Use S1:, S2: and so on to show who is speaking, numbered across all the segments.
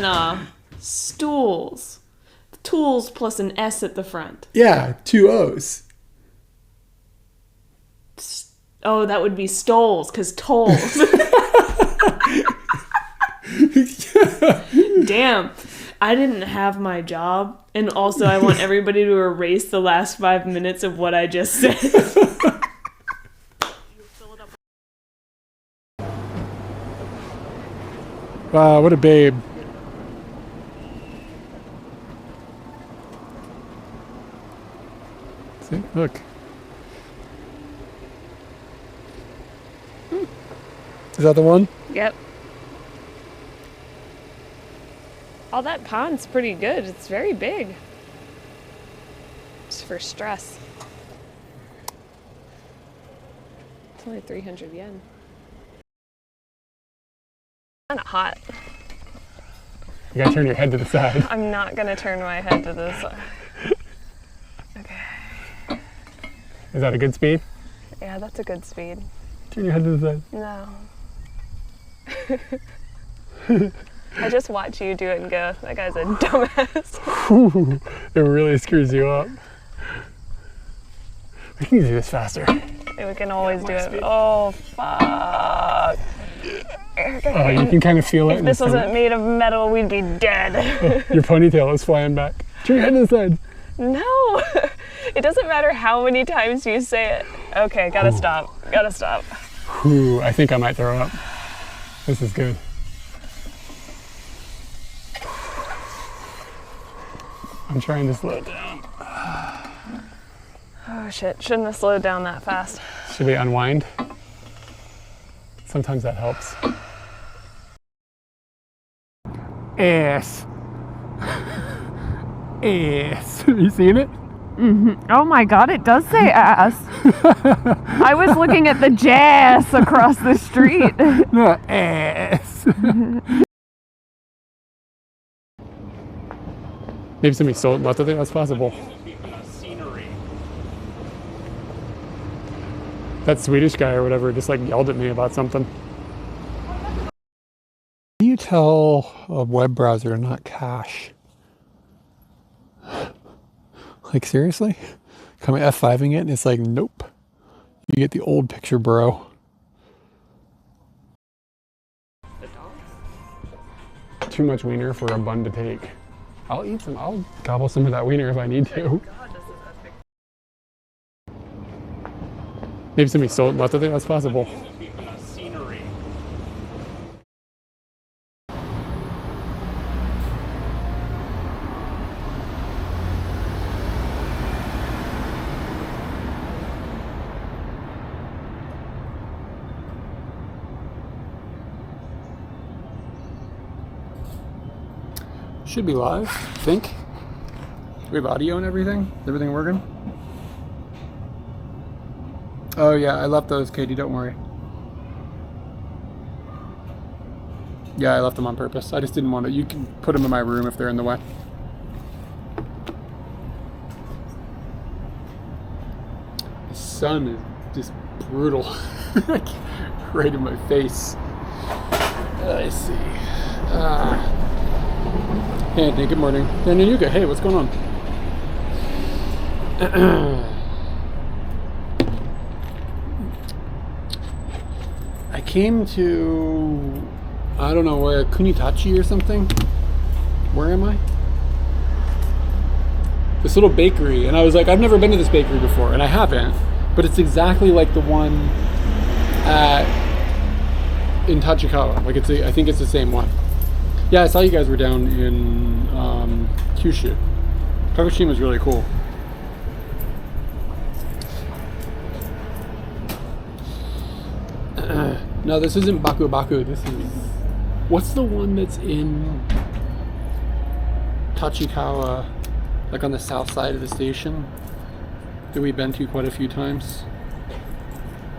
S1: No. Stools. Tools plus an S at the front.
S2: Yeah, 2 O's.
S1: Oh, that would be stoles, because tolls. Damn. I didn't have my job, and also I want everybody to erase the last 5 minutes of what I just said.
S2: Wow, what a babe. See, look. Is that the one?
S1: Yep. Oh, that pond's pretty good. It's very big. It's for stress. It's only 300 yen. Kind of hot.
S2: You gotta turn your head to the side.
S1: I'm not gonna turn my head to the side. Okay.
S2: Is that a good speed?
S1: Yeah, that's a good speed.
S2: Turn your head to the side.
S1: No. I just watch you do it and go, that guy's a dumbass.
S2: Whew, it really screws you up. We can do this faster.
S1: We can always do it. Speed. Oh, fuck.
S2: Oh, you can kind of feel it.
S1: If this wasn't made of metal, we'd be dead.
S2: Oh, your ponytail is flying back. Turn your head to the side.
S1: No. It doesn't matter how many times you say it. Okay, gotta stop. Gotta stop.
S2: Whew, I think I might throw up. This is good. I'm trying to slow it down.
S1: Oh shit, shouldn't have slowed down that fast.
S2: Should we unwind? Sometimes that helps. Ass. Ass. Have you seen it?
S1: Mm-hmm. Oh my god, it does say ass. I was looking at the jazz across the street.
S2: No, ass. Maybe somebody stole it and left it there. That's possible. That Swedish guy or whatever just like yelled at me about something. How do you tell a web browser to not cache? Like seriously? Come F5ing it and it's like, nope. You get the old picture, bro. Too much wiener for a bun to take. I'll eat some. I'll gobble some of that wiener if I need to. Maybe somebody stole it and left it there. That's possible. Should be live, I think. We have audio and everything. Is everything working? Oh yeah, I left those, Katie, don't worry. Yeah, I left them on purpose. I just didn't want to. You can put them in my room if they're in the way. The sun is just brutal. Right in my face. I see. Hey Anthony, good morning. Daniel Yuka, hey, what's going on? I came to, I don't know where, Kunitachi or something? Where am I? This little bakery, and I was like, I've never been to this bakery before, and I haven't, but it's exactly like the one in Tachikawa. Like I think it's the same one. Yeah, I saw you guys were down in Kyushu. Kagoshima is really cool. No, this isn't Baku Baku. This is... What's the one that's in Tachikawa, like on the south side of the station, that we've been to quite a few times?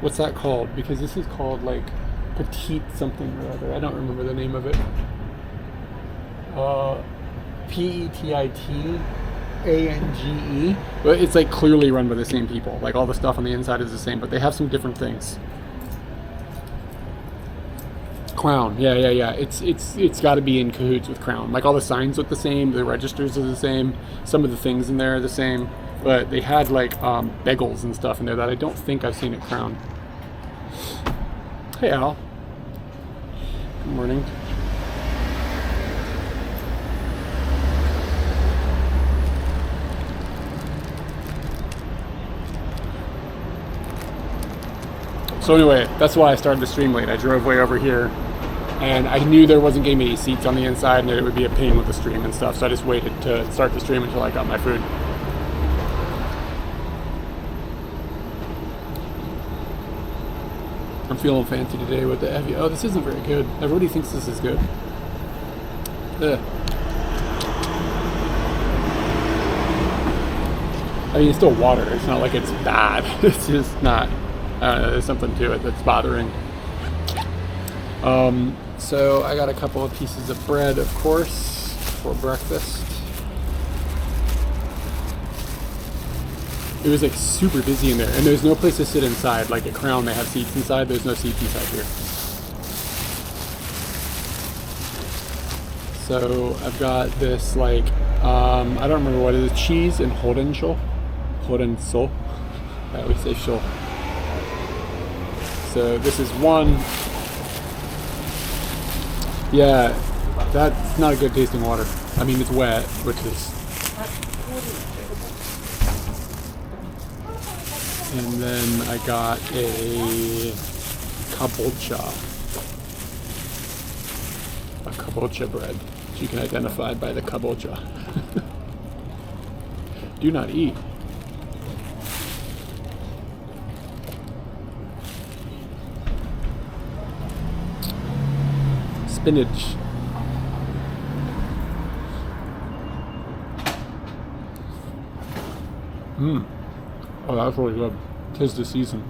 S2: What's that called? Because this is called like Petite something or other. I don't remember the name of it. Petitange. But it's like clearly run by the same people. Like all the stuff on the inside is the same, but they have some different things. Crown. Yeah. It's got to be in cahoots with Crown. Like all the signs look the same, the registers are the same, some of the things in there are the same, but they had like bagels and stuff in there that I don't think I've seen at Crown. Hey Al. Good morning. So anyway, that's why I started the stream late. I drove way over here, and I knew there wasn't going to be any seats on the inside, and that it would be a pain with the stream and stuff, so I just waited to start the stream until I got my food. I'm feeling fancy today with the heavy. Oh, this isn't very good. Everybody thinks this is good. Ugh. I mean, it's still water. It's not like it's bad. It's just not. There's something to it that's bothering. So I got a couple of pieces of bread, of course, for breakfast. It was like super busy in there, and there's no place to sit inside. Like at Crown, they have seats inside. There's no seats inside here. So I've got this like I don't remember what it is. Cheese and Hodensol. Hodensol. I always say shol. So this is one. Yeah, that's not a good tasting water. I mean, it's wet, which is. And then I got a kabocha. A kabocha bread, which you can identify by the kabocha. Do not eat. Spinach. Oh, that's really good. 'Tis the season.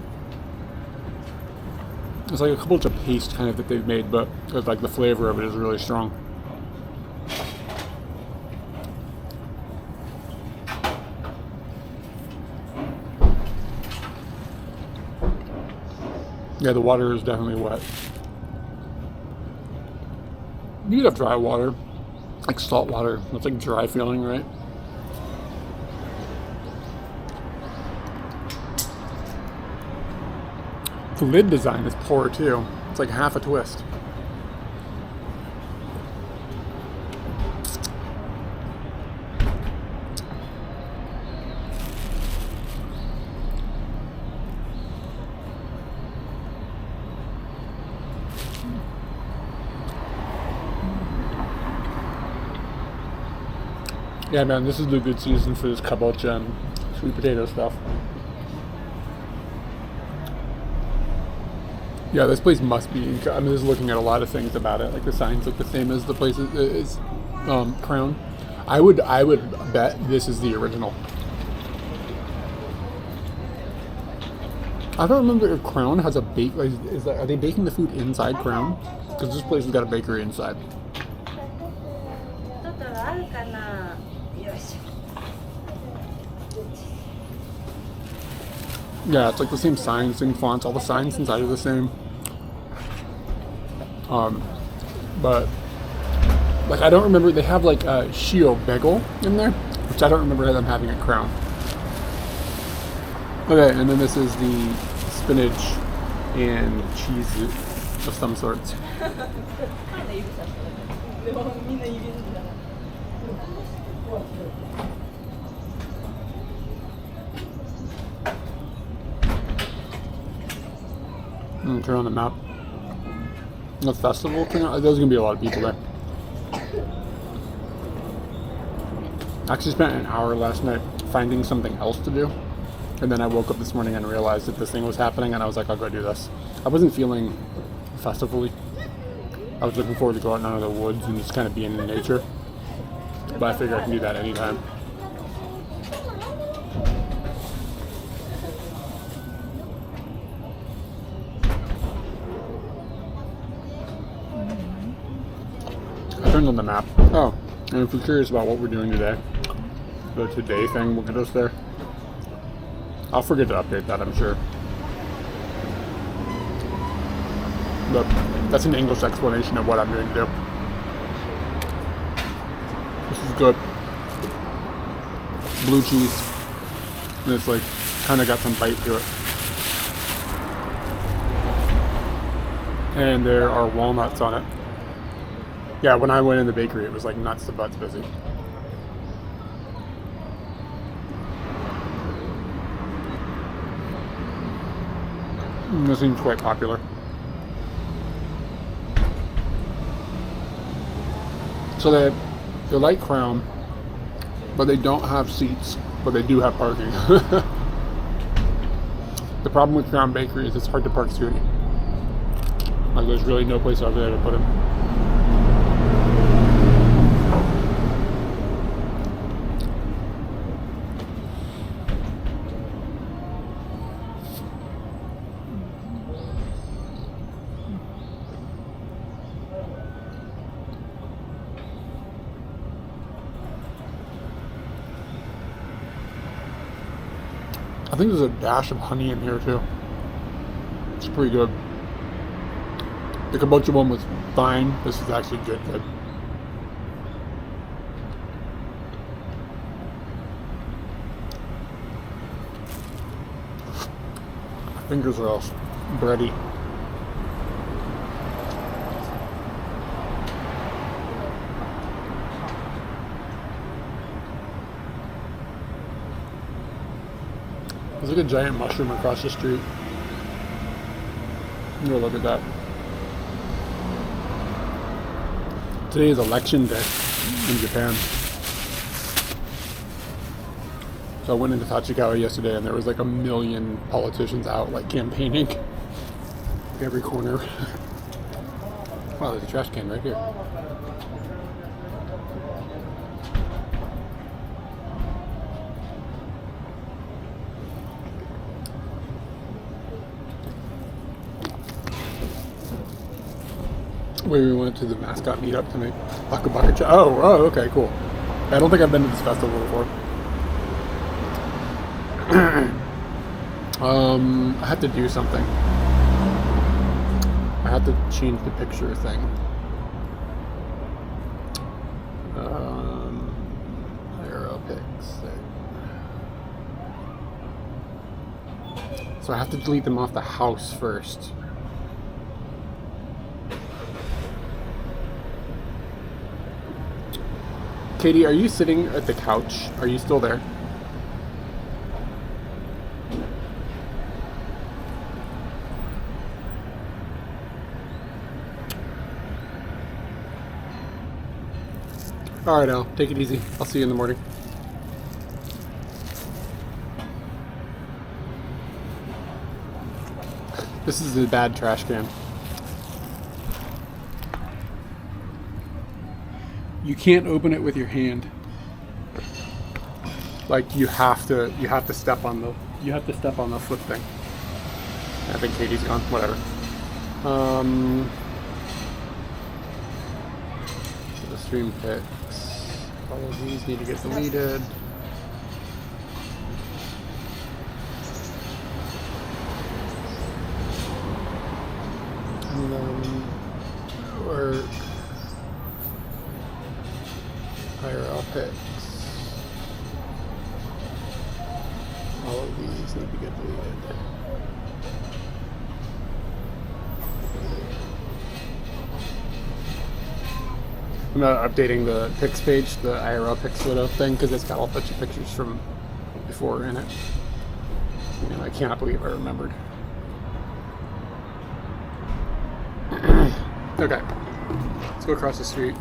S2: It's like a kabocha paste kind of that they've made, but it's like the flavor of it is really strong. Yeah, the water is definitely wet. You could have dry water, like salt water. It's like dry feeling, right? The lid design is poor too. It's like half a twist. Yeah, man, this is the good season for this kabocha and sweet potato stuff. Yeah, this place must be. I'm just looking at a lot of things about it. Like the signs look the same as the place is Crown. I would bet this is the original. I don't remember if Crown has a bake. Like, are they baking the food inside Crown? Because this place has got a bakery inside. Yeah, it's like the same signs, same fonts. All the signs inside are the same. But like I don't remember. They have like a shio bagel in there, which I don't remember them having at Crown. Okay, and then this is the spinach and cheese of some sorts. Turn on the map. The festival thing, there's gonna be a lot of people there. I actually spent an hour last night finding something else to do, and then I woke up this morning and realized that this thing was happening, and I was like, I'll go do this. I wasn't feeling festival-y. I was looking forward to go out into the woods and just kind of being in nature, but I figure I can do that anytime. Turned on the map. Oh, and if you're curious about what we're doing today, the today thing will get us there. I'll forget to update that, I'm sure. But that's an English explanation of what I'm going to do. This is good. Blue cheese. And it's like kind of got some bite to it. And there are walnuts on it. Yeah, when I went in the bakery, it was like nuts to butts busy. This seems quite popular. So they're like Crown, but they don't have seats, but they do have parking. The problem with Crown Bakery is it's hard to park scooty. Like there's really no place over there to put them. I think there's a dash of honey in here too. It's pretty good. The kombucha one was fine. This is actually good. My fingers are all bready. There's like a giant mushroom across the street. Go look at that. Today is election day in Japan. So I went into Tachikawa yesterday and there was like 1 million politicians out like campaigning. Every corner. Wow, there's a trash can right here. We went to the mascot meetup tonight. Oh, okay, cool. I don't think I've been to this festival before. I had to do something. I had to change the picture thing. Arrow pics thing. So I have to delete them off the house first. Katie, are you sitting at the couch? Are you still there? Alright, Al, take it easy. I'll see you in the morning. This is a bad trash can. You can't open it with your hand. Like you have to step on the foot thing. I think Katie's gone. Whatever. The stream pics. All of these need to get deleted. And then work. IRL pics. All of these need to get deleted. I'm not updating the pics page, the IRL pics photo thing, because it's got a bunch of pictures from before in it. And I cannot believe I remembered. Okay, let's go across the street.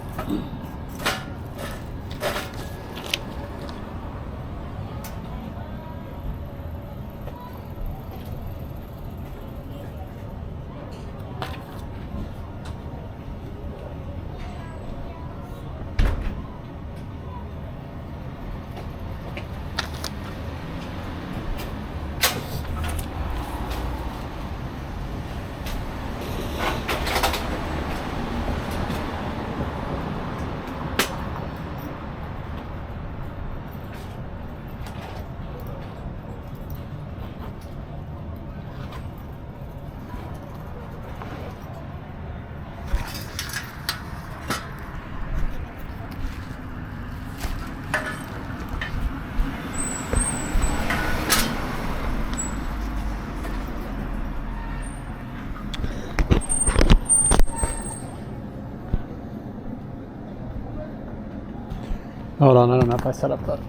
S2: Hold on, I don't know if I set up the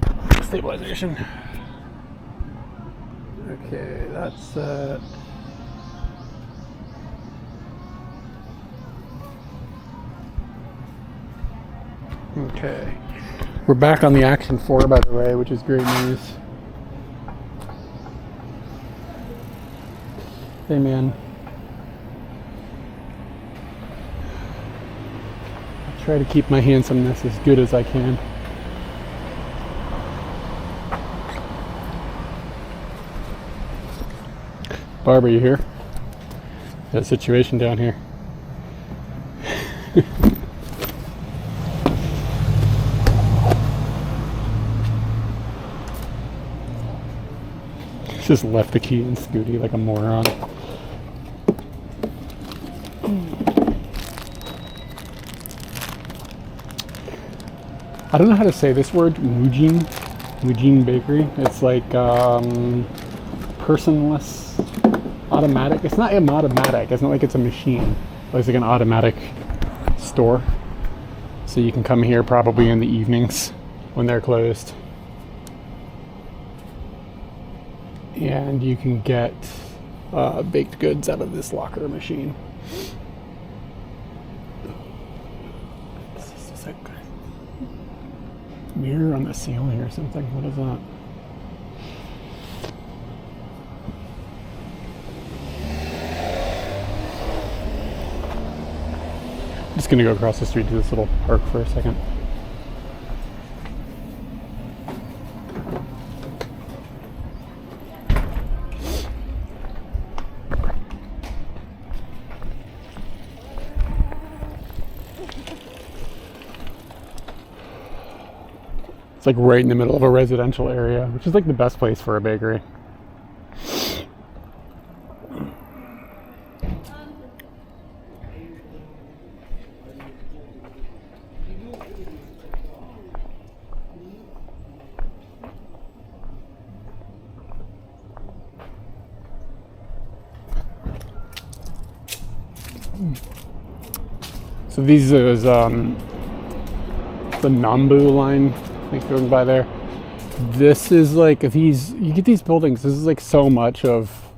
S2: stabilization. Okay, that's set. Okay. We're back on the Action 4, by the way, which is great news. Hey, man. I try to keep my handsomeness as good as I can. Barb, are you here? Got a situation down here. Just left the key in Scooty like a moron. I don't know how to say this word, Mujin Bakery. It's like personless, automatic. It's not automatic. It's not like it's a machine. It's like an automatic store. So you can come here probably in the evenings when they're closed. And you can get baked goods out of this locker machine. Is that mirror on the ceiling or something? What is that? I'm just gonna go across the street to this little park for a second. It's like right in the middle of a residential area, which is like the best place for a bakery. So these are the Nambu line, I think, going by there. This is like, you get these buildings, this is like so much of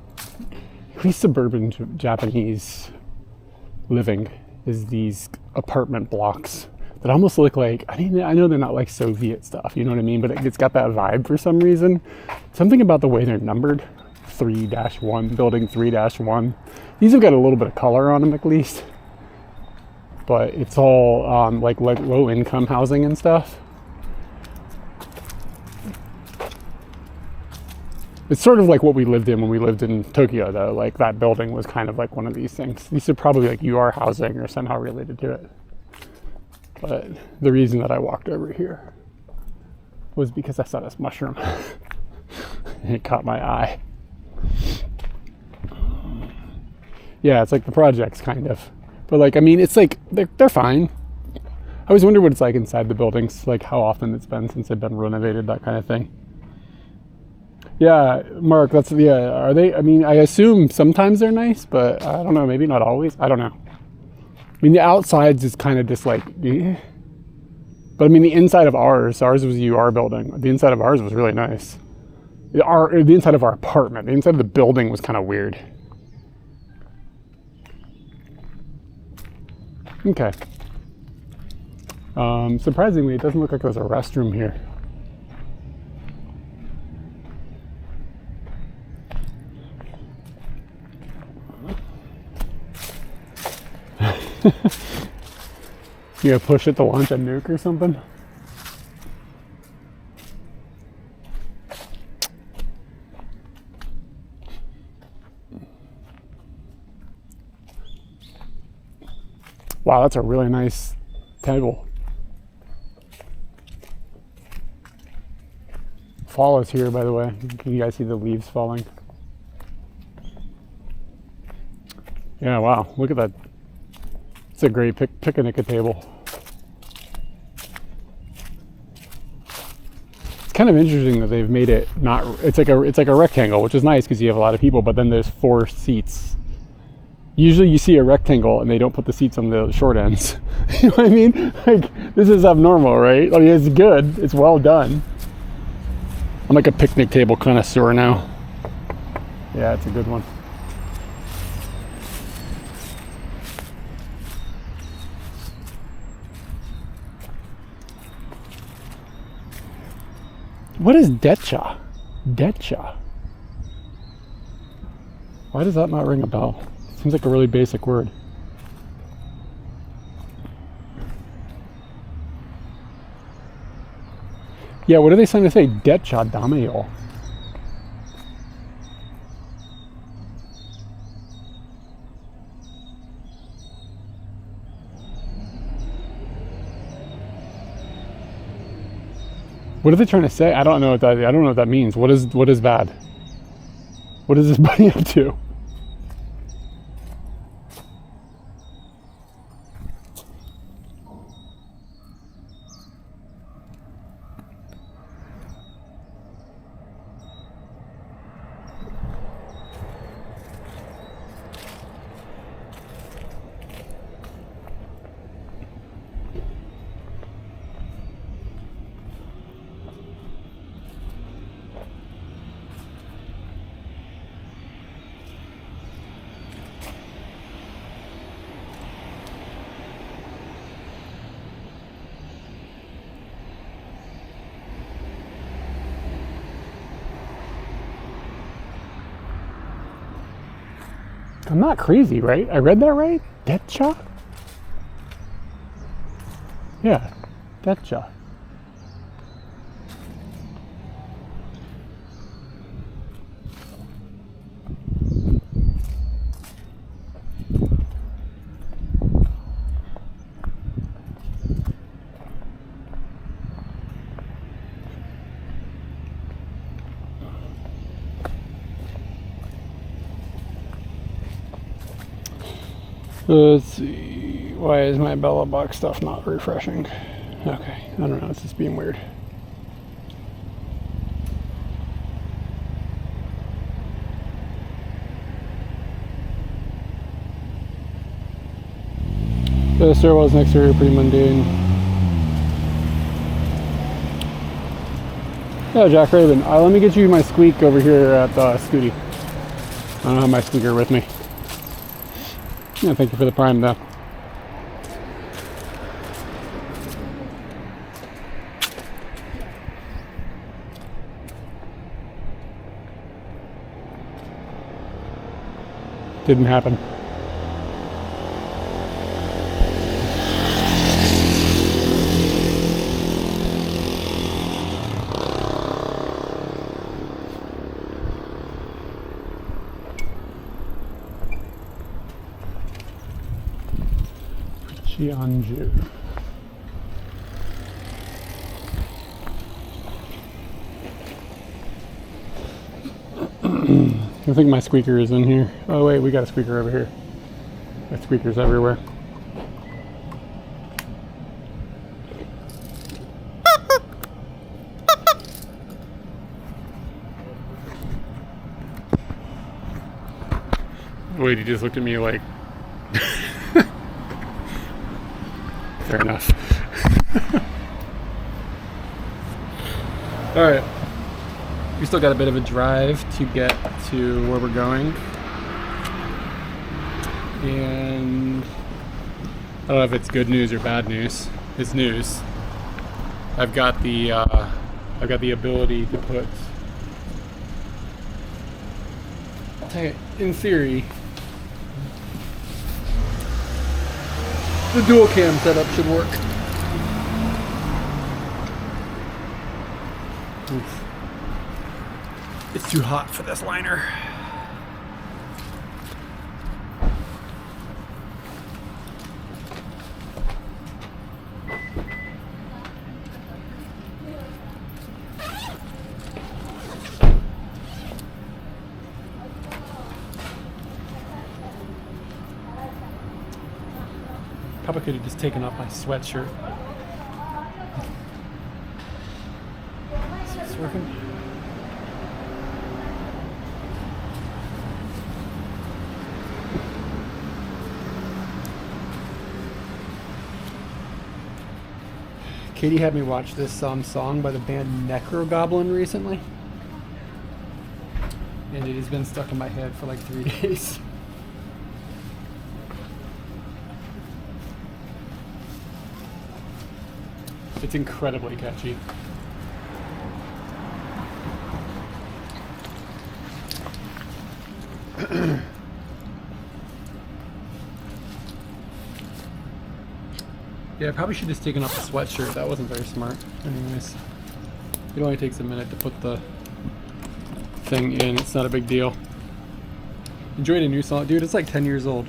S2: at least suburban Japanese living, is these apartment blocks that almost look like, I know they're not like Soviet stuff, you know what I mean, but it's got that vibe for some reason. Something about the way they're numbered, 3-1, building 3-1. These have got a little bit of color on them at least, but it's all like low income housing and stuff. It's sort of like what we lived in when we lived in Tokyo, though. Like, that building was kind of like one of these things. These are probably like UR housing or somehow related to it. But the reason that I walked over here was because I saw this mushroom. It caught my eye. Yeah, it's like the projects, kind of. But like, I mean, it's like, they're fine. I always wonder what it's like inside the buildings, like how often it's been since they've been renovated, that kind of thing. Yeah, Mark, are they, I mean, I assume sometimes they're nice, but I don't know, maybe not always. I don't know. I mean, the outsides is kind of just like, eh. But I mean, the inside of ours was a UR building. The inside of ours was really nice. The inside of our apartment, the inside of the building was kind of weird. Okay. Surprisingly, it doesn't look like there's a restroom here. You gonna push it to launch a nuke or something? Wow, that's a really nice table. Fall is here, by the way. Can you guys see the leaves falling? Yeah, wow, look at that. It's a great picnic table. It's kind of interesting that they've made it not, it's like a rectangle, which is nice because you have a lot of people, but then there's 4 seats Usually you see a rectangle and they don't put the seats on the short ends. You know what I mean? Like, this is abnormal, right? I mean, it's good. It's well done. I'm like a picnic table connoisseur now. Yeah, it's a good one. What is decha? Decha. Why does that not ring a bell? Seems like a really basic word. Yeah, what are they trying to say? Decha dameo. What are they trying to say? I don't know what that means. What is bad? What is this buddy up to? I'm not crazy, right? I read that right? Decha? Yeah, decha. Let's see. Why is my Bella box stuff not refreshing? Okay, I don't know. It's just being weird. The stairwells next to her are pretty mundane. Yeah, Jack Raven. Let me get you my squeak over here at Scooty. I don't have my squeaker with me. Yeah, thank you for the prime though. Didn't happen. Anju. I think my squeaker is in here. Oh wait, we got a squeaker over here. Got squeakers everywhere. Wait, he just looked at me like... Fair enough. All right. We still got a bit of a drive to get to where we're going. And I don't know if it's good news or bad news. It's news. I've got the ability to put, in theory, the dual cam setup should work. Oof. It's too hot for this liner. Probably could have just taken off my sweatshirt. Is this working? Katie had me watch this song by the band Necro Goblin recently. And it has been stuck in my head for like 3 days. It's incredibly catchy. Yeah, I probably should have just taken off the sweatshirt. That wasn't very smart. Anyways, it only takes a minute to put the thing in. It's not a big deal. Enjoyed a new song. Dude, it's like 10 years old.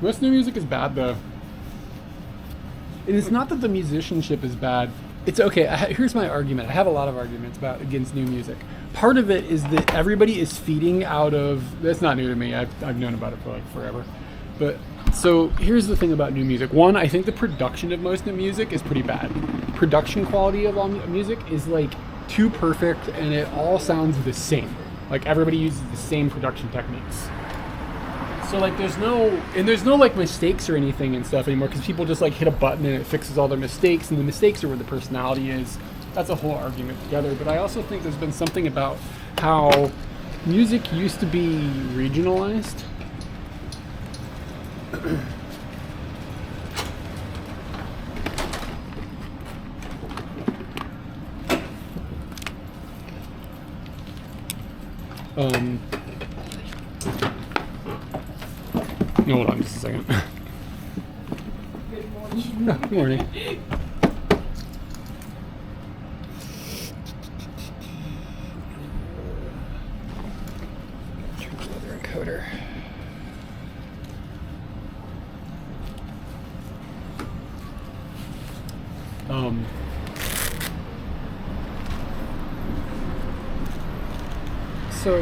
S2: Most new music is bad though. And it's not that the musicianship is bad. It's okay. Here's my argument. I have a lot of arguments against new music. Part of it is that everybody is feeding out of. That's not new to me. I've known about it for like forever. But so here's the thing about new music. One, I think the production of most new music is pretty bad. Production quality of all music is like too perfect, and it all sounds the same. Like everybody uses the same production techniques. So like there's no like mistakes or anything and stuff anymore, because people just like hit a button and it fixes all their mistakes, and the mistakes are where the personality is. That's a whole argument together. But I also think there's been something about how music used to be regionalized. No, hold on just a second.
S3: Good morning.
S2: Good morning. Turn the other encoder. So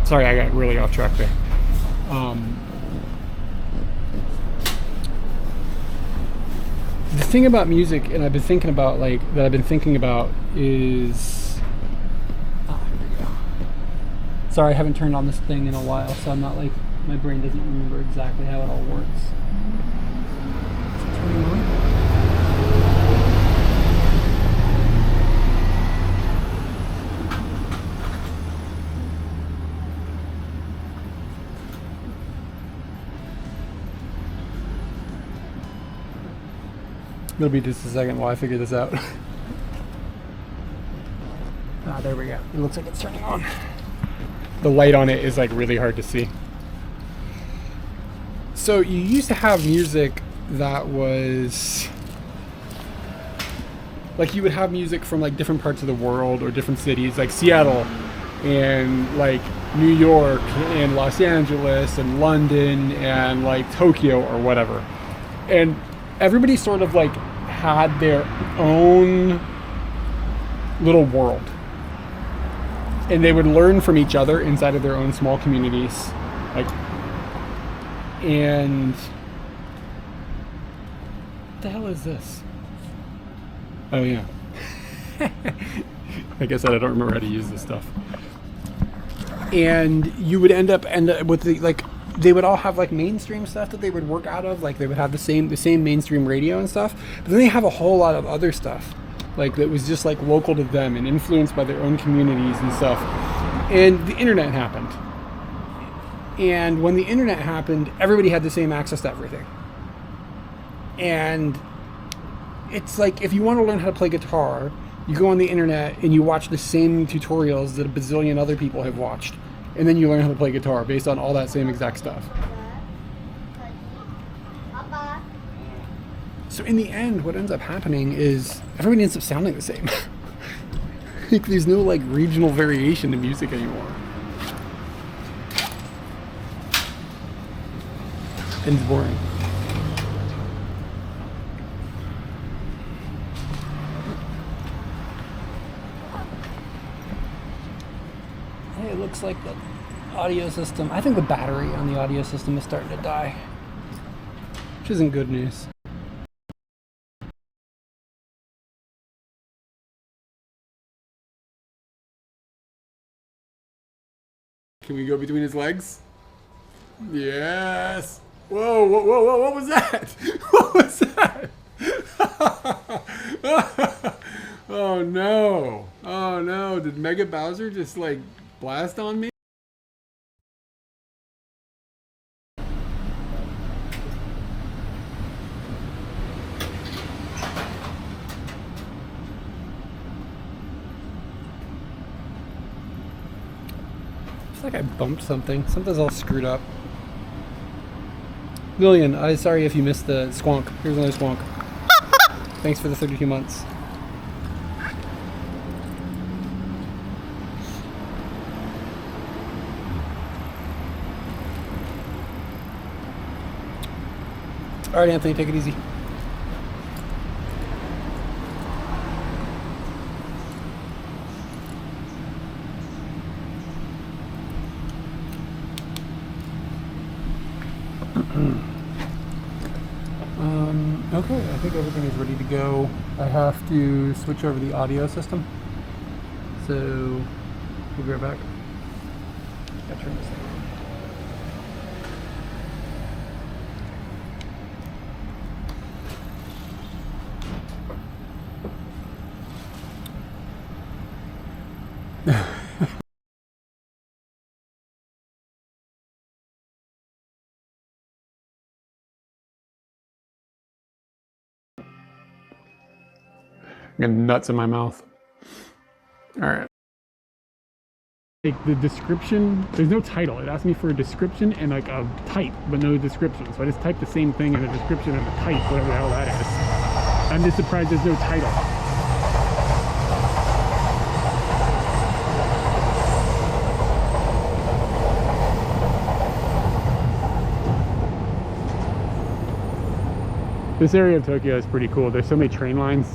S2: sorry, I got really off track there. The thing about music, and I've been thinking about is, here we go. Sorry, I haven't turned on this thing in a while, so I'm not like, my brain doesn't remember exactly how it all works. Is it turning on? It'll be just a second while I figure this out. There we go. It looks like it's turning on. The light on it is like really hard to see. So you used to have music that was like, you would have music from like different parts of the world or different cities, like Seattle and like New York and Los Angeles and London and like Tokyo or whatever. And everybody sort of like had their own little world, and they would learn from each other inside of their own small communities. Like, and what the hell is this? Oh yeah. Like I said, I don't remember how to use this stuff. And you would end up with the like, they would all have like mainstream stuff that they would work out of, like they would have the same mainstream radio and stuff, but then they have a whole lot of other stuff like that was just like local to them and influenced by their own communities and stuff. And the internet happened, and when the internet happened, everybody had the same access to everything. And it's like, if you want to learn how to play guitar, you go on the internet and you watch the same tutorials that a bazillion other people have watched, and then you learn how to play guitar based on all that same exact stuff. So in the end, what ends up happening is everybody ends up sounding the same. Like, there's no like regional variation to music anymore. And it's boring. Hey, it looks like the audio system, I think the battery on the audio system is starting to die, which isn't good news. Can we go between his legs? Yes. Whoa, whoa, whoa, whoa, what was that? What was that? Oh no. Oh no. Did Mega Bowser just like blast on me? It's like I bumped something. Something's all screwed up. Lillian, I'm sorry if you missed the squonk. Here's another squonk. Thanks for the 32 months. All right, Anthony, take it easy. Okay, I think everything is ready to go. I have to switch over the audio system. So, we'll be right back. Gotta turn this on. Getting nuts in my mouth. All right. Like the description, there's no title. It asked me for a description and like a type, but no description. So I just typed the same thing in the description and the type, whatever the hell that is. I'm just surprised there's no title. This area of Tokyo is pretty cool. There's so many train lines.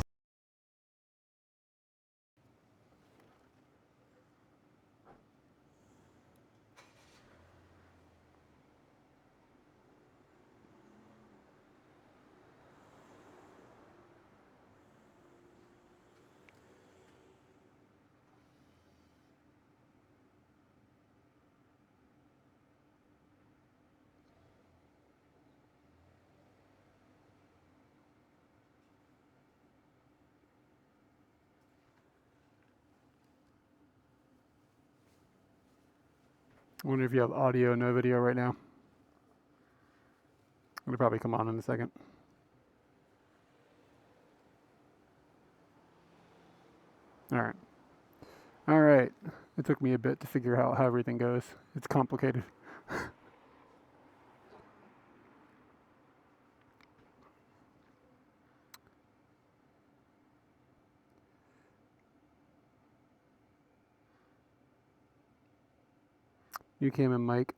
S2: I wonder if you have audio, no video right now. It'll probably come on in a second. All right. All right. It took me a bit to figure out how everything goes. It's complicated. New cam and mic.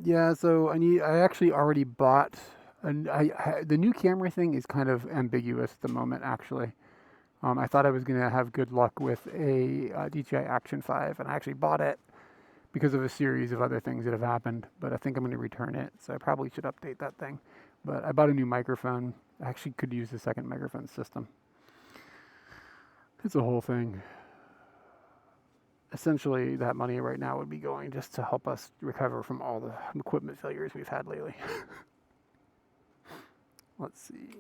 S2: Yeah, so I actually already bought the new camera thing is kind of ambiguous at the moment actually. I thought I was going to have good luck with a DJI Action 5 and I actually bought it because of a series of other things that have happened, but I think I'm going to return it. So I probably should update that thing. But I bought a new microphone. I actually could use the second microphone system. It's a whole thing. Essentially, that money right now would be going just to help us recover from all the equipment failures we've had lately. Let's see.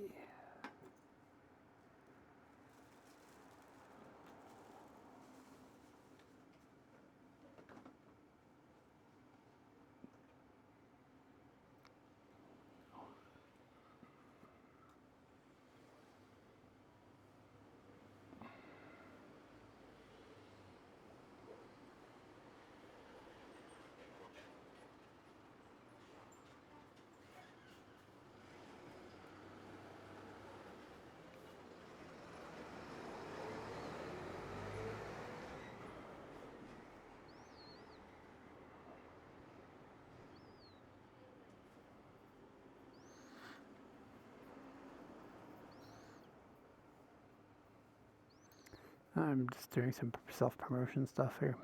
S2: I'm just doing some self-promotion stuff here.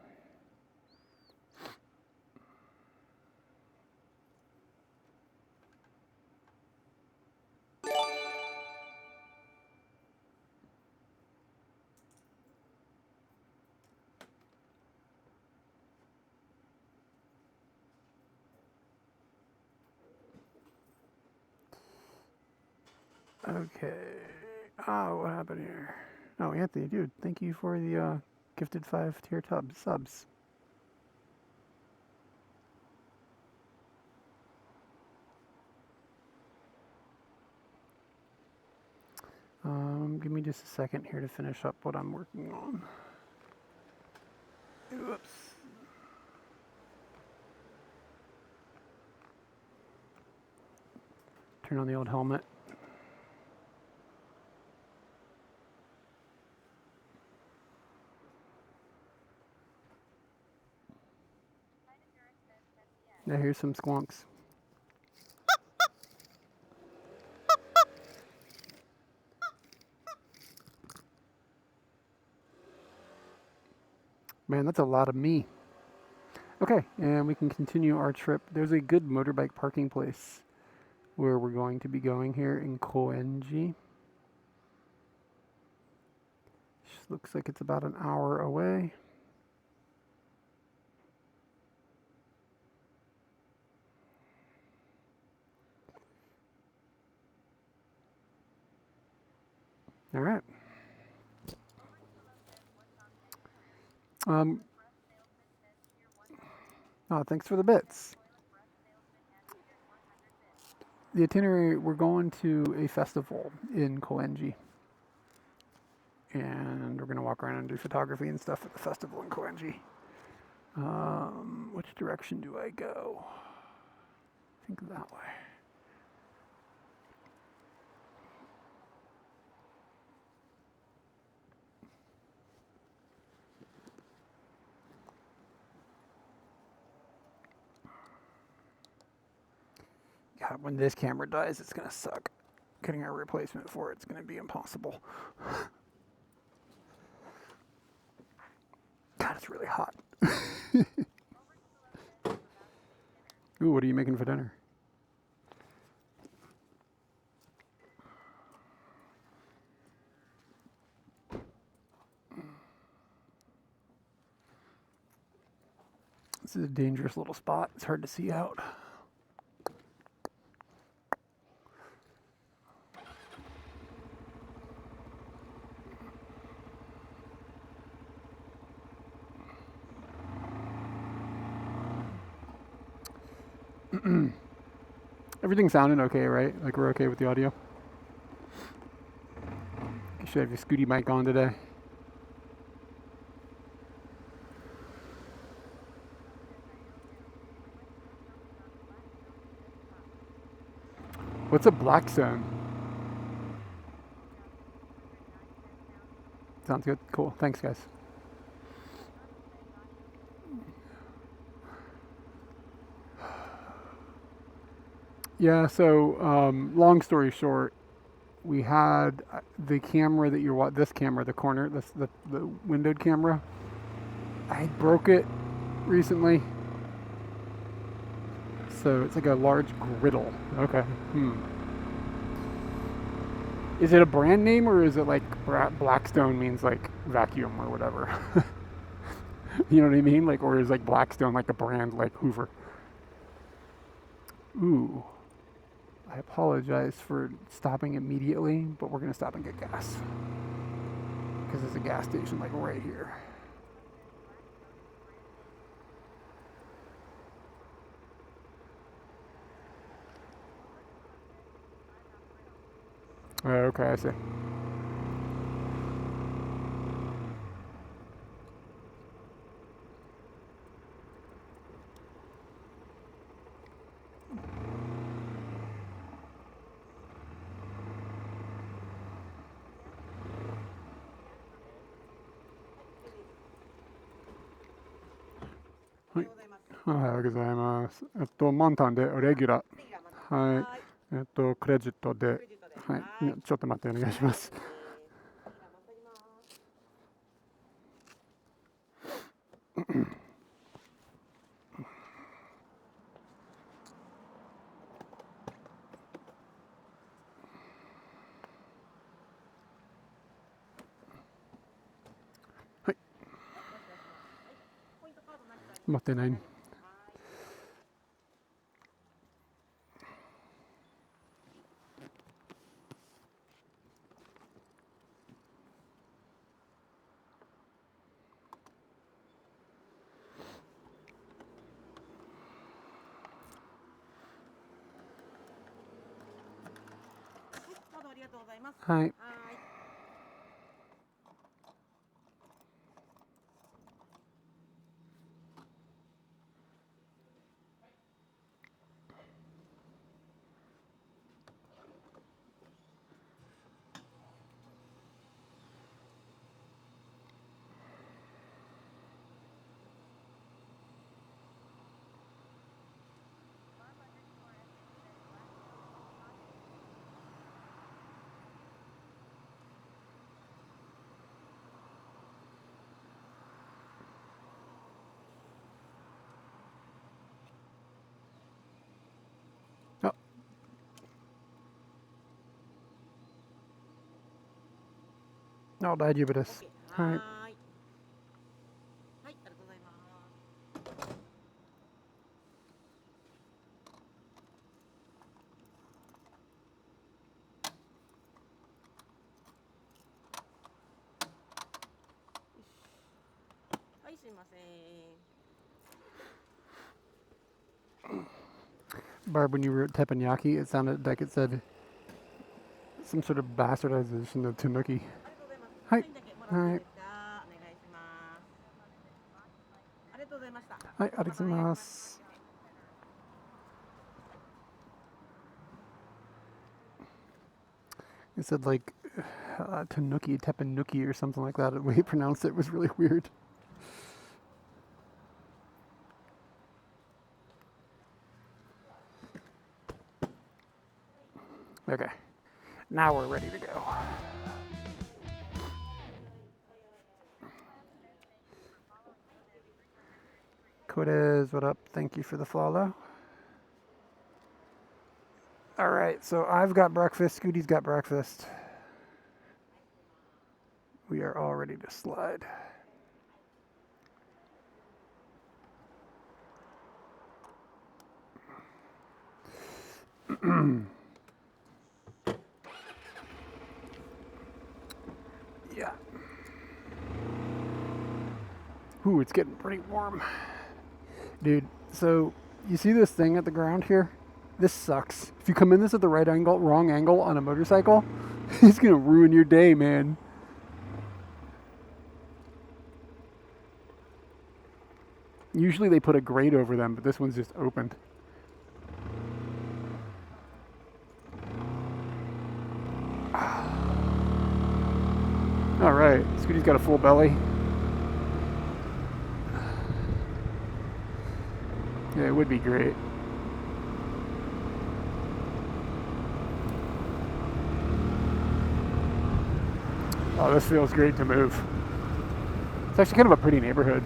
S2: Okay. Oh, what happened here? Oh, Anthony, dude, thank you for the gifted 5 tier subs. Give me just a second here to finish up what I'm working on. Oops. Turn on the old helmet. Now here's some squonks. Man, that's a lot of me. Okay, and we can continue our trip. There's a good motorbike parking place where we're going to be going here in Koenji. Looks like it's about an hour away. All right. Oh, thanks for the bits. The itinerary, we're going to a festival in Koenji. And we're going to walk around and do photography and stuff at the festival in Koenji. Which direction do I go? I think that way. God, when this camera dies, it's gonna suck. Getting a replacement for it's gonna be impossible. God, it's really hot. Ooh, what are you making for dinner? This is a dangerous little spot. It's hard to see out. Everything sounding okay, right? Like we're okay with the audio? You should have your Scooty mic on today. What's a black zone? Sounds good. Cool. Thanks, guys. Yeah, so long story short, we had the camera that you're this camera, the corner, the windowed camera. I broke it recently, so it's like a large griddle. Okay. Is it a brand name or is it like Blackstone means like vacuum or whatever? You know what I mean? Like, or is like Blackstone like a brand like Hoover? Ooh. I apologize for stopping immediately, but we're gonna stop and get gas. Because there's a gas station like right here. Okay, I see. Hi. おはようございます。満タンでレギュラー。はい。クレジットで。はい。ちょっと待ってお願いします。はい。待ってない。はい。あ、大丈夫です。はい。Barb, when you wrote teppanyaki, it sounded like it said some sort of bastardization of tanuki. Hi. Hi. Hi, arigatou. It said like tanuki, teppanyaki, or something like that. The way he pronounced it was really weird. Okay, now we're ready to go. Cortez, what up? Thank you for the follow. All right, so I've got breakfast. Scooty's got breakfast. We are all ready to slide. Yeah. Ooh, it's getting pretty warm. Dude, so you see this thing at the ground here? This sucks. If you come in this at the right angle, wrong angle on a motorcycle, it's gonna ruin your day, man. Usually they put a grate over them, but this one's just opened. All right, Scooty's got a full belly. Yeah, it would be great. Oh, this feels great to move. It's actually kind of a pretty neighborhood.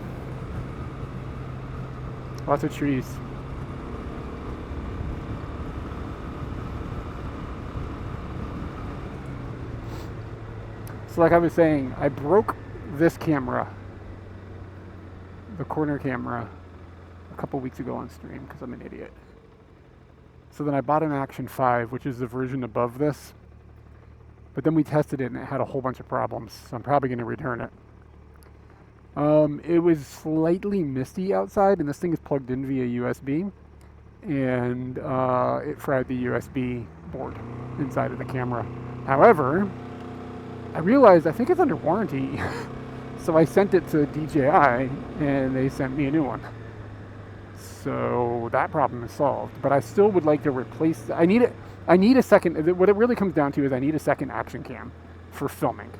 S2: Lots of trees. So like I was saying, I broke this camera, the corner camera, a couple weeks ago on stream because I'm an idiot. So then I bought an Action 5, which is the version above this. But then we tested it and it had a whole bunch of problems, so I'm probably going to return it. It was slightly misty outside, and this thing is plugged in via USB, and it fried the USB board inside of the camera. However, I realized I think it's under warranty, so I sent it to DJI, and they sent me a new one. So that problem is solved, but I still would like to replace. I need a second. What it really comes down to is I need a second action cam for filming.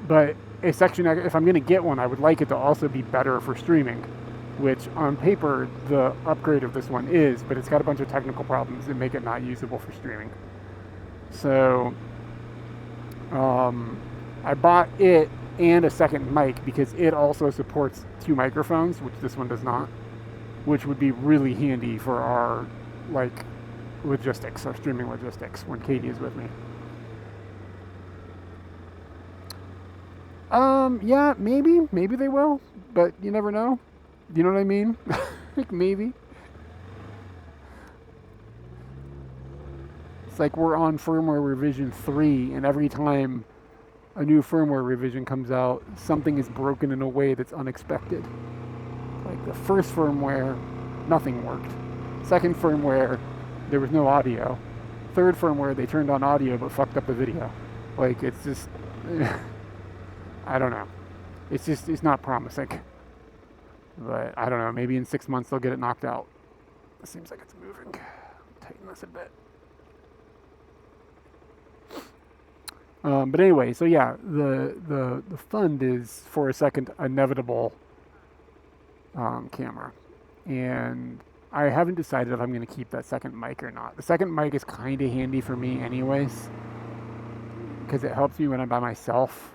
S2: But if I'm going to get one, I would like it to also be better for streaming, which on paper the upgrade of this one is, but it's got a bunch of technical problems that make it not usable for streaming. So I bought it and a second mic because it also supports 2 microphones, which this one does not, which would be really handy for our logistics, our streaming logistics when Katie is with me. Yeah, maybe they will, but you never know. You know what I mean? Like maybe. It's like we're on firmware revision 3, and every time a new firmware revision comes out, something is broken in a way that's unexpected. Like the first firmware, nothing worked. Second firmware, there was no audio.
S4: third firmware, they turned on audio but fucked up the video. Like, it's just, I don't know. It's not promising. But I don't know, maybe in 6 months they'll get it knocked out. It seems like it's moving. Tighten this a bit. But anyway, so yeah, the fund is, for a second, inevitable camera. And I haven't decided if I'm going to keep that second mic or not. The second mic is kind of handy for me anyways, because it helps me when I'm by myself.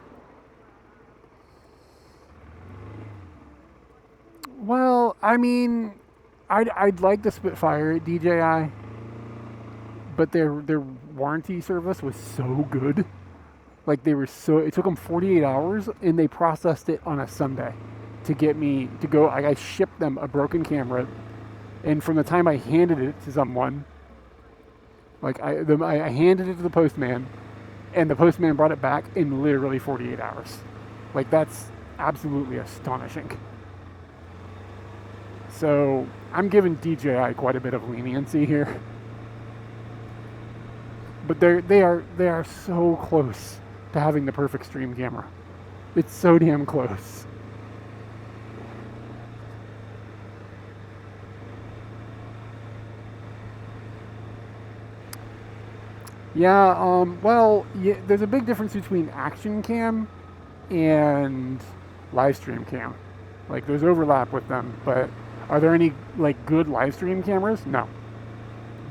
S4: Well, I mean, I'd like the Spitfire at DJI, but their warranty service was so good. Like, it took them 48 hours, and they processed it on a Sunday to get me to go. I shipped them a broken camera, and from the time I handed it to someone, like I handed it to the postman, and the postman brought it back in literally 48 hours. Like, that's absolutely astonishing. So I'm giving DJI quite a bit of leniency here, but they are so close to having the perfect stream camera. It's so damn close. Yeah, well, yeah, there's a big difference between action cam and live stream cam. Like, there's overlap with them, but are there any, like, good live stream cameras? No.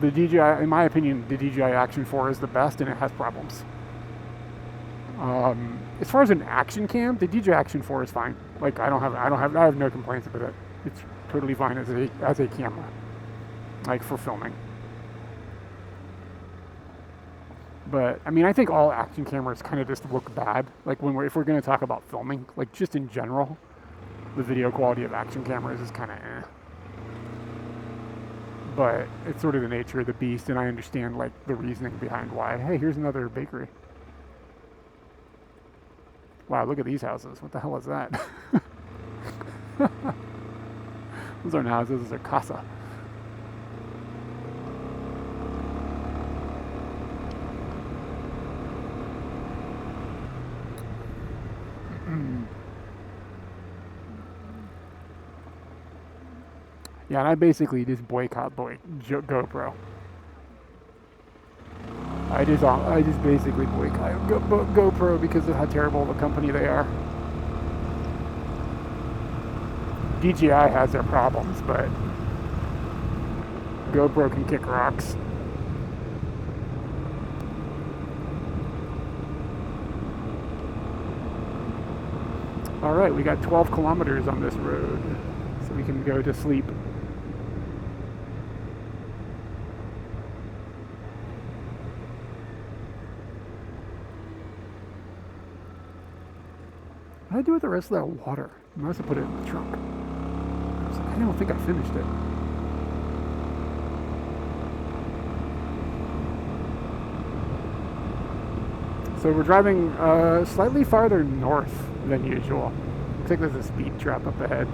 S4: The DJI, in my opinion, the DJI Action 4 is the best, and it has problems. As far as an action cam, the DJI Action 4 is fine. Like, I have no complaints with it. It's totally fine as a camera, like, for filming. But I mean, I think all action cameras kind of just look bad. Like, if we're going to talk about filming, like, just in general, the video quality of action cameras is kind of eh. But it's sort of the nature of the beast, and I understand, like, the reasoning behind why. Hey, here's another bakery. Wow, look at these houses. What the hell is that? Those aren't houses, those are casa. Yeah, and I basically just boycott GoPro. I just basically boycott GoPro because of how terrible of a company they are. DJI has their problems, but GoPro can kick rocks. All right, we got 12 kilometers on this road, so we can go to sleep. What did I do with the rest of that water? I must have put it in the trunk. I don't think I finished it. So we're driving slightly farther north than usual. Looks like there's a speed trap up ahead.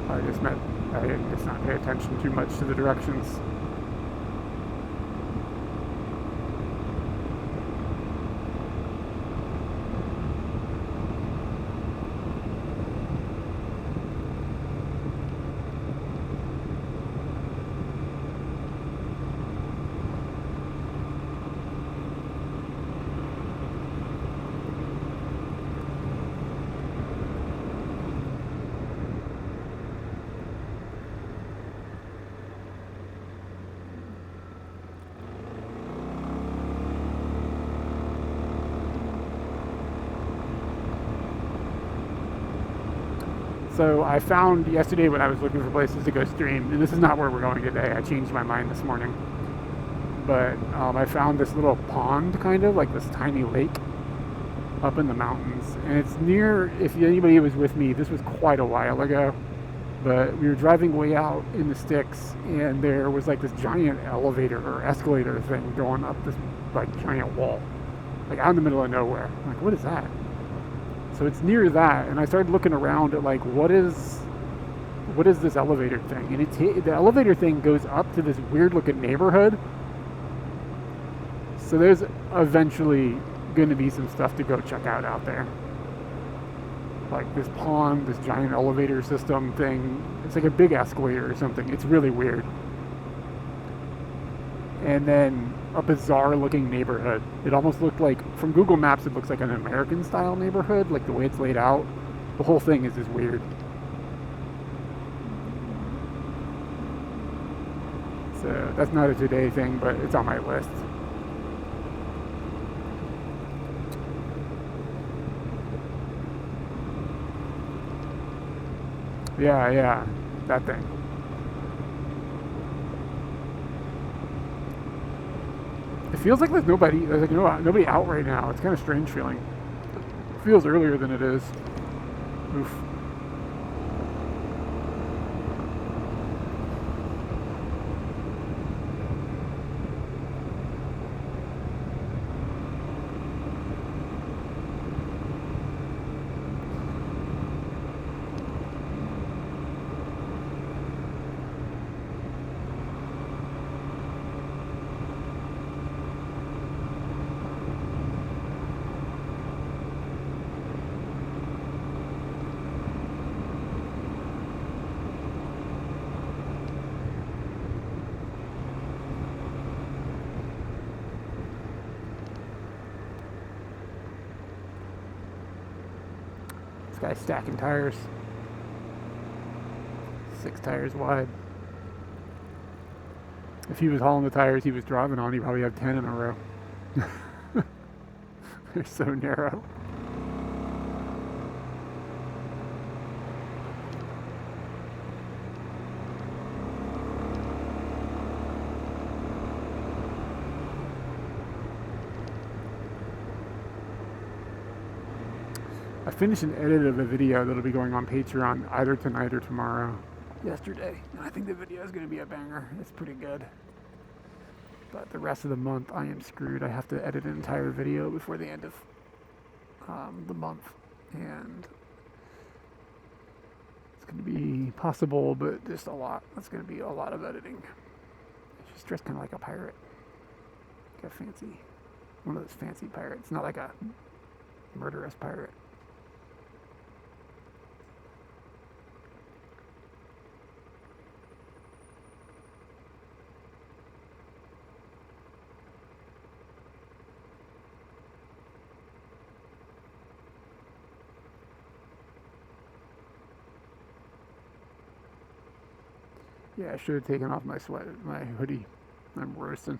S4: I just not pay attention too much to the directions. So I found yesterday when I was looking for places to go stream, and this is not where we're going today, I changed my mind this morning, but I found this little pond, kind of, like this tiny lake up in the mountains, and it's near, if anybody was with me, this was quite a while ago, but we were driving way out in the sticks, and there was like this giant elevator or escalator thing going up this like giant wall, like out in the middle of nowhere. I'm like, what is that? So it's near that, and I started looking around at like what is this elevator thing, and the elevator thing goes up to this weird looking neighborhood. So there's eventually going to be some stuff to go check out there. Like this pond, this giant elevator system thing. It's like a big escalator or something. It's really weird. And then a bizarre looking neighborhood. It almost looked like, from Google Maps, it looks like an American style neighborhood, like the way it's laid out. The whole thing is just weird. So that's not a today thing, but it's on my list. Yeah, that thing. It feels like there's nobody out right now. It's kind of strange feeling. It feels earlier than it is. Oof. This guy's stacking tires. 6 tires wide. If he was hauling the tires he was driving on, he'd probably have 10 in a row. They're so narrow. I finished an edit of a video that'll be going on Patreon either tonight or tomorrow. Yesterday, and I think the video is going to be a banger. It's pretty good. But the rest of the month, I am screwed. I have to edit an entire video before the end of the month, and it's going to be possible, but just a lot. That's going to be a lot of editing. She's dressed kind of like a pirate, like a fancy, one of those fancy pirates, not like a murderous pirate. Yeah, I should have taken off my my hoodie. I'm roasting.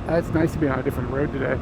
S4: It's nice to be on a different road today.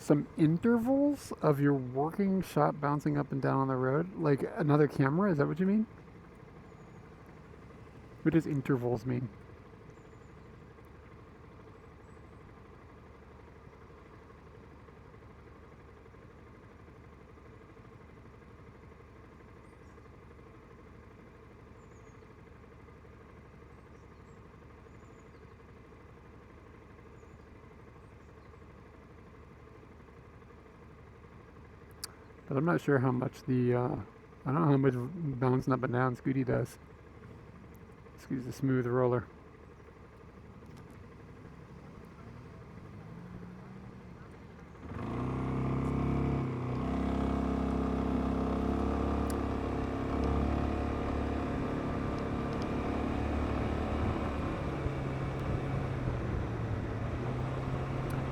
S4: Some intervals of your working shot bouncing up and down on the road? Like another camera? Is that what you mean? What does intervals mean? But I'm not sure how much I don't know how much bouncing up and down Scooty does. Scooty's a smooth roller.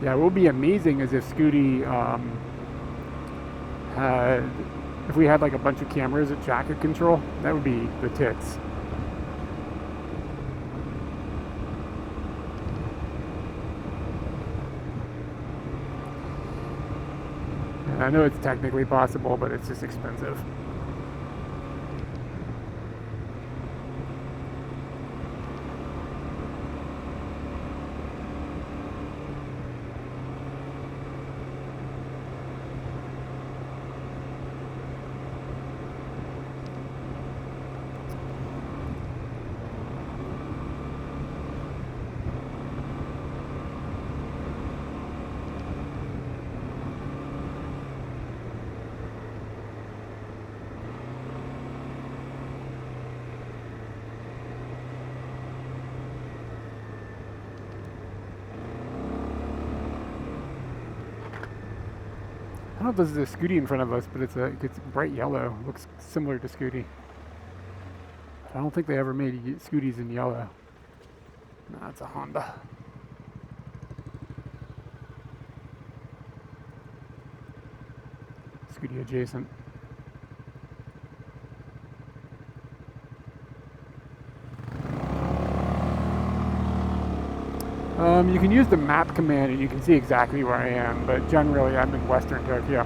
S4: Yeah, what would be amazing is if Scooty if we had like a bunch of cameras that Jack could control. That would be the tits. And I know it's technically possible, but it's just expensive. I don't know if this is a Scooty in front of us, but it's bright yellow. Looks similar to Scooty. I don't think they ever made Scooties in yellow. No, it's a Honda. Scooty adjacent. You can use the map command and you can see exactly where I am, but generally I'm in Western Tokyo.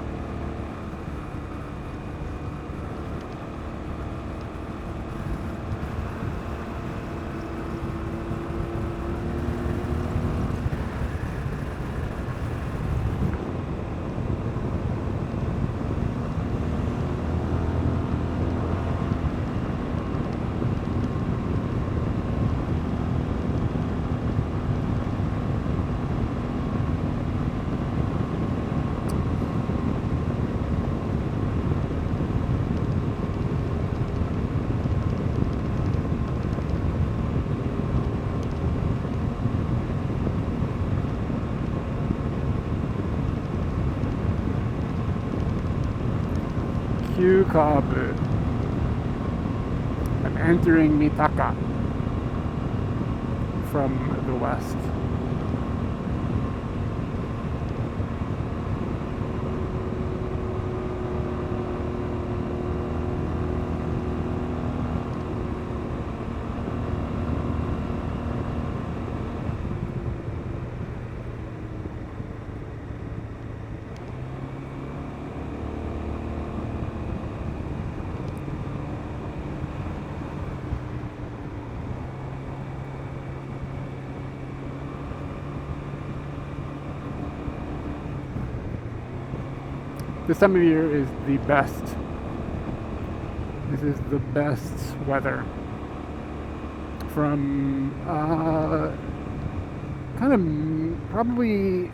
S4: Kabu. I'm entering Mitaka from the west. This time of year is the best. This is the best weather. From kind of probably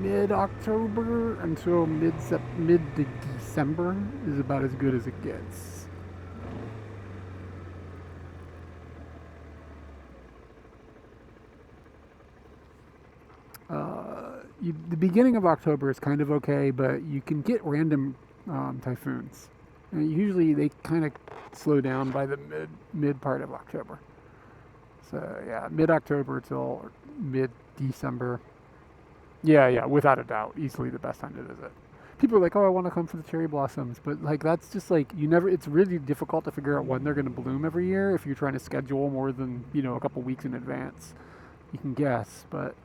S4: mid-October until mid-December is about as good as it gets. The beginning of October is kind of okay, but you can get random typhoons. And usually they kind of slow down by the mid part of October. So yeah, mid-October till mid-December. Yeah, without a doubt, easily the best time to visit. People are like, oh, I want to come for the cherry blossoms, but like that's just like it's really difficult to figure out when they're going to bloom every year if you're trying to schedule more than a couple weeks in advance. You can guess, but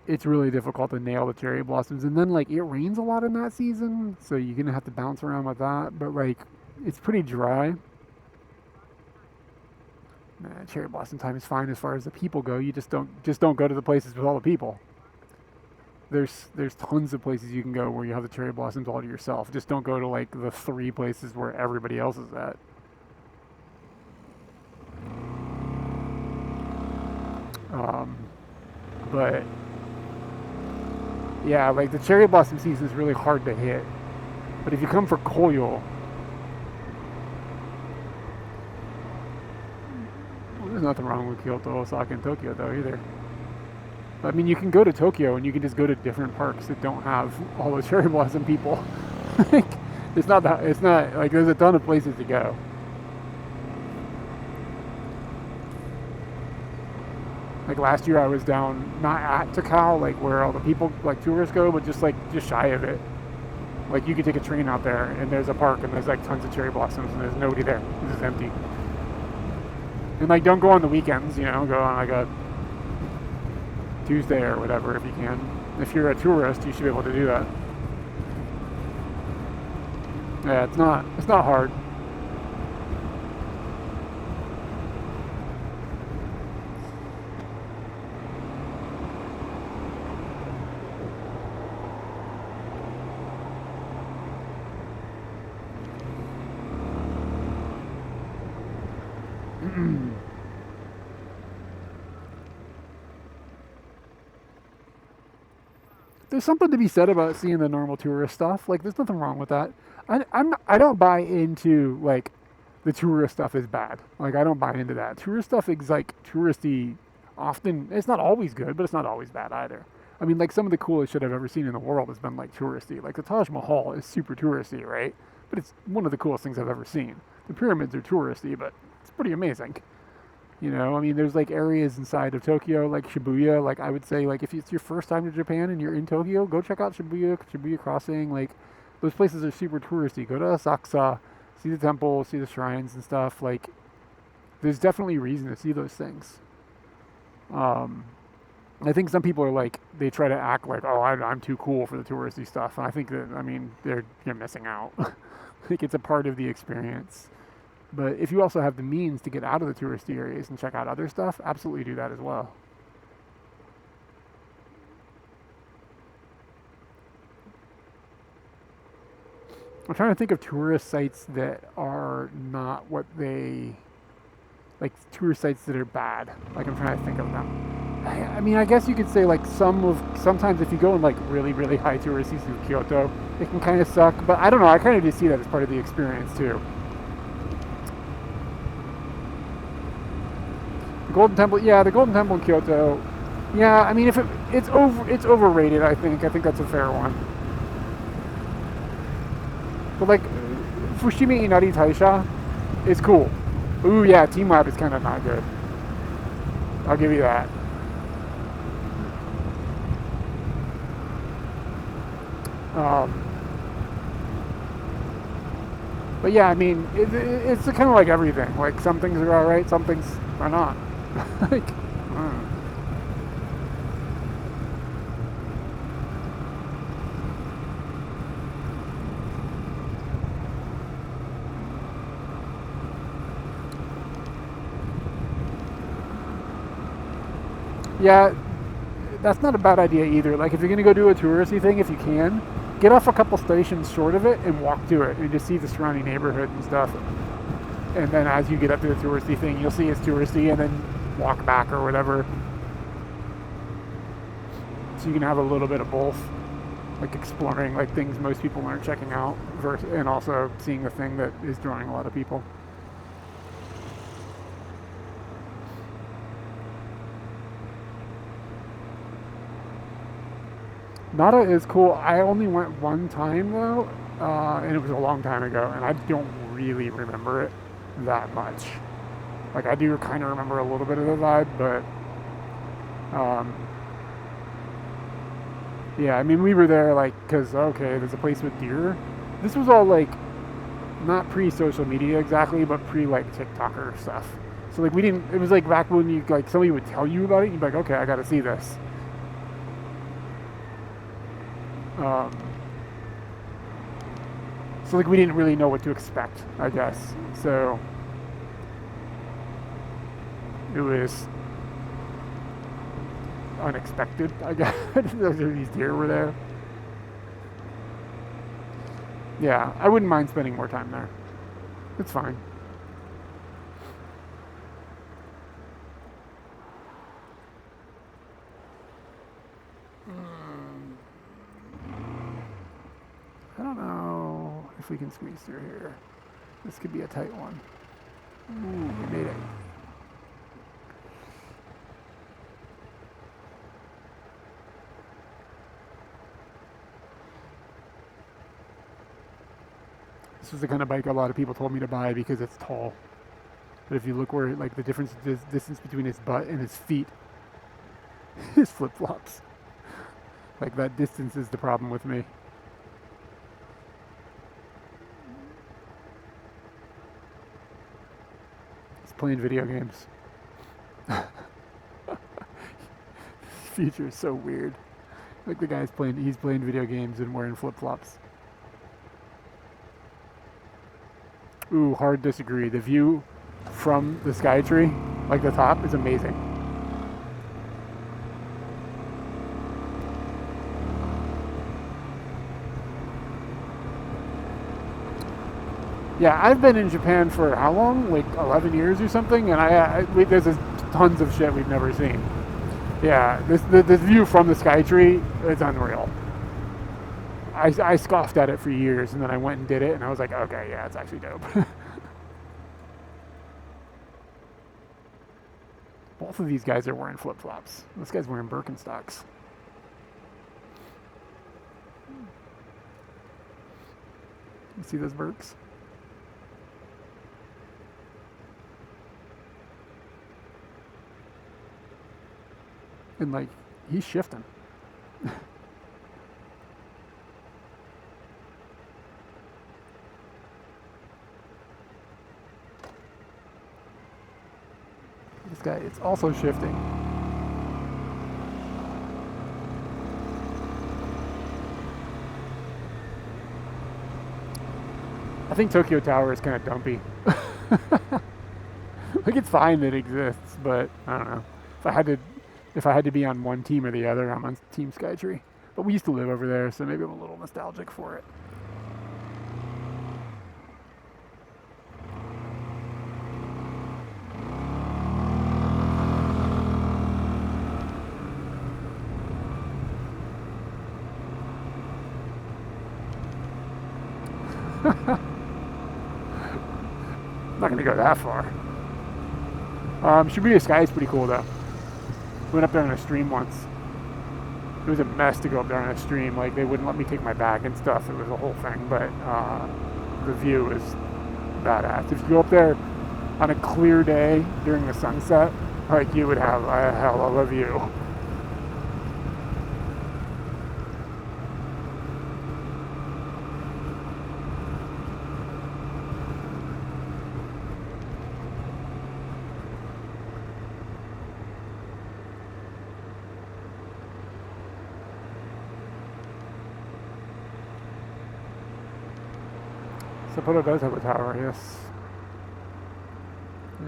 S4: it's really difficult to nail the cherry blossoms. And then like it rains a lot in that season, so you're gonna have to bounce around with that, but like it's pretty dry. Cherry blossom time is fine as far as the people go. You just don't go to the places with all the people. There's tons of places you can go where you have the cherry blossoms all to yourself. Just don't go to like the 3 places where everybody else is at. But yeah, like the cherry blossom season is really hard to hit. But if you come for Koyo, well, there's nothing wrong with Kyoto, Osaka, and Tokyo though either. But, I mean, you can go to Tokyo and you can just go to different parks that don't have all those cherry blossom people. It's not like there's a ton of places to go. Like last year I was down, not at Takao, like where all the people, like tourists go, but just shy of it. Like you could take a train out there and there's a park and there's like tons of cherry blossoms and there's nobody there. It's just empty. And like don't go on the weekends, go on like a Tuesday or whatever if you can. If you're a tourist, you should be able to do that. Yeah, it's not hard. There's something to be said about seeing the normal tourist stuff. Like, there's nothing wrong with that. I don't buy into like the tourist stuff is bad. Like, I don't buy into that. Tourist stuff is like touristy. Often, it's not always good, but it's not always bad either. I mean, like some of the coolest shit I've ever seen in the world has been like touristy. Like the Taj Mahal is super touristy, right? But it's one of the coolest things I've ever seen. The pyramids are touristy, but it's pretty amazing. I mean, there's like areas inside of Tokyo, like Shibuya. Like I would say, like if it's your first time to Japan and you're in Tokyo, go check out Shibuya Crossing. Like those places are super touristy. Go to Asakusa, see the temple, see the shrines and stuff. Like there's definitely reason to see those things. I think some people are like, they try to act like, oh, I'm too cool for the touristy stuff. And I think that, I mean, you're missing out. I think it's a part of the experience. But if you also have the means to get out of the touristy areas and check out other stuff, absolutely do that as well. I'm trying to think of tourist sites that are not what they, like tourist sites that are bad. Like I'm trying to think of them. I mean, I guess you could say like sometimes if you go in like really, really high tourist season of Kyoto, it can kind of suck. But I don't know, I kind of just see that as part of the experience too. The Golden Temple, yeah, the Golden Temple in Kyoto. Yeah, I mean, if it's overrated, I think that's a fair one. But like, Fushimi Inari Taisha is cool. Ooh, yeah, Team Lab is kind of not good. I'll give you that. But yeah, I mean, it's kind of like everything. Like some things are alright, some things are not. Like, yeah, that's not a bad idea either. Like if you're gonna go do a touristy thing, if you can, get off a couple stations short of it and walk to it and just see the surrounding neighborhood and stuff. And then as you get up to the touristy thing, you'll see it's touristy and then walk back or whatever. So you can have a little bit of both. Like exploring like things most people aren't checking out and also seeing the thing that is drawing a lot of people. Nara is cool. I only went one time though, and it was a long time ago, and I don't really remember it that much. Like I do kind of remember a little bit of the vibe, but yeah, I mean we were there like because okay, there's a place with deer. This was all like not pre-social media exactly, but pre like TikToker stuff. So like we didn't. It was like back when you like somebody would tell you about it, and you'd be like, okay, I got to see this. So like we didn't really know what to expect, I guess. So it was unexpected, I guess. These deer were there. Yeah, I wouldn't mind spending more time there. It's fine. I don't know if we can squeeze through here. This could be a tight one. Ooh, we made it. This is the kind of bike a lot of people told me to buy because it's tall. But if you look where, like, the distance between his butt and his feet His flip-flops. Like, that distance is the problem with me. He's playing video games. Future is so weird. Like the guy's he's playing video games and wearing flip-flops. Ooh, hard disagree. The view from the Skytree, like the top, is amazing. Yeah, I've been in Japan for how long? Like 11 years or something, and there's tons of shit we've never seen. Yeah, this view from the Skytree is unreal. I scoffed at it for years, and then I went and did it, and I was like, okay, yeah, it's actually dope. Both of these guys are wearing flip-flops. This guy's wearing Birkenstocks. You see those Birks? And like, he's shifting. This guy, it's also shifting. I think Tokyo Tower is kind of dumpy. Like, it's fine that it exists, but I don't know. If I had to be on one team or the other, I'm on Team Skytree. But we used to live over there, so maybe I'm a little nostalgic for it. I'm not going to go that far. Shibuya Sky is pretty cool, though. Went up there on a stream once. It was a mess to go up there on a stream. Like, they wouldn't let me take my bag and stuff. It was a whole thing, but the view is badass. If you go up there on a clear day during the sunset, like, you would have a hell of a view. Sapporo does have a tower, yes.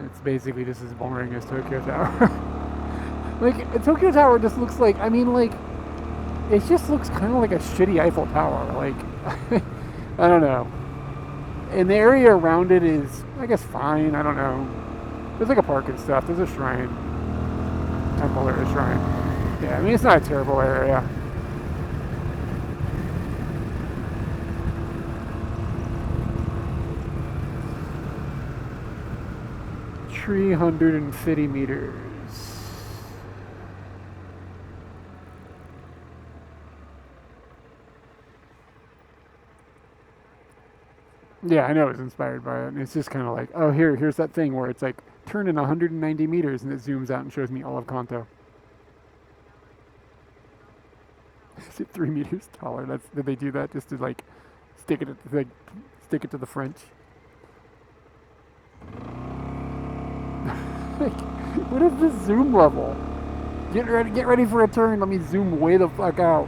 S4: It's basically just as boring as Tokyo Tower. Like, Tokyo Tower just looks like, I mean, like, it just looks kind of like a shitty Eiffel Tower. Like, I don't know. And the area around it is, I guess, fine. I don't know. There's like a park and stuff. There's a shrine. Temple or a shrine. Yeah, I mean, it's not a terrible area. 350 meters. Yeah, I know it was inspired by it. And it's just kind of like, oh, here's that thing where it's like, turn in 190 meters and it zooms out and shows me all of Kanto. Is it 3 meters taller? Did they do that just to like stick it to the French? Like, what is this zoom level? Get ready for a turn. Let me zoom way the fuck out.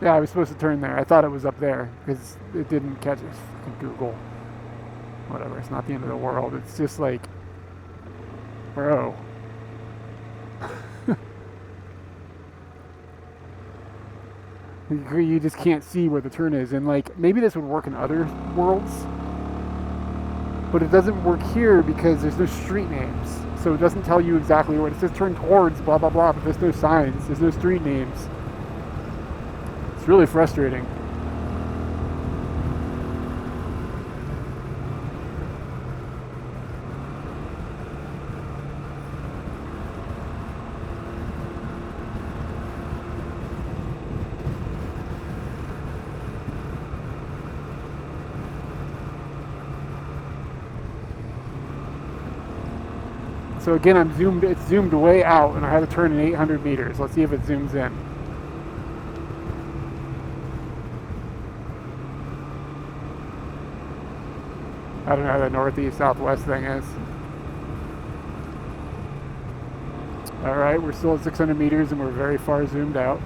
S4: Yeah, I was supposed to turn there. I thought it was up there because it didn't catch it. Google. Whatever. It's not the end of the world. It's just like, bro. You just can't see where the turn is, and like maybe this would work in other worlds, but it doesn't work here because there's no street names, so it doesn't tell you exactly where it says turn towards blah blah blah, but there's no signs, there's no street names. It's really frustrating. So again, it's zoomed way out, and I had to turn in 800 meters. Let's see if it zooms in. I don't know how the northeast southwest thing is. All right, we're still at 600 meters, and we're very far zoomed out.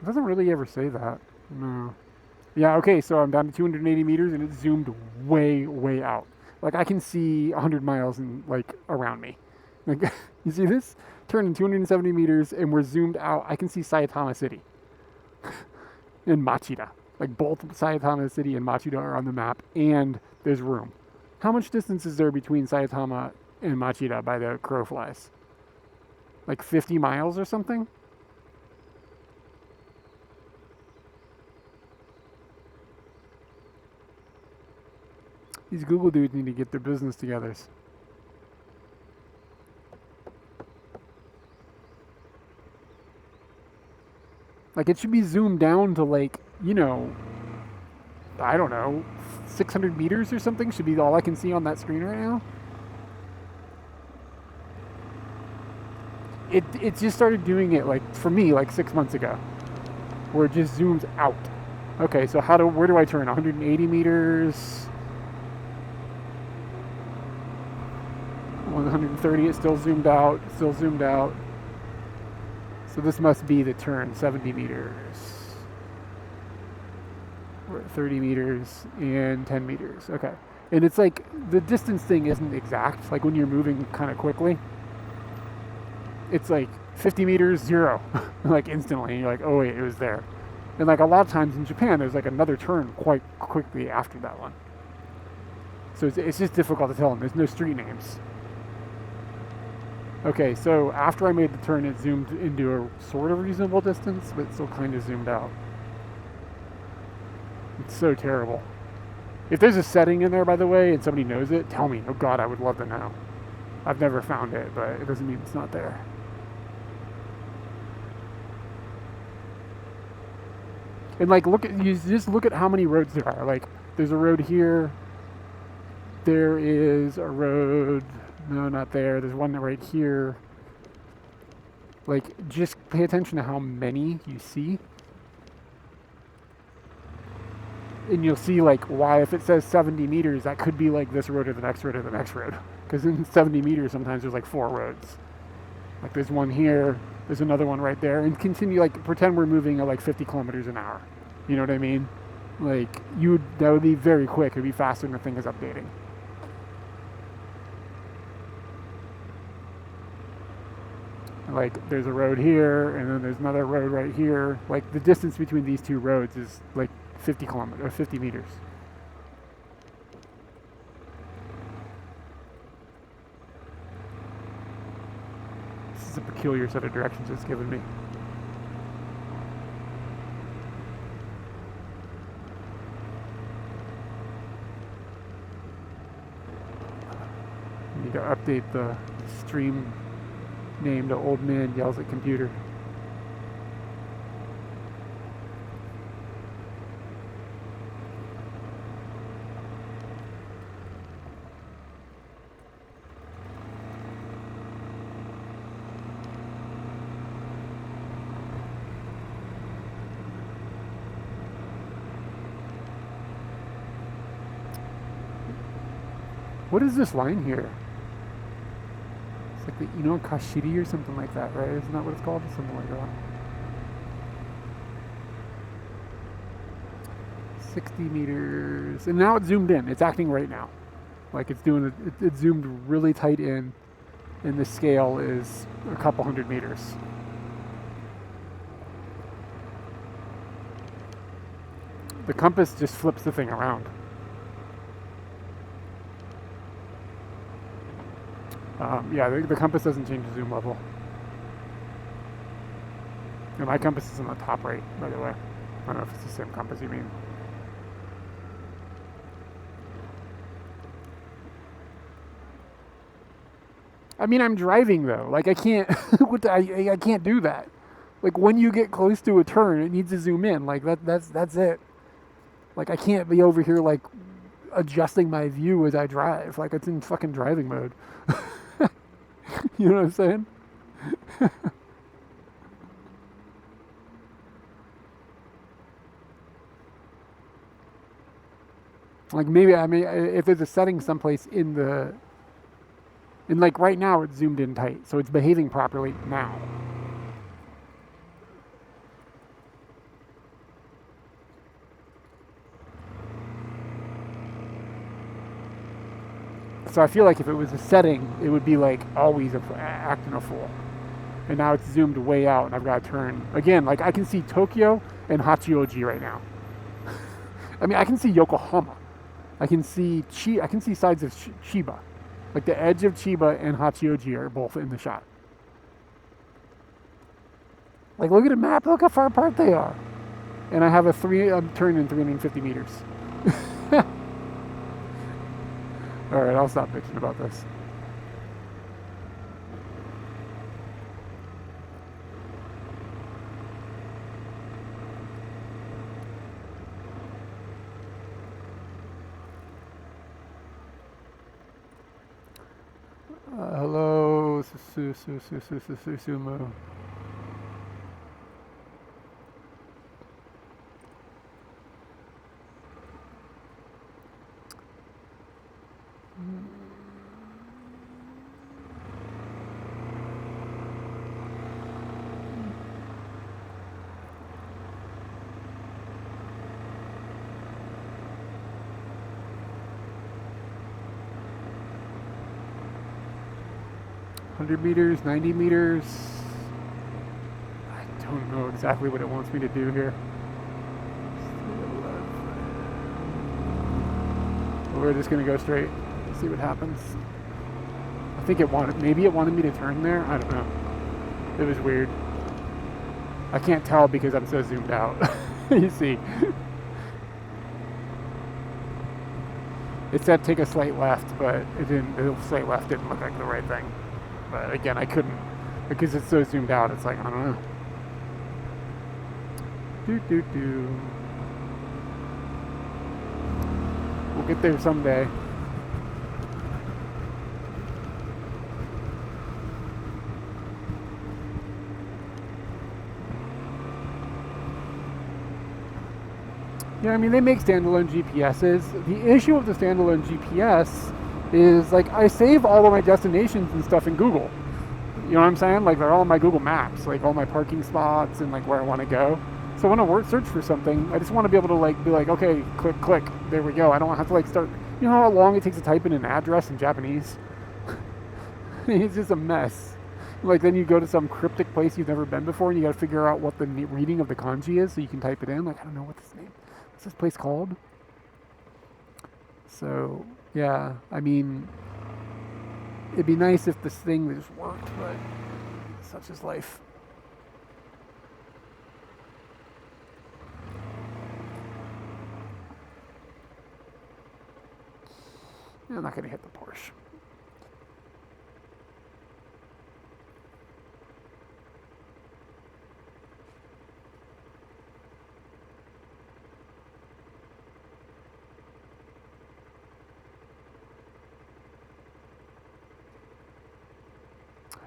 S4: It doesn't really ever say that. No. Yeah, okay, so I'm down to 280 meters and it's zoomed way, way out. Like I can see 100 miles and like around me. Like, you see this? Turning 270 meters and we're zoomed out. I can see Saitama City and Machida. Like both Saitama City and Machida are on the map and there's room. How much distance is there between Saitama and Machida by the crow flies? Like 50 miles or something? These Google dudes need to get their business together. Like it should be zoomed down to like, you know, I don't know, 600 meters or something should be all I can see on that screen right now. It just started doing it like for me like 6 months ago, where it just zooms out. Okay, so where do I turn? 180 meters. 130, it's still zoomed out, still zoomed out. So this must be the turn, 70 meters. We're at 30 meters and 10 meters, okay. And it's like, the distance thing isn't exact, like when you're moving kind of quickly. It's like 50 meters, 0, like instantly, and you're like, oh wait, it was there. And like a lot of times in Japan, there's like another turn quite quickly after that one. So it's just difficult to tell them, there's no street names. Okay, so after I made the turn, it zoomed into a sort of reasonable distance, but still kind of zoomed out. It's so terrible. If there's a setting in there, by the way, and somebody knows it, tell me. Oh God, I would love to know. I've never found it, but it doesn't mean it's not there. And like, you just look at how many roads there are. Like, there's a road here. There is a road. No, not there. There's one right here. Like, just pay attention to how many you see. And you'll see, like, why if it says 70 meters, that could be like this road or the next road or the next road. Because in 70 meters, sometimes there's like 4 roads. Like, there's one here, there's another one right there. And continue, like, pretend we're moving at like 50 kilometers an hour. You know what I mean? Like, that would be very quick. It would be faster than the thing is updating. Like, there's a road here, and then there's another road right here. Like, the distance between these two roads is like 50 kilometers or 50 meters. This is a peculiar set of directions it's given me. I need to update the stream name to Old Man Yells at Computer. What is this line here? It's like the Kashiri or something like that, right? Isn't that what it's called? Something like that. 60 meters. And now it's zoomed in. It's acting right now. Like it's doing it zoomed really tight in, and the scale is a couple hundred meters. The compass just flips the thing around. Yeah, the compass doesn't change the zoom level. And my compass is on the top right, by the way. I don't know if it's the same compass you mean. I mean, I'm driving though. Like I can't, I can't do that. Like when you get close to a turn, it needs to zoom in. Like that's it. Like I can't be over here like adjusting my view as I drive. Like it's in fucking driving mode. You know what I'm saying? Like maybe, I mean, if there's a setting someplace in like right now it's zoomed in tight, so it's behaving properly now. So I feel like if it was a setting, it would be like always acting a fool. And now it's zoomed way out and I've got to turn. Again, like I can see Tokyo and Hachioji right now. I mean, I can see Yokohama. I can see sides of Chiba. Like the edge of Chiba and Hachioji are both in the shot. Like look at a map, look how far apart they are. And I have I'm turning in 350 meters. Alright, I'll stop bitching about this. Hello, Susumu. Meters, 90 meters. I don't know exactly what it wants me to do here. We're just gonna go straight, see what happens. I think maybe it wanted me to turn there. I don't know. It was weird. I can't tell because I'm so zoomed out. You see. It said take a slight left, but it didn't. The slight left didn't look like the right thing. But again, I couldn't, because it's so zoomed out, it's like, I don't know. We'll get there someday. Yeah, I mean, they make standalone GPSs. The issue with the standalone GPS is like I save all of my destinations and stuff in Google. You know what I'm saying? Like they're all in my Google Maps, like all my parking spots and like where I want to go. So when I search for something, I just want to be able to like be like, okay, click, there we go. I don't have to like start. You know how long it takes to type in an address in Japanese? It's just a mess. Like then you go to some cryptic place you've never been before, and you got to figure out what the reading of the kanji is, so you can type it in. Like I don't know what's this place called? So. Yeah, I mean, it'd be nice if this thing just worked, but such is life. I'm not going to hit the Porsche.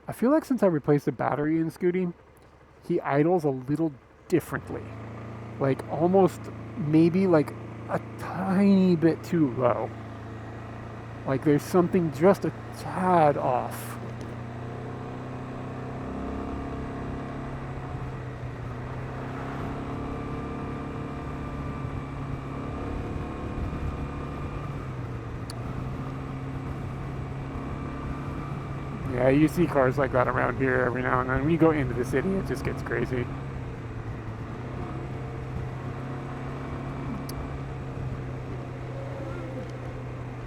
S4: I feel like since I replaced the battery in Scooty, he idles a little differently. Like almost maybe like a tiny bit too low. Like there's something just a tad off. Yeah, you see cars like that around here every now and then. When you go into the city, it just gets crazy.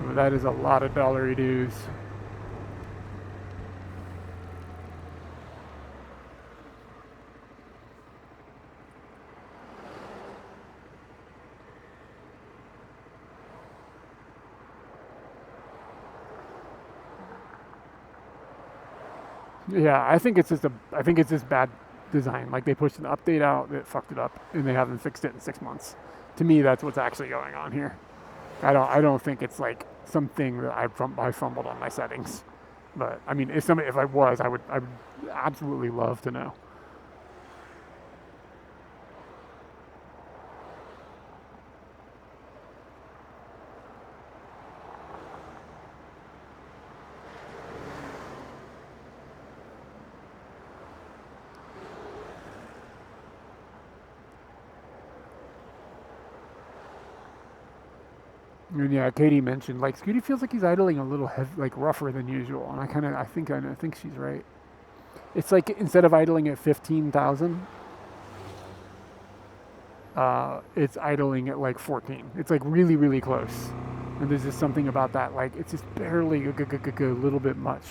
S4: Well, that is a lot of dollary dues. Yeah, I think it's just bad design. Like they pushed an update out that fucked it up, and they haven't fixed it in 6 months. To me, that's what's actually going on here. I don't think it's like something that I fumbled on my settings. But I mean, if I was, I would absolutely love to know. And yeah, Katie mentioned like Scooty feels like he's idling a little like rougher than usual, and I think she's right. It's like instead of idling at 15,000, it's idling at like 14. It's like really really close, and there's just something about that like it's just barely a little bit much.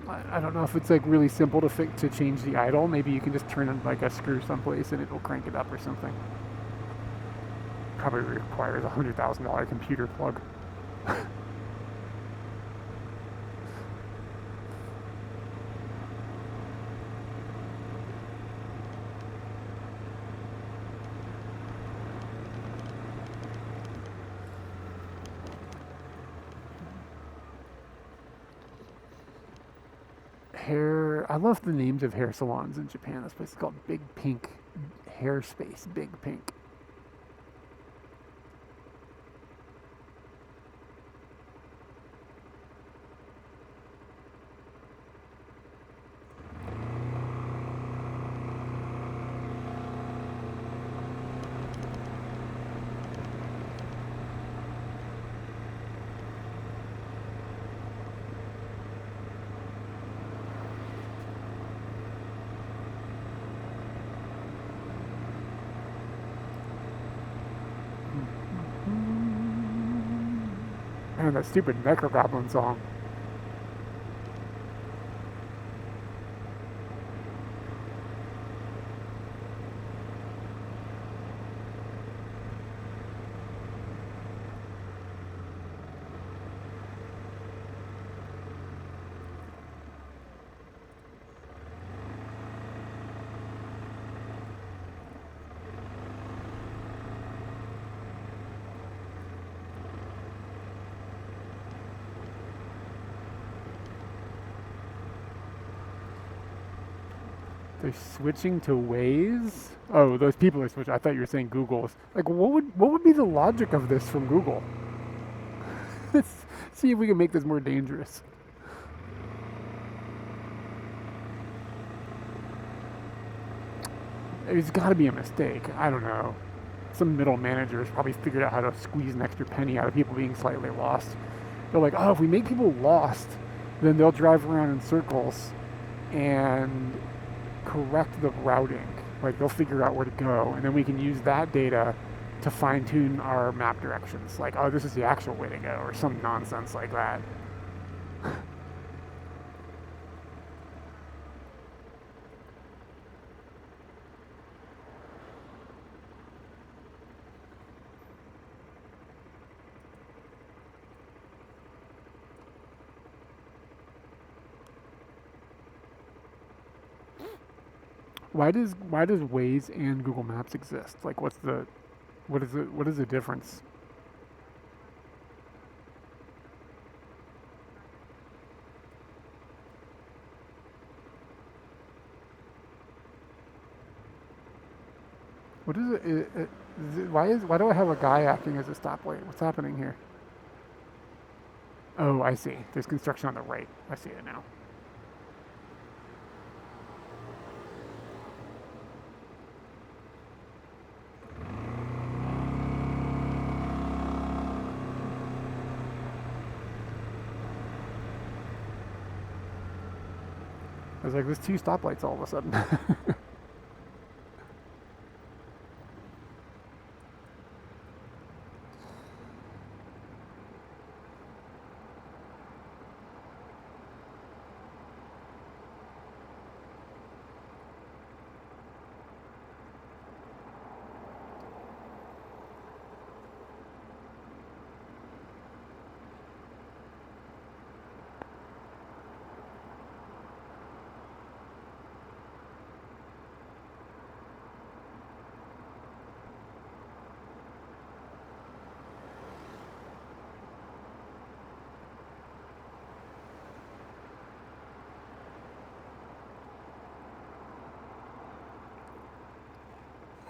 S4: I don't know if it's like really simple to change the idle. Maybe you can just turn in like a screw someplace and it'll crank it up or something. Probably requires $100,000 computer plug. Hair. I love the names of hair salons in Japan. This place is called Big Pink Hair Space. Big Pink. Man, that stupid Necro Goblin song. They're switching to Waze. Oh, those people are switching. I thought you were saying Google's. Like, what would be the logic of this from Google? Let's see if we can make this more dangerous. It's got to be a mistake. I don't know. Some middle managers probably figured out how to squeeze an extra penny out of people being slightly lost. They're like, oh, if we make people lost, then they'll drive around in circles and correct the routing. Like they'll figure out where to go, and then we can use that data to fine tune our map directions. Like, oh, this is the actual way to go, or some nonsense like that. Why does Waze and Google Maps exist? Like, what is the difference? What is it? Why do I have a guy acting as a stoplight? What's happening here? Oh, I see. There's construction on the right. I see it now. I was like, there's two stoplights all of a sudden.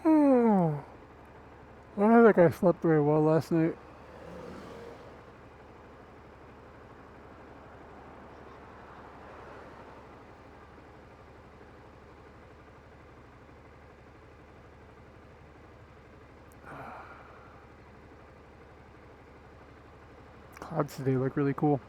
S4: I don't think I slept very well last night. Clouds today look really cool.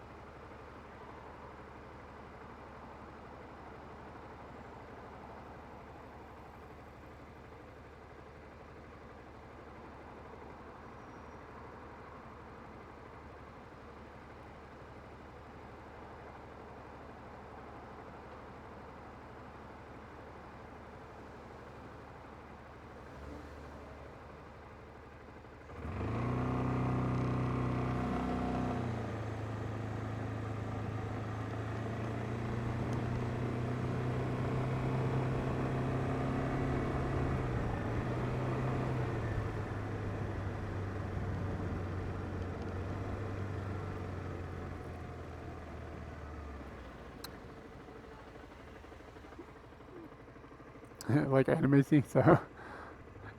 S4: Like anime scene, so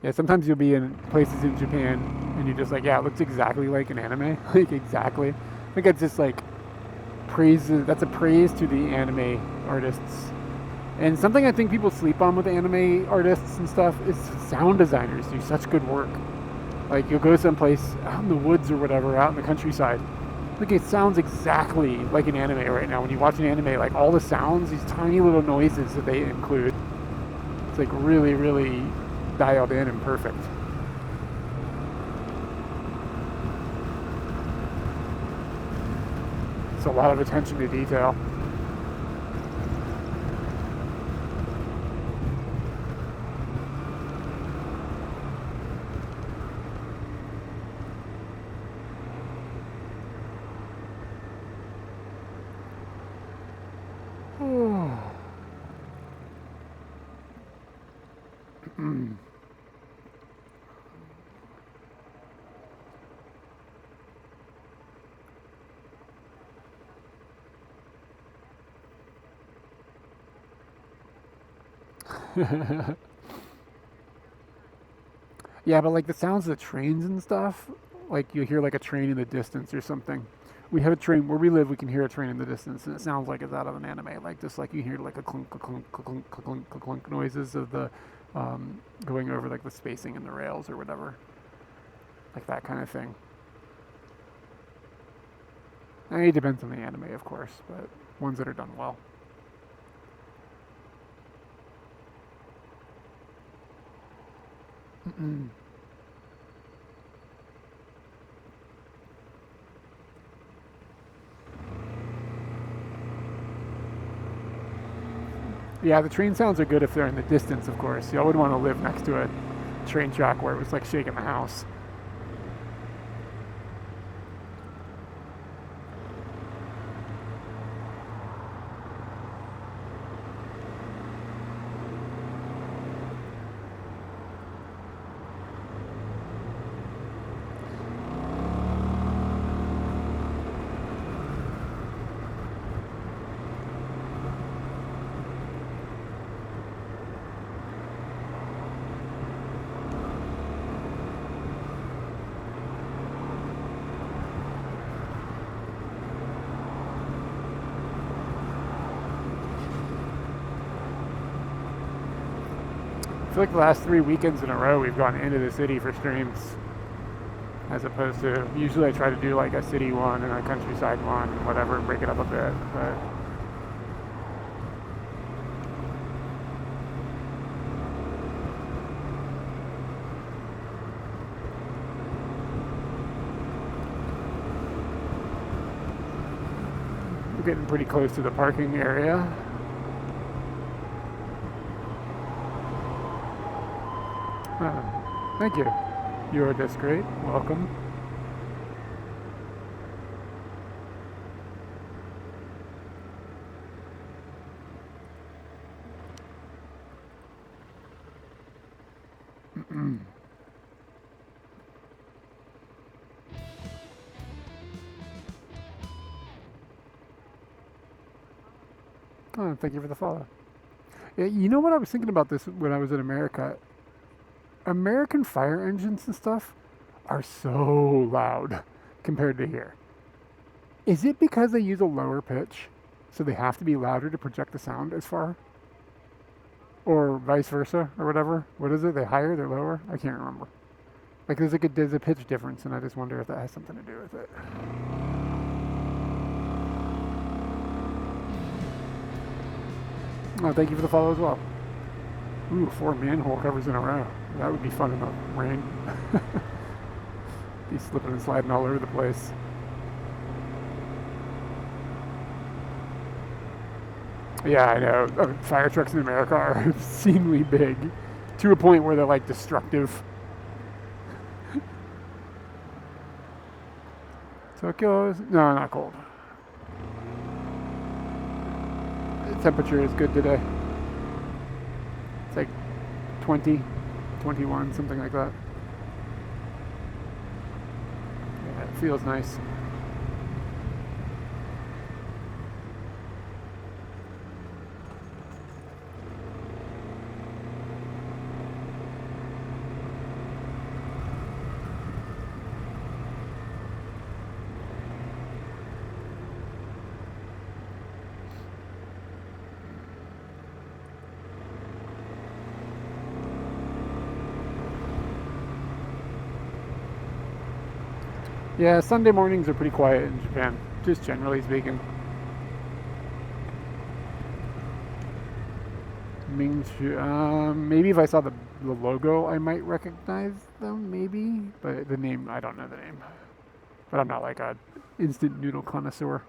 S4: yeah, sometimes you'll be in places in Japan and you're just like, yeah, it looks exactly like an anime. Like exactly. I think it's just like that's a praise to the anime artists. And something I think people sleep on with anime artists and stuff is sound designers do such good work. Like you'll go someplace out in the woods or whatever, out in the countryside. Like it sounds exactly like an anime right now. When you watch an anime, like all the sounds, these tiny little noises that they include, it's like really, really dialed in and perfect. It's a lot of attention to detail. Yeah, but like the sounds of the trains and stuff, like you hear like a train in the distance or something. We have a train where we live. We can hear a train in the distance, and it sounds like it's out of an anime. Like just like you hear like a clunk, a clunk, a clunk, a clunk, a clunk noises of the going over like the spacing in the rails or whatever, like that kind of thing. And it depends on the anime, of course, but ones that are done well. Yeah, the train sounds are good if they're in the distance, of course. You wouldn't want to live next to a train track where it was like shaking the house. I feel like the last 3 weekends in a row we've gone into the city for streams, as opposed to usually I try to do like a city one and a countryside one and whatever, break it up a bit. But we're getting pretty close to the parking area. Thank you. You are just great. Welcome. Oh, thank you for the follow. Yeah, you know what I was thinking about this when I was in America? American fire engines and stuff are so loud compared to here. Is it because they use a lower pitch, so they have to be louder to project the sound as far? Or vice versa, or whatever? What is it? They higher, they're lower? I can't remember. Like there's a pitch difference, and I just wonder if that has something to do with it. Oh, thank you for the follow as well. Ooh, 4 manhole covers in a row. That would be fun in the rain. Be slipping and sliding all over the place. Yeah, I know. Fire trucks in America are obscenely big, to a point where they're like destructive. Tokyo's no, not cold. The temperature is good today. It's like 20, 21, something like that. Yeah, it feels nice. Yeah, Sunday mornings are pretty quiet in Japan, just generally speaking. Maybe if I saw the logo, I might recognize them, maybe. But the name, I don't know the name. But I'm not like a instant noodle connoisseur.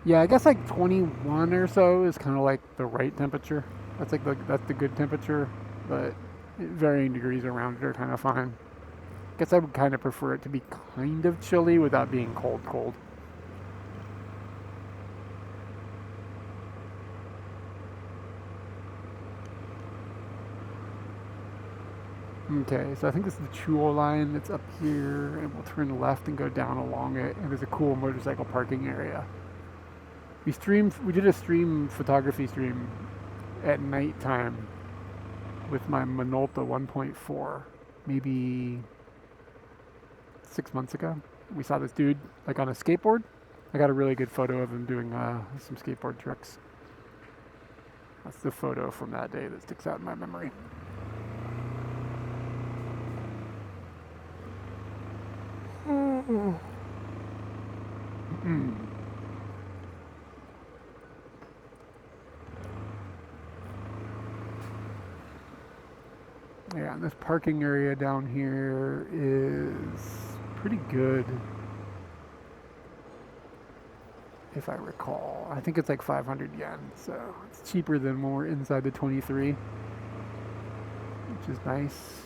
S4: Yeah, I guess like 21 or so is kind of like the right temperature. That's like that's the good temperature, but varying degrees around it are kind of fine. Guess I would kind of prefer it to be kind of chilly without being cold cold. Okay, so I think this is the Chuo line that's up here, and we'll turn left and go down along it, and there's a cool motorcycle parking area. We did a photography stream at nighttime with my Minolta 1.4, maybe 6 months ago. We saw this dude like on a skateboard. I got a really good photo of him doing some skateboard tricks. That's the photo from that day that sticks out in my memory. Yeah, and this parking area down here is pretty good, if I recall. I think it's like 500 yen, so it's cheaper than more inside the 23, which is nice.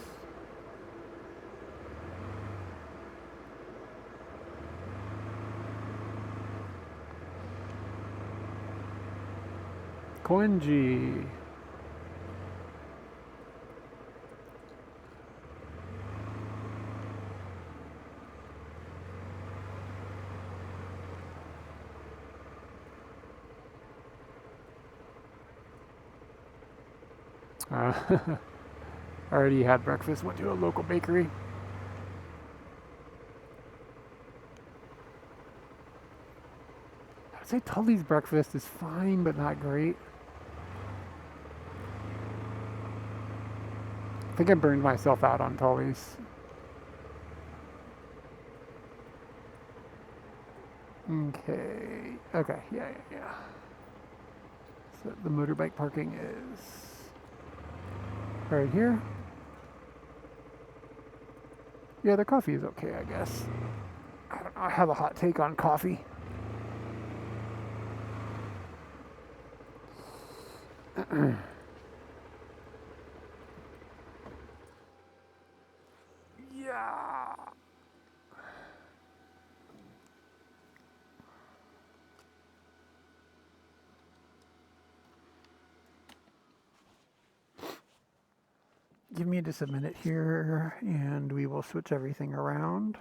S4: Koenji. Already had breakfast, went to a local bakery. I'd say Tully's breakfast is fine, but not great. I think I burned myself out on Tully's. Okay, yeah. So the motorbike parking is right here. Yeah, the coffee is okay, I guess. I don't know, I have a hot take on coffee. Yeah. give me just a minute here and we will switch everything around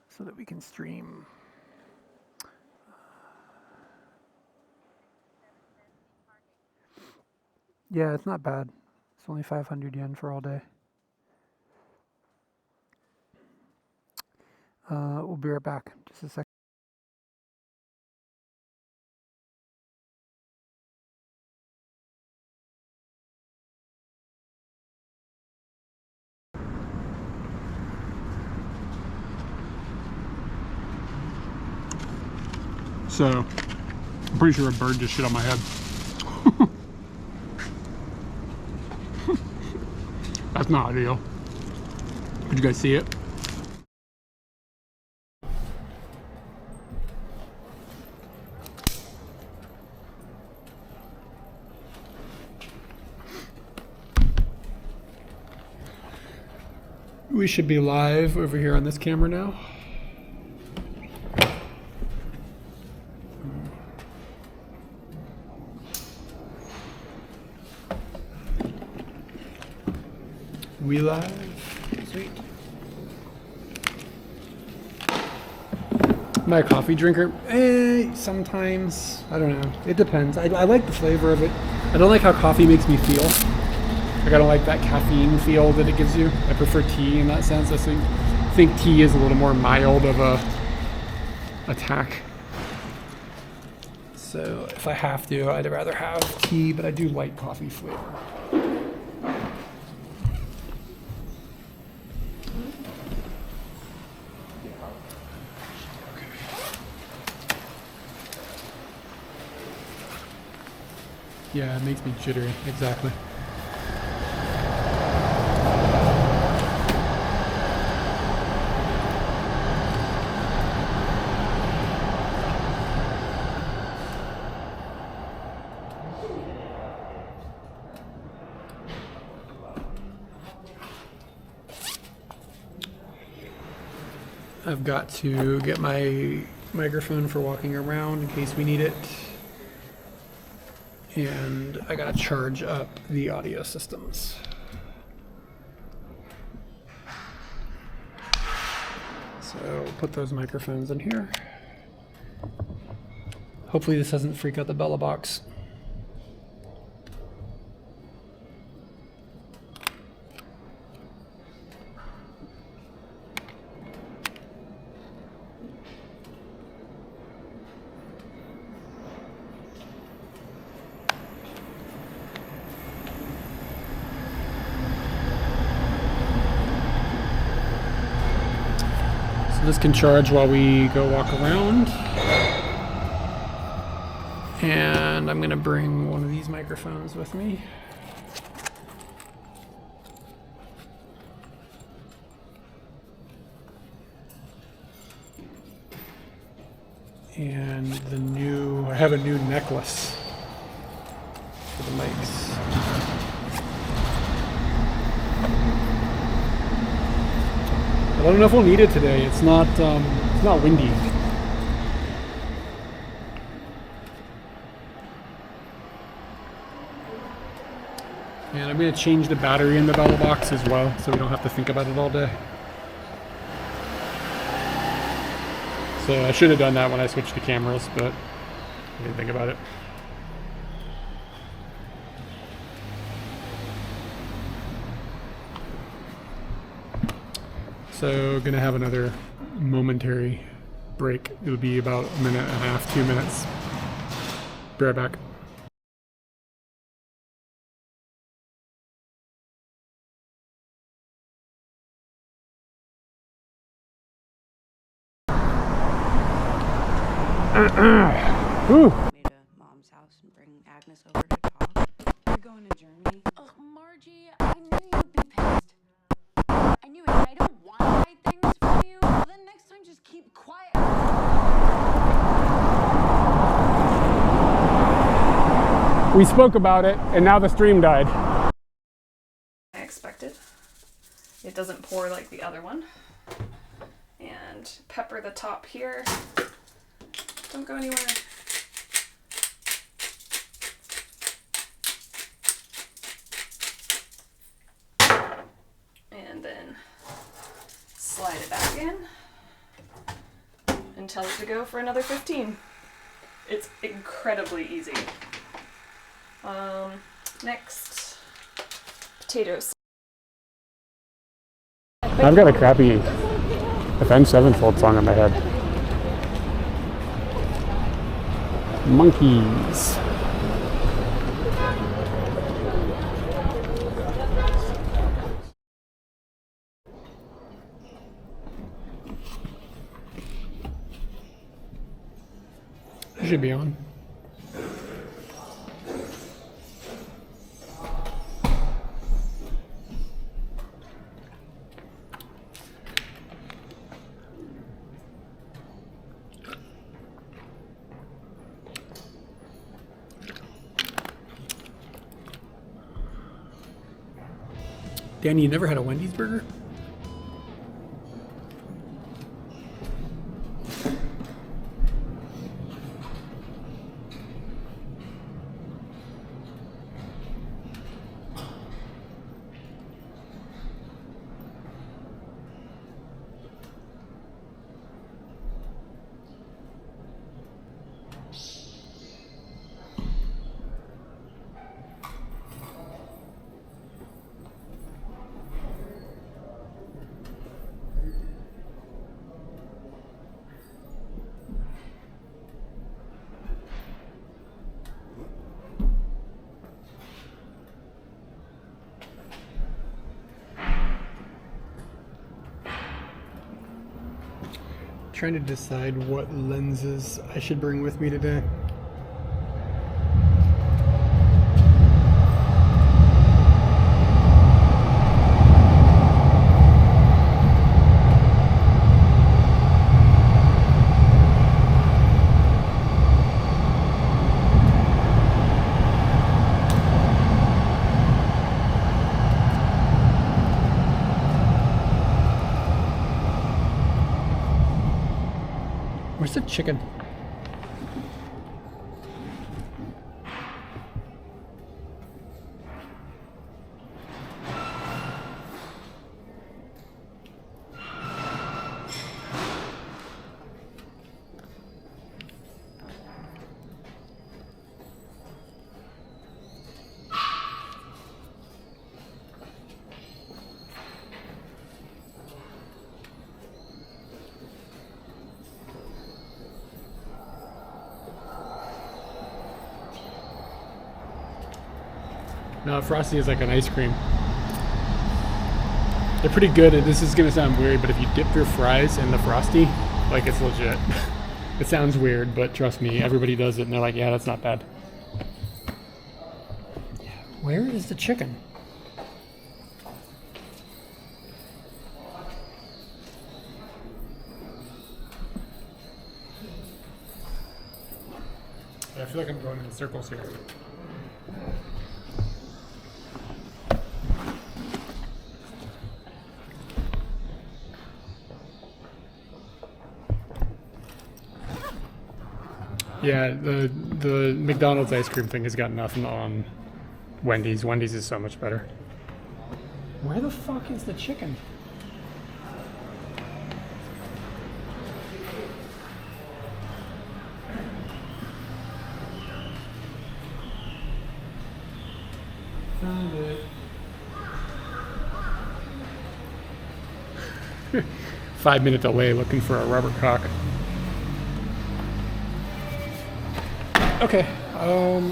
S4: so that we can stream. Yeah, it's not bad. It's only 500 yen for all day. We'll be right back. Just a second.
S2: So, I'm pretty sure a bird just shit on my head. That's not ideal. Did you guys see it? We should be live over here on this camera now. We live. Sweet. Am I a coffee drinker? Sometimes. I don't know. It depends. I like the flavor of it. I don't like how coffee makes me feel. Like, I don't like that caffeine feel that it gives you. I prefer tea in that sense. I think tea is a little more mild of a attack. So if I have to, I'd rather have tea, but I do like coffee flavor. Yeah, it makes me jittery, exactly. I've got to get my microphone for walking around in case we need it. And I gotta charge up the audio systems. So put those microphones in here. Hopefully this doesn't freak out the Bella box. This can charge while we go walk around. And I'm gonna bring one of these microphones with me. And I have a new necklace for the mics. I don't know if we'll need it today. It's not windy. And I'm going to change the battery in the Bella box as well, so we don't have to think about it all day. So I should have done that when I switched to cameras, but I didn't think about it. So gonna have another momentary break. It'll be about a minute and a half, 2 minutes. Be right back. Whew.
S3: Me to Mom's house and bring Agnes over to talk. You're going to Germany?
S5: Ugh, Margie, I knew you'd be pissed. I knew it, and I don't want to hide things from you. Well, then next time, just keep quiet.
S2: We spoke about it, and now the stream died.
S1: I expected. It doesn't pour like the other one. And pepper the top here. Don't go anywhere. Okay. slide it back in, and tell it to go for another 15. It's incredibly easy. Next, potatoes.
S4: I've got a crappy Avenged Sevenfold song in my head. Monkeys.
S2: It should be on. Danny, you never had a Wendy's burger? Trying to decide what lenses I should bring with me today. Where's the chicken? No, Frosty is like an ice cream. They're pretty good. This is gonna sound weird, but if you dip your fries in the Frosty, like, it's legit. It sounds weird, but trust me, everybody does it, and they're like, yeah, that's not bad. Where is the chicken? I feel like I'm going in circles here. Yeah, the McDonald's ice cream thing has got nothing on Wendy's. Wendy's is so much better. Where the fuck is the chicken? Found it. 5-minute delay looking for a rubber cock. Okay,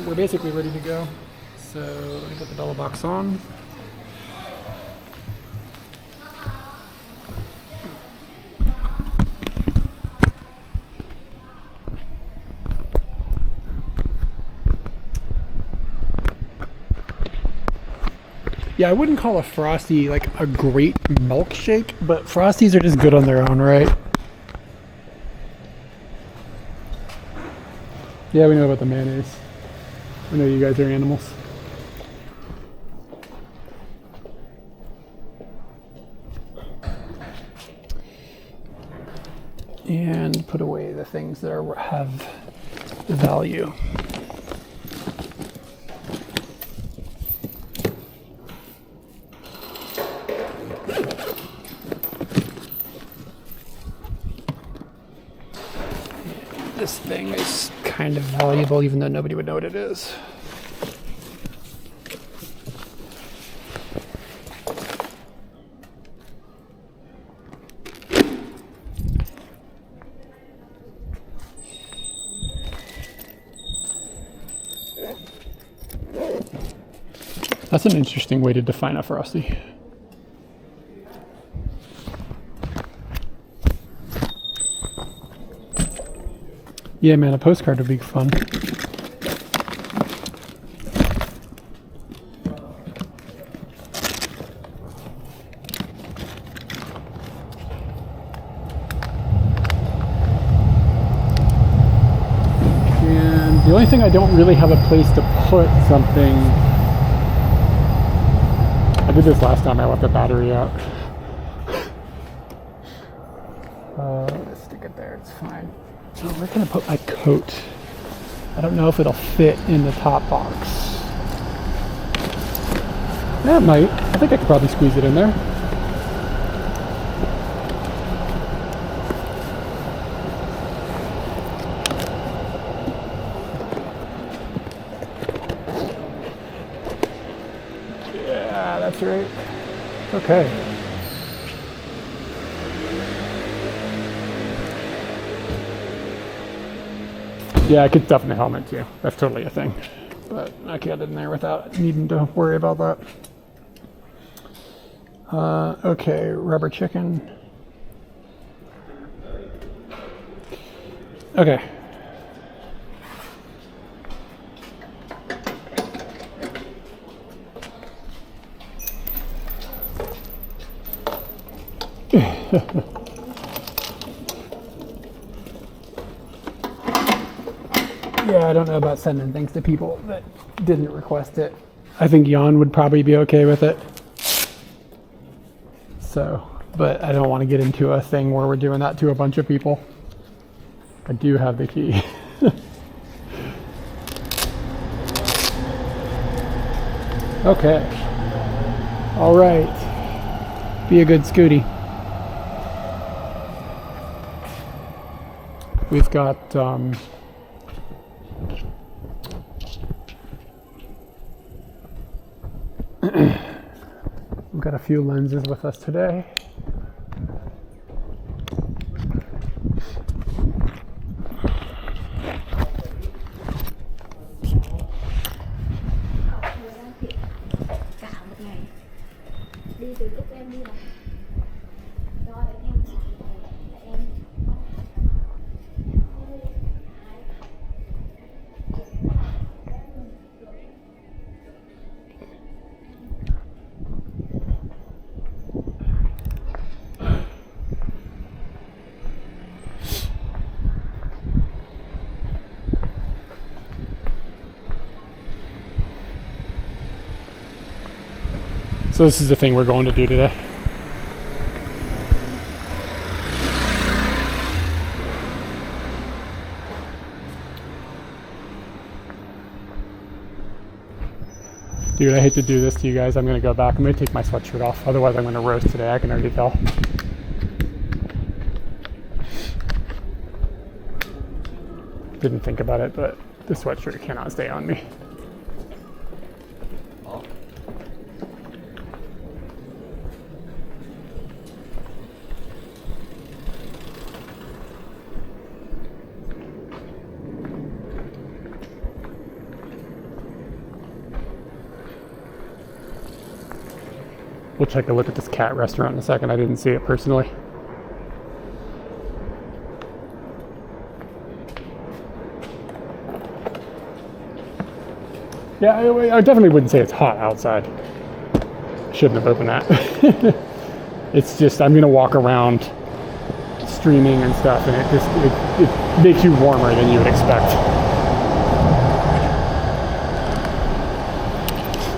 S2: we're basically ready to go. So let me put the Bella box on. Yeah, I wouldn't call a Frosty like a great milkshake, but Frosties are just good on their own, right? Yeah, we know about the mayonnaise. I know you guys are animals. And put away the things that have value. this thing is kind of valuable, even though nobody would know what it is. That's an interesting way to define a Frosty. Yeah, man, a postcard would be fun. And the only thing I don't really have a place to put something. I did this last time, I left the battery out. Let's stick it there, it's fine. So where can I put my coat? I don't know if it'll fit in the top box. Yeah, it might. I think I could probably squeeze it in there. Yeah, that's right. Okay. Yeah, I could stuff in the helmet too. That's totally a thing. But I can get it in there without needing to worry about that. Okay, rubber chicken. Okay. Yeah, I don't know about sending things to people that didn't request it. I think Jan would probably be okay with it. So, but I don't want to get into a thing where we're doing that to a bunch of people. I do have the key. Okay. All right. Be a good Scooty. We've got we've got a few lenses with us today. So this is the thing we're going to do today. Dude, I hate to do this to you guys. I'm going to go back. I'm going to take my sweatshirt off. Otherwise, I'm going to roast today. I can already tell. Didn't think about it, but the sweatshirt cannot stay on me. We'll take a look at this cat restaurant in a second. I didn't see it personally. Yeah, I definitely wouldn't say it's hot outside. Shouldn't have opened that. It's just, I'm gonna walk around streaming and stuff, and it makes you warmer than you would expect.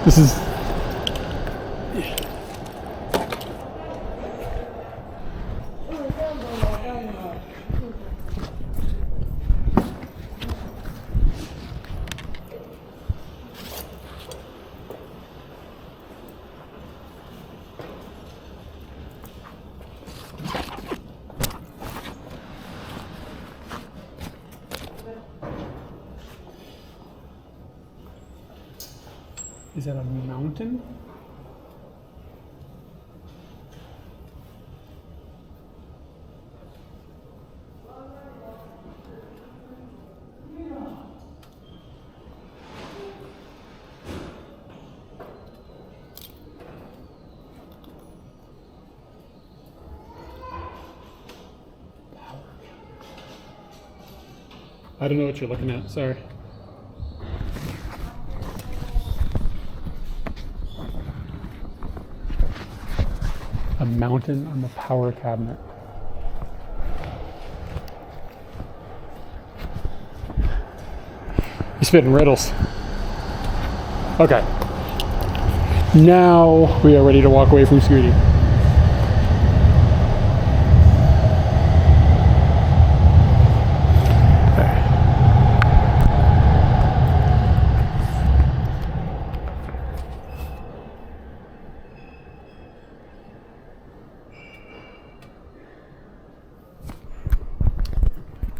S2: This is, Is that a mountain? I don't know what you're looking at, sorry. A mountain on the power cabinet. You're spitting riddles. Okay. Now we are ready to walk away from Scooty.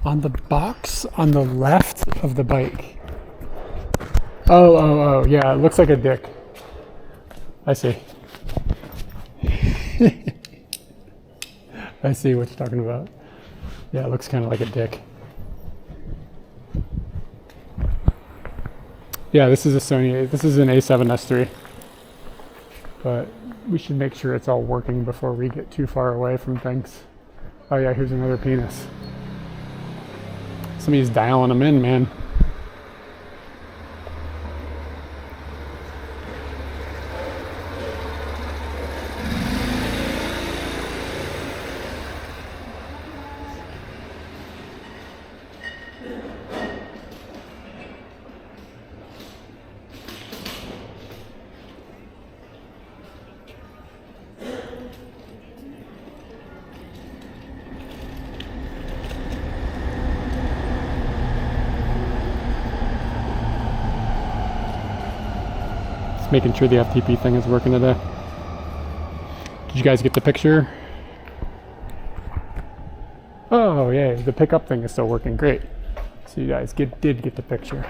S2: On the box on the left of the bike. Oh, yeah, it looks like a dick. I see. I see what you're talking about. Yeah, it looks kind of like a dick. Yeah, this is a Sony, this is an A7S III. But we should make sure it's all working before we get too far away from things. Oh yeah, here's another penis. Somebody's dialing them in, man. Making sure the FTP thing is working today. Did you guys get the picture? Oh, yay, the pickup thing is still working great. So you guys did get the picture.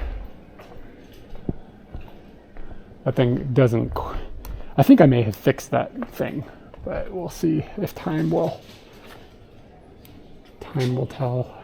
S2: That thing doesn't, I think I may have fixed that thing, but we'll see if time will tell.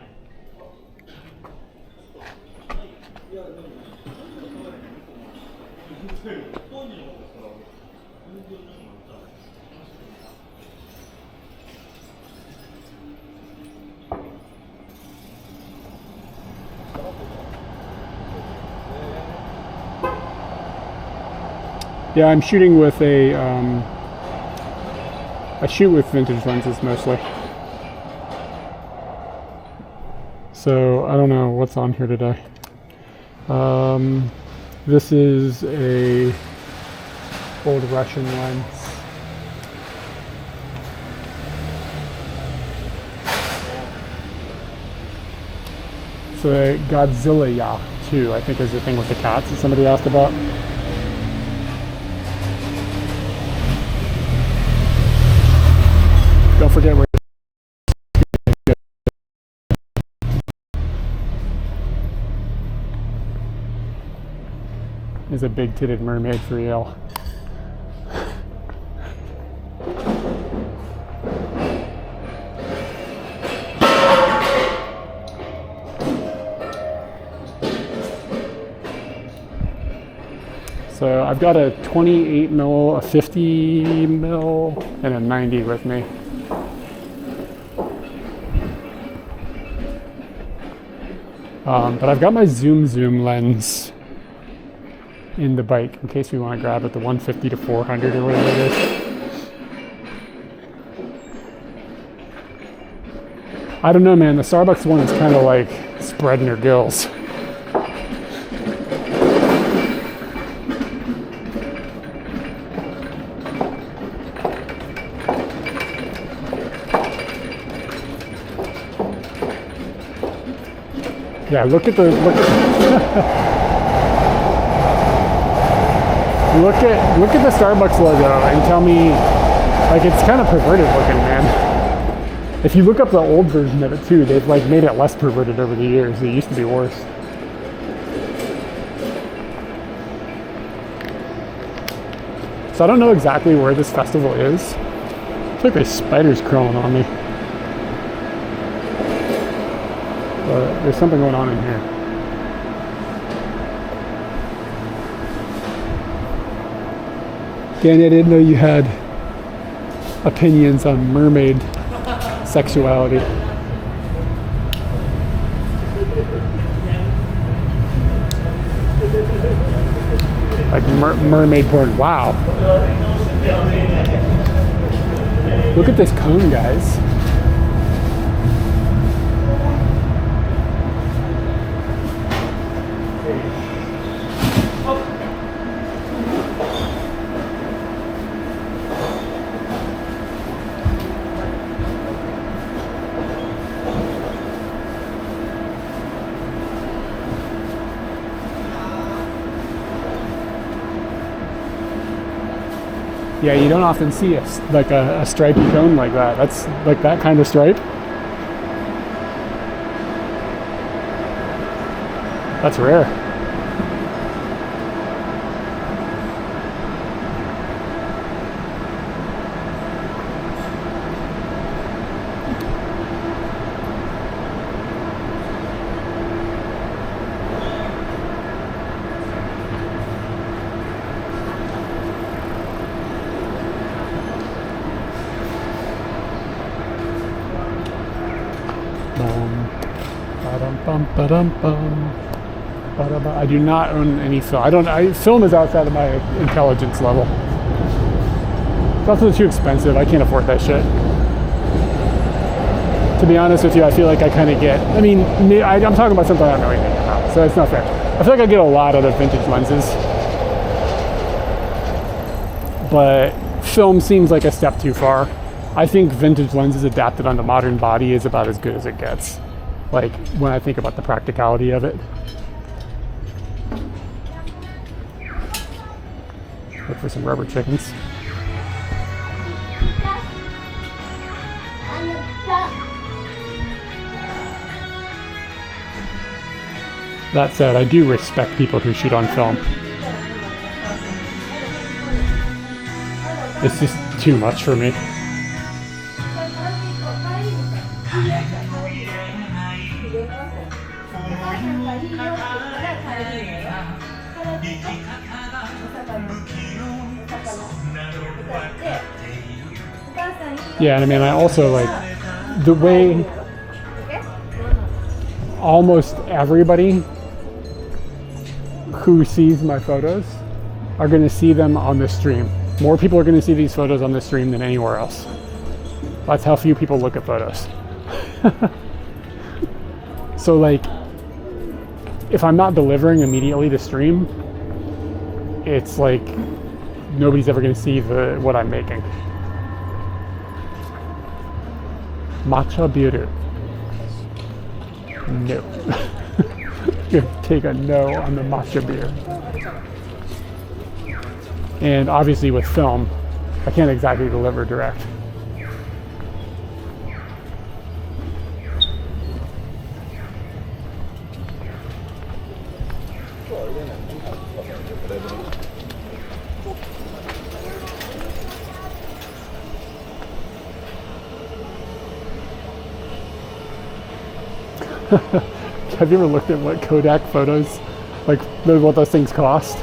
S2: Yeah, I'm shooting with a, I shoot with vintage lenses mostly. So I don't know what's on here today. This is a old Russian lens. So a Godzilla yacht 2, I think is the thing with the cats that somebody asked about. Don't forget where is a big-titted mermaid for real. So I've got a 28 mil, a 50 mil, and a 90 with me. But I've got my zoom lens in the bike in case we want to grab it, the 150 to 400 or whatever it is. I don't know, man. The Starbucks one is kind of like spreading her gills. Yeah, look at the look at the Starbucks logo and tell me, like, it's kind of perverted looking, man. If you look up the old version of it too, they've like made it less perverted over the years. It used to be worse. So I don't know exactly where this festival is. I feel like there's spiders crawling on me. But there's something going on in here. Danny, I didn't know you had opinions on mermaid sexuality. Like mermaid porn. Wow. Look at this cone, guys. Yeah, you don't often see a stripy cone like that. That's like that kind of stripe. That's rare. I do not own any film. Film is outside of my intelligence level. It's also too expensive. I can't afford that shit. To be honest with you, I feel like I kind of get. I mean, I'm talking about something I don't know anything about, so it's not fair. I feel like I get a lot out of vintage lenses, but film seems like a step too far. I think vintage lenses adapted onto modern body is about as good as it gets. Like, when I think about the practicality of it. Look for some rubber chickens. That said, I do respect people who shoot on film. It's just too much for me. Yeah, and I mean, I also like the way almost everybody who sees my photos are going to see them on the stream. More people are going to see these photos on the stream than anywhere else. That's how few people look at photos. So like, if I'm not delivering immediately to stream, it's like nobody's ever going to see what I'm making. Matcha beer. No. Gonna take a no on the matcha beer. And obviously with film, I can't exactly deliver direct. Have you ever looked at what Kodak photos, like what those things cost?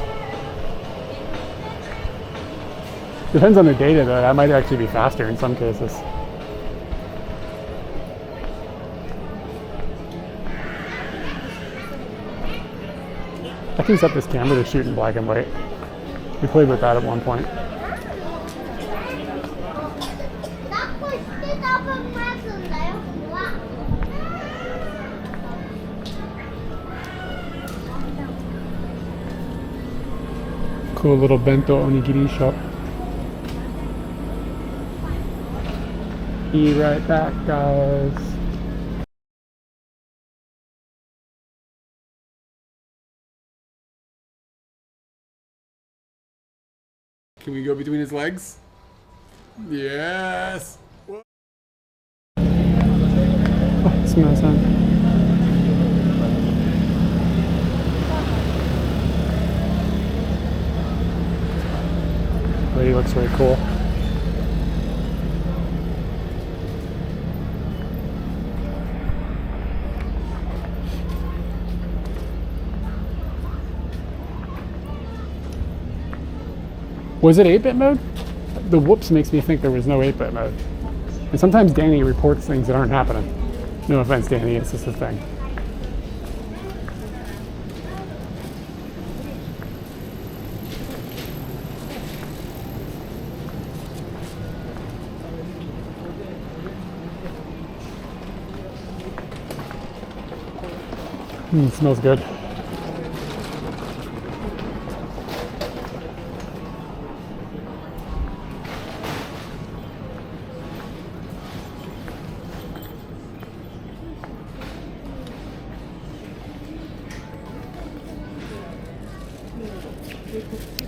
S2: Depends on the data though, that might actually be faster in some cases. I can set this camera to shoot in black and white. We played with that at one point. Cool little bento onigiri shop. Be right back, guys. Can we go between his legs? Yes! Oh, smells on. Lady looks very cool. Was it 8-bit mode? The whoops makes me think there was no 8-bit mode. And sometimes Danny reports things that aren't happening. No offense, Danny, it's just a thing. It smells good.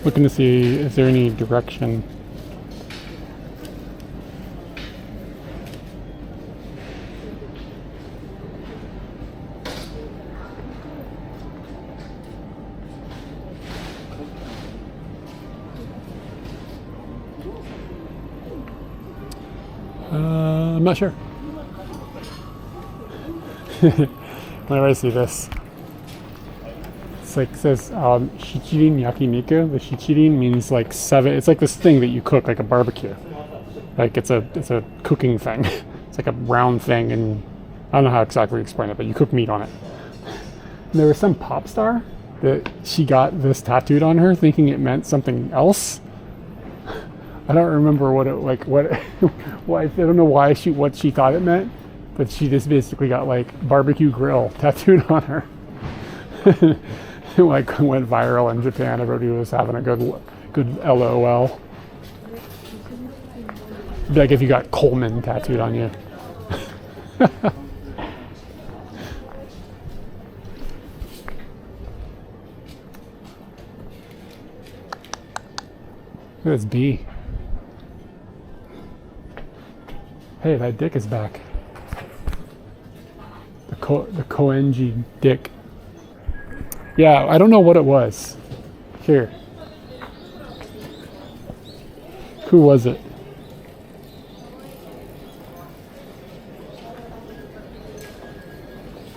S2: Looking to see, is there any direction? I'm not sure. Whenever I see this, it's like, it says shichirin yakiniku. The shichirin means like 7. It's like this thing that you cook, like a barbecue. Like it's a cooking thing. It's like a round thing, and I don't know how exactly to explain it, but you cook meat on it. And there was some pop star that she got this tattooed on her, thinking it meant something else. I don't remember what I don't know what she thought it meant, but she just basically got like barbecue grill tattooed on her. It like went viral in Japan. Everybody was having a good LOL. It'd be like if you got Coleman tattooed on you. Look at this bee. Hey, that dick is back. The enji dick. Yeah, I don't know what it was. Here. Who was it?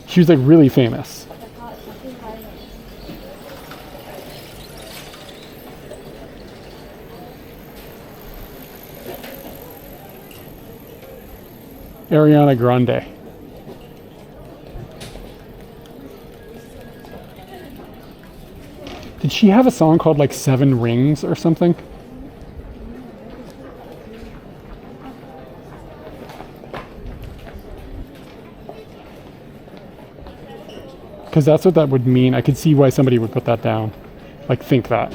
S2: She was like really famous. Ariana Grande. Did she have a song called like 7 Rings or something? Because that's what that would mean. I could see why somebody would put that down. Like, think that.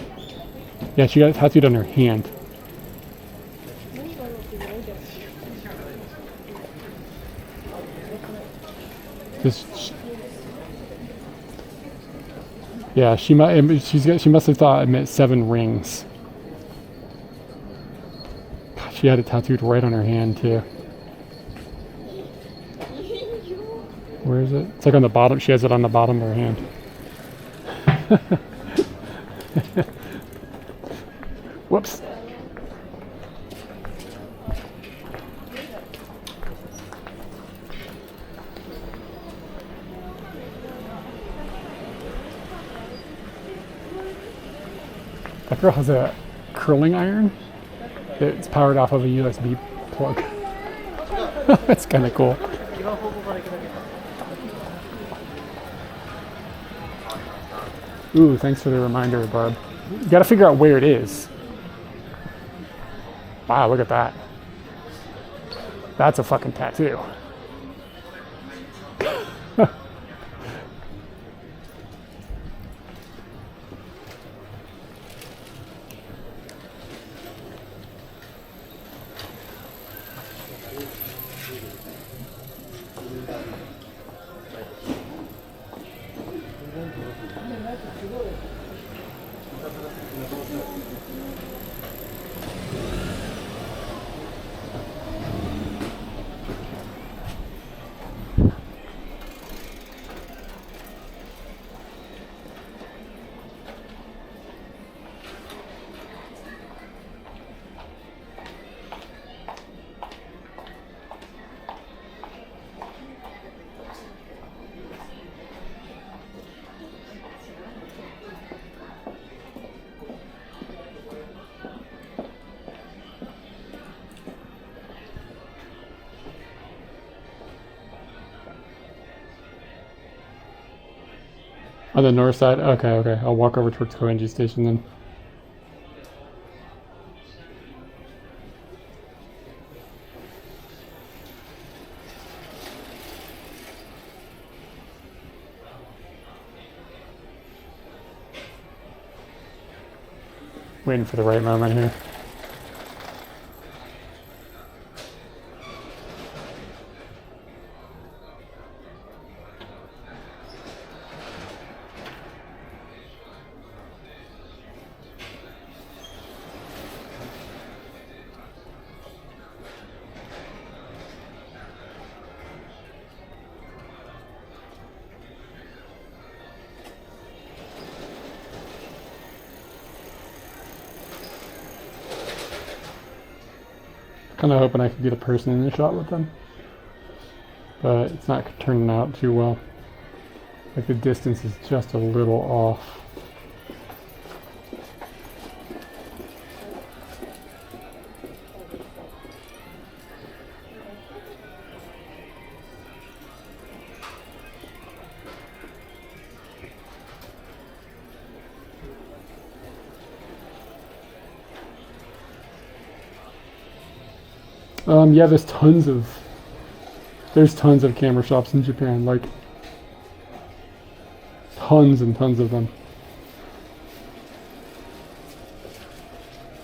S2: Yeah, she got it tattooed on her hand. Yeah, she must have thought it meant 7 rings. God, she had it tattooed right on her hand too. Where is it? It's like on the bottom. She has it on the bottom of her hand. Whoops. That girl has a curling iron. It's powered off of a USB plug. That's kind of cool. Ooh, thanks for the reminder, Barb. You gotta figure out where it is. Wow, look at that. That's a fucking tattoo. On the north side? Okay, okay. I'll walk over towards Koenji Station then. Waiting for the right moment here. Kind of hoping I could get a person in the shot with them, but it's not turning out too well. Like the distance is just a little off. Yeah, there's tons of camera shops in Japan, like tons and tons of them.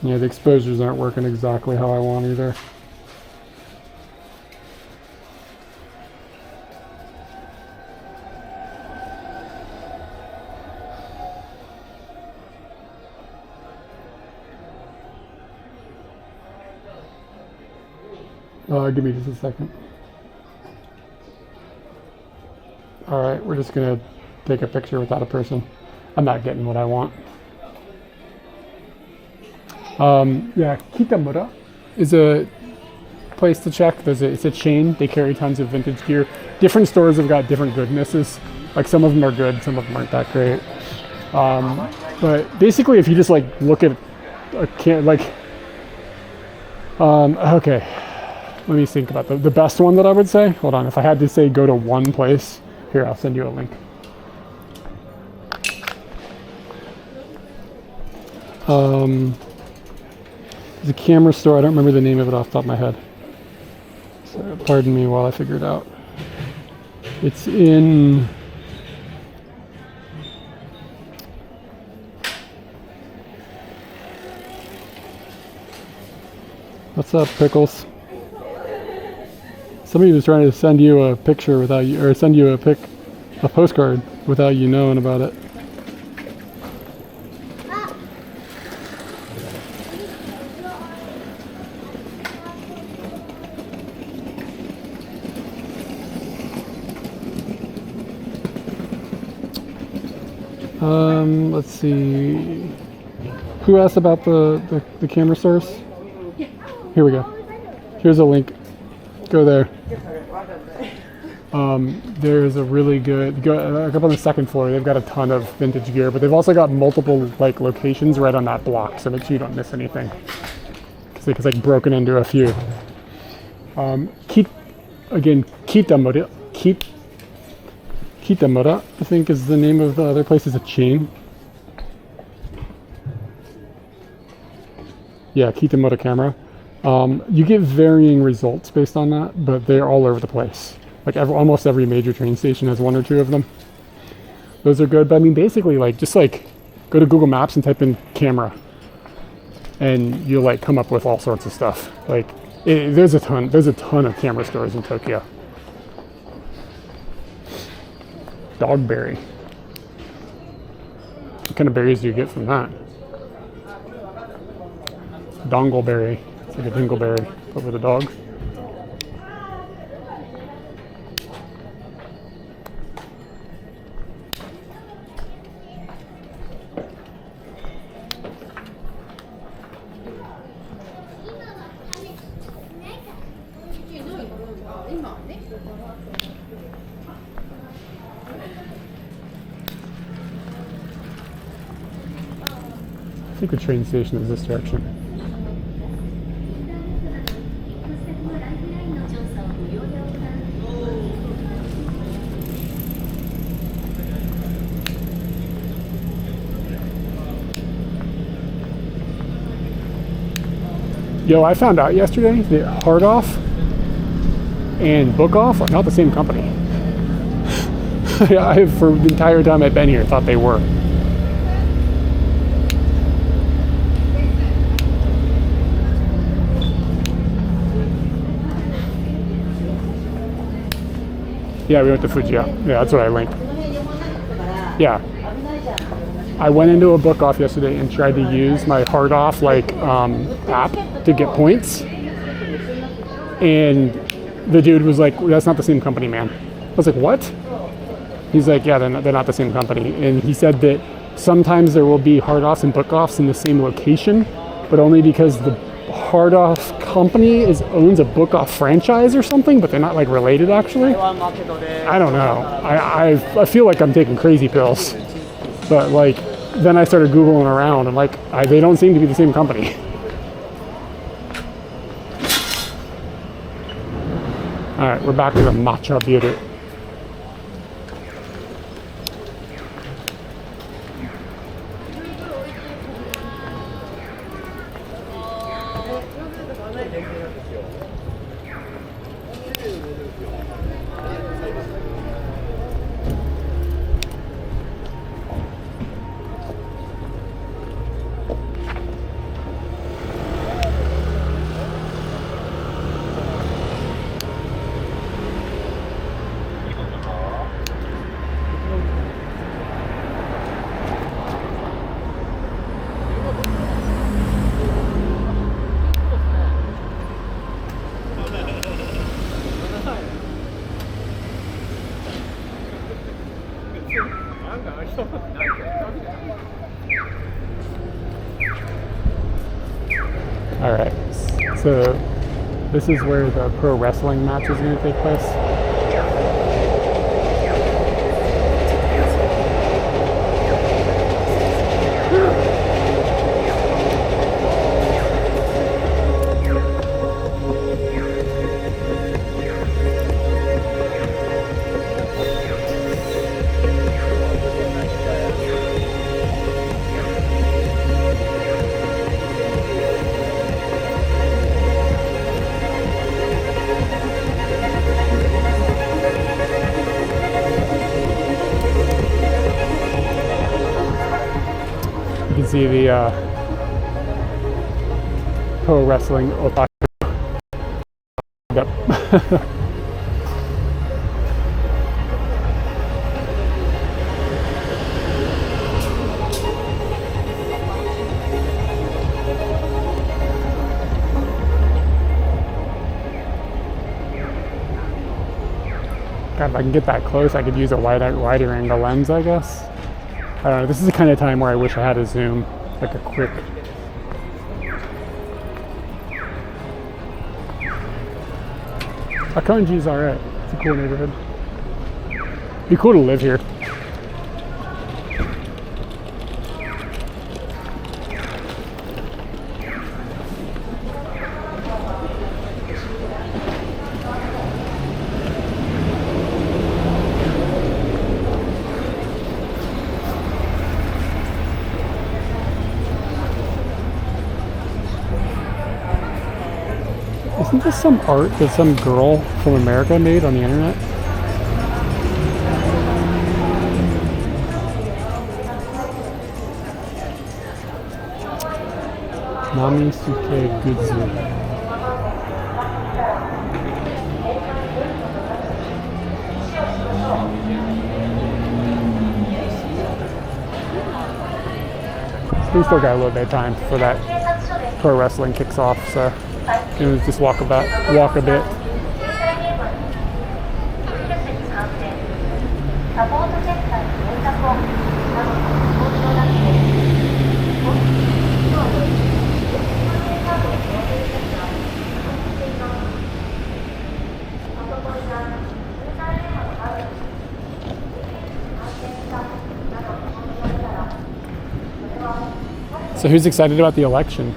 S2: Yeah, the exposures aren't working exactly how I want either. Give me just a second. Alright, we're just gonna take a picture without a person. I'm not getting what I want. Yeah, Kitamura is a place to check. It's a chain. They carry tons of vintage gear. Different stores have got different goodnesses. Like some of them are good, some of them aren't that great. But basically, if you just like look at okay. Let me think about the best one that I would say. Hold on, if I had to say go to one place, here, I'll send you a link. There's a camera store, I don't remember the name of it off the top of my head. So pardon me while I figure it out. It's in... What's up, Pickles? Somebody was trying to send you a picture without you, or send you a postcard without you knowing about it. Let's see. Who asked about the camera stores? Here we go. Here's a link. Go there. There's a really good, up on the second floor, they've got a ton of vintage gear, but they've also got multiple like locations right on that block, so make sure you don't miss anything. Because it's like broken into a few. Kitamura, I think is the name of the other place, is a chain. Yeah, Kitamura camera. You get varying results based on that, but they're all over the place. Like almost every major train station has one or two of them. Those are good, but I mean, basically, like just like go to Google Maps and type in camera, and you'll like come up with all sorts of stuff. Like there's a ton of camera stores in Tokyo. Dogberry. What kind of berries do you get from that? Dongleberry. It's like a dingleberry, but with a dog. I think the train station is this direction.
S4: Yo, I found out yesterday that Hard Off and Book Off are not the same company. I, for the entire time I've been here, thought they were. Yeah, we went to Fujiya. Yeah, that's what I linked. Yeah. I went into a Book Off yesterday and tried to use my Hard Off app to get points. And the dude was like, that's not the same company, man. I was like, what? He's like, yeah, they're not the same company. And he said that sometimes there will be Hard Offs and Book Offs in the same location, but only because the Hard Off company owns a Book Off franchise or something, but they're not like related actually. I don't know. I feel like I'm taking crazy pills. But like, then I started Googling around and like, they don't seem to be the same company. All right, we're back to the matcha beauty. All right, so this is where the pro wrestling match is going to take place. You can see the pro wrestling otaku. Yep. God, if I can get that close, I could use a wider angle lens, I guess. I don't know, this is the kind of time where I wish I had a zoom, like a quick. Akonji's alright. It's a cool neighborhood. Be cool to live here. Isn't this some art that some girl from America made on the internet? Nami Suke Gudzu. We still got a little bit of time before that pro wrestling kicks off, so we'll just walk a bit. So who's excited about the election?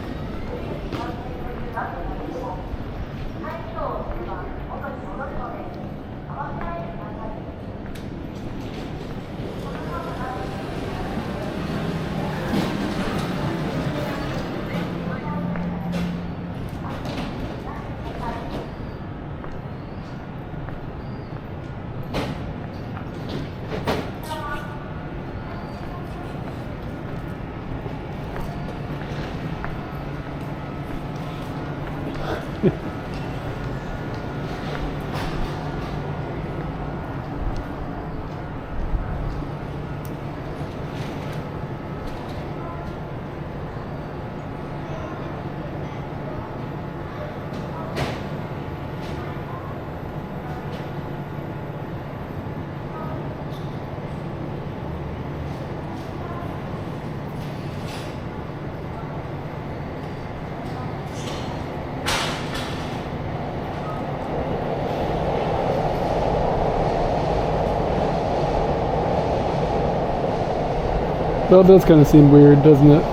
S2: Well, it does kind of seem weird, doesn't it?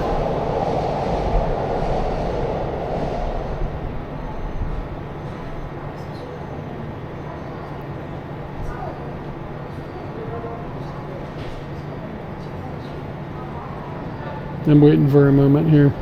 S2: I'm waiting for a moment here.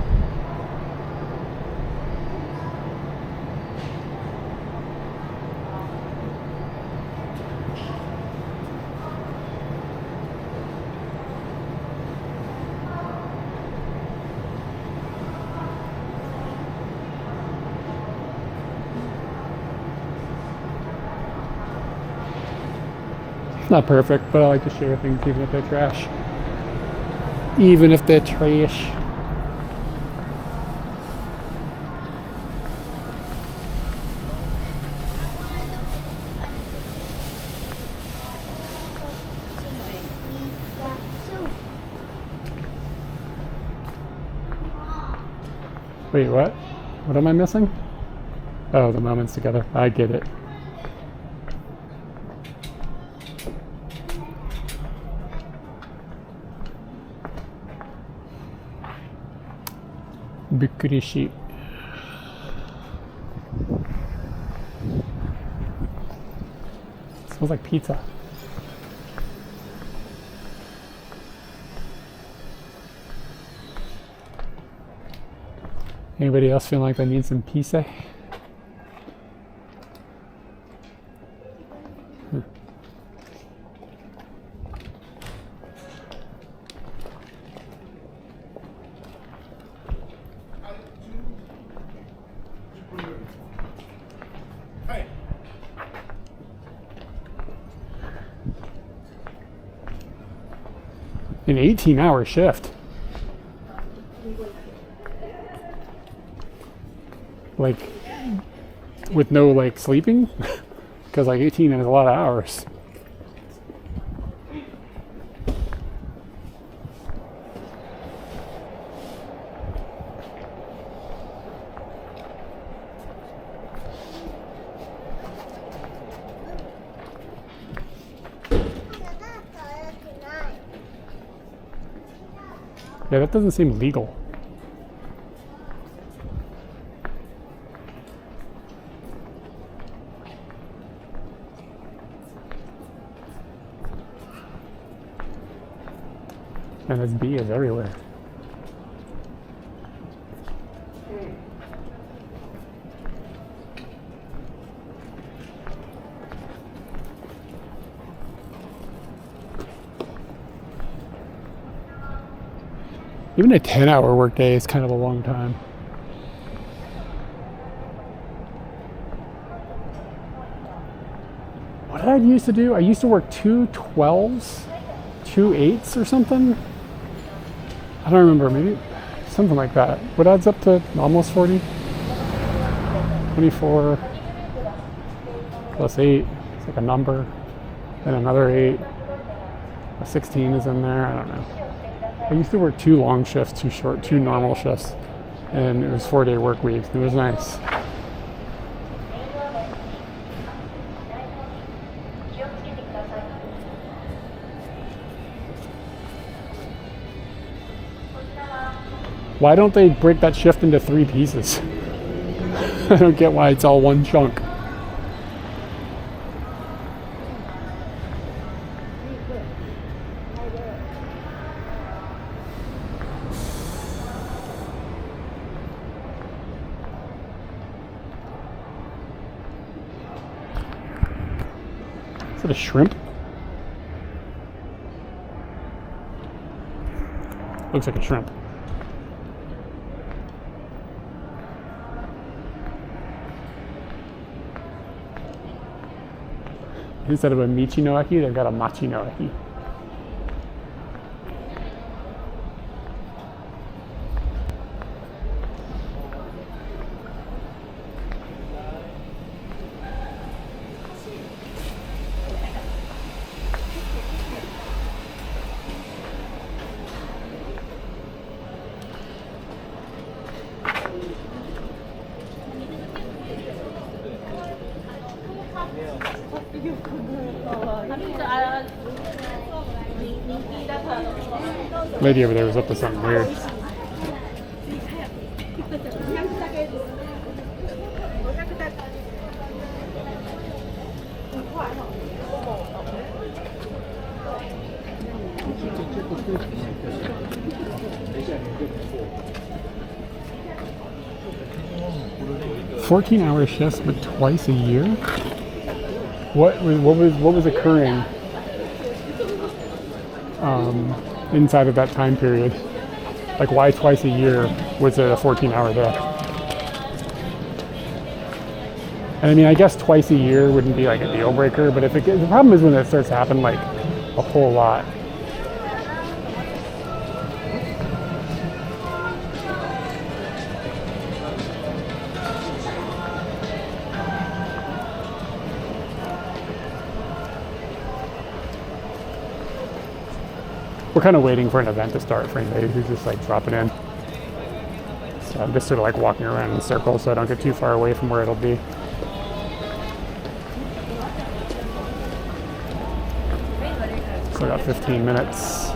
S2: Not perfect, but I like to share things even if they're trash. Even if they're trash. Wait, what? What am I missing? Oh, the moments together. I get it. Bukurishi. Smells like pizza. Anybody else feeling like they need some pizza? An 18-hour shift. Like, with no, like, sleeping? Because, like, 18 is a lot of hours. Yeah, that doesn't seem legal. And this bee is everywhere. Even a 10-hour workday is kind of a long time. What did I used to do? I used to work 2 12s, 2 8s or something. I don't remember, maybe something like that. What adds up to almost 40? 24 plus 8, it's like a number, and another 8. A 16 is in there, I don't know. I used to work 2 long shifts, 2 normal shifts, and it was 4-day work weeks. It was nice. Why don't they break that shift into 3 pieces? I don't get why it's all one chunk. Is it a shrimp? Looks like a shrimp. Instead of a michi no eki, they've got a machi no eki. Lady over there was up to something weird. "14-hour shifts, but twice a year." What was occurring inside of that time period? Like, why twice a year was it a 14-hour day? And I mean, I guess twice a year wouldn't be like a deal breaker, but if the problem is when it starts to happen like a whole lot. We're kind of waiting for an event to start for anybody who's just like dropping in. So I'm just sort of like walking around in circles so I don't get too far away from where it'll be. So I got 15 minutes.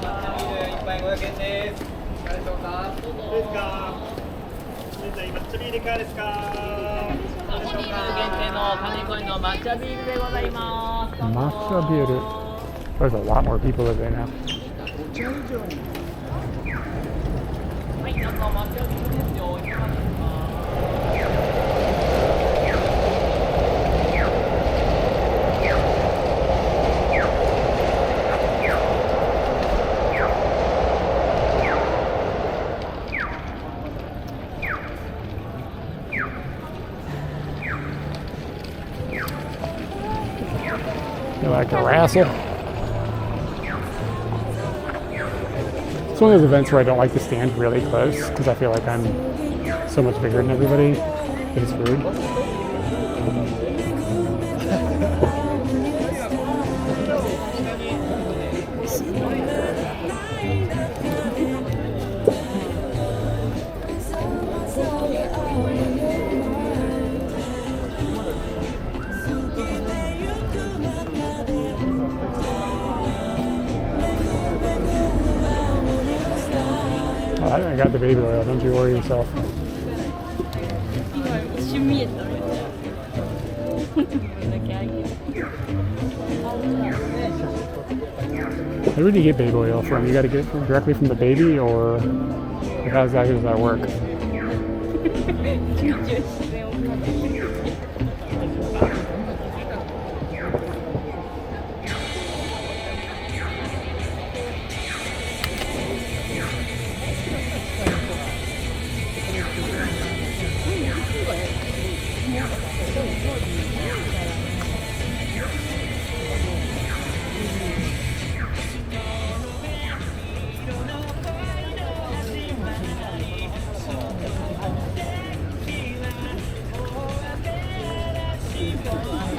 S2: Matcha beer. There's a lot more people over there now. You like to wrestle? It's one of those events where I don't like to stand really close because I feel like I'm so much bigger than everybody that it's rude. I got the baby oil, don't you worry yourself. Where do you get baby oil from? You got to get it directly from the baby, or how does that work?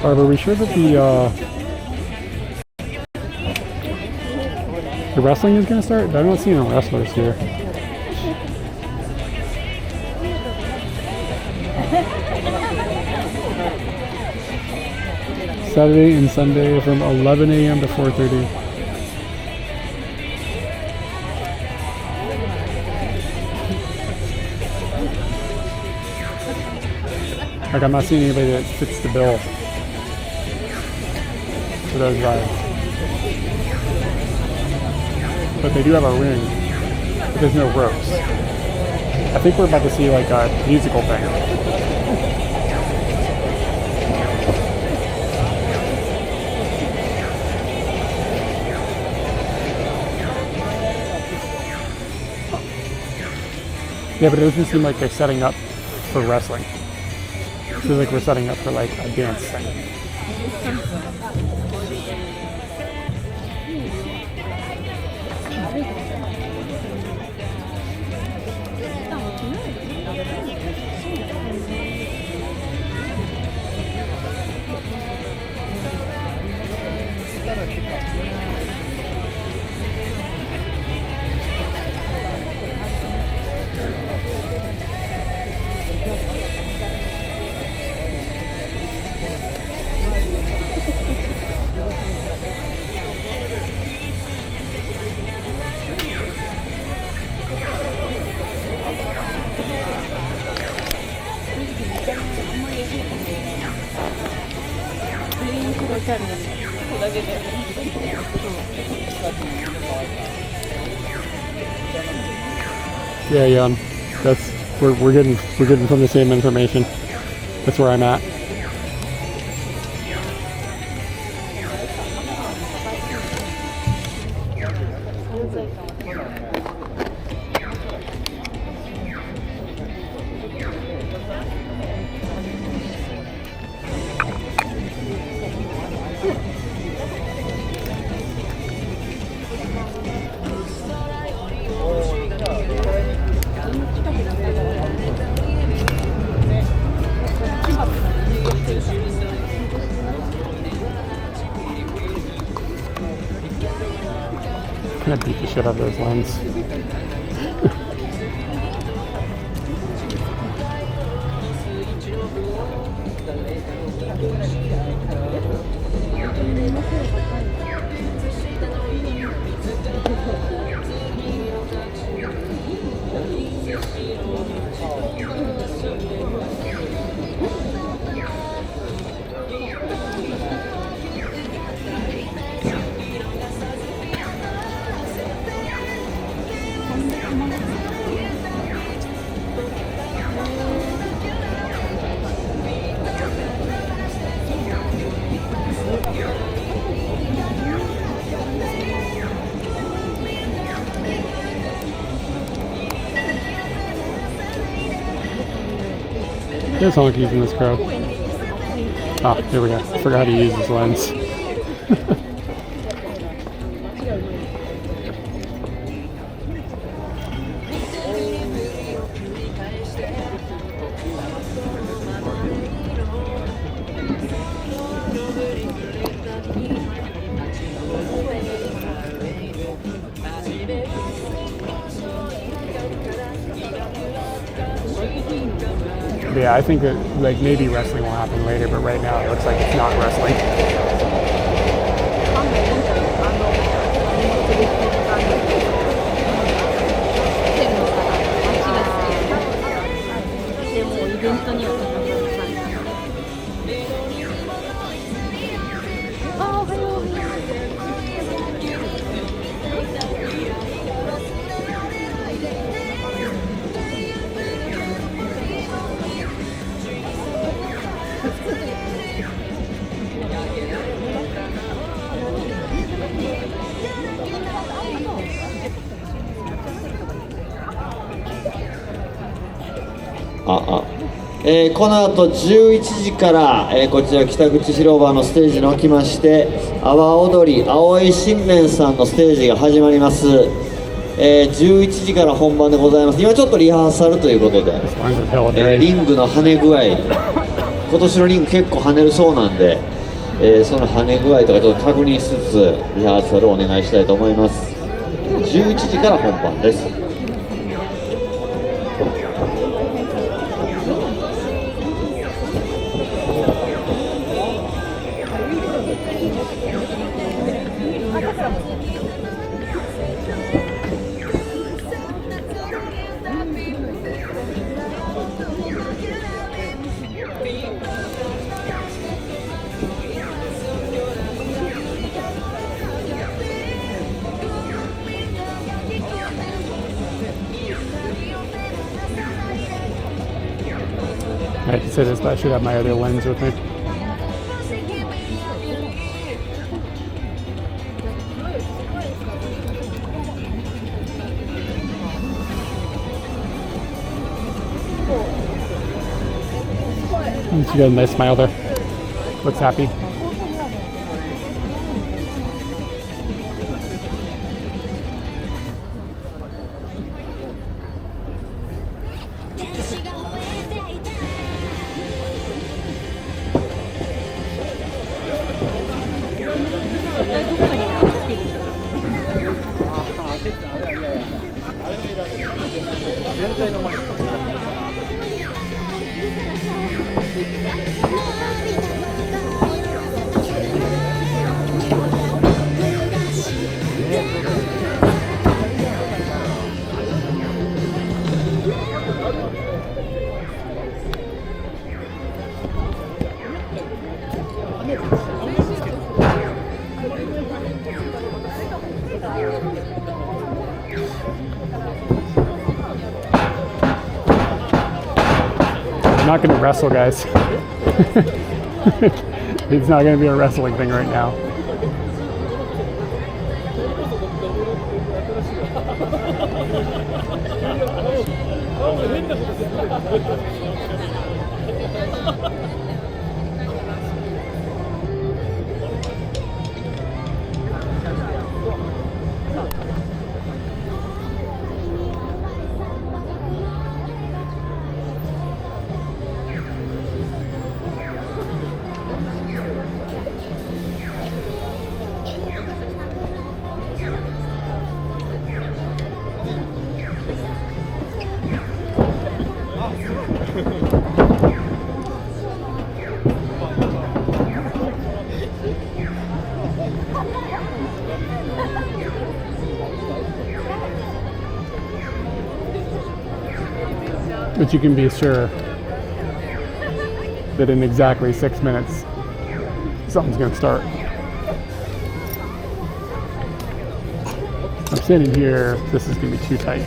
S2: Are we sure that the wrestling is going to start? I don't see no wrestlers here. Saturday and Sunday from 11 a.m. to 4:30. Like, I'm not seeing anybody that fits the bill for those rides. But they do have a ring, but there's no ropes. I think we're about to see like a musical band. Yeah, but it doesn't seem like they're setting up for wrestling. It feels like we're setting up for like a dance thing. Yeah, Jan. That's we're getting from the same information. That's where I'm at. I'm gonna beat the shit out of those lens. There's honkies in this crowd. Ah, here we go. I forgot how to use this lens. But yeah, I think that like maybe wrestling will happen later, but right now it looks like it's not wrestling.
S6: この後11時から、こちら北口広場のステージにおきまして阿波踊り青井新年さんのステージが始まります。11時から本番でございます。今ちょっとリハーサルということで、リングの跳ね具合、今年のリング結構跳ねるそうなんで、その跳ね具合とかちょっと確認しつつリハーサルをお願いしたいと思います。11時から本番です。
S2: I can say this, but I should have my other lens with me. She got a nice smile there. Looks happy.
S4: not going to wrestle, guys. It's not going to be a wrestling thing right now. But you can be sure that in exactly 6 minutes, something's going to start. I'm sitting here, this is going to be too tight.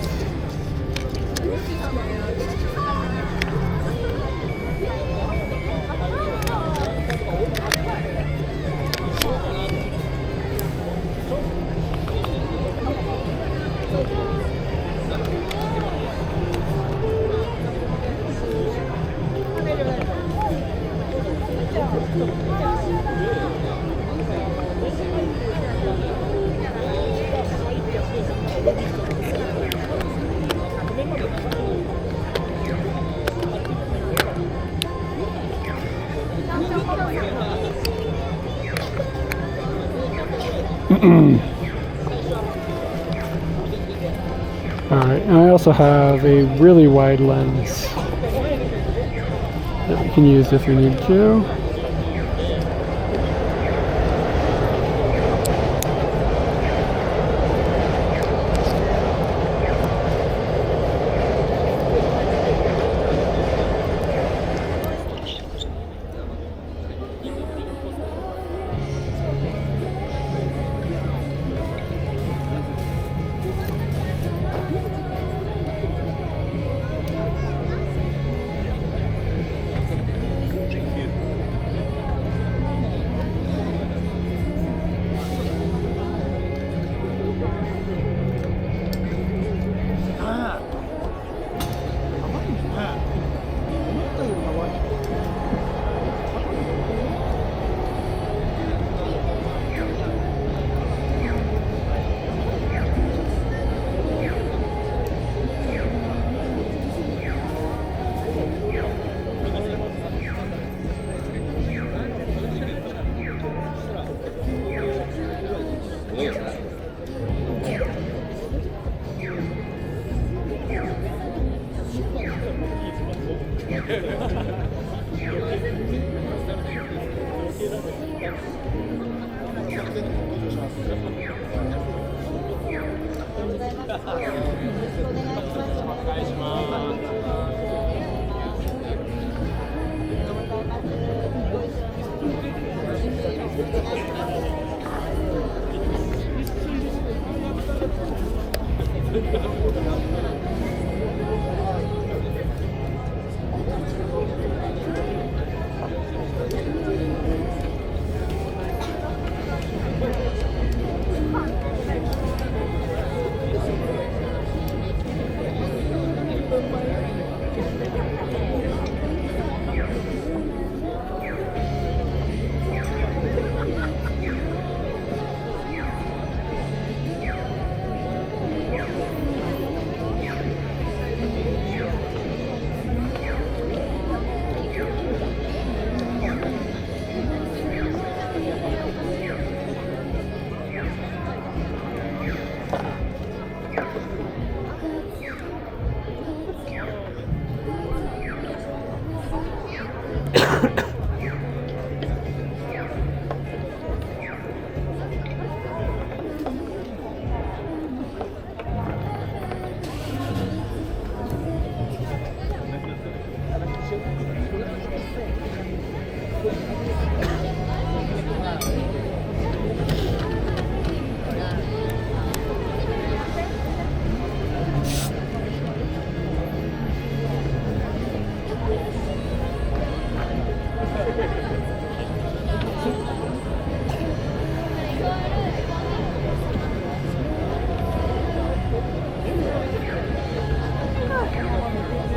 S4: Alright, and I also have a really wide lens that we can use if we need to.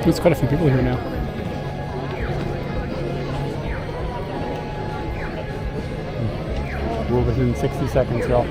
S2: There's quite a few people here now. We're within 60 seconds, y'all.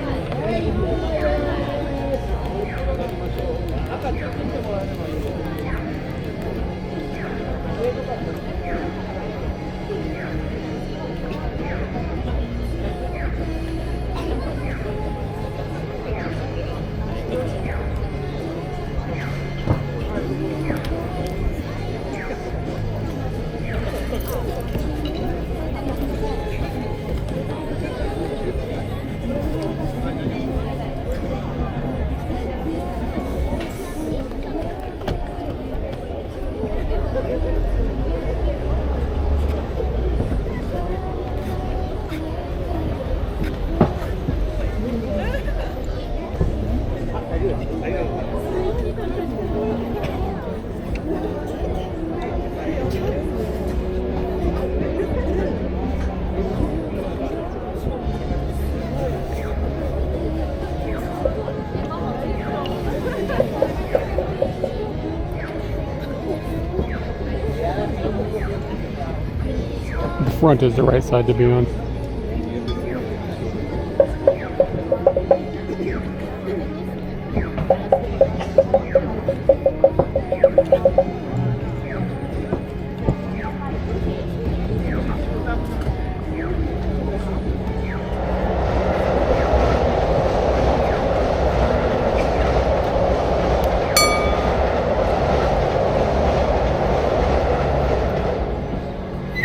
S2: The front is the right side to be on.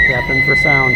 S2: Tapping for sound.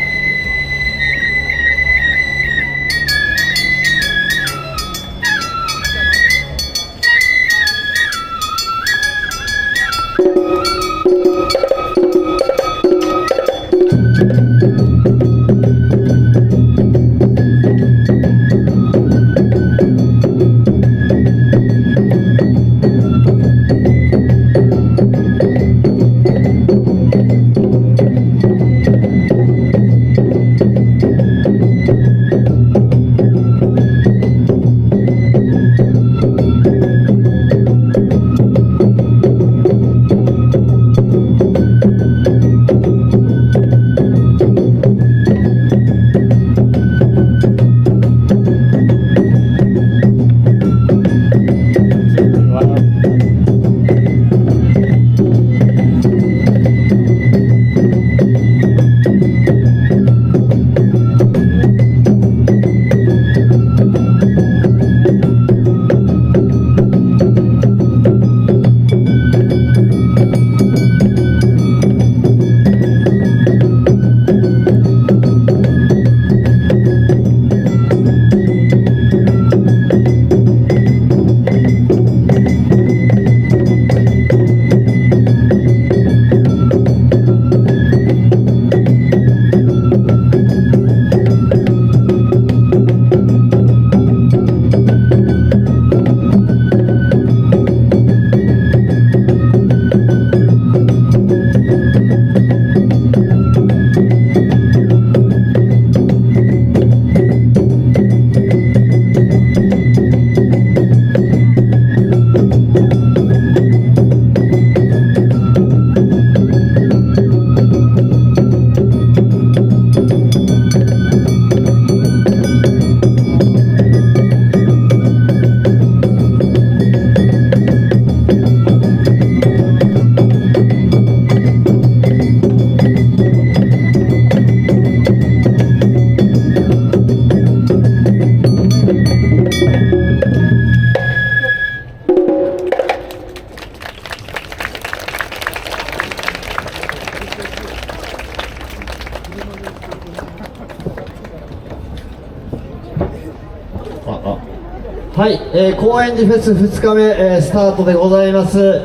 S6: はい、高円寺フェス2日目、スタートでございます。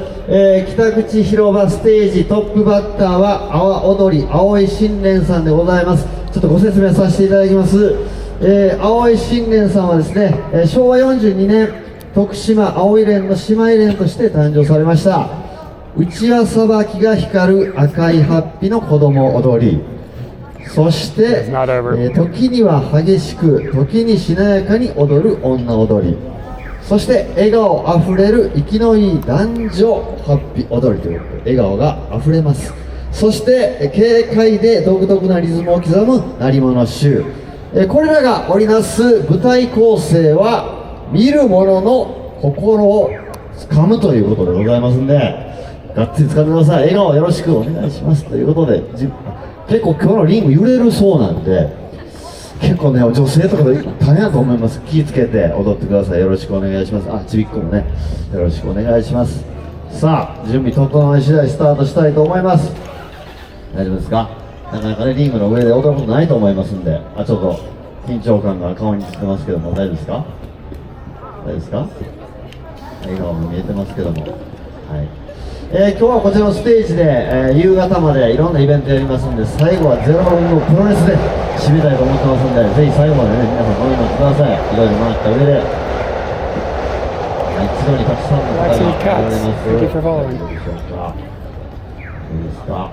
S6: 北口広場ステージトップバッターは阿波踊り青井新年さんでございます。ちょっとご説明させていただきます。青井新年さんはですね、昭和42年徳島青い連の姉妹連として誕生されました。うちわさばきが光る赤いハッピの子供踊り、そして、時には激しく時にしなやかに踊る女踊り、そして笑顔あふれる生きのいい男女ハッピー踊りということで笑顔があふれます。そして軽快で独特なリズムを刻む鳴り物集、これらが織りなす舞台構成は見る者の心を掴むということでございますんで、がっつり掴んでください。笑顔よろしくお願いしますということで、結構今日のリング揺れるそうなんで、結構ね、女性とかで大変だと思います。気をつけて踊ってください。よろしくお願いします。あ、ちびっこもね、よろしくお願いします。さあ、準備整い次第スタートしたいと思います。大丈夫ですか？なかなかね、リングの上で踊ることないと思いますんで、ちょっと緊張感が顔につってますけども、大丈夫ですか？大丈夫ですか？笑顔も見えてますけども、はい。今日はこちらのステージで、夕方までいろんなイベントやりますんで、最後は0分のプロレスで締めたいと思ってますんで、ぜひ最後までね、皆さん飲みになってください。いろいろ回った上で、一度にたくさんの方が来られます。どうでしょうか？いいですか？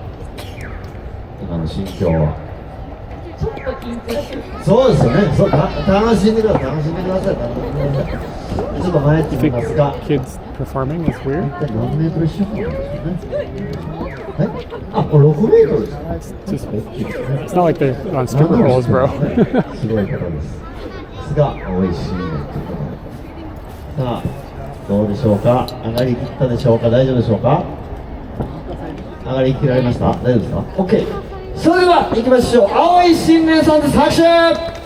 S6: 今の心境は。そうですよね。楽しんでください。楽しんでください。ちょっと前行ってみますか。
S2: Kids performing is weird.
S6: 何メートルしようかなんですね。あ、これ6メートルですか？
S2: It's not like they're on stripper poles, bro.
S6: すごい方です。さすが美味しいね。さあ、どうでしょうか？上がりきったでしょうか？大丈夫でしょうか？上がりきられました？大丈夫ですか？ OK。それでは行きましょう。青い新年さんです。拍手。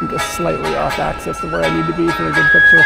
S2: I'm just slightly off axis of where I need to be for a good picture.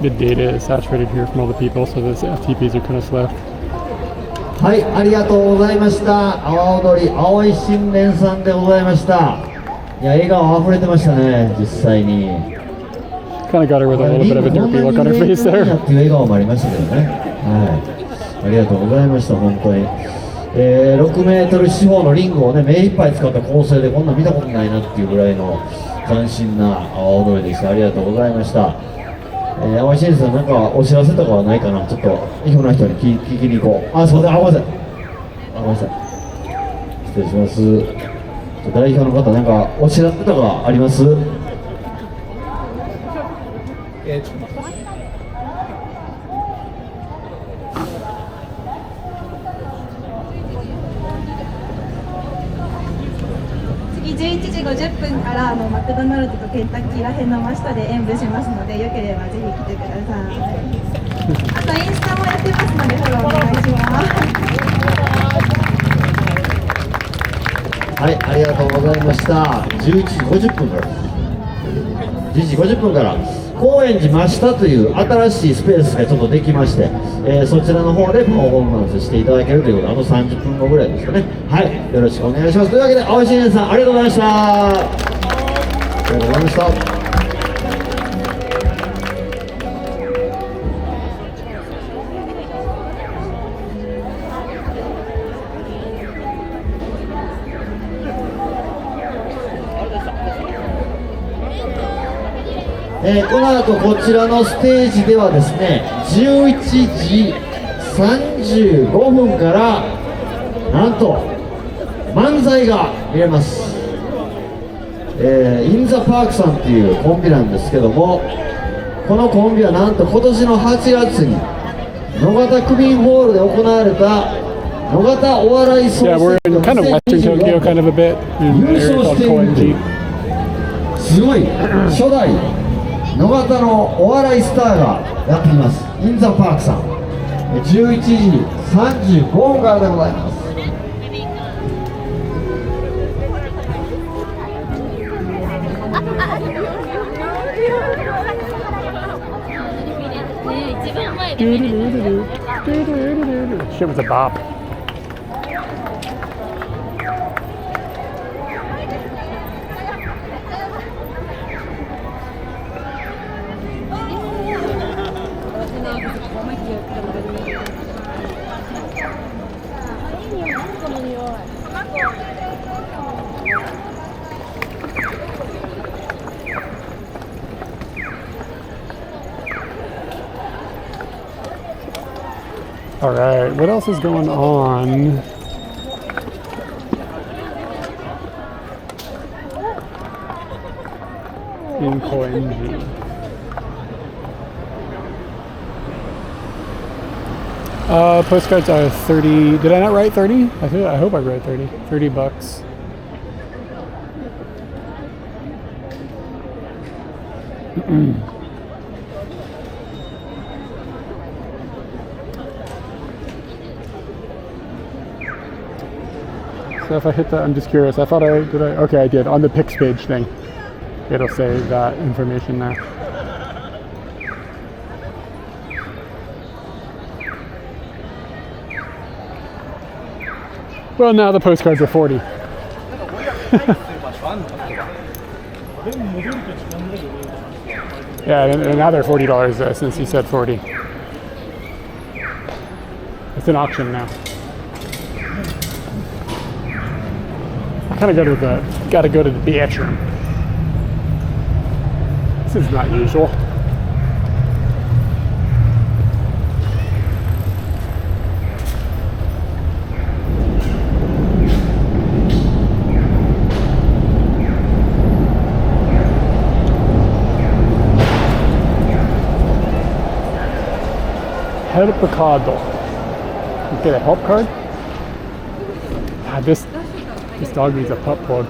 S2: the data is saturated here from all the people, so the FTPs are kind of slow.
S6: はい、ありがとうございました。阿波踊り青い新年さんでございました。いや、笑顔あふれてましたね、実際に。
S2: Kind of got her with a little bit of a derpy look on her face there.
S6: っていう笑顔もありましたけどね。はい、ありがとうございました、本当に。6メートル四方のリングをね、目いっぱい使った構成でこんな見たことないなっていうぐらいの斬新な阿波踊りでした。ありがとうございました。青井先生、なんかお知らせとかはないかな、ちょっといろんな人に聞きに行こう。あ、すみません、ごめんなさい。ごめんなさい。失礼します。代表の方、なんかお知らせとかあります？
S7: 次11時50分からマクドナルドとケンタッキーらへんの真下で演舞しますので、よければぜひ来てください。あとインスタもやってますのでフォローお願いします。
S6: はい、ありがとうございました。11時50分から11時50分から高円寺真下という新しいスペースがちょっとできまして、そちらの方でパフォーマンスしていただけるということで、あと30分後ぐらいですかね。はい、よろしくお願いします。というわけで青井新年さん、ありがとうございました。ありがとうございました。この後こちらのステージではですね、11時35分からなんと漫才が見れます。インザパークさんっていうコンビなんですけども、このコンビはなんと今年の8月に野方区民ホールで行われた野方お笑い総選
S2: Yeah, we're
S6: 挙
S2: in kind of Western Tokyo, kind of a bit, in an area called Koenji.
S6: すごい初代野方のお笑いスターがやってきます。インザパークさん、11時35分からでございます。
S2: Shit was a bop. All right, what else is going on? In Koenji. Postcards are 30. Did I not write 30? I hope I wrote 30. $30. So if I hit that, I'm just curious. I thought did I? Okay, I did. On the Pix page thing, it'll say that information there. Well, now the postcards are 40. Yeah, and now they're $40 since he said 40. It's an auction now. Gotta go to the bathroom. This is not usual. Help card. Get a help card? This dog needs a pup plug.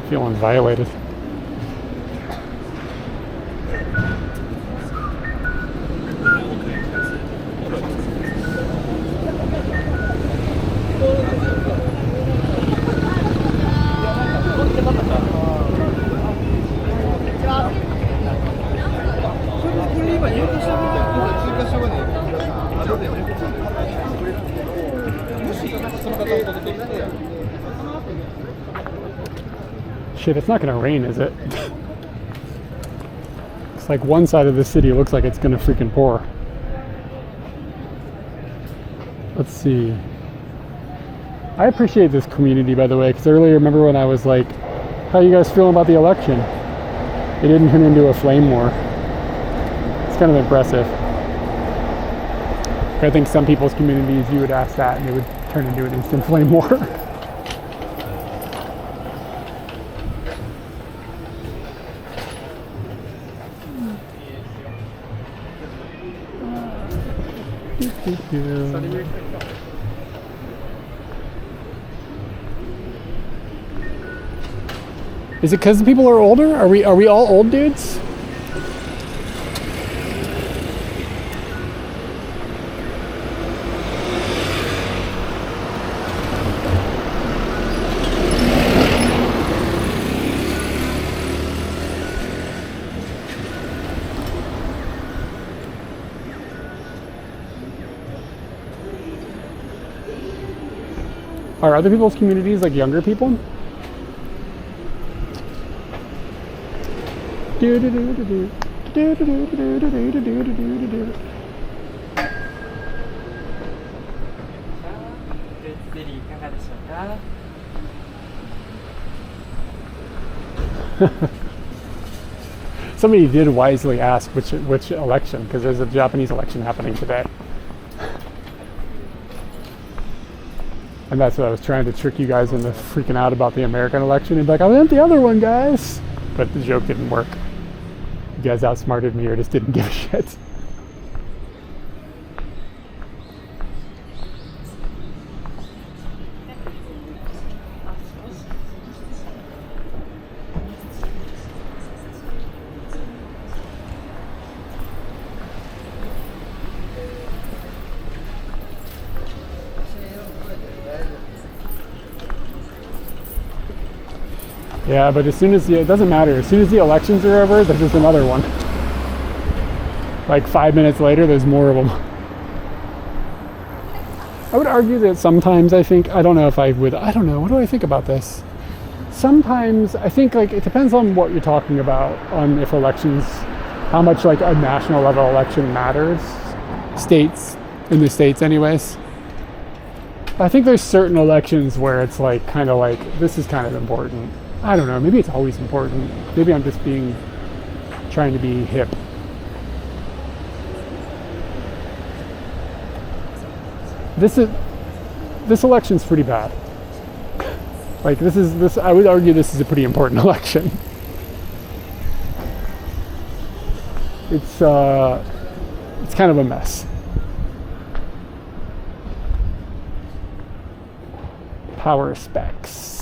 S2: Feeling violated. Shit, it's not gonna rain, is it? It's like one side of the city looks like it's gonna freaking pour. Let's see. I appreciate this community, by the way, because earlier, remember when I was like, how you guys feeling about the election? It didn't turn into a flame war. It's kind of impressive. I think some people's communities, you would ask that and it would turn into an instant flame war. Is it because people are older? Are we all old dudes? Are other people's communities like younger people? Somebody did wisely ask which election, because there's a Japanese election happening today. And that's what I was trying to trick you guys into freaking out about the American election and be like, I meant the other one, guys. But the joke didn't work. You guys outsmarted me or just didn't give a shit. Yeah, but as soon as it doesn't matter. As soon as the elections are over, there's just another one. Like 5 minutes later, there's more of them. I would argue that sometimes I don't know, what do I think about this? Sometimes I think like it depends on what you're talking about, on if elections, how much like a national level election matters. In the States anyways. I think there's certain elections where it's like kind of like, this is kind of important. I don't know, maybe it's always important. Maybe I'm just trying to be hip. This election's pretty bad. Like I would argue this is a pretty important election. It's kind of a mess. Power specs.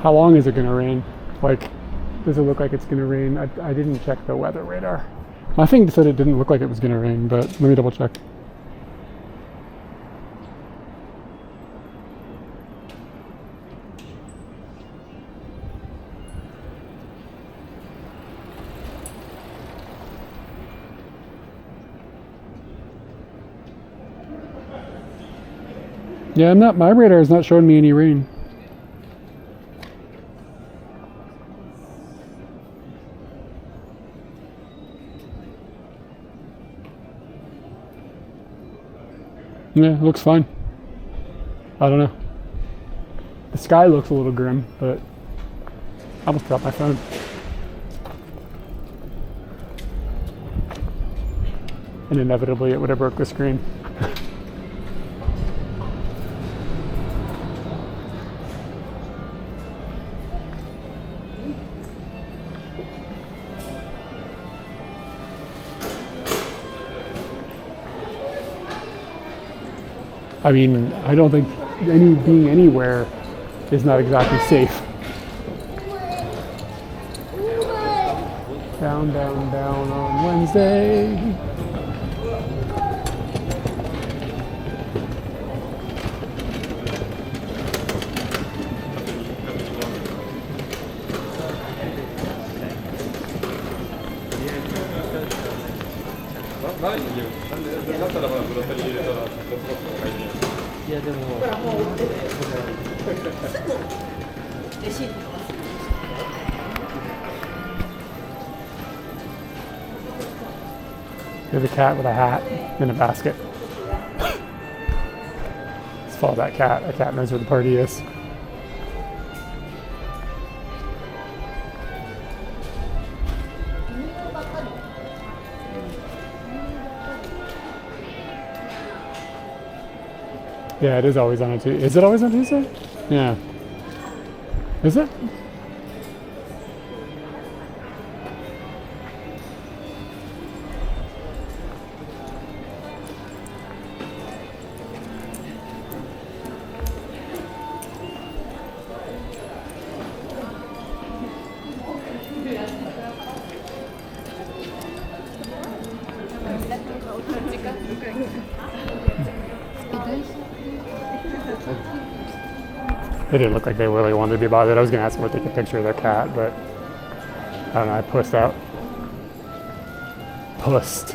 S2: How long is it going to rain? Like, does it look like it's going to rain? I didn't check the weather radar. My thing said it didn't look like it was going to rain, but let me double check. Yeah, my radar is not showing me any rain. Yeah, it looks fine. I don't know. The sky looks a little grim, but I almost dropped my phone. And inevitably it would have broke the screen. I mean, I don't think being anywhere is not exactly safe. Down, down, down on Wednesday. There's a cat with a hat in a basket. Let's follow that cat. That cat knows where the party is. Yeah, it is always on a Tuesday. Is it always on Tuesday? Yeah. Is it? They didn't look like they really wanted to be bothered. I was going to ask them to take a picture of their cat, but I don't know, I pussed out. Pussed.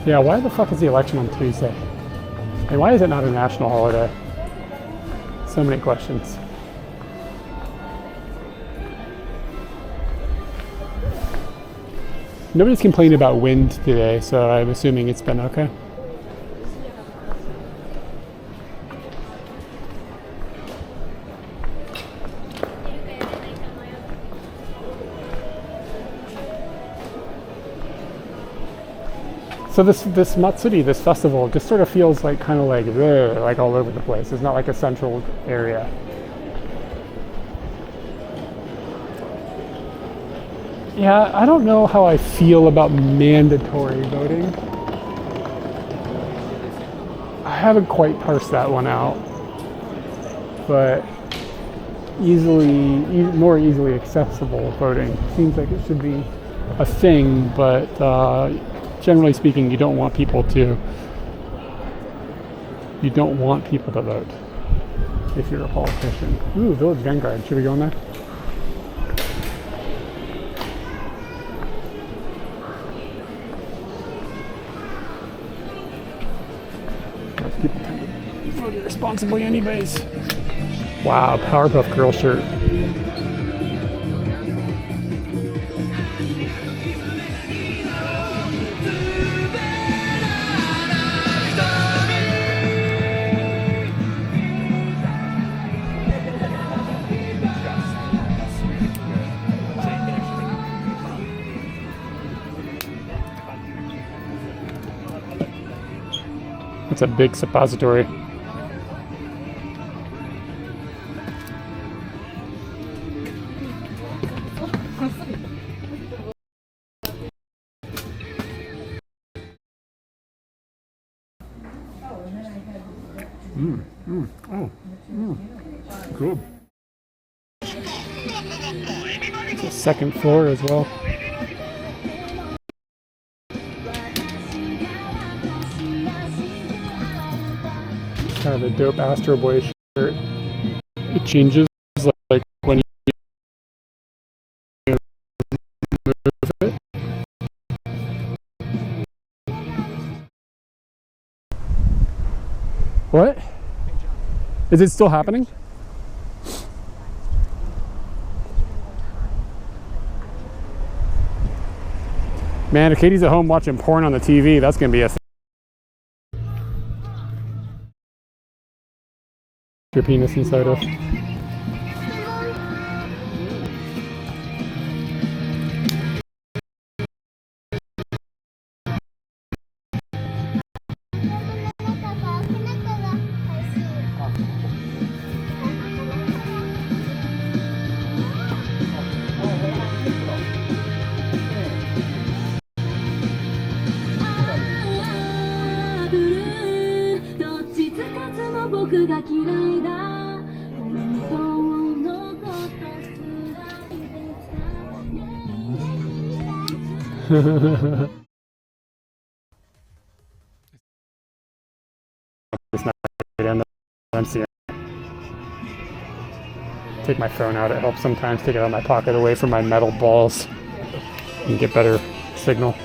S2: Yeah, why the fuck is the election on Tuesday? And why is it not a national holiday? So many questions. Nobody's complained about wind today, so I'm assuming it's been okay. So this Matsuri, this festival, just sort of feels like kind of like all over the place. It's not like a central area. Yeah, I don't know how I feel about mandatory voting. I haven't quite parsed that one out, but more easily accessible voting seems like it should be a thing, but generally speaking, you don't want people to vote if you're a politician. Ooh, Village Vanguard, should we go in there? People tend to vote irresponsibly anyways. Wow, Powerpuff Girl shirt. It's a big suppository. Good. It's a second floor as well. Kind of a dope Astro Boy shirt. It changes like when you move it. What? Is it still happening? Man, if Katie's at home watching porn on the TV, that's gonna be a your penis inside of. It's not I'm seeing. take my phone out. It helps sometimes, take it out of my pocket away from my metal balls and get better signal.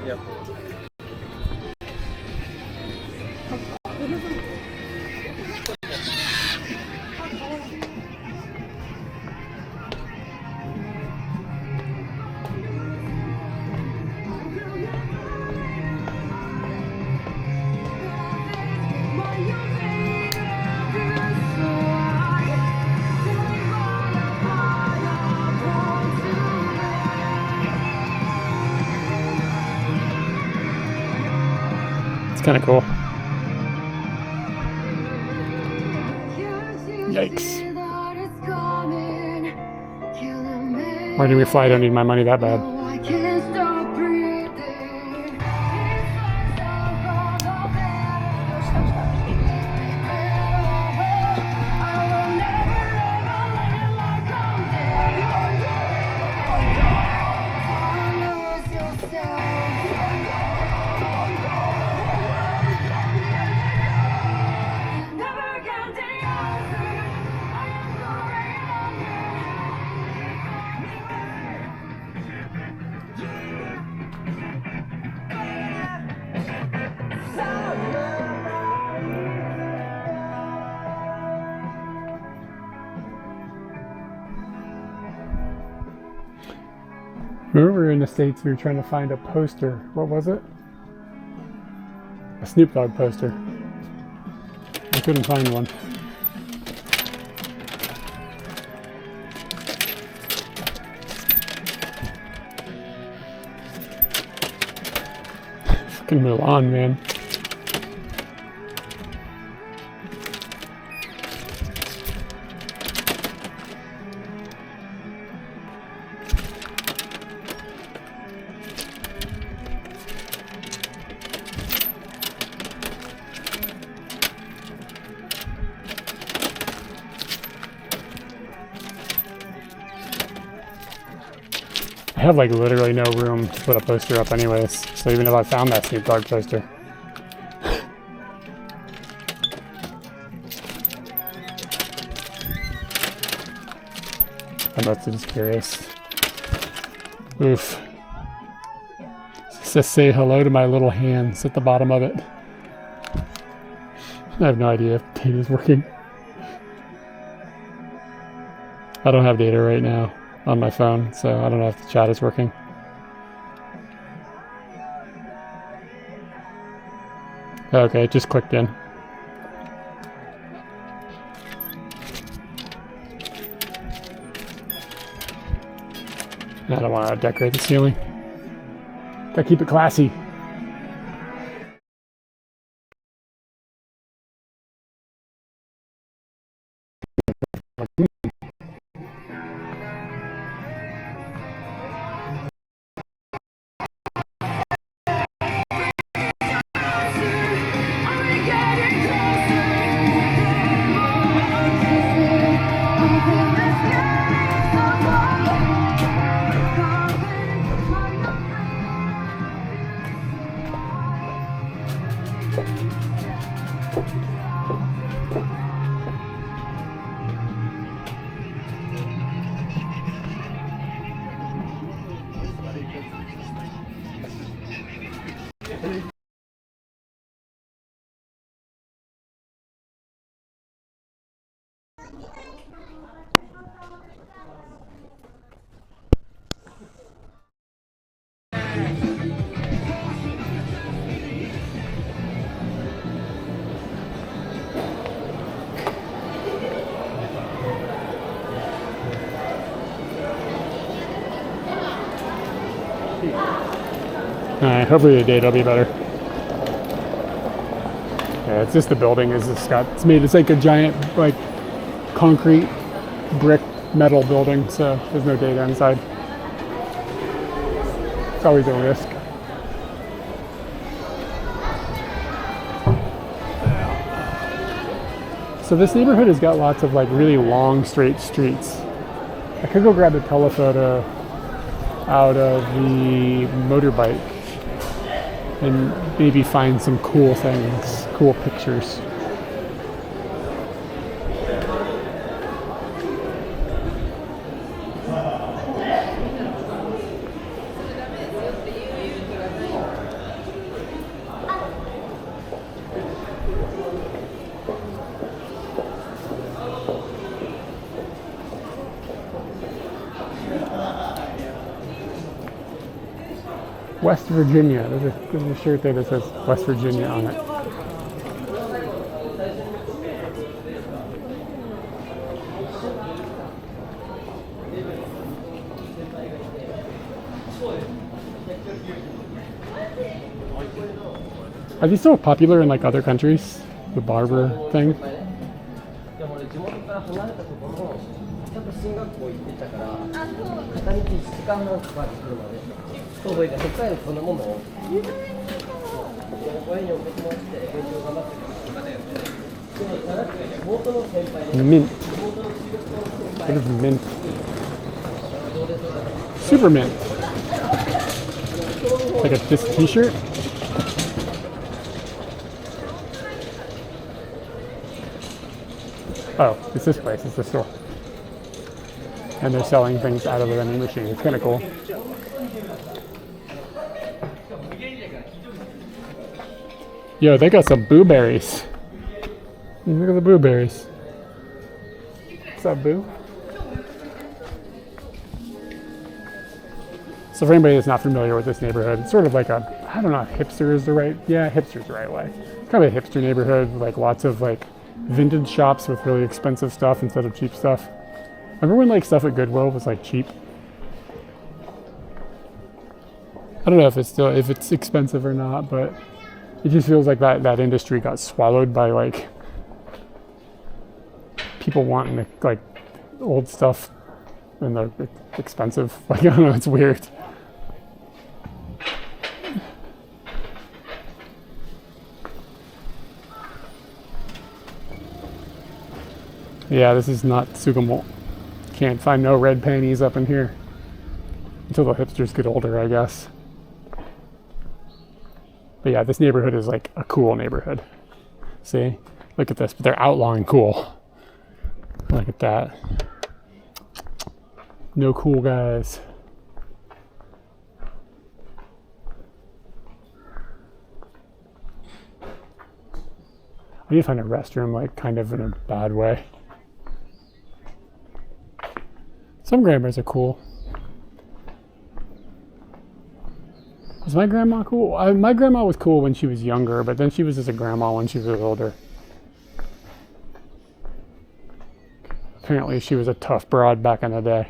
S2: Yep. It's kind of cool. Yikes. Why do we fly? I don't need my money that bad. Remember we were in the States, we were trying to find a poster. What was it? A Snoop Dogg poster. I couldn't find one. Fucking Mulan, man. I have like literally no room to put a poster up anyways, so even if I found that Snoop Dogg poster. I'm about to just curious. Oof. It says say hello to my little hands at the bottom of it. I have no idea if data is working. I don't have data right now on my phone, so I don't know if the chat is working. Okay, it just clicked in. I don't want to decorate the ceiling. Gotta keep it classy. Alright, hopefully the data will be better. Yeah, it's just the building is just got, it's like a giant like concrete brick metal building, so there's no data inside. It's always a risk. So this neighborhood has got lots of like really long straight streets. I could go grab a telephoto out of the motorbike and maybe find some cool things, cool pictures. West Virginia. There's a shirt there that says West Virginia on it. Are these still popular in like other countries? The barber thing?
S8: でも俺地元から離れたところのちゃんと進学校行ってたから片道1時間半かかる車でそう覚えて北海道こんなもんだよ親に送ってもらって勉強頑張ってるでもじゃなくて妹の先輩で
S2: Mint.
S8: 妹の中学校の先
S2: What
S8: 輩
S2: is mint?
S8: どうでそうだから
S2: Super mint. Like this t-shirt? Oh, it's this place. It's the store. And they're selling things out of the vending machine. It's kind of cool. Yo, they got some blueberries. Look at the blueberries. What's up, boo? So for anybody that's not familiar with this neighborhood, it's sort of like a, I don't know if hipster is the right, yeah, hipster's the right way. It's kind of a hipster neighborhood with like lots of like vintage shops with really expensive stuff instead of cheap stuff. Remember when like stuff at Goodwill was like cheap? I don't know if it's expensive or not, but it just feels like that industry got swallowed by like people wanting like old stuff and they're expensive. Like, I don't know, it's weird. Yeah, this is not Sugamo. Can't find no red panties up in here. Until the hipsters get older, I guess. But yeah, this neighborhood is like a cool neighborhood. See? Look at this, but they're outlawing cool. Look at that. No cool guys. I need to find a restroom, like, kind of in a bad way. Some grandmas are cool. Was my grandma cool? My grandma was cool when she was younger, but then she was just a grandma when she was older. Apparently she was a tough broad back in the day.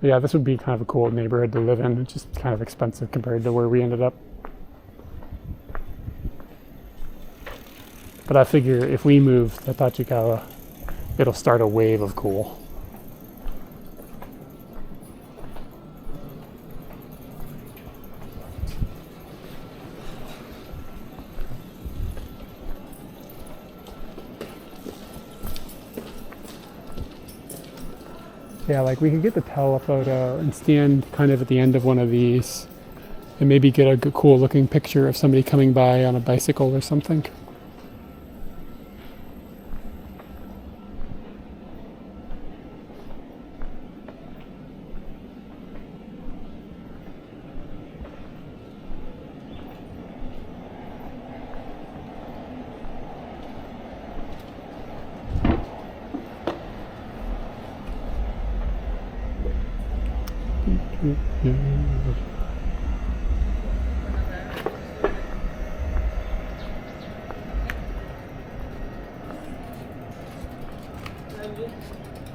S2: Yeah, this would be kind of a cool neighborhood to live in. It's just kind of expensive compared to where we ended up. But I figure if we move to Tachikawa, it'll start a wave of cool. Yeah, like we could get the telephoto and stand kind of at the end of one of these and maybe get a good, cool looking picture of somebody coming by on a bicycle or something.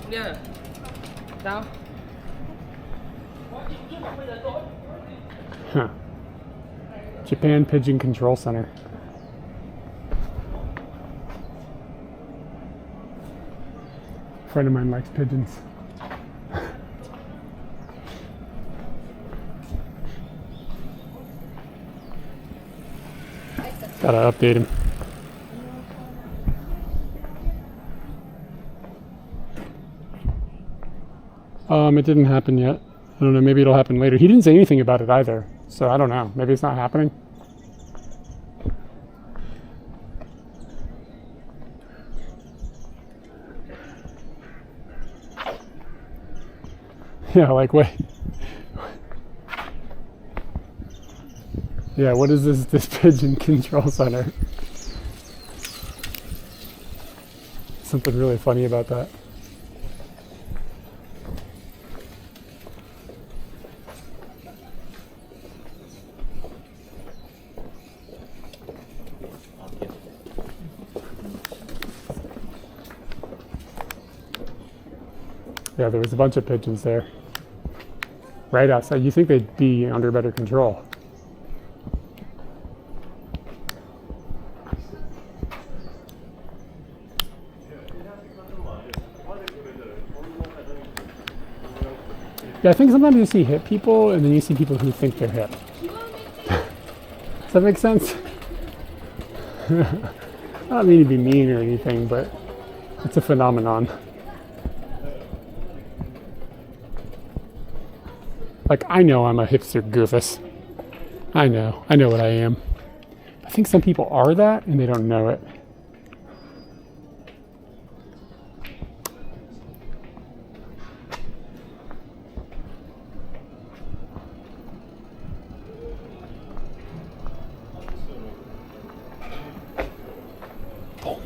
S8: Yeah. Sao?
S2: Huh. Japan Pigeon Control Center. friend of mine likes pigeons. Gotta update him. It didn't happen yet. I don't know, maybe it'll happen later. He didn't say anything about it either, so I don't know. Maybe it's not happening. Yeah, like wait. Yeah, what is this pigeon control center? Something really funny about that. Yeah, there was a bunch of pigeons there. Right outside. You think they'd be under better control. Yeah, I think sometimes you see hip people and then you see people who think they're hip. Does that make sense? I don't mean to be mean or anything, but it's a phenomenon. Like, I know I'm a hipster goofus. I know what I am. I think some people are that and they don't know it.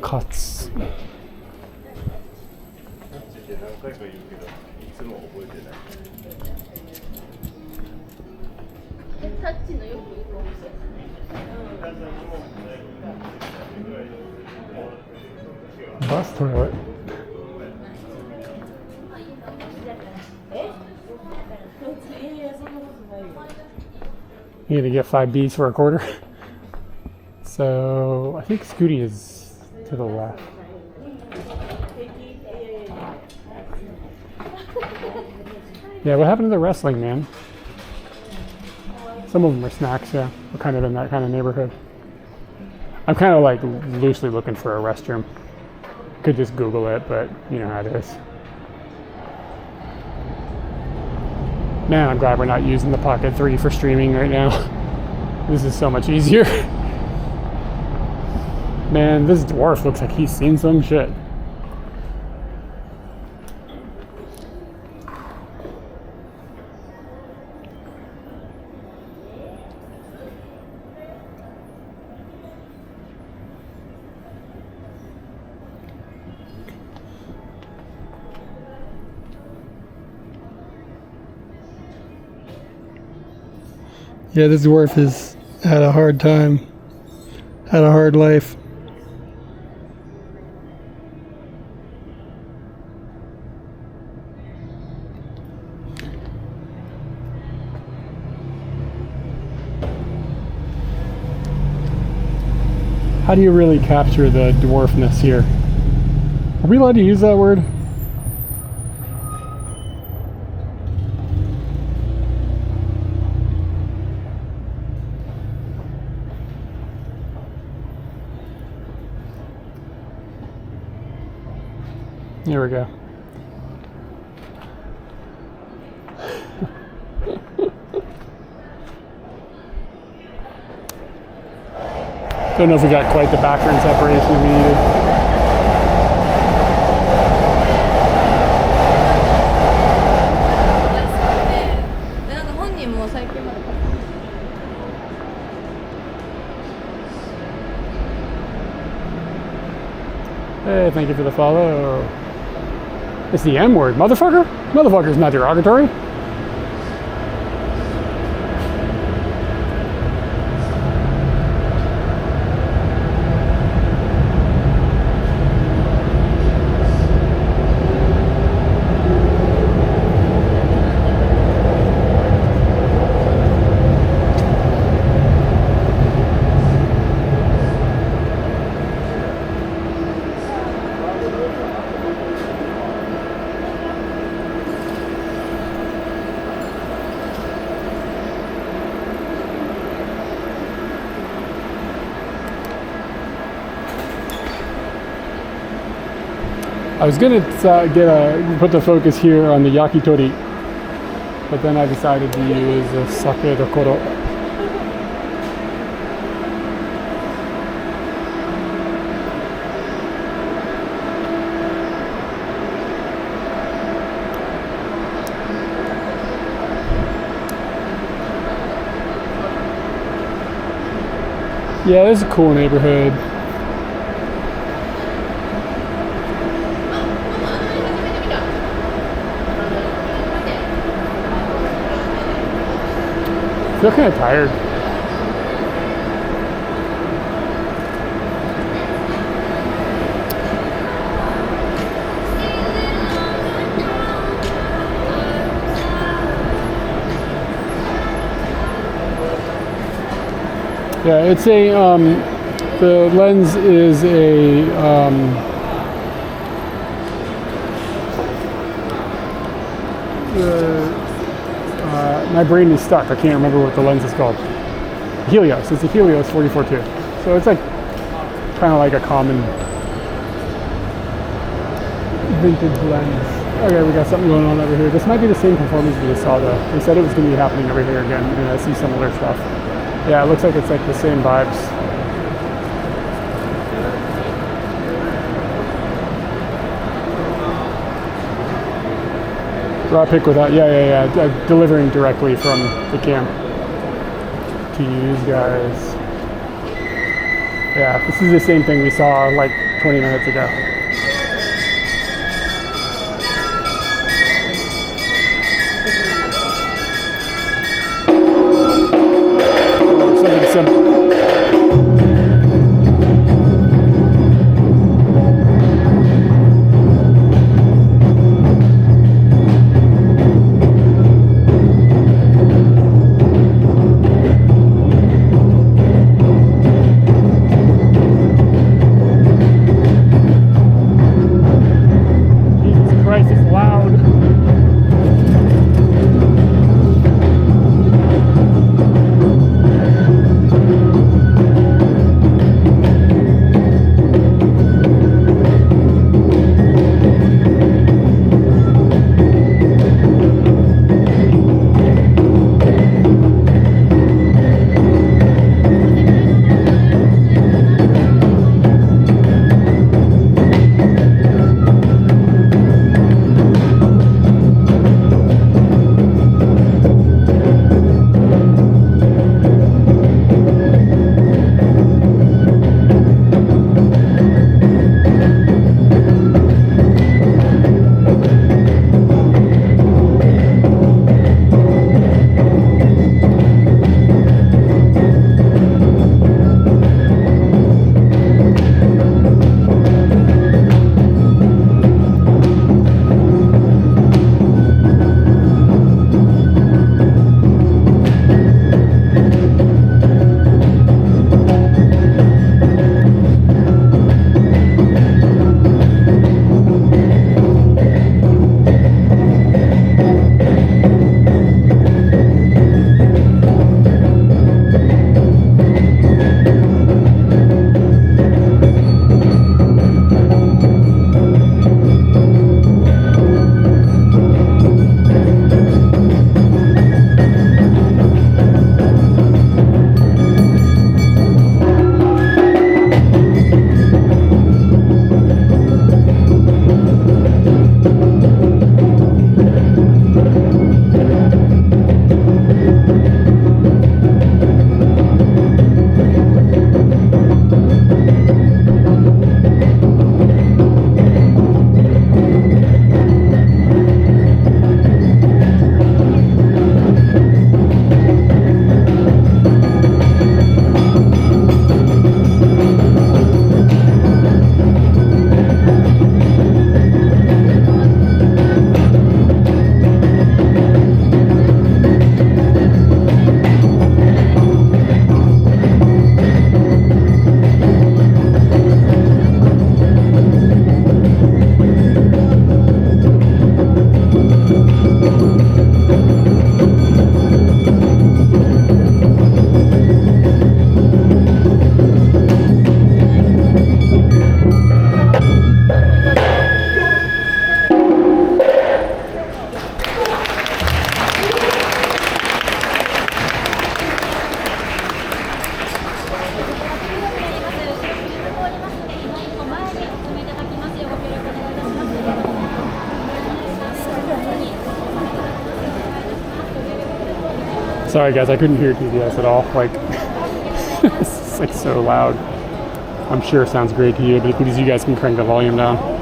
S2: Cuts. Bus toilet. You need to get 5 Bs for a quarter. So I think Scooty is to the left. Yeah, what happened to the wrestling, man? Some of them are snacks, yeah. We're kind of in that kind of neighborhood. I'm kind of like loosely looking for a restroom. Could just Google it, but you know how it is. Man, I'm glad we're not using the Pocket 3 for streaming right now. This is so much easier. Man, this dwarf looks like he's seen some shit.
S9: Yeah, this dwarf has had a hard time, had a hard life.
S2: How do you really capture the dwarfness here? Are we allowed to use that word? Here we go. Don't know if we got quite the background separation we needed.
S10: なんか本人も最近まで
S2: Hey, thank you for the follow. It's the M word, motherfucker? Motherfucker's not derogatory. I was gonna put the focus here on the yakitori, but then I decided to use a sake dokoro. Yeah, this is a cool neighborhood. I feel kind of tired. Yeah, it's a, the lens is a, my brain is stuck. I can't remember what the lens is called. Helios. It's a Helios 44-2. So it's like kind of like a common vintage lens. Okay, we got something going on over here. This might be the same performance we just saw though. They said it was going to be happening over here again, and I see similar stuff. Yeah, it looks like it's like the same vibes. Raw pick without, yeah. Delivering directly from the cam to you guys. Yeah, this is the same thing we saw like 20 minutes ago. Something simple. Sorry guys, I couldn't hear TDS at all. Like, it's like so loud. I'm sure it sounds great to you, but please, you guys can crank the volume down.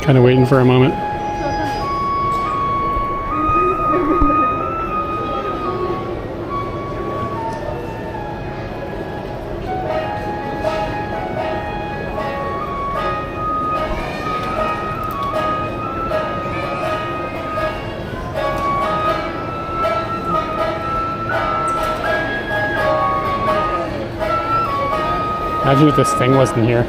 S2: Kind of waiting for a moment. Imagine if this thing wasn't here.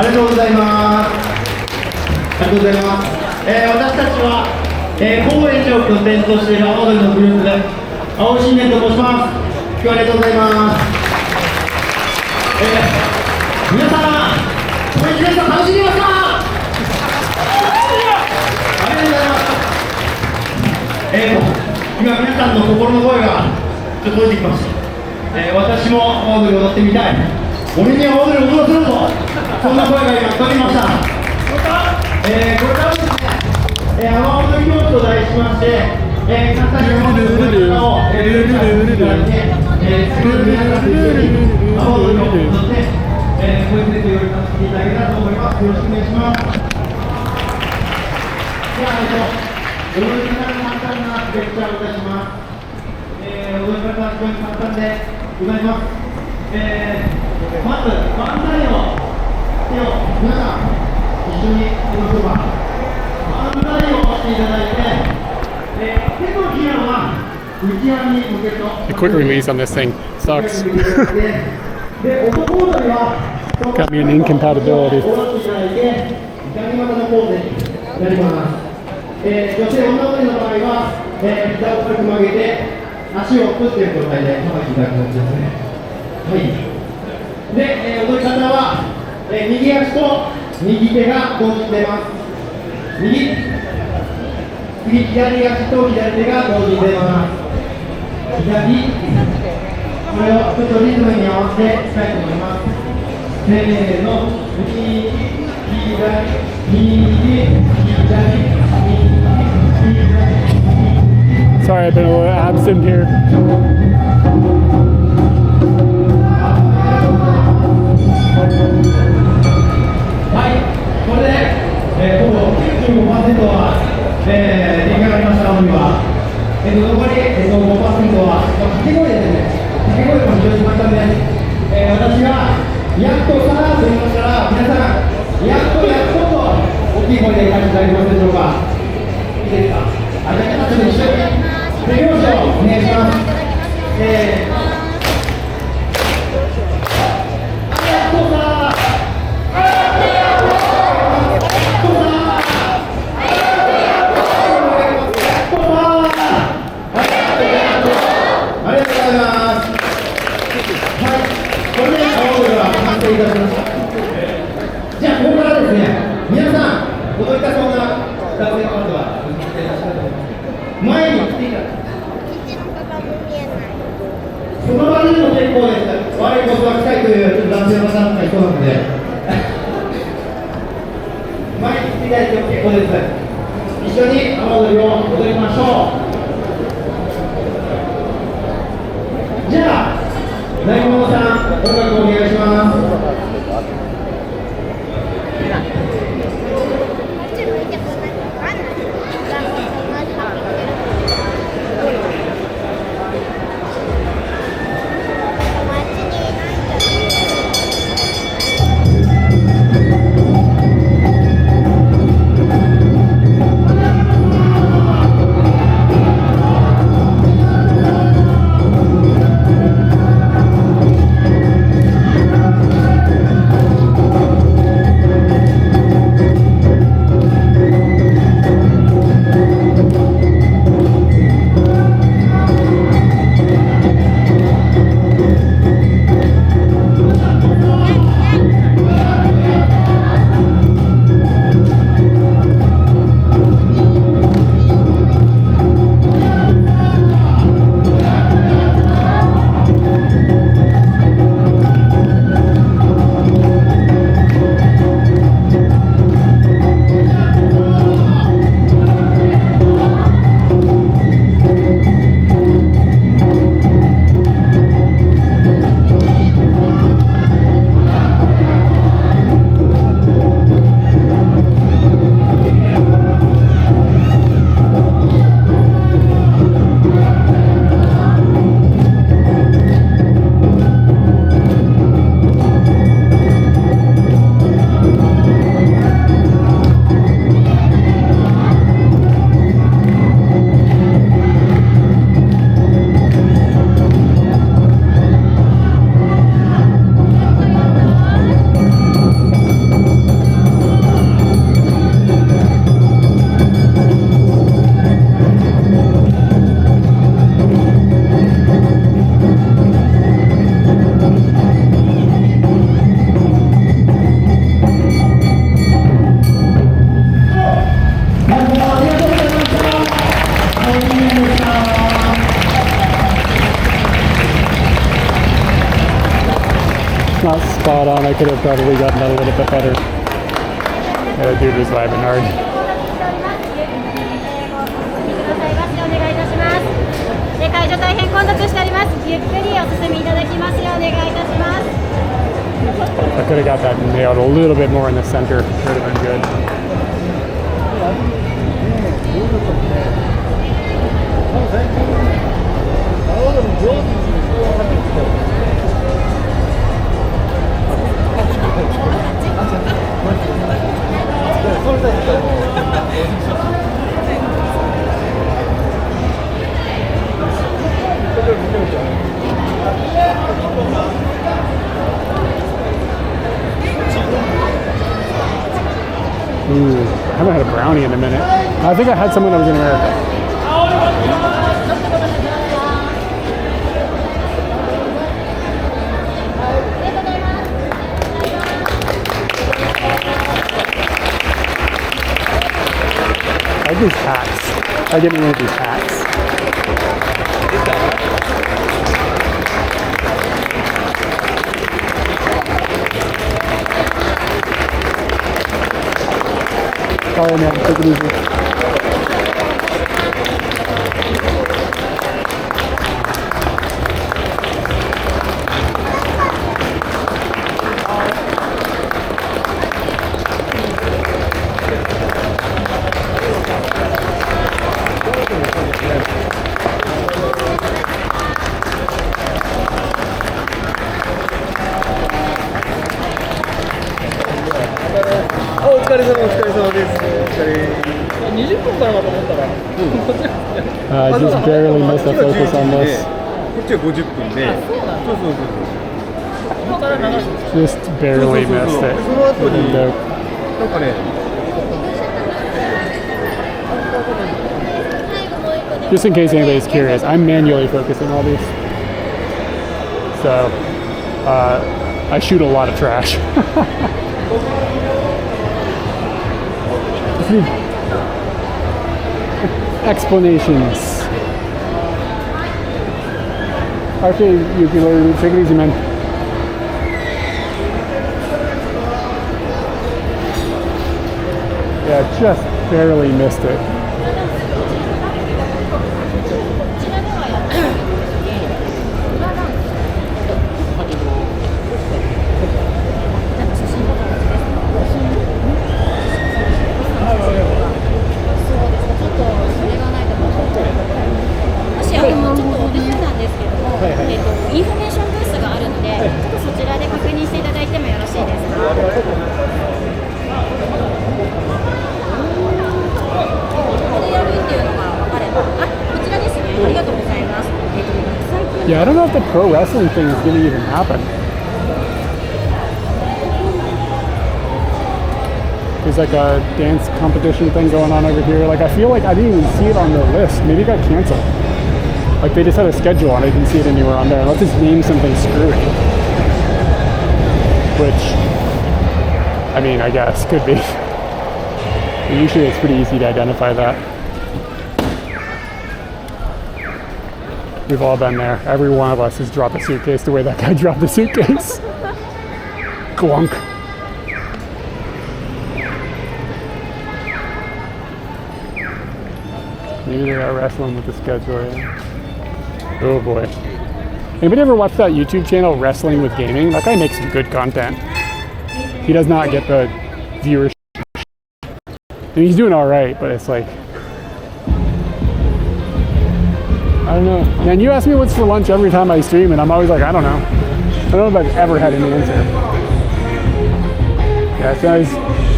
S6: ありがとうございます。ありがとうございます。私たちは、高円寺を拠点としている青森のグループで青信念と申します。今日はありがとうございます。皆様、これ皆さん楽しんでますか？ありがとうございます。今皆さんの心の声がちょっと届いてきました。私も青森を踊ってみたい。俺には青森を踊らせろと。そんな声が今聞こえてきました。これからですね、阿波踊り教室と題しまして、簡単に阿波踊りの方をルールになっていただいて、皆さんと一緒に阿波踊りを踊って、こういうテレビをさせていただけたらと思います。よろしくお願いします。では、踊り方が簡単なレクチャーをいたします。踊り方は非常に簡単でございます。まず、万歳の手を皆さん一緒にやりましょうか。万歳をしていただいて、手のひらは内側に向けと。
S2: The quick release on this thing sucks.
S6: で、男踊りは
S2: Got me an incompatibility.
S6: 下ろしていただいて、左股のポーズになります。女性女踊りの場合は、膝を深く曲げて足を振っている状態でさばいていただく感じですね。はい。で、踊り方は、右足と右手が同時に出ます。次、左足と左手が同時に出ます。左、これをちょっとリズムに合わせていきたいと思います。せーの、右、左、右、左。
S2: Sorry, I've been a little absent here.
S6: はい、これで、ほぼ 95% は、出来上がりました、青森は。残り、5% は、掛け声ですね。掛け声も非常に簡単です。私が、やっとさーと言いましたら、皆さん、やっとと、大きい声で返していただけますでしょうか。いいですか。あ、じゃあ、ちょっと一緒に。できましょう。お願いします。じゃあ、ここからですね、皆さん、踊りたそうな男性の方は前に来ていただきます。その場でも結構です。我こそは来たいという男性の方がいそうなので、前に来ていただいても結構です。一緒に阿波踊りを踊りましょう。じゃあ、何者さん、音楽をお願いします。
S2: spot on. I could have probably gotten that a little bit better. Yeah, that dude was vibing hard.
S11: 会場大変混雑しております。ゆっくりお進みいただきますようお願いいたします。
S2: I could have got that nailed a little bit more in the center. Would have been good. Ooh, I haven't had a brownie in a minute. I think I had some when I was in America. I like these hats. I get me one of these hats. Sorry, man. Take it easy. I just barely missed the focus on this. Just barely missed it. Just in case anybody's curious, I'm manually focusing all these. So, I shoot a lot of trash. Explanations. Okay, you can take it easy, man. Yeah, just barely missed it. Yeah, I don't know if the pro wrestling thing is going to even happen. There's like a dance competition thing going on over here. Like, I feel like I didn't even see it on the list. Maybe it got canceled. Like, they just had a schedule and I didn't see it anywhere on there. Unless it's named something screwy. Which, I mean, I guess could be. But usually it's pretty easy to identify that. We've all been there. Every one of us has dropped a suitcase the way that guy dropped the suitcase. Glunk. Maybe they are wrestling with the schedule. Yeah. Oh boy. Anybody ever watch that YouTube channel, Wrestling with Gaming? That guy makes some good content. He does not get the viewership. I mean, he's doing all right, but it's like, I don't know. Man, you ask me what's for lunch every time I stream, and I'm always like, I don't know. I don't know if I've ever had an answer. Yeah, it's nice.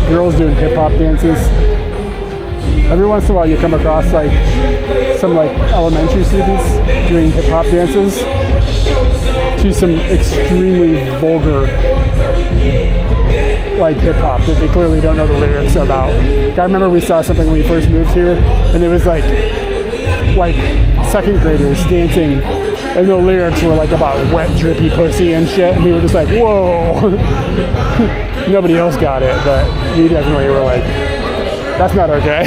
S2: Girls doing hip-hop dances. Every once in a while you come across like some like elementary students doing hip-hop dances to some extremely vulgar like hip-hop that they clearly don't know the lyrics about. I remember we saw something when we first moved here, and it was like second graders dancing, and the lyrics were like about wet drippy pussy and shit, and we were just like, whoa. Nobody else got it, but we definitely were like, that's not okay.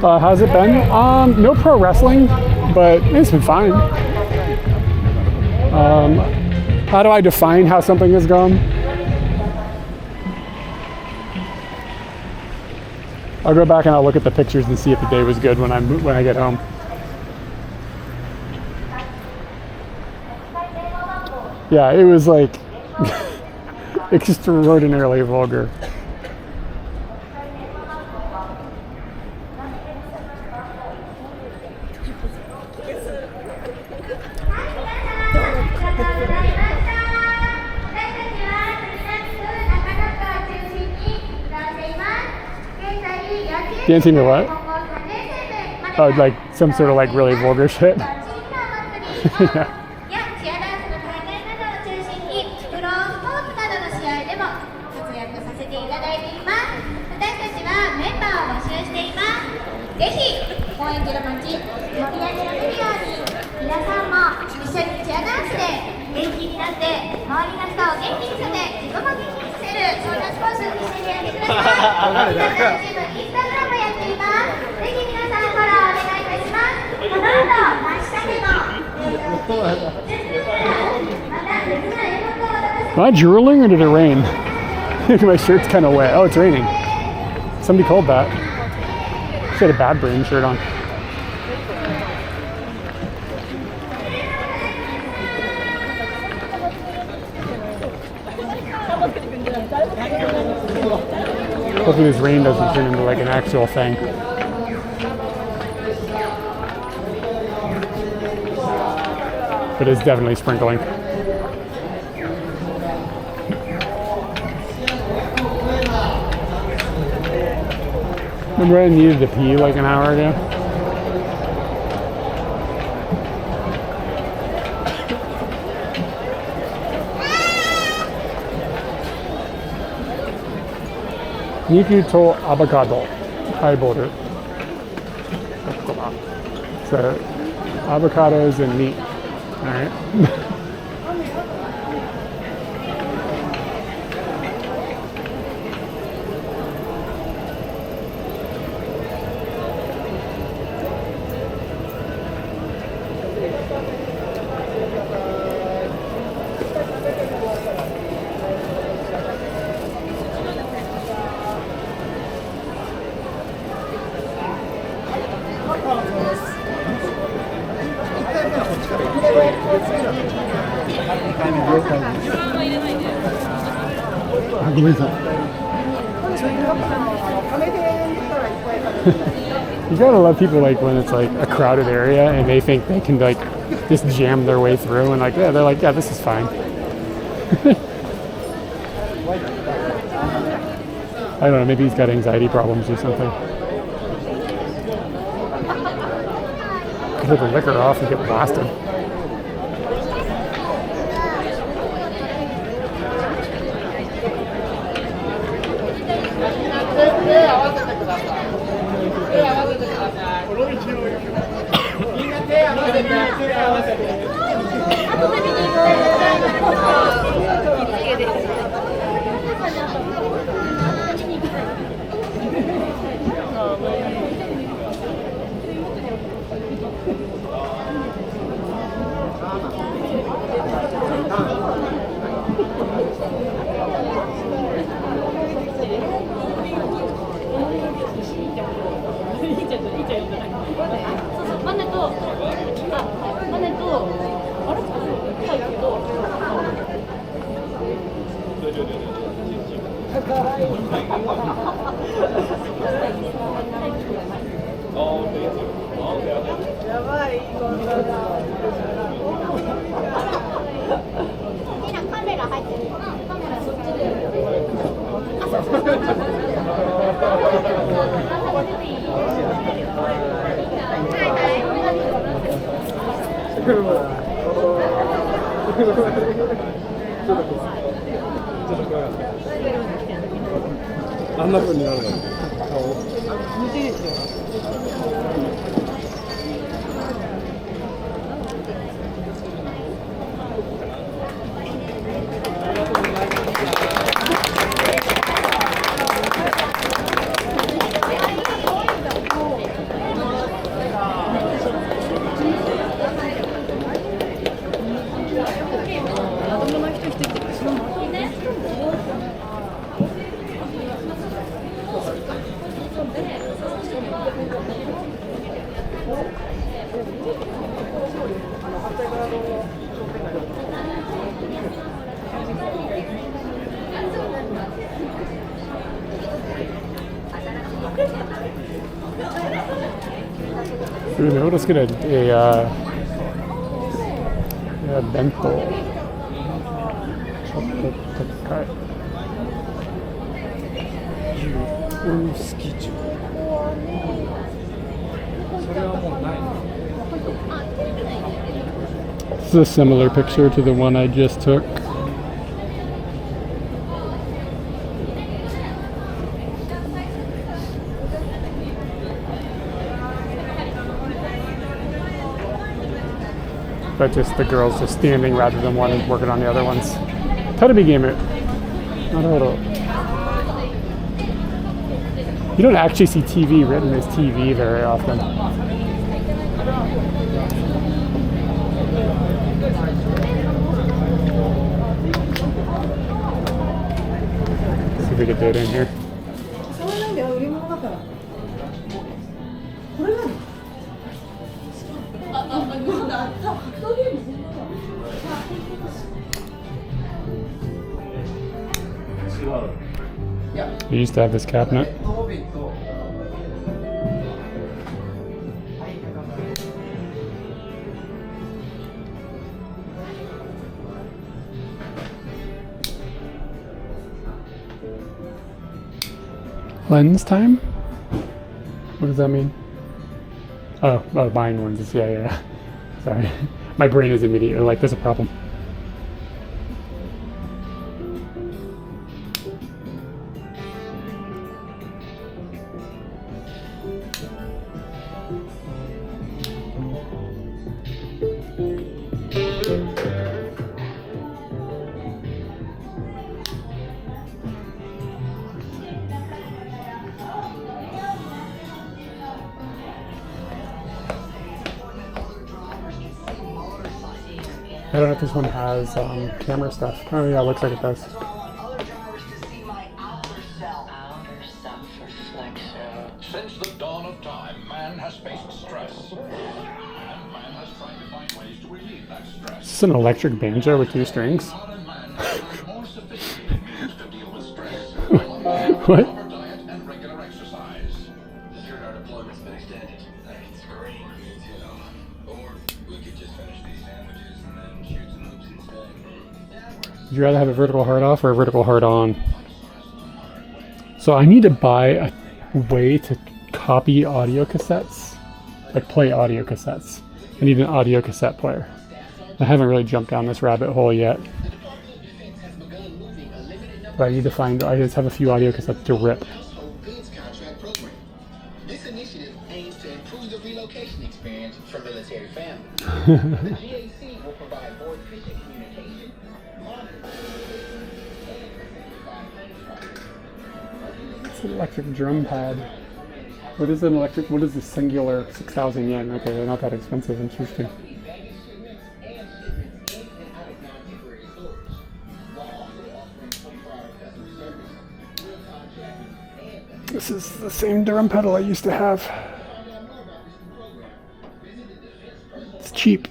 S4: How's it been? No pro wrestling, but it's been fine. How do I define how something has gone? I'll go back and I'll look at the pictures and see if the day was good when I get home. Yeah, it was like extraordinarily vulgar. Dancing to what? Oh, like some sort of like really vulgar shit. Yeah. 'Am I drooling or did it rain? My shirt's kind of wet. Oh, it's raining. Somebody called that. She had a Bad Brain shirt on. Hopefully this rain doesn't turn into like an actual thing. But it's definitely sprinkling. Remember I needed to pee like an hour ago? Niku to avocado. Highborder. So avocados and meat. Alright. You gotta love people like when it's like a crowded area and they think they can like just jam their way through and like yeah, they're like, yeah, this is fine. I don't know, maybe he's got anxiety problems or something. Put the liquor off and get blasted.
S2: Ooh, let's get a bento. This is a similar picture to the one I just took. But just the girls just standing rather than working on the other ones. Terebi game. You don't actually see TV written as TV very often. See if we can do it in here. We used to have this cabinet. Lens time? What does that mean? Oh, buying lenses. Yeah. Sorry. My brain is immediately like, there's a problem. I don't know if this one has camera stuff. Oh yeah, looks like it does.
S12: Since the dawn of time, man has faced stress. And man has tried to find ways to relieve that stress.
S2: Is this an electric banjo with 2 strings? What? Would you rather have a vertical hard off or a vertical hard on? So I need to buy a way to copy audio cassettes, like play audio cassettes. I need an audio cassette player. I haven't really jumped down this rabbit hole yet. But I need to find, I just have a few audio cassettes to rip.
S13: This initiative aims to improve the relocation experience for military families. The GAC will provide more efficient communication.
S2: It's an electric drum pad. What is an electric, what is the singular 6,000 yen? Okay, they're not that expensive, interesting. This is the same drum pedal I used to have. It's cheap.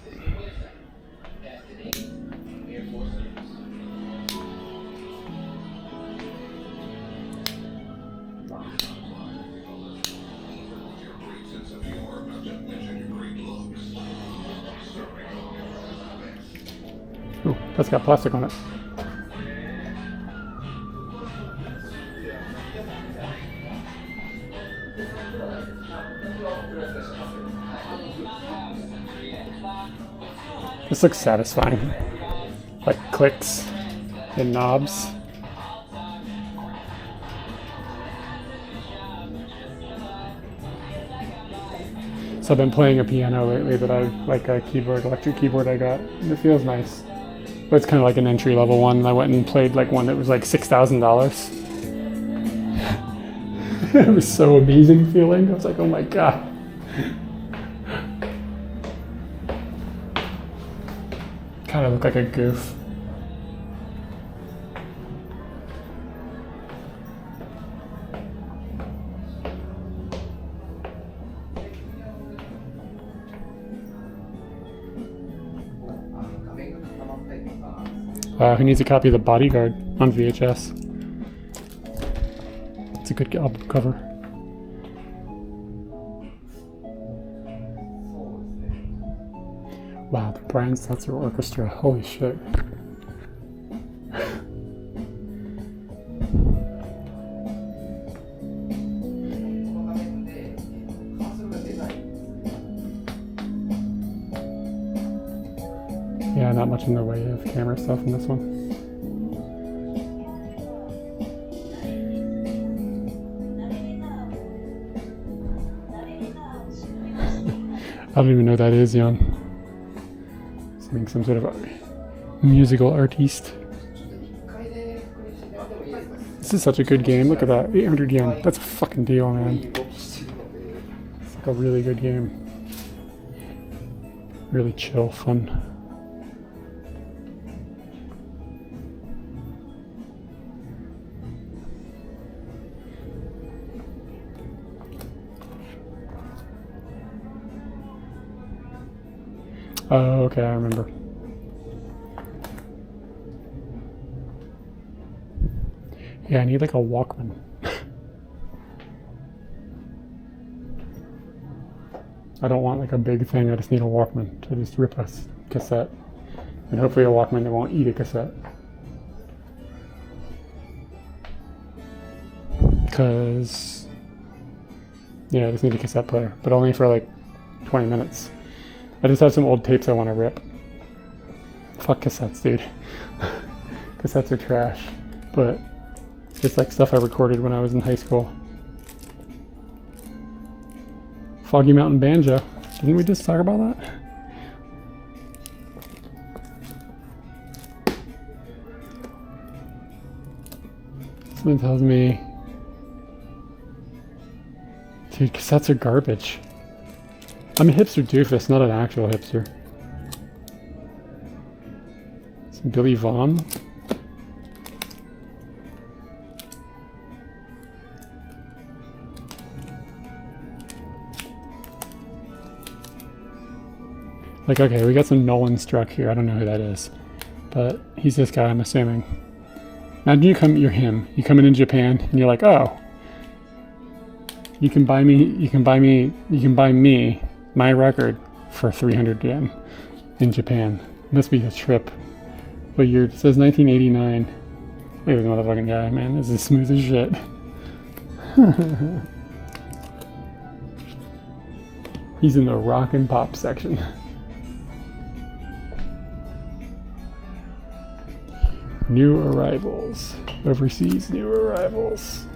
S2: Ooh, that's got plastic on it. This looks satisfying. Like clicks and knobs. So I've been playing a piano lately, but I like a keyboard, electric keyboard I got. And it feels nice. But it's kind of like an entry level one. I went and played like one that was like $6,000. It was so amazing feeling. I was like, oh my god. God, I look like a goof. Who needs a copy of The Bodyguard on VHS? It's a good album cover. Wow, the Brian Setzer Orchestra. Holy shit. Yeah, not much in the way of camera stuff in this one. I don't even know what that is, Jan. Something, some sort of musical artiste. This is such a good game. Look at that, 800 yen. That's a fucking deal, man. It's like a really good game. Really chill, fun. Oh, okay, I remember. Yeah, I need like a Walkman. I don't want like a big thing, I just need a Walkman to just rip a cassette. And hopefully a Walkman that won't eat a cassette. Because, yeah, I just need a cassette player, but only for like 20 minutes. I just have some old tapes I want to rip. Fuck cassettes, dude. Cassettes are trash. But it's like stuff I recorded when I was in high school. Foggy Mountain Banjo. Didn't we just talk about that? Someone tells me, dude, cassettes are garbage. I'm a hipster doofus, not an actual hipster. Some Billy Vaughn. Like, okay, we got some Nolan Struck here. I don't know who that is, but he's this guy, I'm assuming. Imagine you're him. You come in Japan and you're like, oh, you can buy me my record for 300 yen in Japan. Must be a trip. What year? It says 1989. Look at this motherfucking guy, man. This is smooth as shit. He's in the rock and pop section. New arrivals. Overseas new arrivals.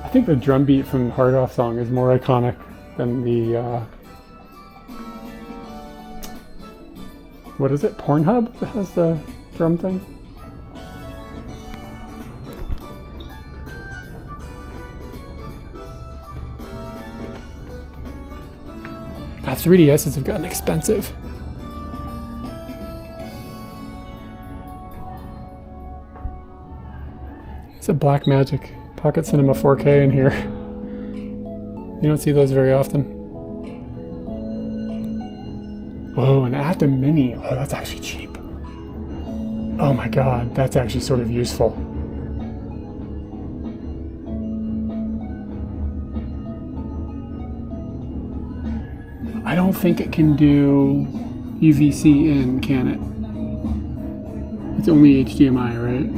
S2: I think the drum beat from Hard Off Song is more iconic than the, what is it, Pornhub that has the drum thing? God, 3DSs have gotten expensive. It's a Black Magic Pocket Cinema 4K in here. You don't see those very often. Whoa, an Atom Mini. Oh, that's actually cheap. Oh my god, that's actually sort of useful. I don't think it can do UVC in, can it? It's only HDMI, right?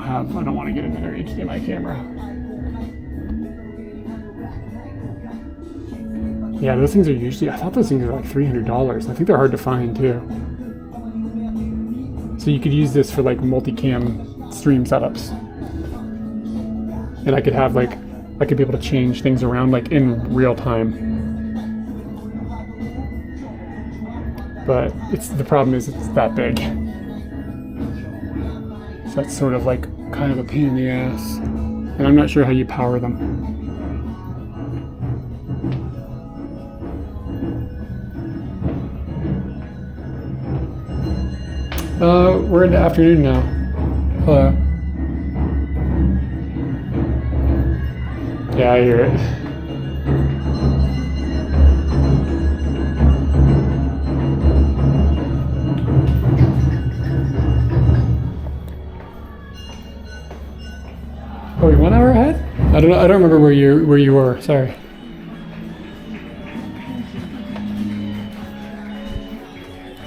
S2: I don't want to get another HDMI camera. Yeah, those things are usually, I thought those things are like $300. I think they're hard to find too. So you could use this for like multicam stream setups. And I could have like, I could be able to change things around like in real time. But the problem is it's that big. that's sort of like kind of a pain in the ass. And I'm not sure how you power them. We're in the afternoon now. Hello. Yeah, I hear it. Oh, you're 1 hour ahead? I don't know. I don't remember where you were. Sorry.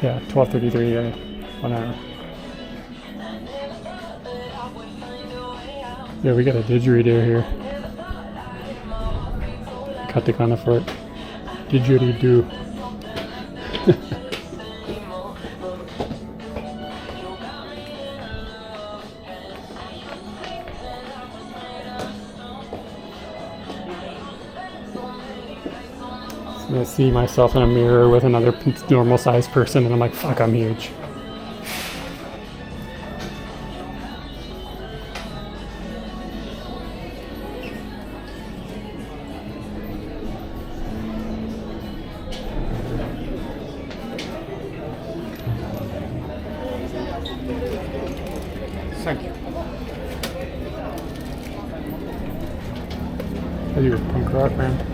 S2: Yeah, 12:33. 1 hour. Yeah, we got a didgeridoo here. Katakana for it. Didgeridoo. I'm gonna see myself in a mirror with another normal sized person and I'm like, fuck, I'm huge. Thank you. Oh, you're a punk rock man.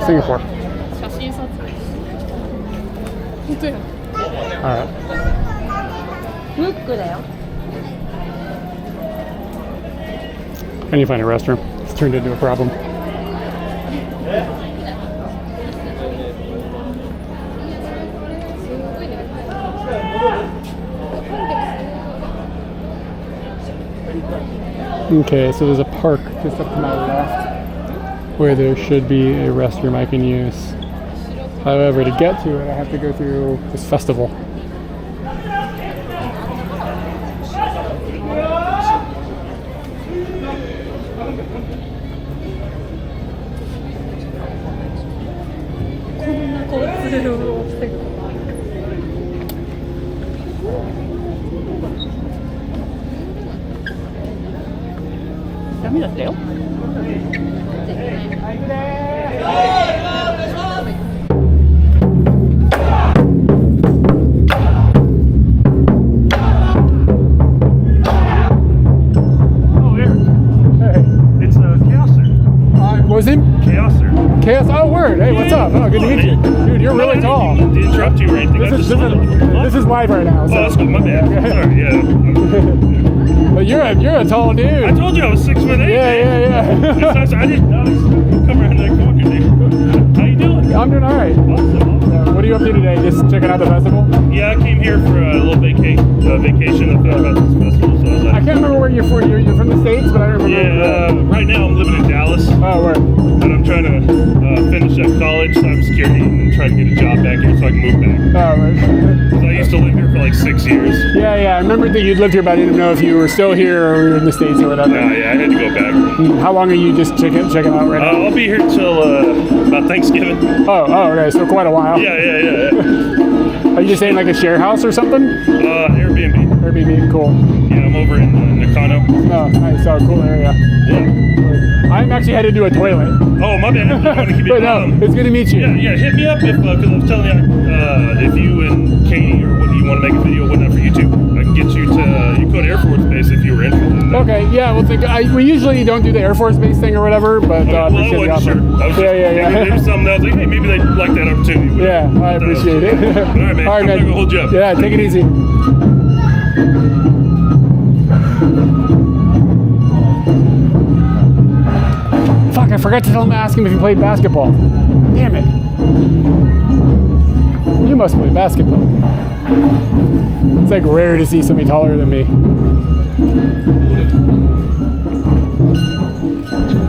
S2: Singapore. Alright. I need to find a restroom. It's turned into a problem. Okay, so there's a park just up to my left where there should be a restroom I can use. However, to get to it, I have to go through this festival. What was his name? Chaos. Oh, word. Hey, what's up? Oh, good to meet you. Dude, you're really tall.
S14: I didn't interrupt you or anything.
S2: This is live right now. So.
S14: Oh, that's good. My bad. Sorry, yeah.
S2: But you're a tall dude.
S14: I told you I was 6'8".
S2: Yeah.
S14: Nice. I didn't know come around that corner, dude. How you doing?
S2: I'm doing all right.
S14: Awesome.
S2: What are you up to today? Just checking out the festival?
S14: Yeah, I came here for a little vacation. I thought about this festival, so I was like,
S2: I can't remember where you're from. You're from the States, but I don't remember.
S14: Yeah, right now I'm living in Dallas.
S2: Oh, where?
S14: And I'm trying to finish up college, cybersecurity, and try to get a job back here so I can move back.
S2: Oh, right.
S14: Because I used to live here for like 6 years.
S2: Yeah. I remember that you'd lived here, but I didn't know if you were still here or were in the States or whatever.
S14: Yeah, I had to go back.
S2: How long are you just checking out right now?
S14: I'll be here till about Thanksgiving.
S2: Oh, okay, so quite a while.
S14: Yeah.
S2: Are you just saying like a share house or something?
S14: Airbnb.
S2: Airbnb, cool.
S14: Yeah, I'm over in Nakano.
S2: Oh, nice. Oh, cool area.
S14: Yeah.
S2: I'm actually headed to a toilet.
S14: Oh, my bad. I want to keep it
S2: But no, it's good to meet you.
S14: Yeah, hit me up if, because I was telling you, if you and Katie or what you want to make a video, whatnot for YouTube, I can get you to, you go to Air Force Base if you were interested in that.
S2: Okay, yeah, well, we usually don't do the Air Force Base thing or whatever, but
S14: I
S2: appreciate the offer.
S14: Yeah. Maybe something else, like, hey, maybe they'd like that opportunity.
S2: Yeah, I appreciate it.
S14: All right, man. I'm going to hold you up.
S2: Yeah, take it easy. Fuck, I forgot to ask him if he played basketball. Damn it. You must play basketball. It's like rare to see somebody taller than me.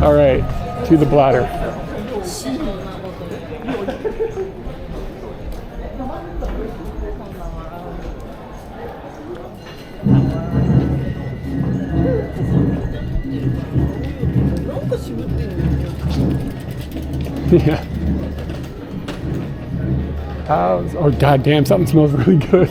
S2: All right, to the bladder. Yeah. Oh god damn, something smells really good.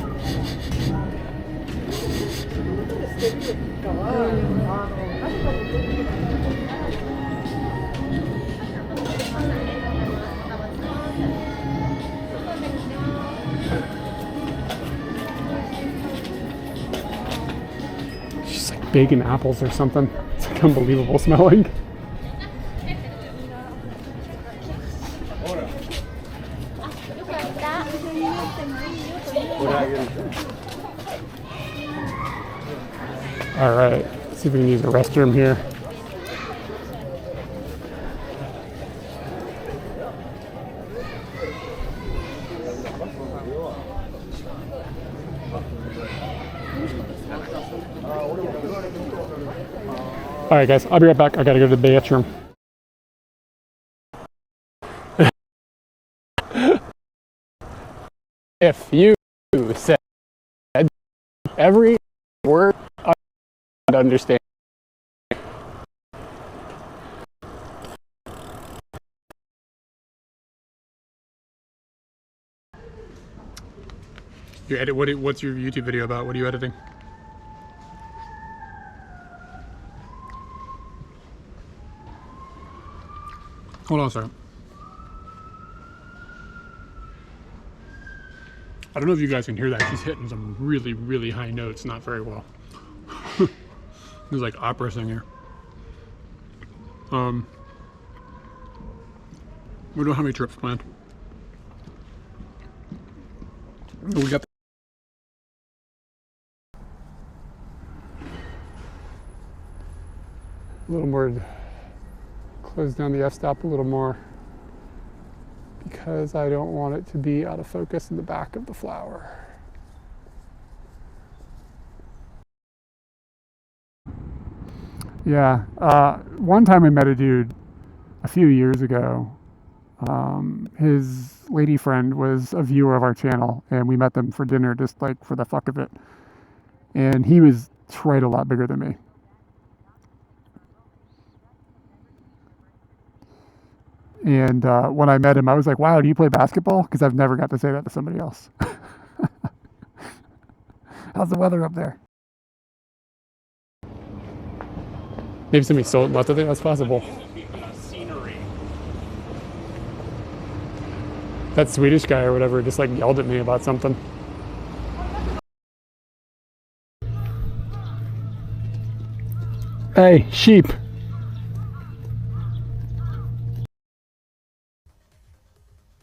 S2: It's just like bacon apples or something. It's like unbelievable smelling. Alright, see if we can use the restroom here. Alright guys, I'll be right back. I gotta go to the bathroom. If you said every word, I'd understand. You edit, what's your YouTube video about? What are you editing? Hold on a second. I don't know if you guys can hear that. She's hitting some really, really high notes, not very well. It's like opera singer. We don't have any trips planned. We got a little more, close down the f-stop a little more because I don't want it to be out of focus in the back of the flower. Yeah, one time I met a dude a few years ago. His lady friend was a viewer of our channel, and we met them for dinner just like for the fuck of it. And he was right a lot bigger than me. And when I met him, I was like, wow, do you play basketball? Because I've never got to say that to somebody else. How's the weather up there? Maybe somebody sold left of it. That's possible. That Swedish guy or whatever just like yelled at me about something. Hey, sheep.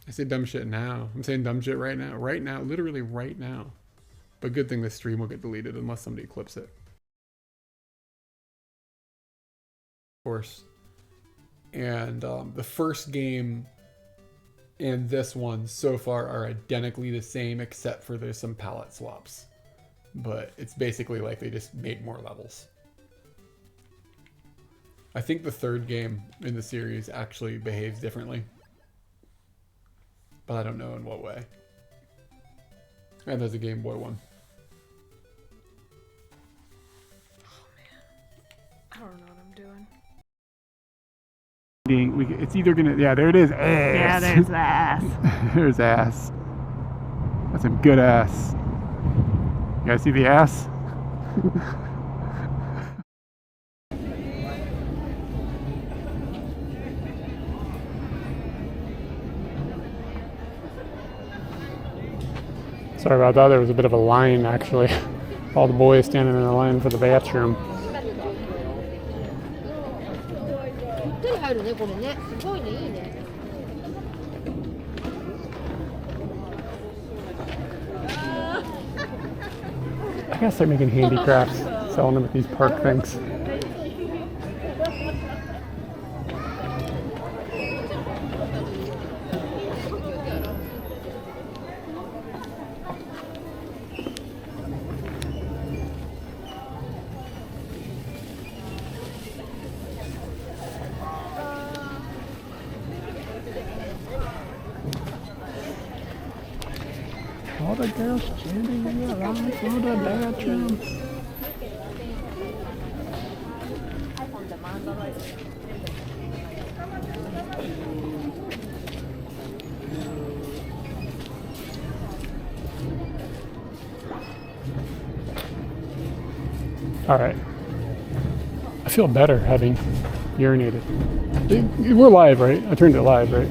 S2: I say dumb shit now. I'm saying dumb shit right now. Right now. Literally right now. But good thing this stream will get deleted unless somebody clips it. Of course. And the first game and this one so far are identically the same, except for there's some palette swaps. But it's basically like they just made more levels. I think the third game in the series actually behaves differently. But I don't know in what way. And there's a Game Boy one.
S1: Oh man. I don't know what I'm doing.
S4: It's either gonna, yeah, there it is. Ass.
S1: Yeah, there's the ass.
S4: There's ass. That's some good ass. You guys see the ass? Sorry about that. There was a bit of a line actually. All the boys standing in a line for the bathroom. I gotta start making handicrafts, selling them at these park things. All the girls standing in the line for the bathroom.
S2: Alright. I feel better having urinated. We're live, right? I turned it live, right?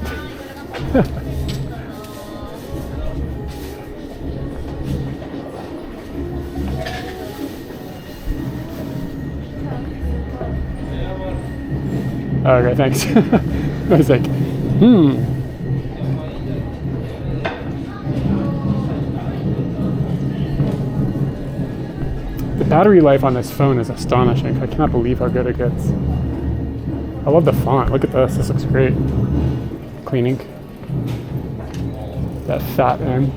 S2: Okay, thanks. I was like, The battery life on this phone is astonishing. I cannot believe how good it gets. I love the font. Look at this. This looks great. Cleaning. That fat M.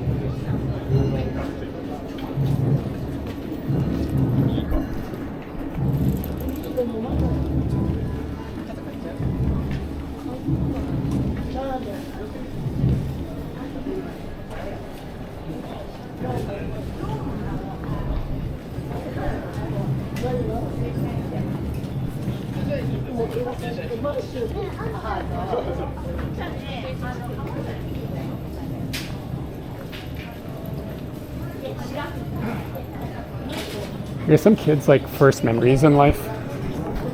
S2: I guess some kids' like first memories in life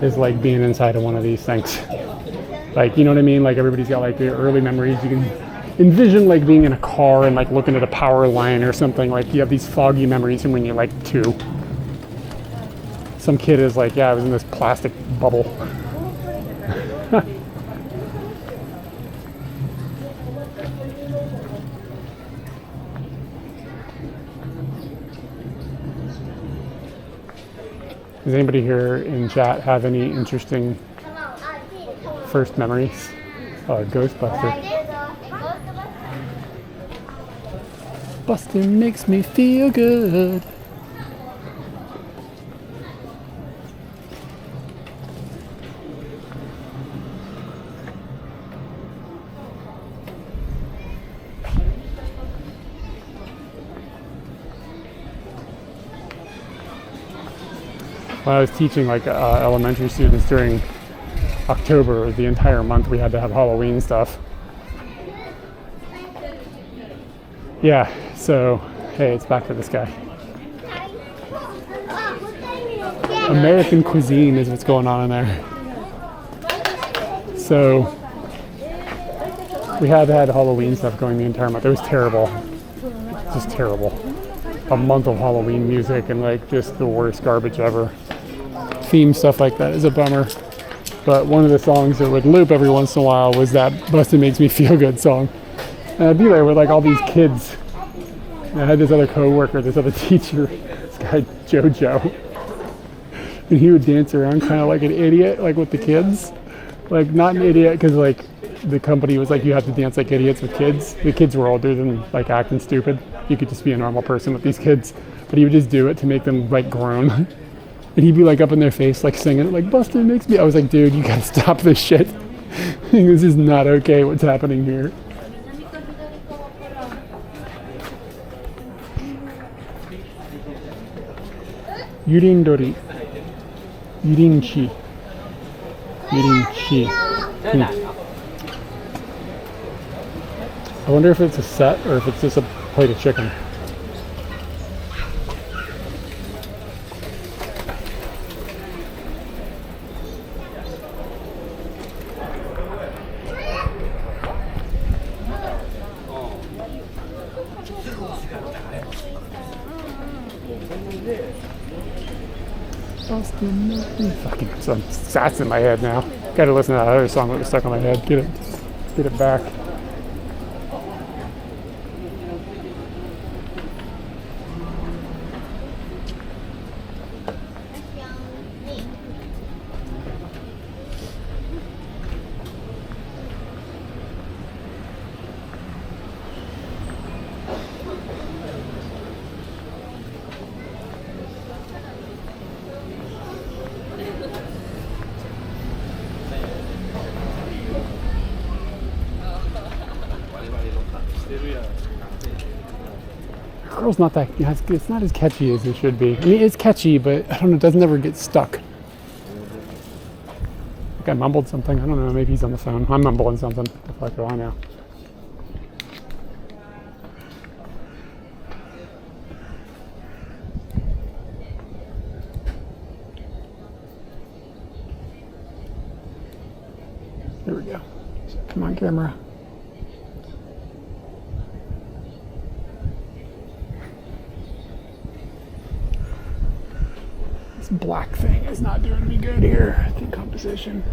S2: is like being inside of one of these things. Like, you know what I mean? Like everybody's got like their early memories. You can envision like being in a car and like looking at a power line or something. Like you have these foggy memories from when you're like 2. Some kid is like, yeah, I was in this plastic bubble. Does anybody here in chat have any interesting first memories? Ghostbuster. Buster makes me feel good. When I was teaching like elementary students during October, the entire month we had to have Halloween stuff. Yeah, so hey, it's back to this guy. American cuisine is what's going on in there. So we had Halloween stuff going the entire month. It was terrible. Just terrible. A month of Halloween music and like just the worst garbage ever. Theme stuff like that is a bummer. But one of the songs that would loop every once in a while was that Busted Makes Me Feel Good song. And I'd be there with like all these kids. And I had this other co-worker, this other teacher, this guy Jojo. And he would dance around kind of like an idiot, like with the kids. Like not an idiot because like the company was like, you have to dance like idiots with kids. The kids were older than like acting stupid. You could just be a normal person with these kids. But he would just do it to make them like groan. And he'd be like up in their face, like singing, like Buster makes me. I was like, dude, you gotta stop this shit. This is not okay. What's happening here? Yurindori. Yurinchi. Yurinchi. I wonder if it's a set or if it's just a plate of chicken. Fucking some sats in my head now. Gotta listen to that other song that was stuck in my head. Get it back. Girl's not that, it's not as catchy as it should be. I mean, it's catchy, but I don't know, it doesn't ever get stuck. I think I mumbled something. I don't know, maybe he's on the phone. I'm mumbling something. What the fuck do I know? Come on, camera. This black thing is not doing me good here. I think composition.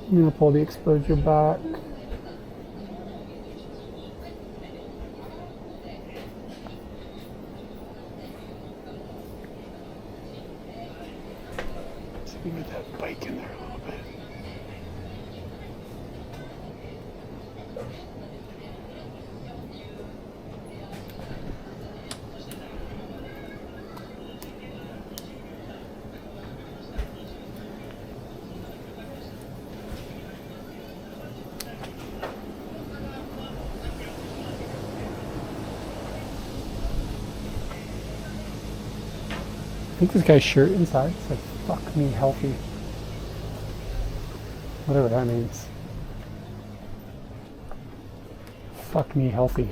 S2: I'm going to pull the exposure back. See if we can get that bike in there a little bit. I think this guy's shirt inside says "fuck me healthy," whatever that means. Fuck me healthy.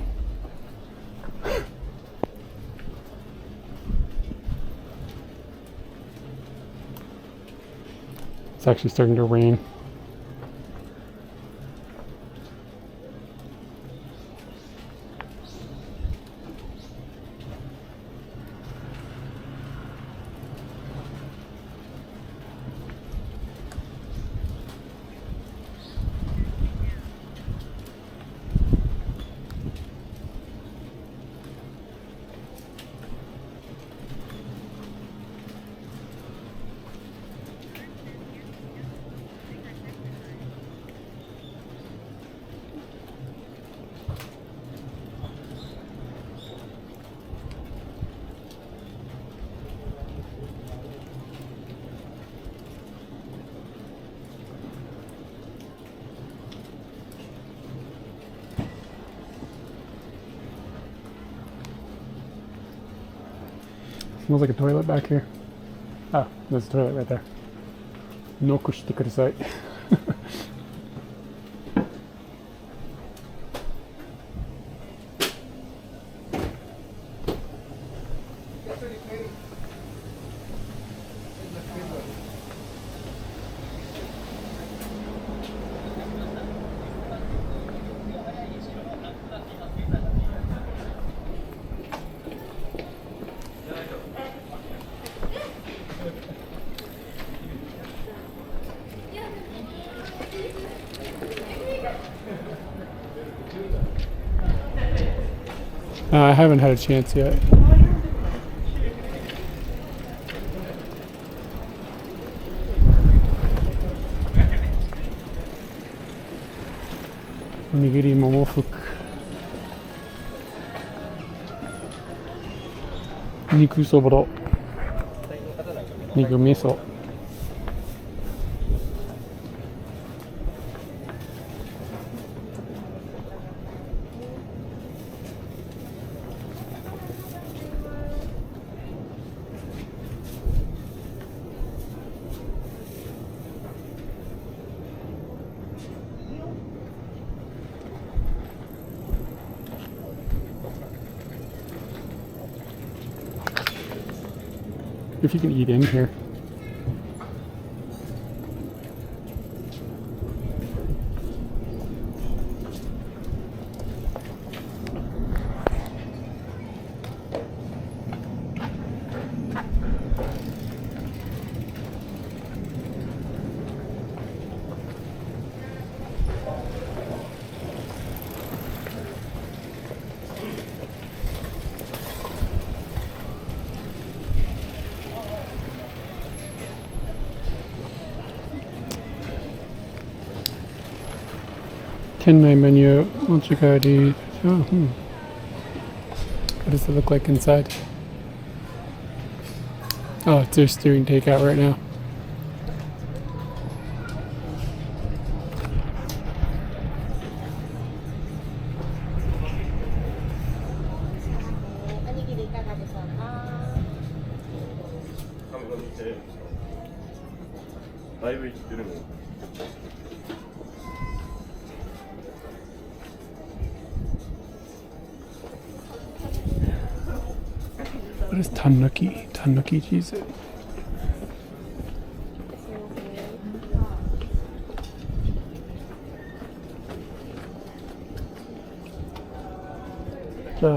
S2: It's actually starting to rain. Smells like a toilet back here. Oh, there's a toilet right there. Noku shite kudasai. I haven't had a chance yet. Onigiri momofuku. Niku soboro. Niku miso. If you can eat in here. Kenai menu, Mochikari. Oh, What does it look like inside? Oh, it's just doing takeout right now. is tanuki? Tanuki cheese. じゃあ、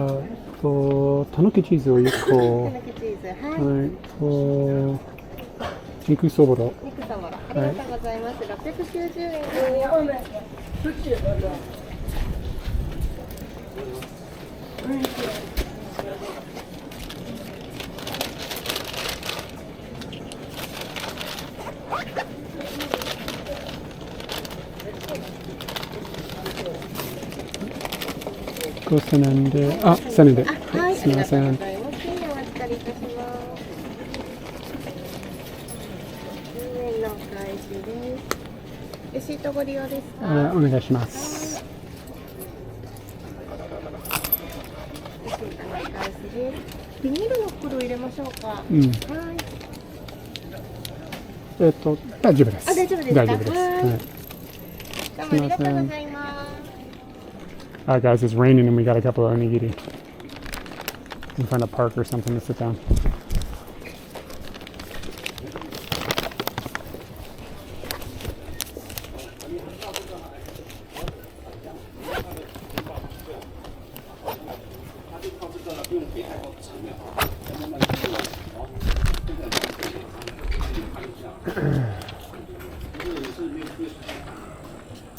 S2: たぬきチーズを1個。たぬきチーズ、はい。肉そぼろ。肉そぼろ。ありがとうございます。690円です。1000円で、あ、1000円で。はい、すみません。お預かりいたします。1000円のお返しです。レシートご利用ですか？お願いします。レシートのお返しです。ビニールの袋入れましょうか。うん。はい。大丈夫です。あ、大丈夫ですか？大丈夫です。はい。どうもありがとうございます。Alright guys, it's raining and we got a couple of onigiri. We can find a park or something to sit down.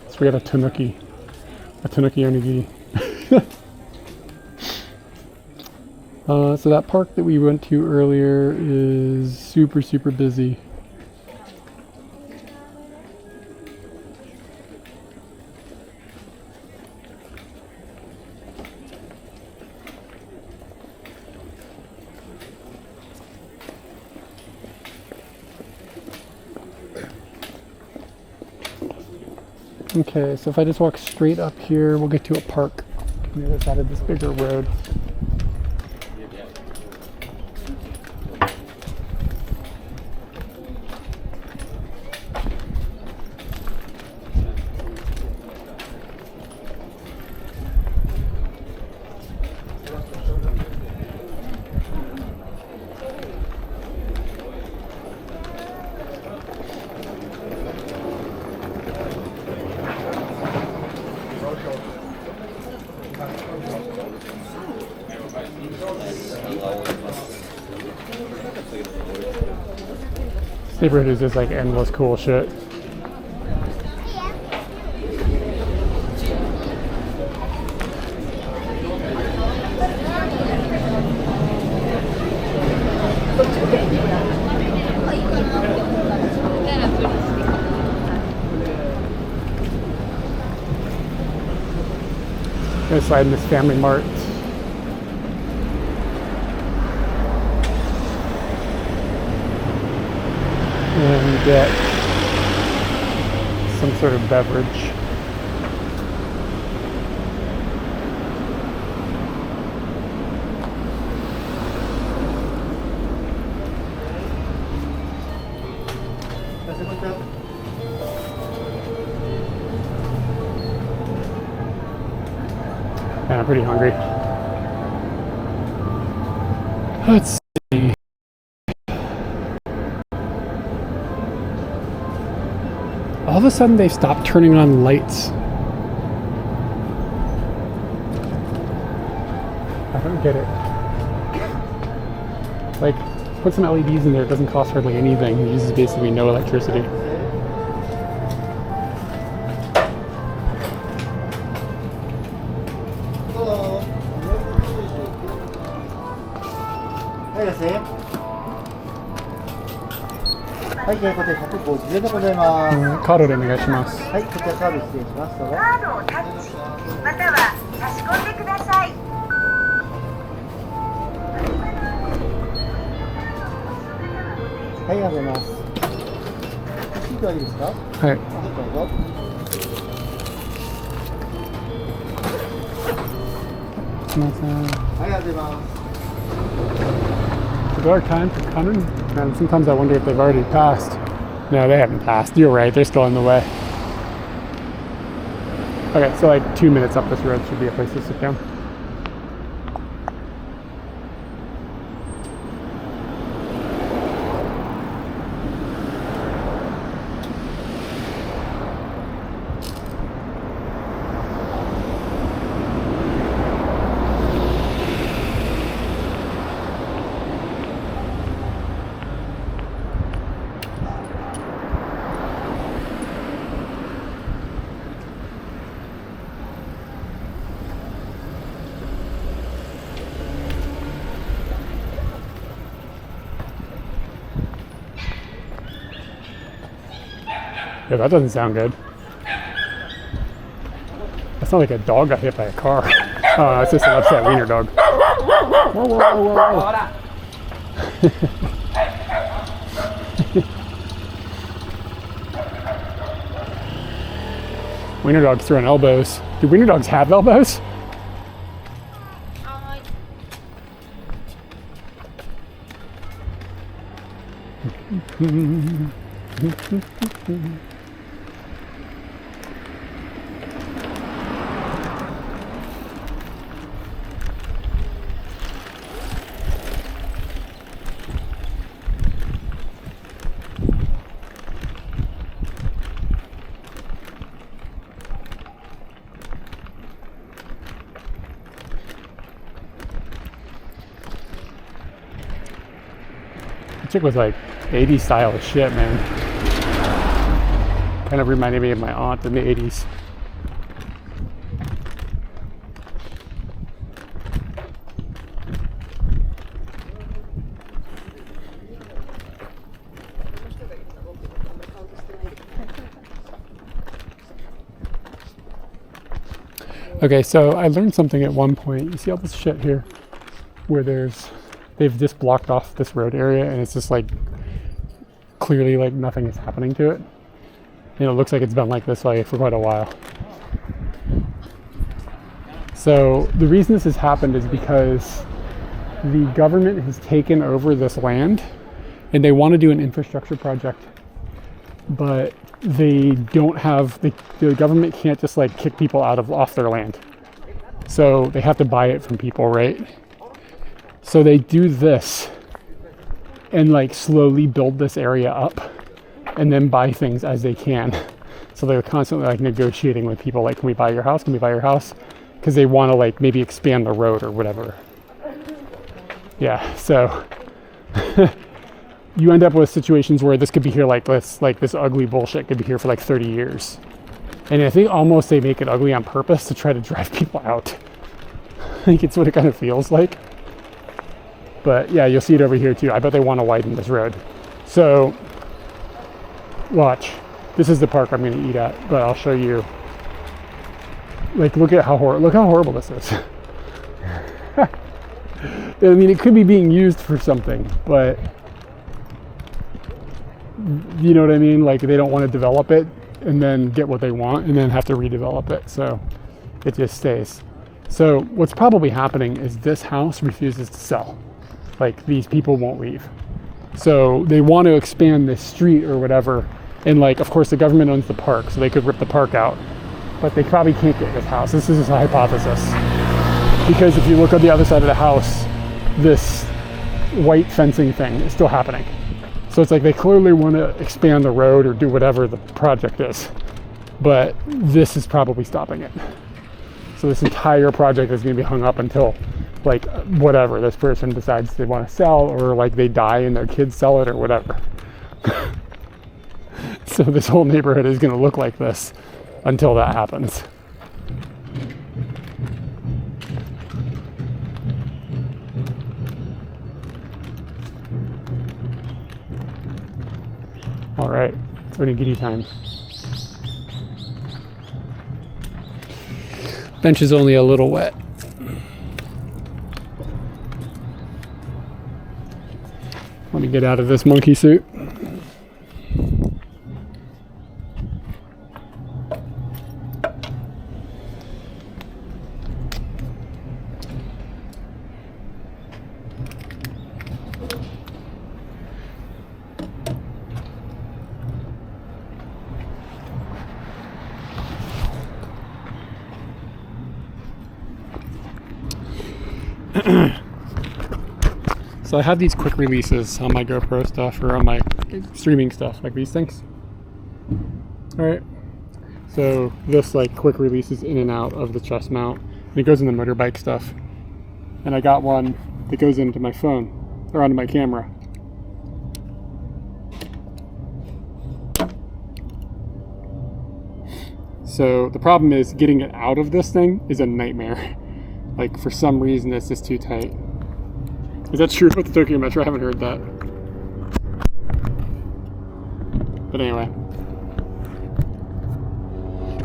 S2: So we got a tanuki onigiri. So that park that we went to earlier is super busy. Okay, so if I just walk straight up here, we'll get to a park on the other side of this bigger road. This neighborhood is just like endless cool shit. Gonna slide in this Family Mart. And get some sort of beverage. Man, I'm pretty hungry. Let's see. All of a sudden they stopped turning on lights. I don't get it. Like, put some LEDs in there, it doesn't cost hardly anything. It uses basically no electricity.
S15: はい、ということで150円でございます。
S2: カードでお願いします。
S15: はい、こちらサービス失礼します。どうぞ。カードをタッチ、または差し込んでください。はい、ありがとうございます。シートはいいですか？はい。どうぞ。
S2: すみません。
S15: はい、ありがとうございます。
S2: Is our time for coming? And sometimes I wonder if they've already passed. No, they haven't passed. You're right, they're still in the way. Okay, so like 2 minutes up this road should be a place to sit down. Okay, that doesn't sound good. That sounds like a dog got hit by a car. Oh, it's just an upset wiener dog. Whoa, whoa, whoa, whoa, whoa. Wiener dogs throwing elbows. Do wiener dogs have elbows? Chick was like 80s style of shit, man. Kind of reminded me of my aunt in the 80s. Okay, so I learned something at one point. You see all this shit here where they've just blocked off this road area and it's just like clearly like nothing is happening to it. And it looks like it's been like this way for quite a while. So the reason this has happened is because the government has taken over this land and they want to do an infrastructure project, but they don't have, the government can't just like kick people off their land. So they have to buy it from people, right? So they do this and like slowly build this area up and then buy things as they can. So they're constantly like negotiating with people like, can we buy your house? Can we buy your house? Because they want to like maybe expand the road or whatever. Yeah, so you end up with situations where this could be here like this ugly bullshit could be here for like 30 years. And I think almost they make it ugly on purpose to try to drive people out. I think it's what it kind of feels like. But yeah, you'll see it over here too. I bet they want to widen this road. So watch. This is the park I'm going to eat at, but I'll show you. Like, look how horrible this is. I mean, it could be being used for something, but you know what I mean? Like, they don't want to develop it and then get what they want and then have to redevelop it. So it just stays. So what's probably happening is this house refuses to sell. Like, these people won't leave. So they want to expand this street or whatever. And like, of course, the government owns the park, so they could rip the park out. But they probably can't get this house. This is a hypothesis. Because if you look on the other side of the house, this white fencing thing is still happening. So it's like they clearly want to expand the road or do whatever the project is. But this is probably stopping it. So this entire project is going to be hung up until like whatever this person decides they want to sell, or like they die and their kids sell it or whatever. So this whole neighborhood is going to look like this until that happens. All right, it's only giddy time. Bench is only a little wet. Let me get out of this monkey suit. So I have these quick releases on my GoPro stuff or on my streaming stuff, like these things. All right. So this like quick releases in and out of the chest mount, and it goes in the motorbike stuff. And I got one that goes into my phone or onto my camera. So the problem is getting it out of this thing is a nightmare. Like, for some reason it's just too tight. Is that true about the Tokyo Metro? I haven't heard that. But anyway.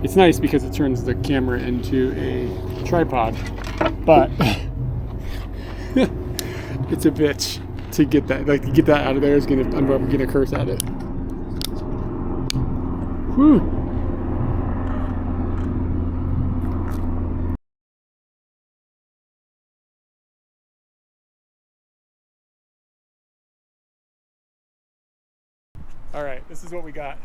S2: It's nice because it turns the camera into a tripod, but it's a bitch to get that. Like to get that out of there is gonna, I'm gonna curse at it. Whew. All right, this is what we got.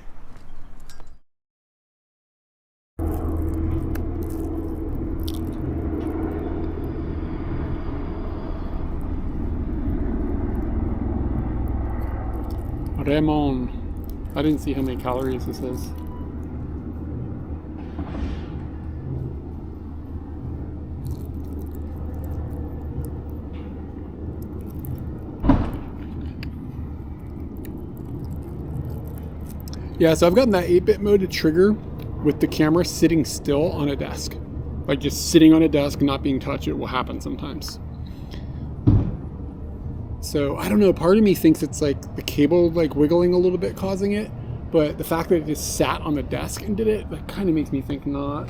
S2: Ramon. I didn't see how many calories this is. Yeah, so I've gotten that 8-bit mode to trigger with the camera sitting still on a desk. Like just sitting on a desk, not being touched, it will happen sometimes. So I don't know, part of me thinks it's like the cable like wiggling a little bit causing it, but the fact that it just sat on the desk and did it, that kind of makes me think not.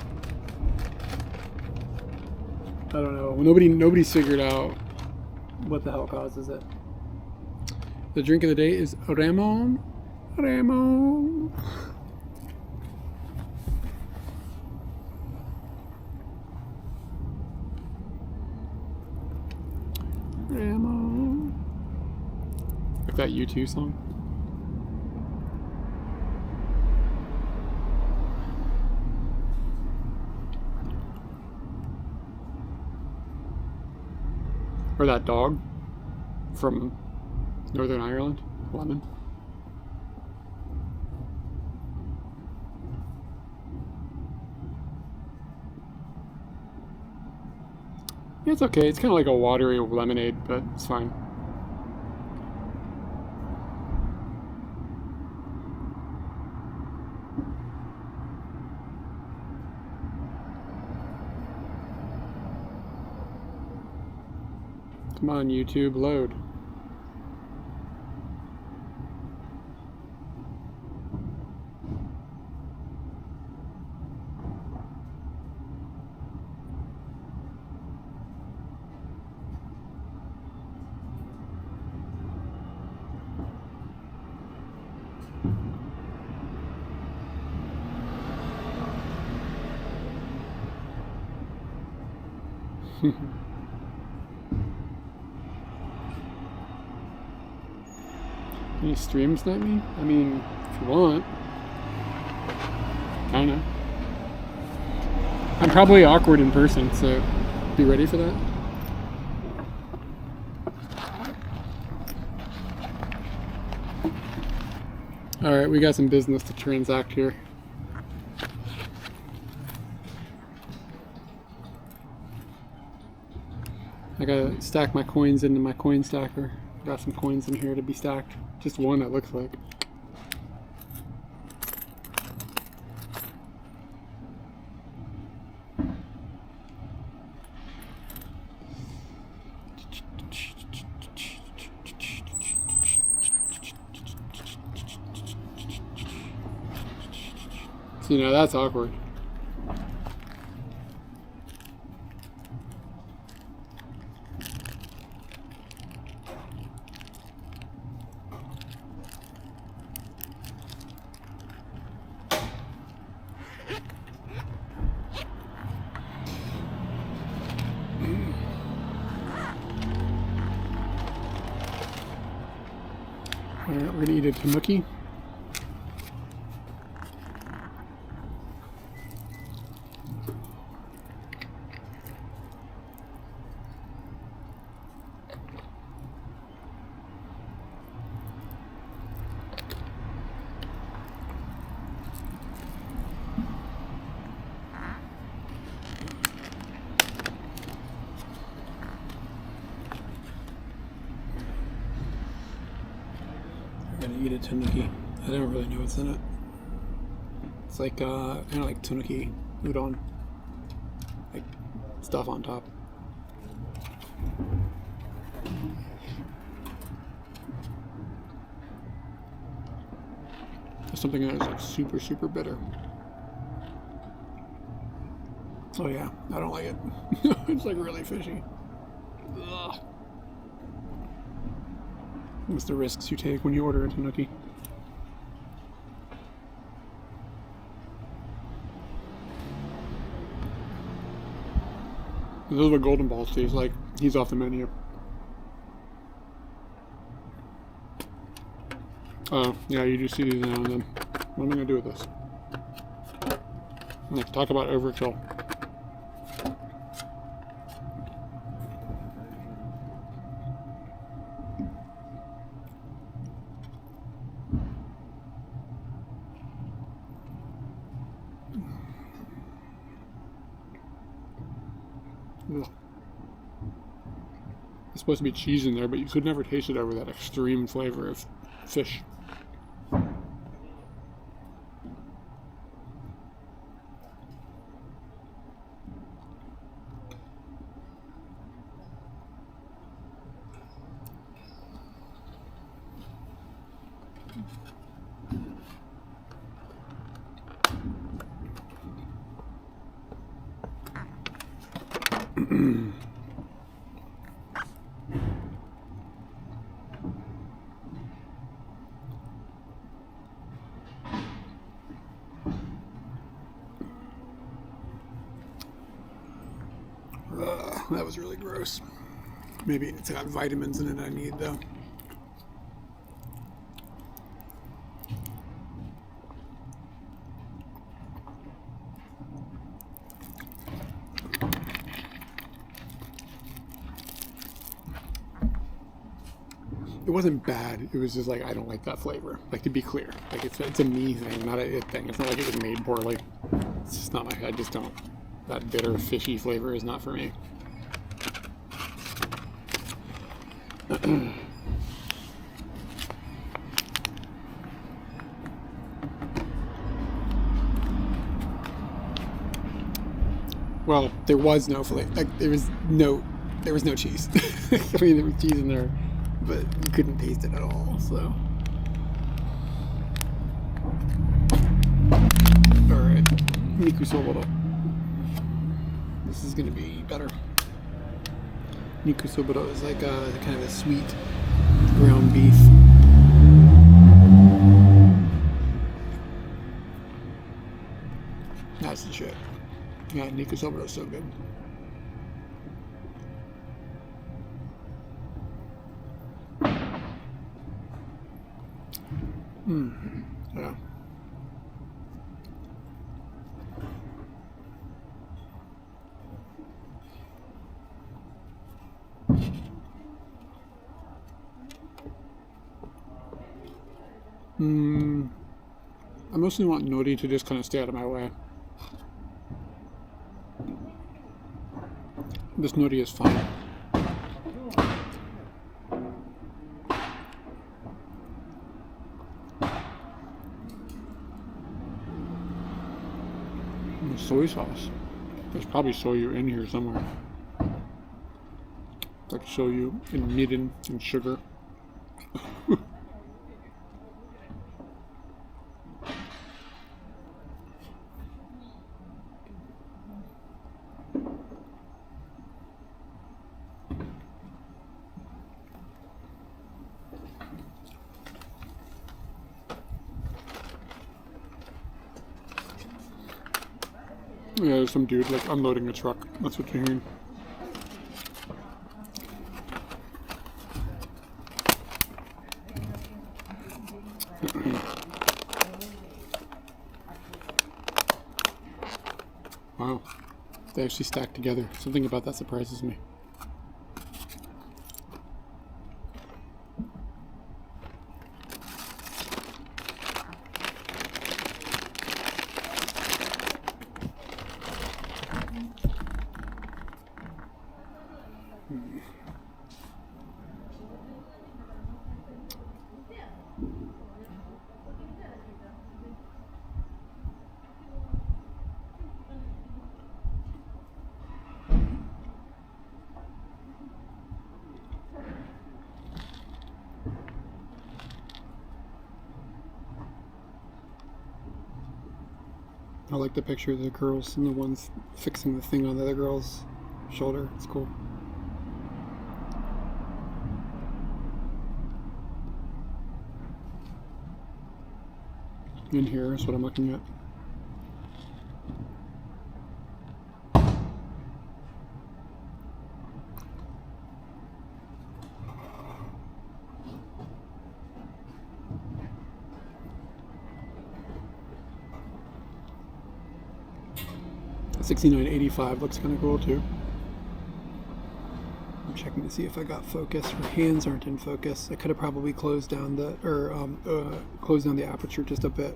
S2: I don't know, nobody's figured out what the hell causes it. The drink of the day is Ramon. Ramon. Ramon. Like that U2 song. Or that dog from Northern Ireland, Lemon. Yeah, it's okay. It's kind of like a watery lemonade, but it's fine. Come on, YouTube, load. Can you stream snipe me? I mean, if you want. I don't know. I'm probably awkward in person, so be ready for that. Alright, we got some business to transact here. I gotta stack my coins into my coin stacker. Got some coins in here to be stacked. Just one, it looks like. So, you know, that's awkward. Alright, we're gonna eat a tanuki. Eat a tanuki. I don't really know what's in it. It's like kind of like tanuki udon, like stuff on top. There's something that is like super bitter. Oh yeah, I don't like it. It's like really fishy. Ugh. What's the risks you take when you order a tanuki? Those are what golden balls taste like. He's off the menu. Oh, yeah, you do see these now and then. What am I going to do with this? Like, talk about overkill. Ugh. There's supposed to be cheese in there, but you could never taste it over that extreme flavor of fish. That was really gross. Maybe it's got vitamins in it I need though. It wasn't bad. It was just like, I don't like that flavor. Like, to be clear, like it's a me thing, not a it thing. It's not like it was made poorly. It's just not my, I just don't. That bitter, fishy flavor is not for me. Well, there was no flavor. Like, there was no cheese. I mean, there was cheese in there, but you couldn't taste it at all. So, all right, Nikusoboro. This is gonna be better. Nikusoboro is like a kind of a sweet ground beef. That's the shit. Yeah, Nikusoboro is so good. Yeah. I mostly want nori to just kind of stay out of my way. This nori is fine. And soy sauce. There's probably soyu in here somewhere. Like soyu and mirin and sugar. Yeah, there's some dude like unloading a truck. That's what you're hearing. Wow, they actually stack together. Something about that surprises me. I like the picture of the girls and the ones fixing the thing on the other girl's shoulder. It's cool. In here is what I'm looking at. $69.85 looks kind of cool too. I'm checking to see if I got focus. Her hands aren't in focus. I could have probably closed down the closed down the aperture just a bit,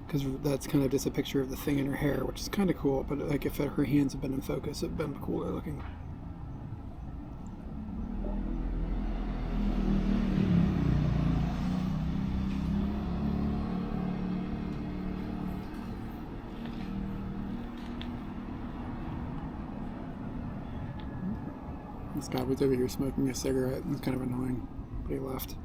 S2: because that's kind of just a picture of the thing in her hair, which is kind of cool. But like if her hands had been in focus, it'd been cooler looking. This guy was over here smoking a cigarette. It was kind of annoying, but he left.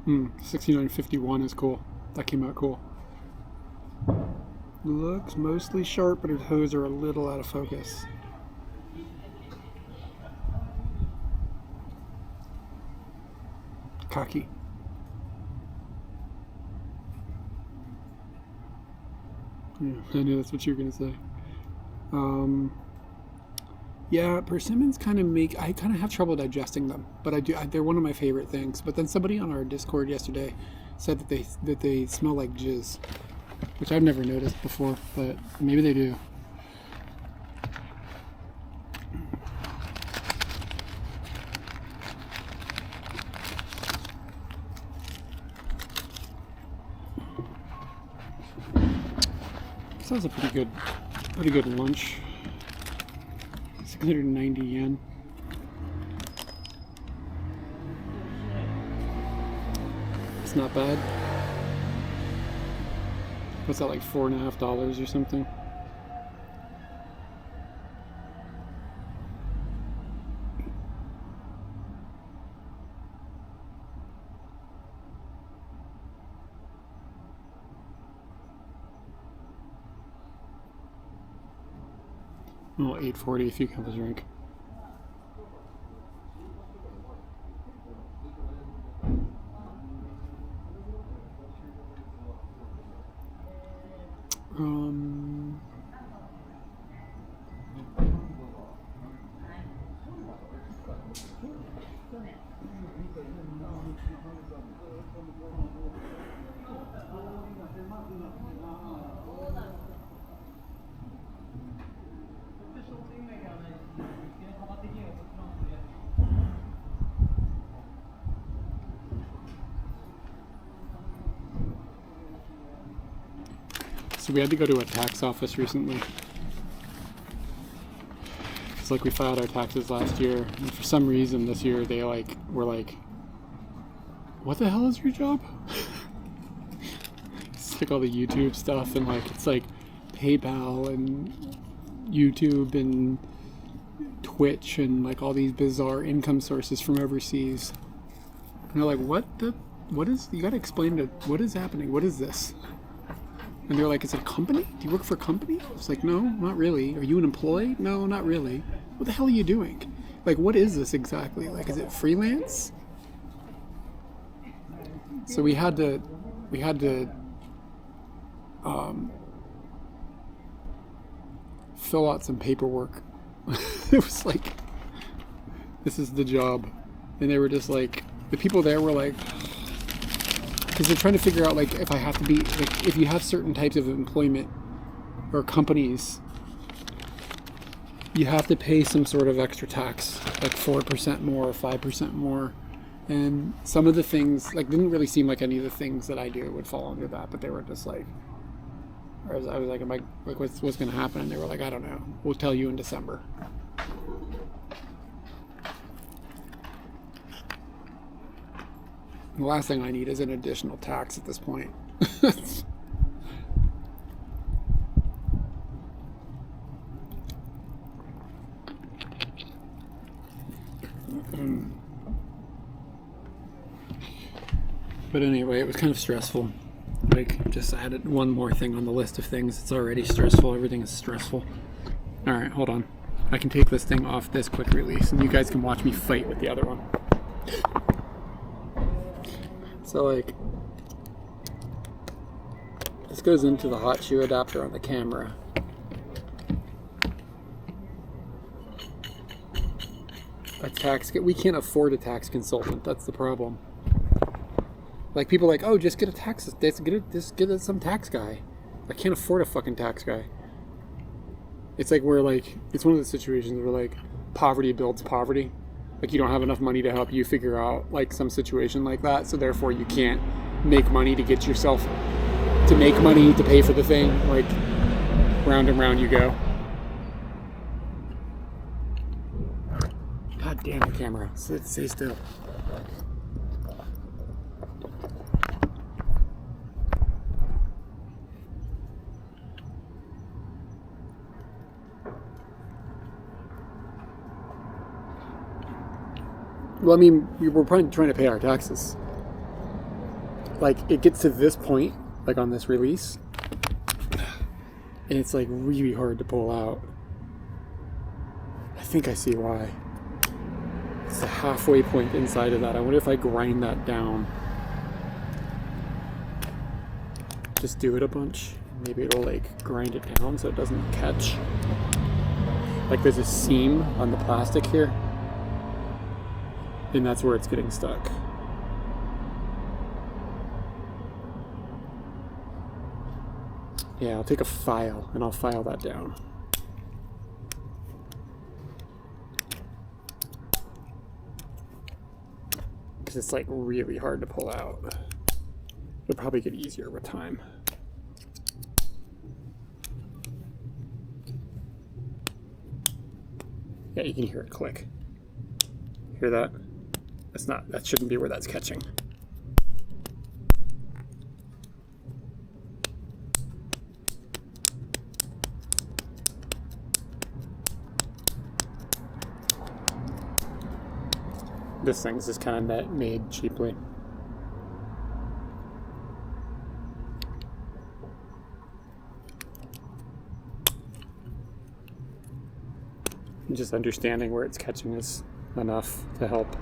S2: $69.51 is cool. That came out cool. Looks mostly sharp, but her toes are a little out of focus. Cocky. Yeah, I knew that's what you were gonna say. Yeah, persimmons kind of I kind of have trouble digesting them, but they're one of my favorite things. But then somebody on our Discord yesterday said that they smell like jizz, which I've never noticed before, but maybe they do. That was a pretty good lunch. 690 yen. It's not bad. What's that, like $4.50 or something? Well, $8.40 if you have a drink. So we had to go to a tax office recently. It's like we filed our taxes last year, and for some reason this year they were like, what the hell is your job? It's like all the YouTube stuff, and like it's like PayPal and YouTube and Twitch and like all these bizarre income sources from overseas. And they're like, what is, you gotta explain what is happening, what is this? And they're like, is it a company? Do you work for a company? I was like, no, not really. Are you an employee? No, not really. What the hell are you doing? Like, what is this exactly? Like, is it freelance? So we had to fill out some paperwork. It was like, this is the job. And they were just like, the people there were like, because they're trying to figure out, like, if I have to be, like, if you have certain types of employment or companies, you have to pay some sort of extra tax, like 4% more or 5% more. And some of the things, like, didn't really seem like any of the things that I do would fall under that, but they were just like, I was like, am I, like, what's going to happen? And they were like, I don't know. We'll tell you in December. The last thing I need is an additional tax at this point. But anyway, it was kind of stressful. Like, just added one more thing on the list of things. It's already stressful. Everything is stressful. Alright, hold on. I can take this thing off this quick release, and you guys can watch me fight with the other one. So, like, this goes into the hot shoe adapter on the camera. We can't afford a tax consultant. That's the problem. Like, people are like, oh, just get a tax, just get some tax guy. I can't afford a fucking tax guy. It's like we're like, it's one of the situations where like poverty builds poverty. Like, you don't have enough money to help you figure out like some situation like that, so therefore you can't make money to get yourself to make money to pay for the thing. Like, round and round you go. God damn the camera. Stay still. Well, I mean, we're trying to pay our taxes. Like, it gets to this point, like on this release, and it's like really hard to pull out. I think I see why. It's the halfway point inside of that. I wonder if I grind that down. Just do it a bunch. Maybe it'll like grind it down so it doesn't catch. Like, there's a seam on the plastic here, and that's where it's getting stuck. Yeah, I'll take a file and I'll file that down. Because it's like really hard to pull out. It'll probably get easier with time. Yeah, you can hear it click. Hear that? That shouldn't be where that's catching. This thing's just kind of made cheaply. Just understanding where it's catching is enough to help.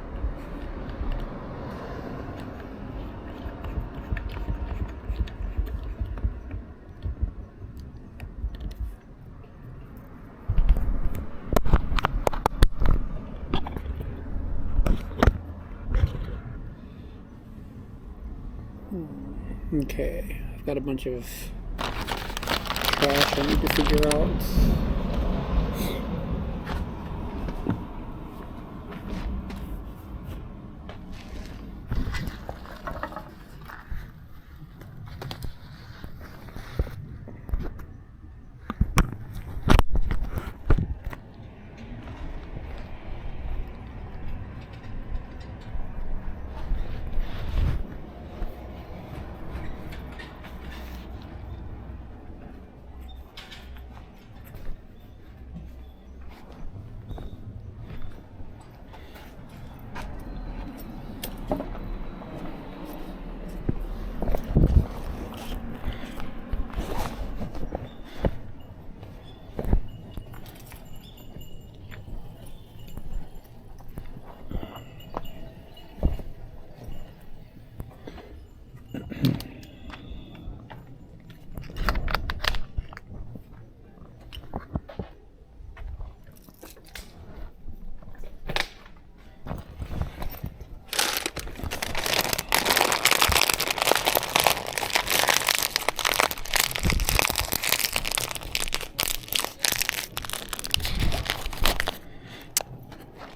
S2: Okay, I've got a bunch of trash I need to figure out.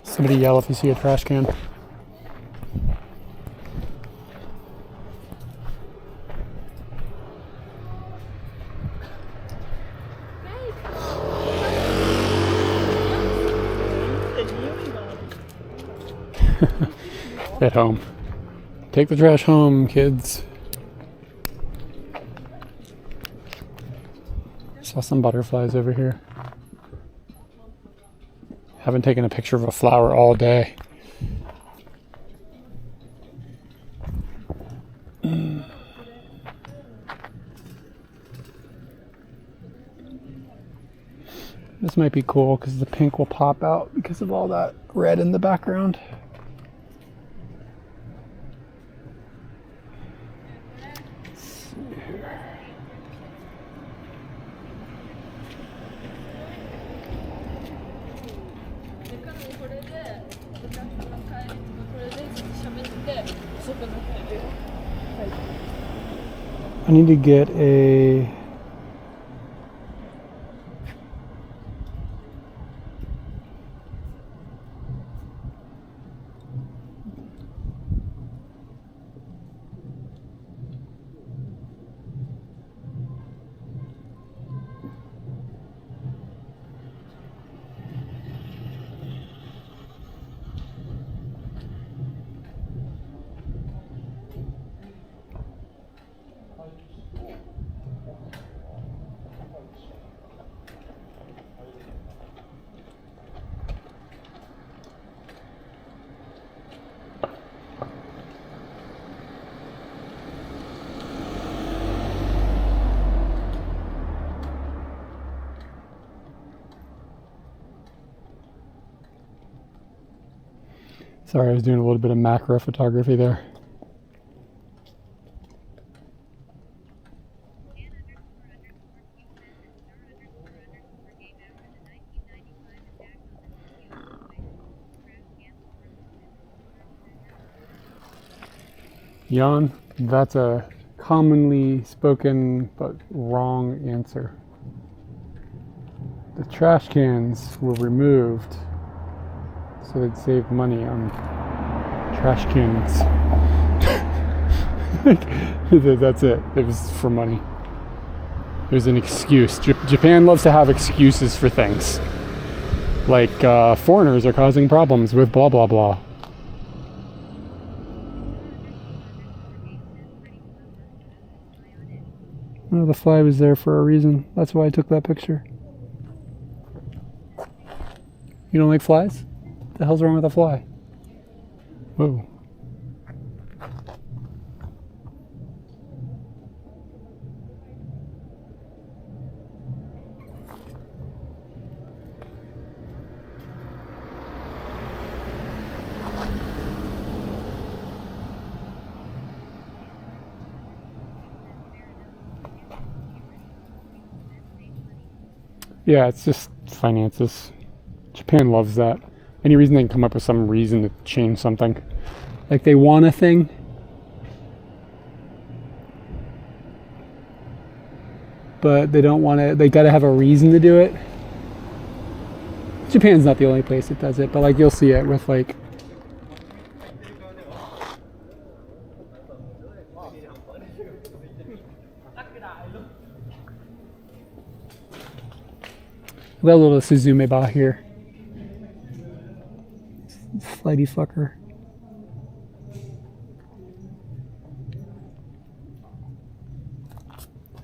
S2: Somebody yell if you see a trash can. At home. Take the trash home, kids. Saw some butterflies over here. Haven't taken a picture of a flower all day. This might be cool because the pink will pop out because of all that red in the background. Let's see here. I need to get a Sorry, I was doing a little bit of macro photography there. Jan, that's a commonly spoken but wrong answer. The trash cans were removed so they'd save money on trash cans. That's it. It was for money. There's an excuse. Japan loves to have excuses for things. Like foreigners are causing problems with blah blah blah. Well, the fly was there for a reason. That's why I took that picture. You don't like flies? What the hell's wrong with a fly? Whoa. Yeah, it's just finances. Japan loves that. Any reason they can come up with some reason to change something. Like they want a thing. But they don't want to, they gotta have a reason to do it. Japan's not the only place that does it, but like you'll see it with like that little Suzume Ba here. Flighty fucker.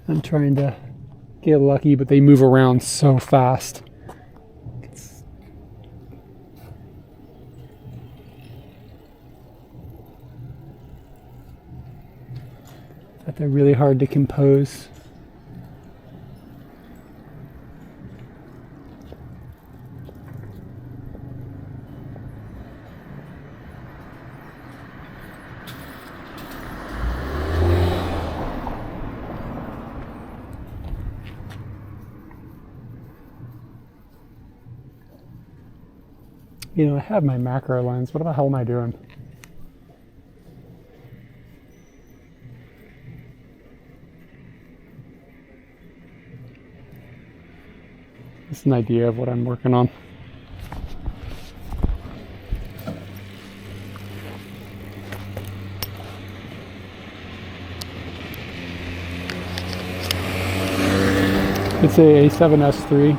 S2: I'm trying to get lucky, but they move around so fast. That they're really hard to compose. You know, I have my macro lens. What the hell am I doing? It's an idea of what I'm working on. It's a A7S III.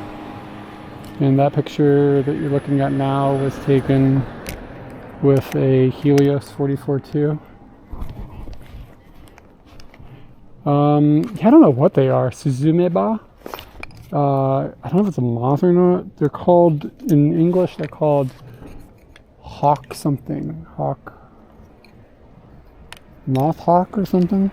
S2: And that picture that you're looking at now was taken with a Helios 44-2. I don't know what they are. Suzumeba? I don't know if it's a moth or not. They're called, in English, they're called hawk something. Hawk. Moth hawk or something.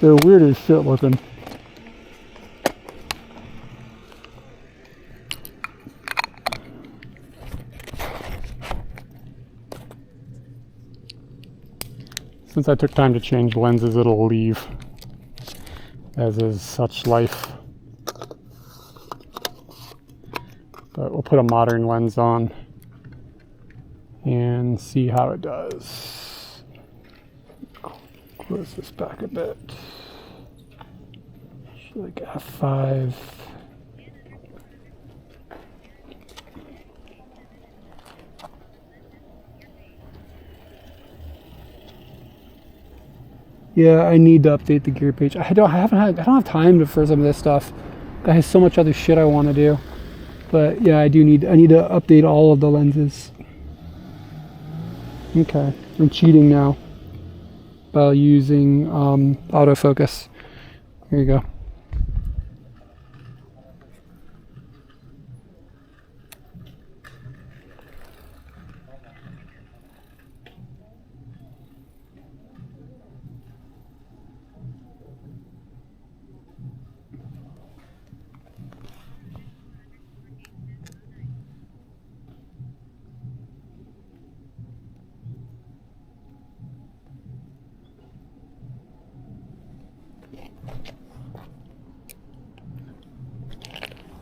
S2: They're weird as shit looking. Since I took time to change lenses, it'll leave, as is such life. But we'll put a modern lens on and see how it does. Close this back a bit. Like f5. Yeah, I need to update the gear page. I don't have time for some of this stuff. I have so much other shit I want to do. But yeah, I need to update all of the lenses. Okay, I'm cheating now by using autofocus. Here you go.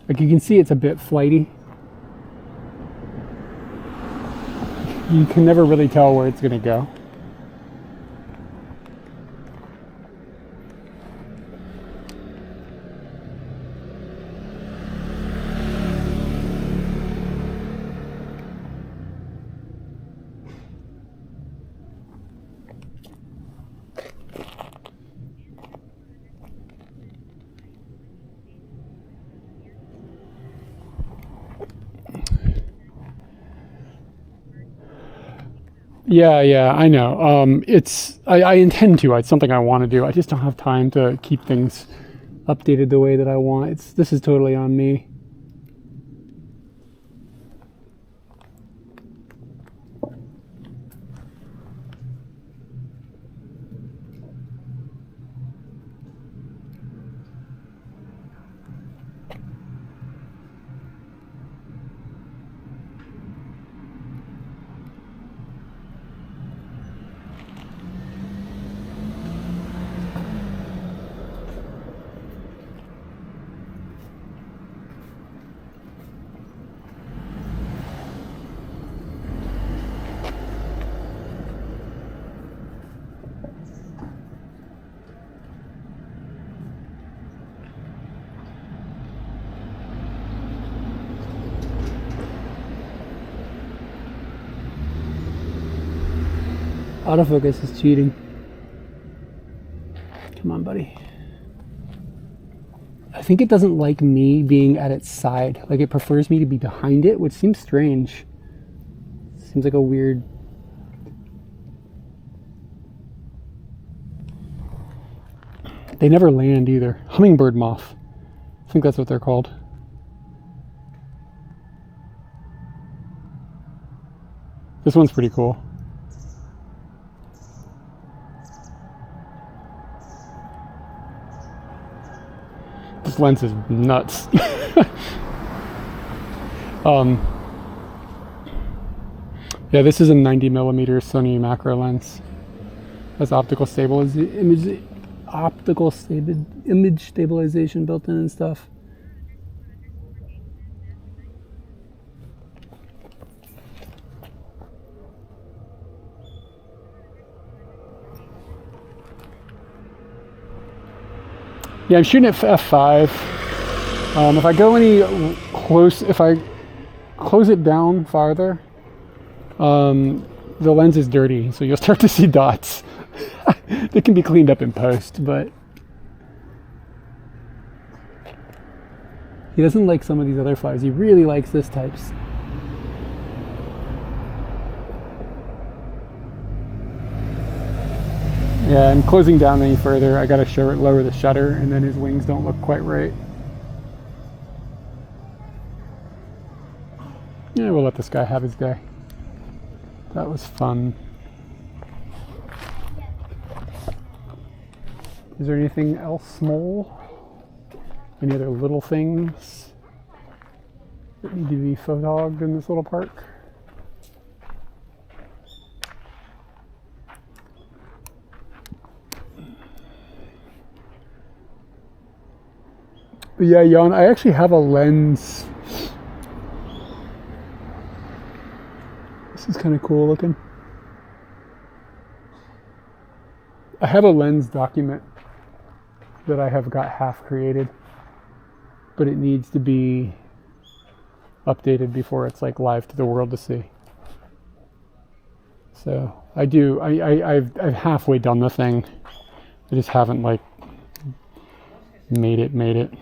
S2: Like you can see it's a bit flighty. You can never really tell where it's going to go. Yeah, I know. I intend to. It's something I want to do. I just don't have time to keep things updated the way that I want. This is totally on me. Autofocus is cheating. Come on, buddy. I think it doesn't like me being at its side. Like it prefers me to be behind it, which seems strange. Seems like a weird... They never land either. Hummingbird moth. I think that's what they're called. This one's pretty cool. This lens is nuts. Yeah, this is a 90mm Sony macro lens. Has image stabilization built in and stuff. Yeah, I'm shooting at f5. If I go any close, if I close it down farther, the lens is dirty, so you'll start to see dots. They can be cleaned up in post, but he doesn't like some of these other flies. He really likes this types. Yeah, I'm closing down any further. I gotta lower the shutter, and then his wings don't look quite right. Yeah, we'll let this guy have his day. That was fun. Is there anything else small? Any other little things that need to be photogged in this little park? But yeah, Jan, I actually have a lens. This is kind of cool looking. I have a lens document that I have got half created, but it needs to be updated before it's like live to the world to see. So I've halfway done the thing. I just haven't like made it.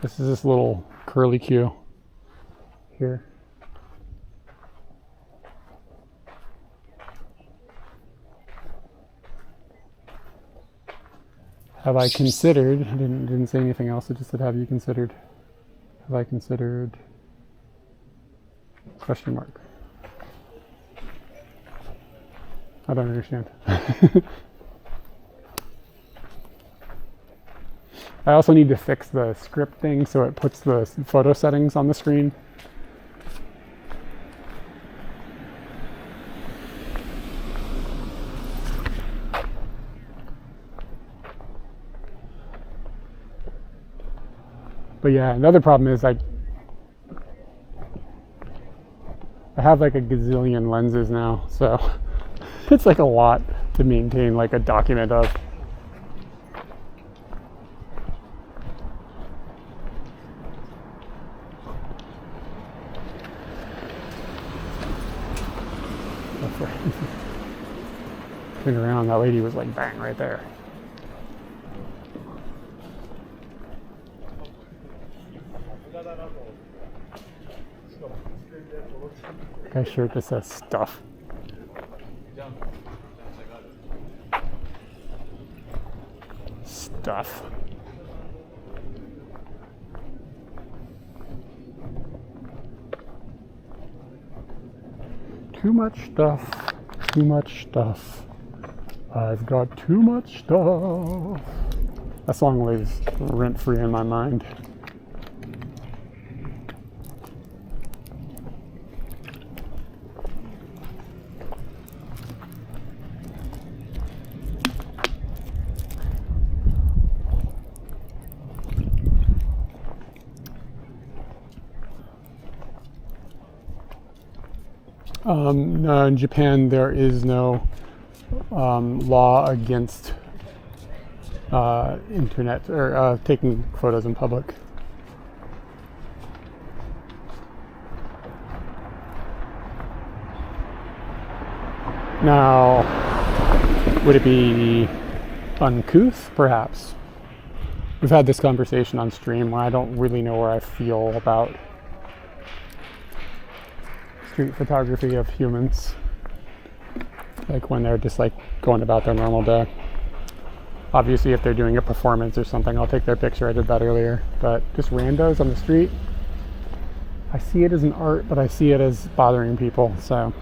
S2: This is this little curly Q here. Have I considered, I didn't say anything else, I just said have you considered. Have I considered, question mark. I don't understand. I also need to fix the script thing so it puts the photo settings on the screen. But yeah, another problem is I have like a gazillion lenses now, so it's like a lot to maintain like a document of. Turn around, that lady was like bang right there. Guy's shirt just says stuff. Stuff. Too much stuff. Too much stuff. I've got too much stuff. That song lives rent-free in my mind. No, in Japan there is no law against internet or taking photos in public. Now, would it be uncouth? Perhaps. We've had this conversation on stream where I don't really know where I feel about street photography of humans, like when they're just like going about their normal day. Obviously if they're doing a performance or something, I'll take their picture. I did that earlier, but just randos on the street, I see it as an art, but I see it as bothering people. So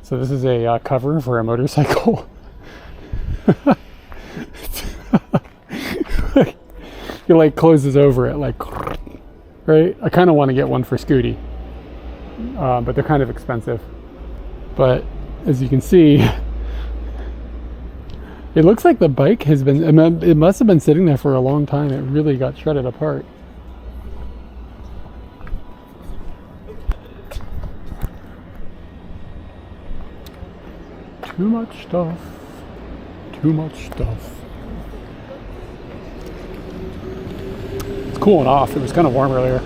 S2: this is a cover for a motorcycle. It like closes over it, like, right? I kind of want to get one for Scooty, but they're kind of expensive. But as you can see, it looks like the bike has been, it must have been sitting there for a long time. It really got shredded apart. Too much stuff. Too much stuff. It's cooling off. It was kind of warm earlier.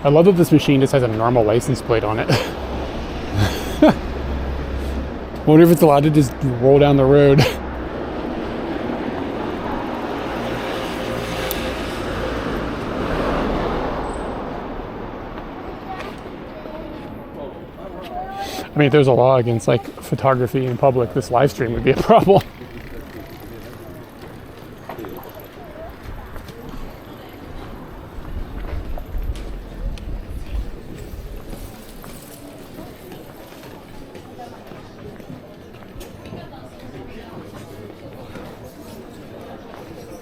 S2: I love that this machine just has a normal license plate on it. Wonder if it's allowed to just roll down the road. I mean, if there's a law against like photography in public, this live stream would be a problem.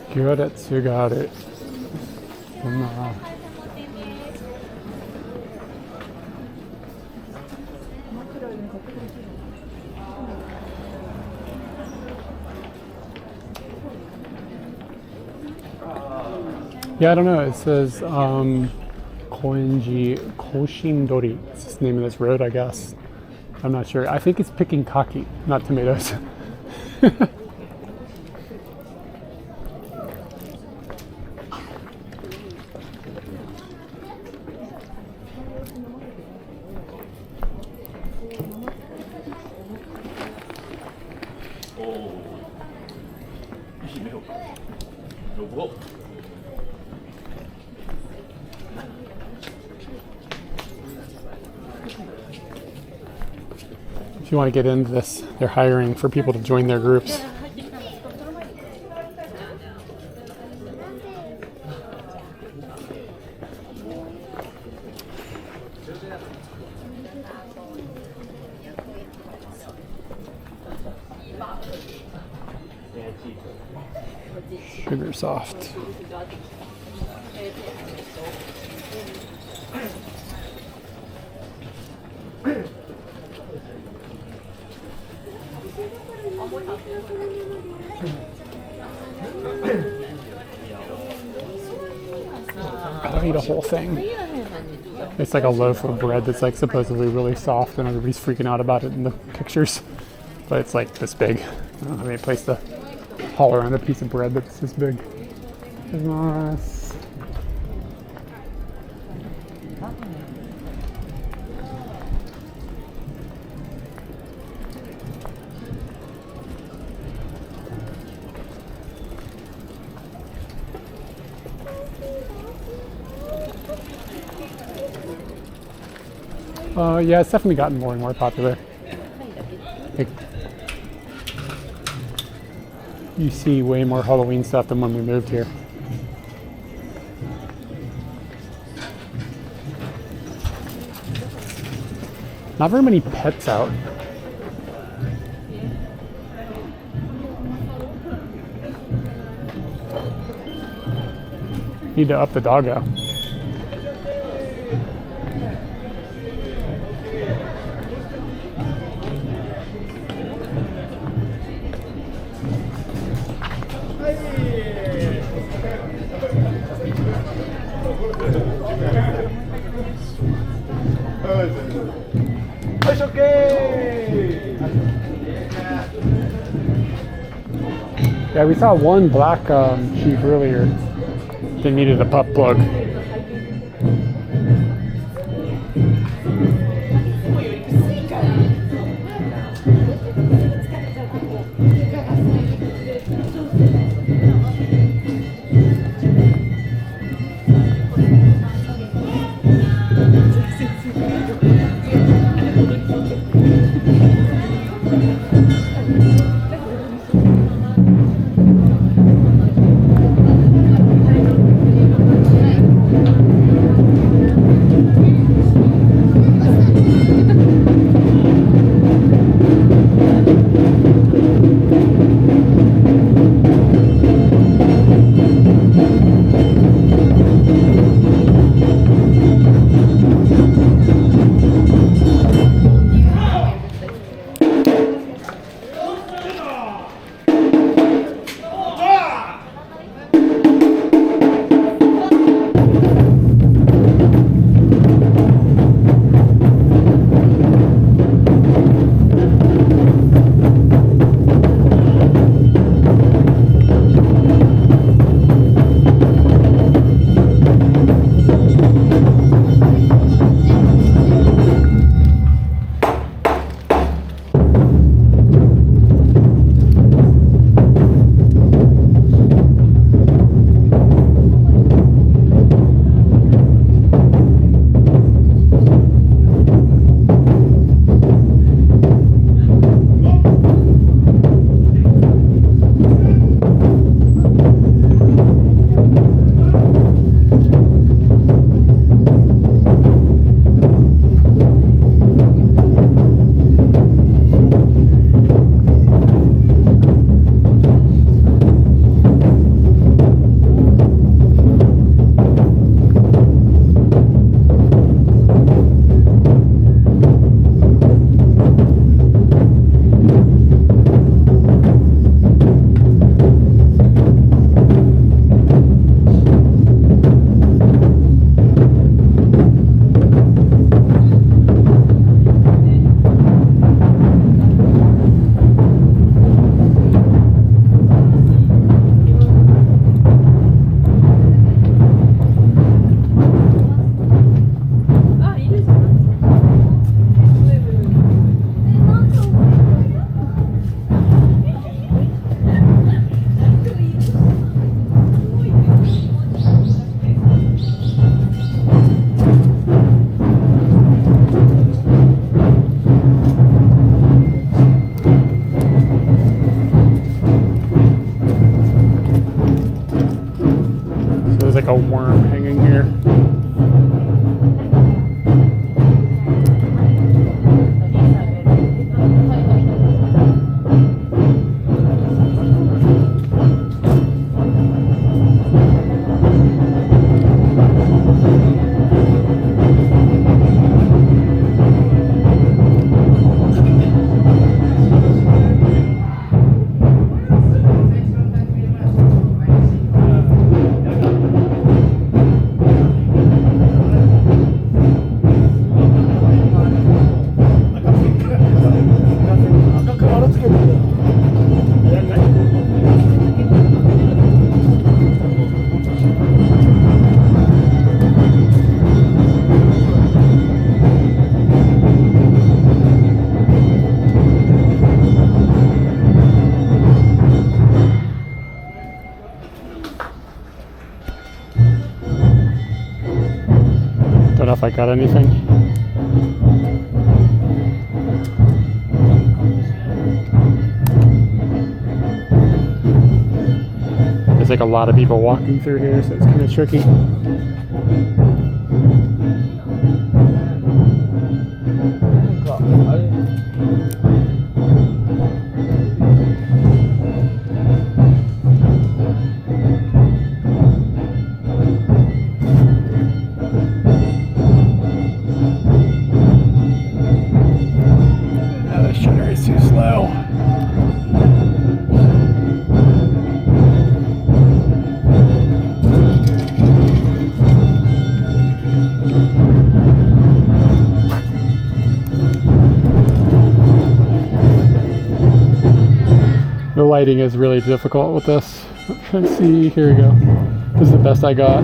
S2: Gyoretsugaru. Yeah, I don't know. It says Koenji Koshindori. It's the name of this road, I guess. I'm not sure. I think it's picking kaki, not tomatoes. If you want to get into this, they're hiring for people to join their groups. Sugar soft. I'll eat a whole thing. It's like a loaf of bread that's like supposedly really soft, and everybody's freaking out about it in the pictures. But it's like this big. I don't have any place to haul around a piece of bread that's this big. Nice. Yeah, it's definitely gotten more and more popular. Like, you see way more Halloween stuff than when we moved here. Not very many pets out. Need to up the doggo. Yeah, we saw one black sheep earlier. They needed a pup plug. if I got anything. There's like a lot of people walking through here, so it's kind of tricky. The shutter is too slow. The lighting is really difficult with this. Let's see, here we go. This is the best I got.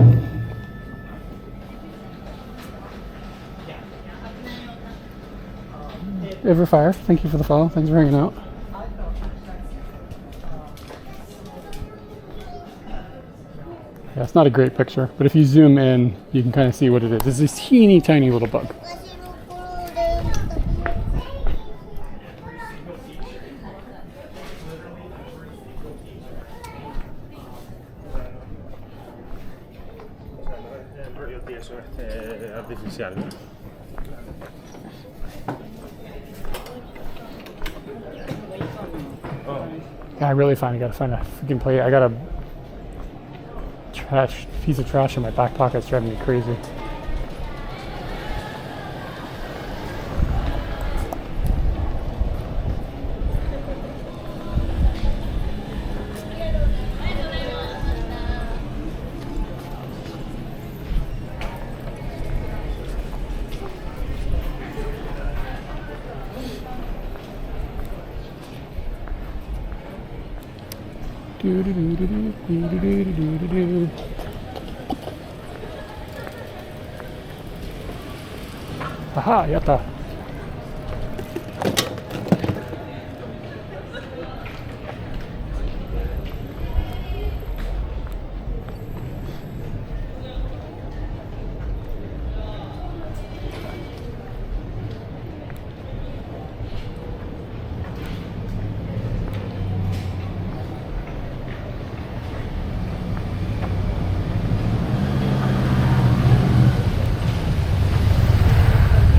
S2: Everfire, thank you for the follow. Thanks for hanging out. Yeah, it's not a great picture, but if you zoom in, you can kind of see what it is. It's this teeny tiny little bug. Yeah, I really gotta find a freaking plate. I got a piece of trash in my back pocket. It's driving me crazy. Aha, やった。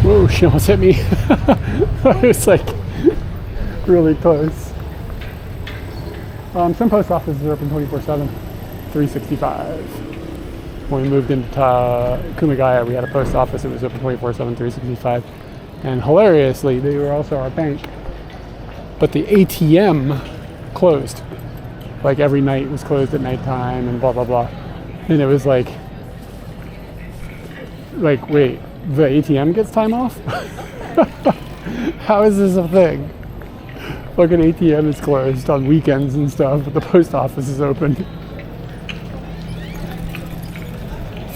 S2: Whoa, she almost hit me. I was like really close. Some post offices are open 24/7, 365. When we moved into Kumagaya, we had a post office that was open 24/7, 365. And hilariously, they were also our bank. But the ATM closed. Like every night was closed at nighttime and blah, blah, blah. And it was like, wait. The ATM gets time off? How is this a thing? Like an ATM is closed on weekends and stuff, but the post office is open.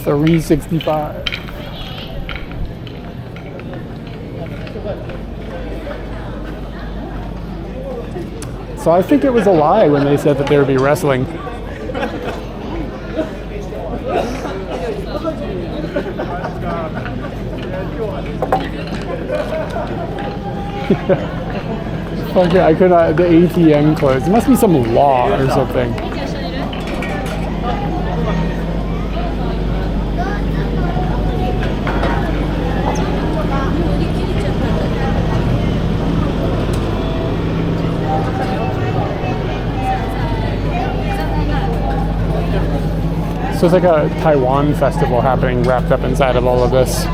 S2: 365. So I think it was a lie when they said that there would be wrestling. Okay, I could not. The ATM closed. It must be some law or something. So it's like a Taiwan festival happening wrapped up inside of all of this.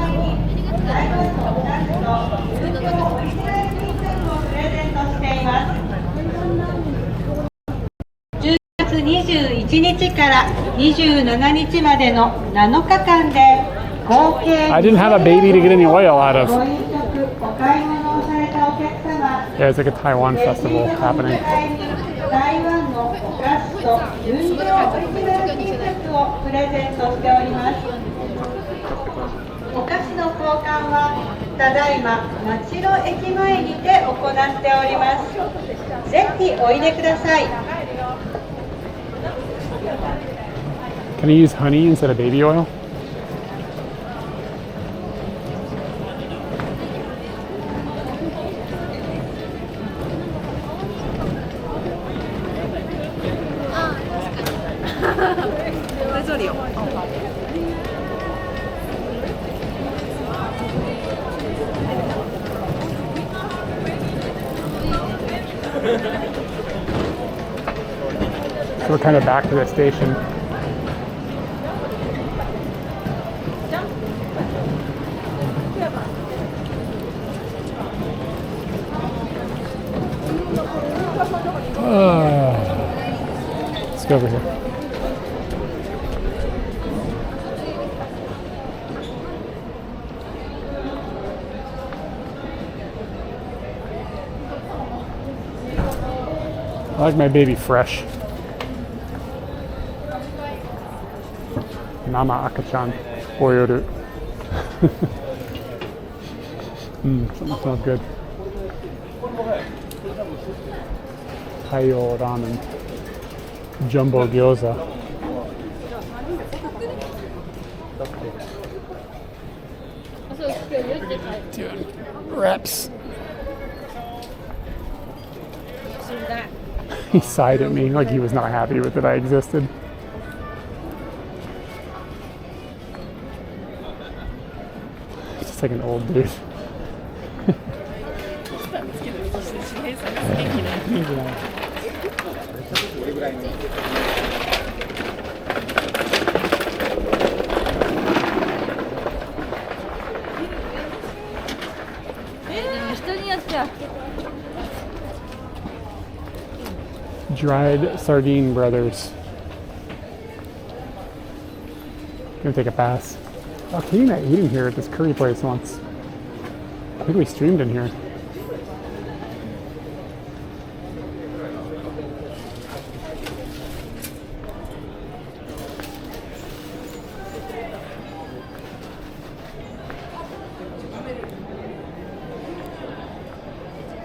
S16: 21日から27日までの7日間で合計
S2: I didn't have a baby to get any oil out of.
S16: ご飲食お買い物をされたお客様
S2: Yeah, it's like a Taiwan festival happening.
S16: 台湾のお菓子と純情オリジナル T シャツをプレゼントしております。お菓子の交換はただいま町野駅前にて行っております。ぜひおいでください。
S2: Can I use honey instead of baby oil?
S4: So we're kind of back to the station. Let's go over here. I like my baby fresh. Nama akachan oyoru. Something smells good. Taiyo ramen. Jumbo gyoza. Dude, reps. He sighed at me like he was not happy with that I existed. Just like an old dude. Dried Sardine Brothers. Gonna take a pass. Oh, Katie ate in here at this curry place once. I think we streamed in here.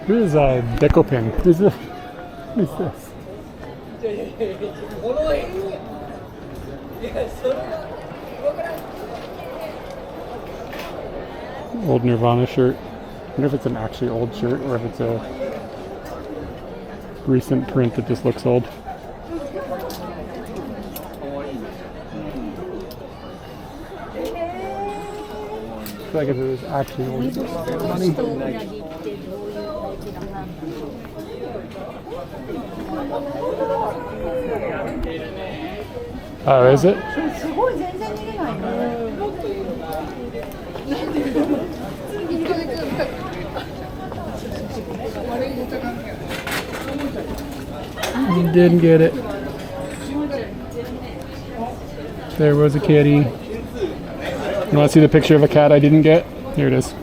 S4: Who is Decopin? Who's this? Who's this? Old Nirvana shirt. I wonder if it's an actually old shirt or if it's a recent print that just looks old. I feel like if it was actually old, it would be money. Oh, is it? You didn't get it. There was a kitty. You want to see the picture of a cat I didn't get? Here it is.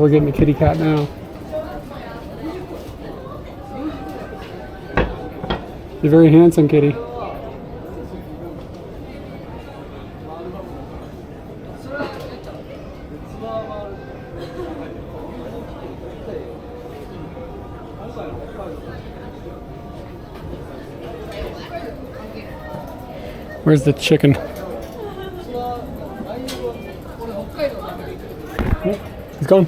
S4: We're getting a kitty cat now. You're very handsome, kitty. Where's the chicken? He's gone.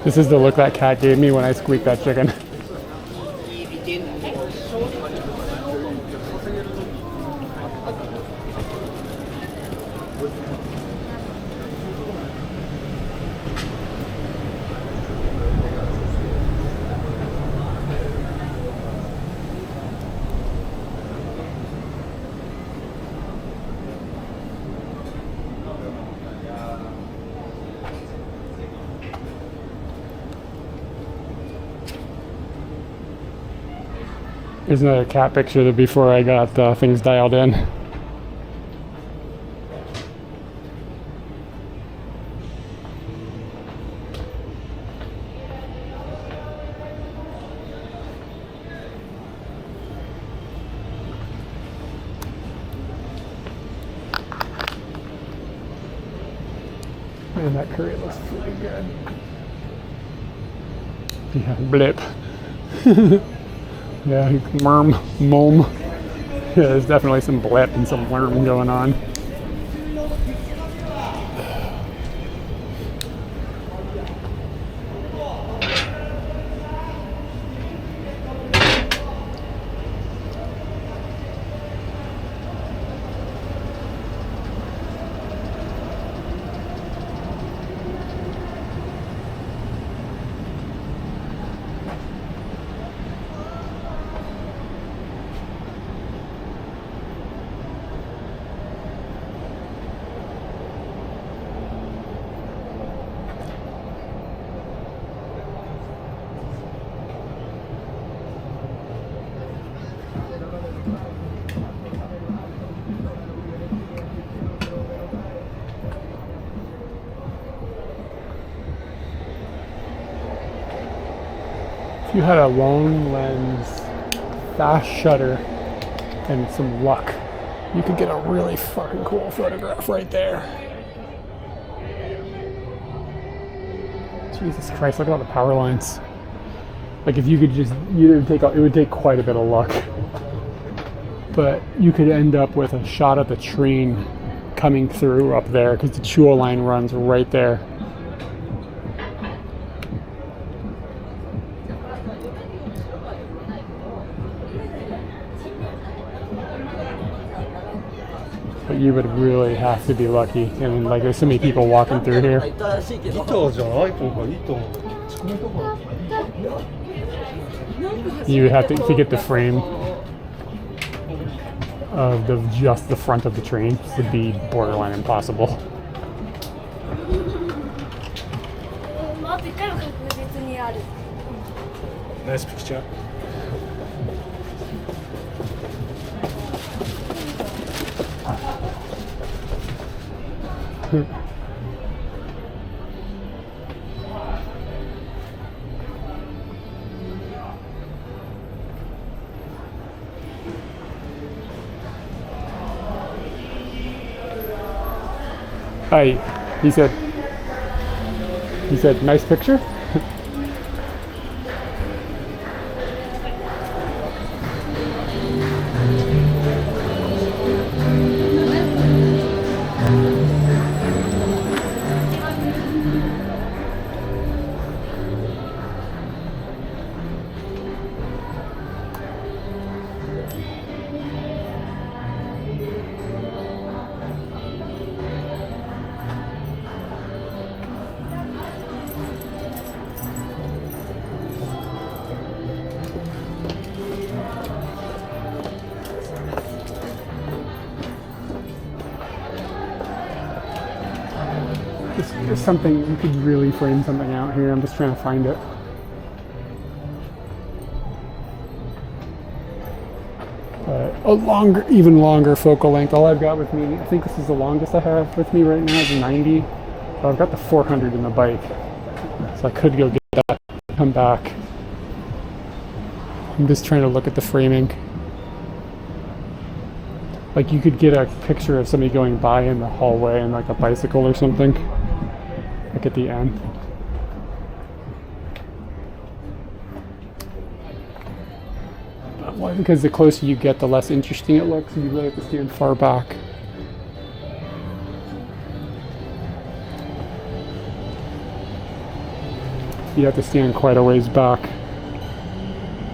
S4: This is the look that cat gave me when I squeaked that chicken.
S2: Here's another cat picture before I got things dialed in. Man, that curry looks pretty good. Yeah, blip. Yeah, mom. Yeah, there's definitely some blip and some worm going on. If you had a long lens, fast shutter, and some luck, you could get a really fucking cool photograph right there. Jesus Christ, look at all the power lines. Like if you could just, it would take quite a bit of luck. But you could end up with a shot of the train coming through up there because the Chuo line runs right there. But you would really have to be lucky, and like there's so many people walking through here. You would have to get the frame of just the front of the train would be borderline impossible. Nice picture. Hi, he said, nice picture? There's something, you could really frame something out here. I'm just trying to find it. A even longer focal length. All I've got with me, I think this is the longest I have with me right now, is 90. But I've got the 400 in the bike. So I could go get that, come back. I'm just trying to look at the framing. Like you could get a picture of somebody going by in the hallway in like a bicycle or something. Like at the end. Why? Because the closer you get, the less interesting it looks, and you really have to stand far back. You have to stand quite a ways back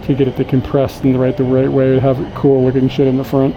S2: to get it to compress in the right way to have cool looking shit in the front.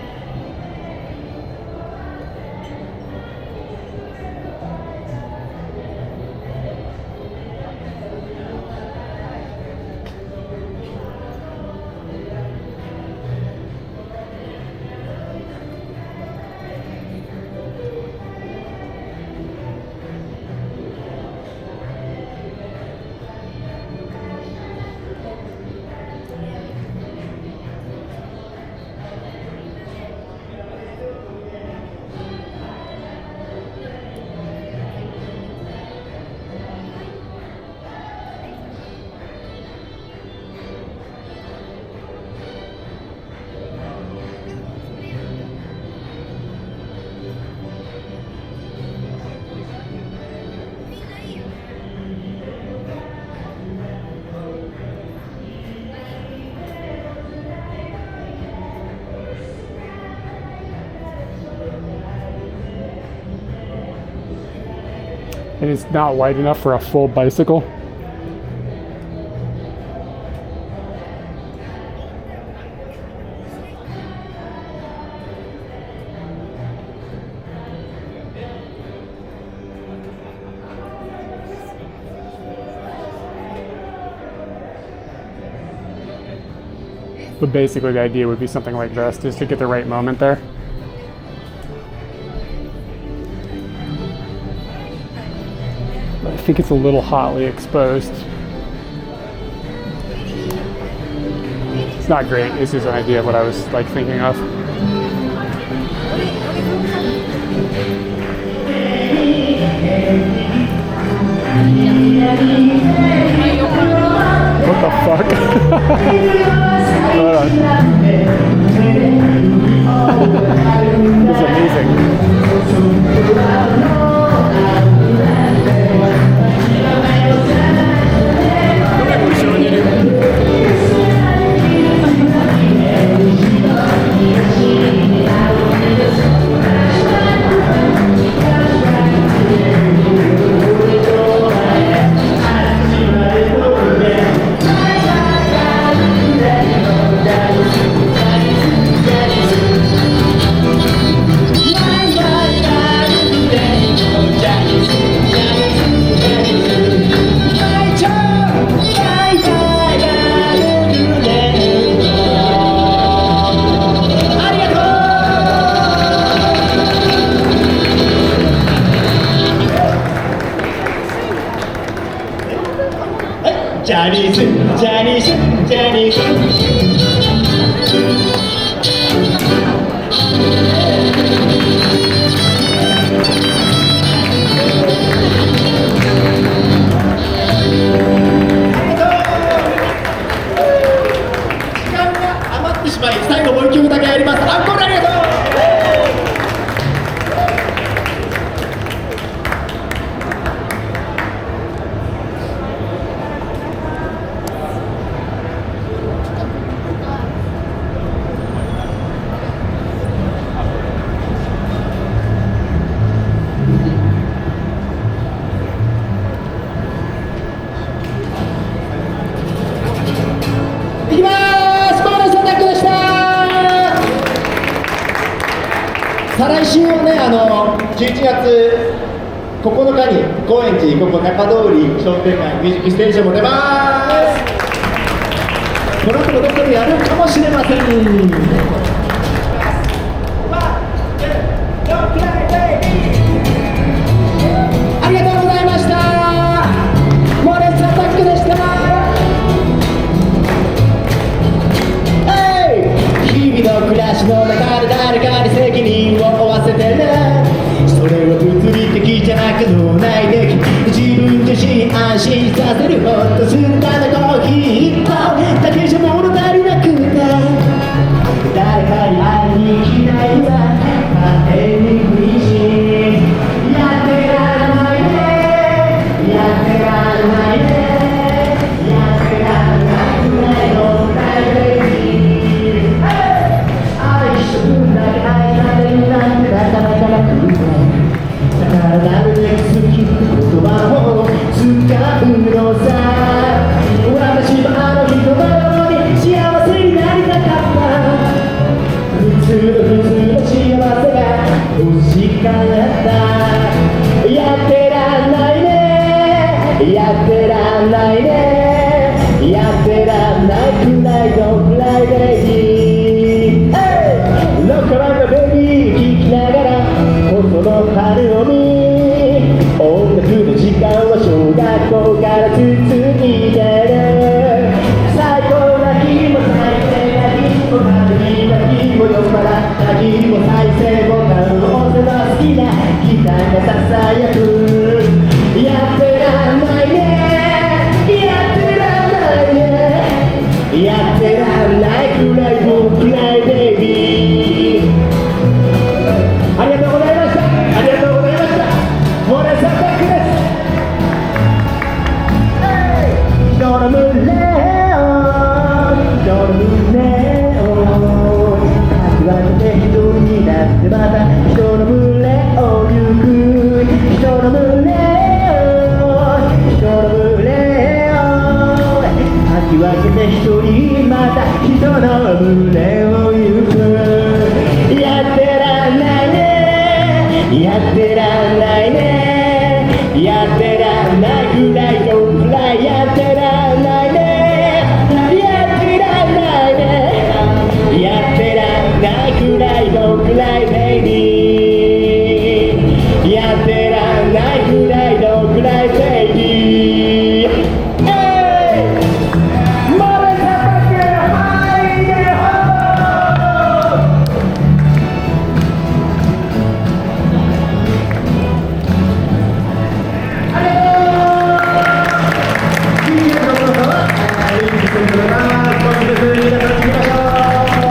S4: and it's not wide enough for a full bicycle. But basically the idea would be something like this, just to get the right moment there. But I think it's a little hotly exposed. It's not great, it's just an idea of what I was like thinking of. What the fuck? Hold on. This is amazing.
S6: 再来週はね、11月9日に高円寺ここ中通り商店街ミュージックステーションも出ます。この後もどこでやるかもしれません。ありがとうございました。モレスアタックでした。日々の暮らしの中で誰かに責任を負わせてね。それは物理的じゃなく脳内的。自分自身安心させるほっとするためコーヒー一本だけじゃ物足りなくて、誰かに会いに来ないわ勝手に不意しやってられないね、やってられないね、やってられないくらいのプライベート。一瞬だけ愛されるなんてなかなかなくて、だからなるべく好きって言葉を使うのさ。私もあの人のように幸せになりたかった。普通の幸せが欲しかった。やってらんないね、やってらんないね、やってらんないくらいのプライベート。ロックバンドベビー聴きながら細の春を見、音楽の時間は小学校から続いてる。最高な日も最低な日も風にな日も酔っ払った日も再生ボタンを押せば好きなギターがささやく。やってらんないね、やってらんないね、やってらんないくらいのくらいベイビー。ありがとうございました。ありがとうございました。モレスアタックです。人の胸を、人の胸をかき分けて一人になってまた人の胸を行く。人の胸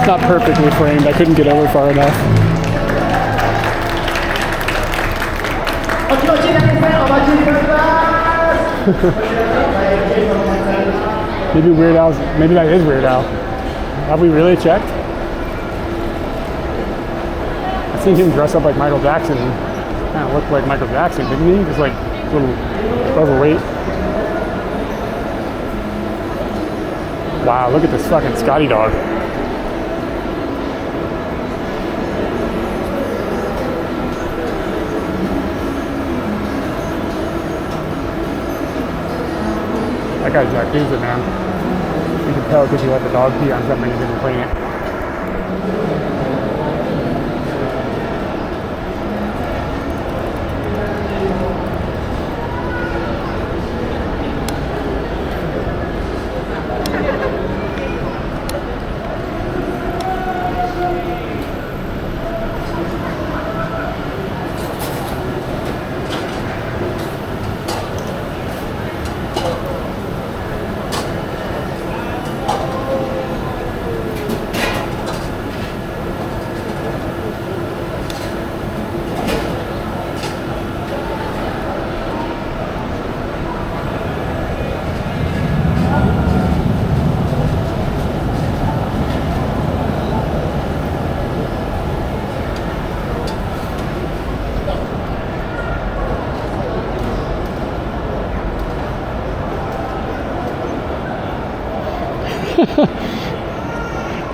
S2: It's not perfectly framed. I couldn't get over far enough. Maybe Weird Al's, maybe that is Weird Al. Have we really checked? I've seen him dress up like Michael Jackson. Kind of looked like Michael Jackson, didn't he? Just like a little overweight. Wow, look at this fucking Scotty dog. That guy's jacuzzi, man. You can tell because he let the dog pee on something and didn't clean it.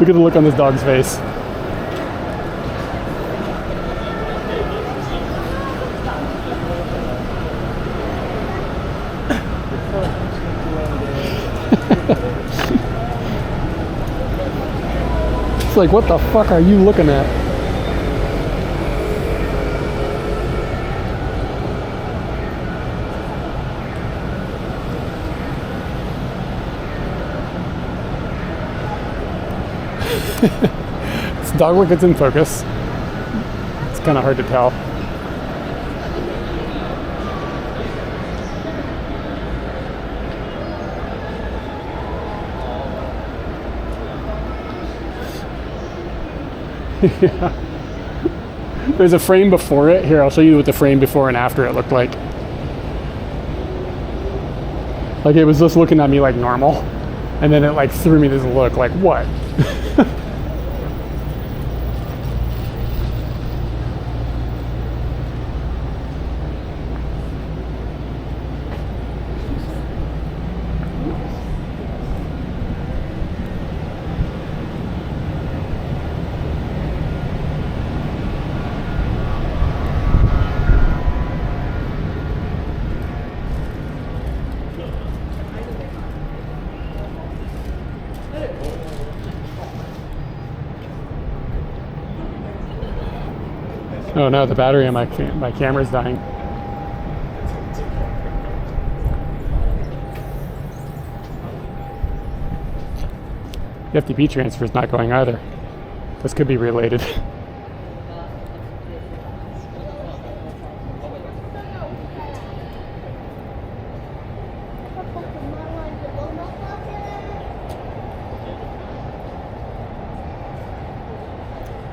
S2: Look at the look on this dog's face. It's like, what the fuck are you looking at? This dog look gets in focus. It's kind of hard to tell. Yeah. There's a frame before it. Here, I'll show you what the frame before and after it looked like. Like it was just looking at me like normal. And then it like threw me this look like, what? Oh no, the battery on my camera's dying. The FTP transfer is not going either. This could be related.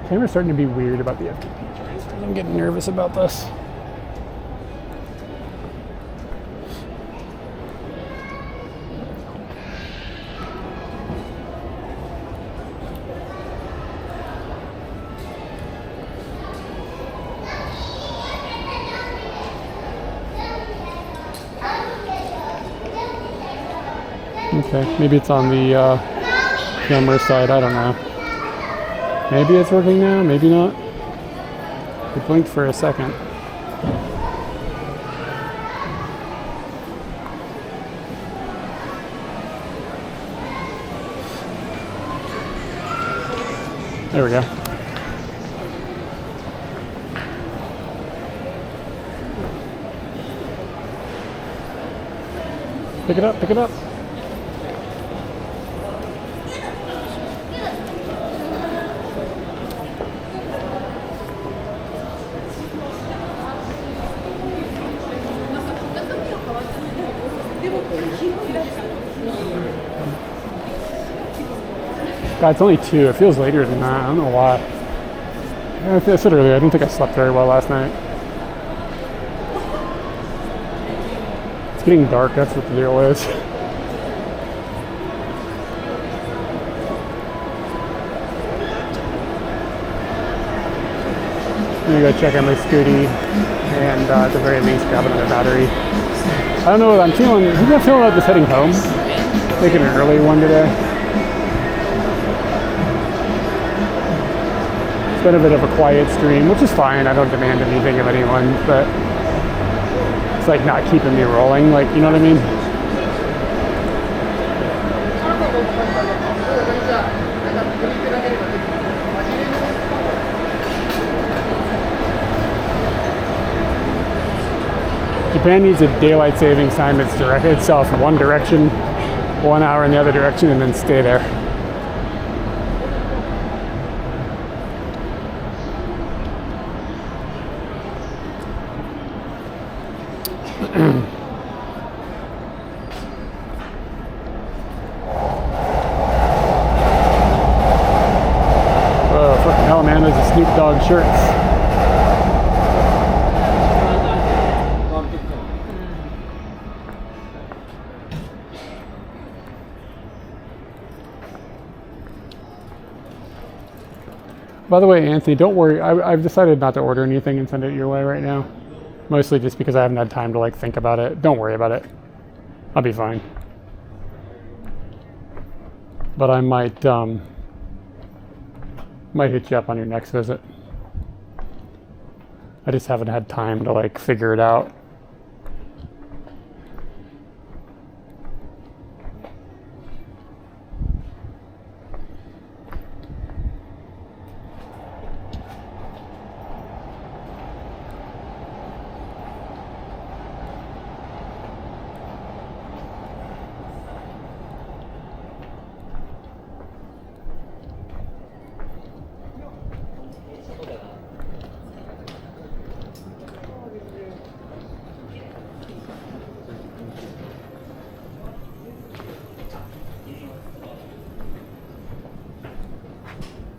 S2: Camera's starting to be weird about the FTP transfer. I'm getting nervous about this. Okay, maybe it's on the camera side, I don't know. Maybe it's working now, maybe not. It blinked for a second. There we go. Pick it up, pick it up.
S4: God, it's only 2. It feels later than that. I don't know why. I said earlier, I don't think I slept very well last night. It's getting dark, that's what the deal is. I'm gonna go check on my Scooty and at the very least grab another battery. I don't know what I'm feeling. Maybe I'm feeling about just heading home. Making an early one today. It's been a bit of a quiet stream, which is fine. I don't demand anything of anyone, but it's like not keeping me rolling, like, you know what I mean? Japan needs a daylight savings time. It's directed itself in one direction, 1 hour in the other direction, and then stay there. Whoa, fucking hell, man, those are Snoop Dogg shirts. By the way, Anthony, don't worry. I've decided not to order anything and send it your way right now. Mostly just because I haven't had time to like think about it. Don't worry about it. I'll be fine. But I might hit you up on your next visit. I just haven't had time to like figure it out.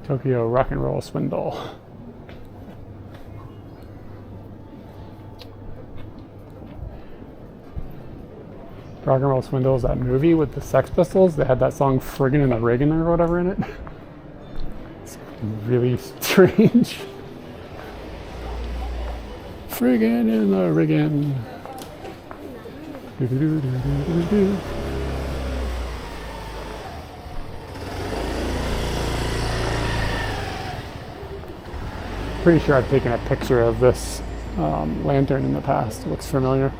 S4: Tokyo Rock and Roll Swindle. Rock and Roll Swindle is that movie with the Sex Pistols. They had that song Friggin' and the Riggin' or whatever in it. It's really strange. Friggin' and the Riggin'. Pretty sure I've taken a picture of this lantern in the past. It looks familiar.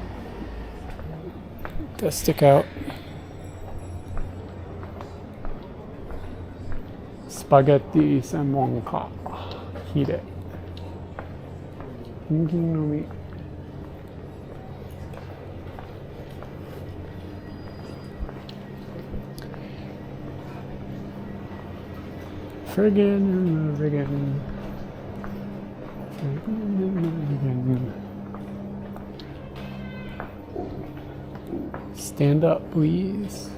S4: Does stick out. Spaghetti Samonka. Hide. Friggin' and the riggin'. Stand up, please.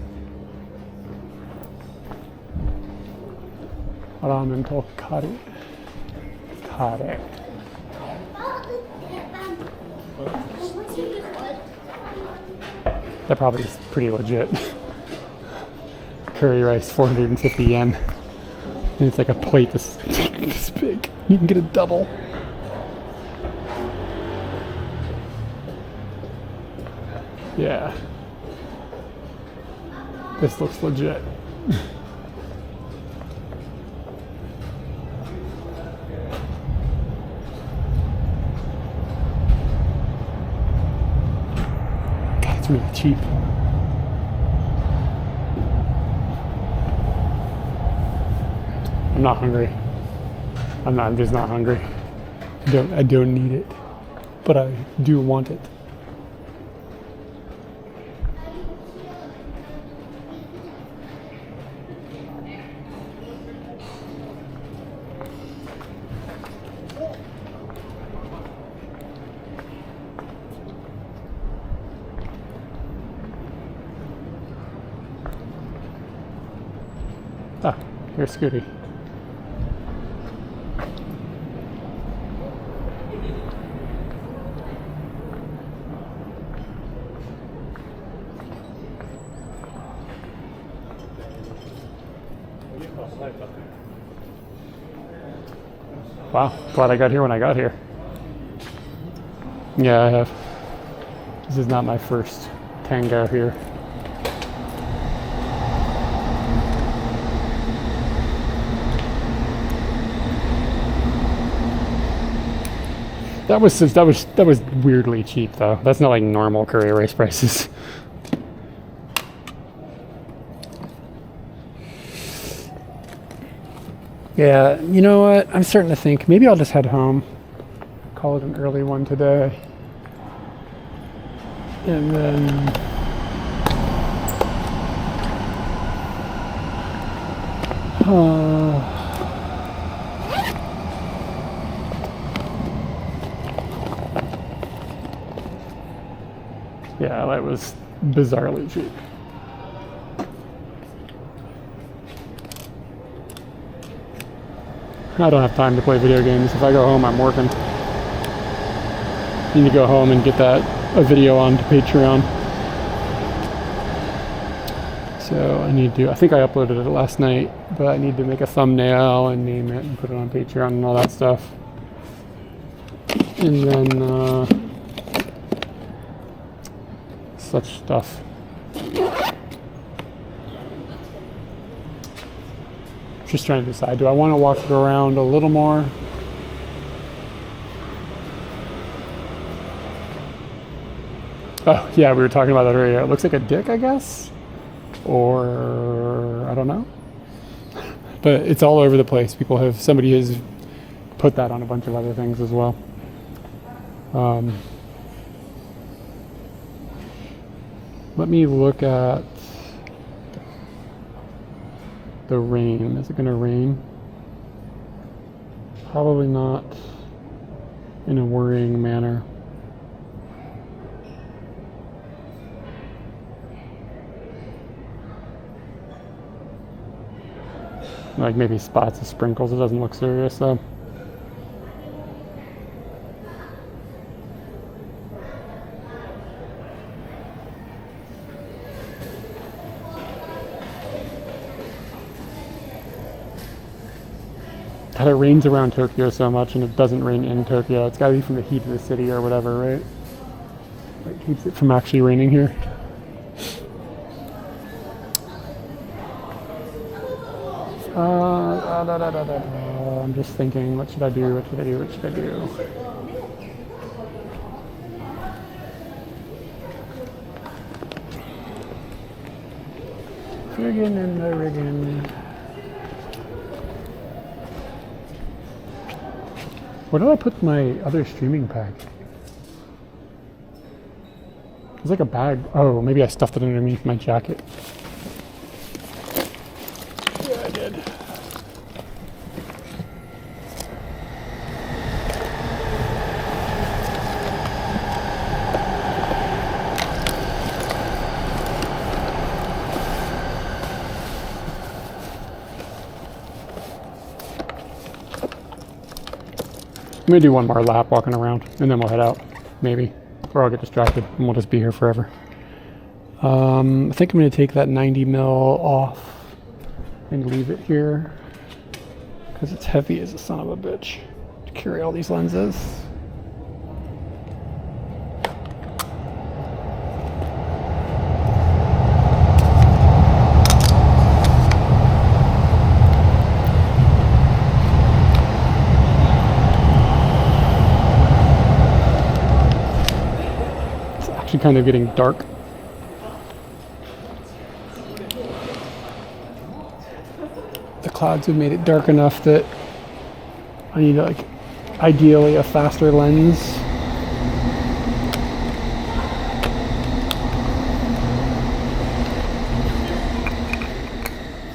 S4: Ramen to kare. Kare. That probably is pretty legit. Curry rice, 450 yen. And it's like a plate this big. You can get a double. Yeah. This looks legit. God, it's really cheap. I'm not hungry. I'm just not hungry. I don't need it. But I do want it.
S2: Here's Scooty. Wow, glad I got here when I got here. Yeah, I have. This is not my first tango here. That was weirdly cheap though. That's not like normal courier race prices. Yeah, you know what? I'm starting to think maybe I'll just head home. Call it an early one today. And then yeah, that was bizarrely cheap. I don't have time to play video games. If I go home, I'm working. Need to go home and get a video onto Patreon. So I think I uploaded it last night, but I need to make a thumbnail and name it and put it on Patreon and all that stuff. And then such stuff. Just trying to decide, do I want to walk it around a little more? Oh, yeah, we were talking about that earlier. It looks like a dick, I guess? Or, I don't know. But it's all over the place. Somebody has put that on a bunch of other things as well. Let me look at the rain. Is it going to rain? Probably not in a worrying manner. Like maybe spots of sprinkles. It doesn't look serious though. God, it rains around Tokyo so much and it doesn't rain in Tokyo. It's gotta be from the heat of the city or whatever, right? It keeps it from actually raining here. I'm just thinking, what should I do? What should I do? What should I do? Friggin' and the riggin'. Where did I put my other streaming pack? It's like a bag. Oh, maybe I stuffed it underneath my jacket. Yeah, I did. I'm gonna do one more lap walking around and then we'll head out, maybe. Or I'll get distracted and we'll just be here forever. I think I'm gonna take that 90 mil off and leave it here because it's heavy as a son of a bitch to carry all these lenses. Kind of getting dark. The clouds have made it dark enough that I need like ideally a faster lens.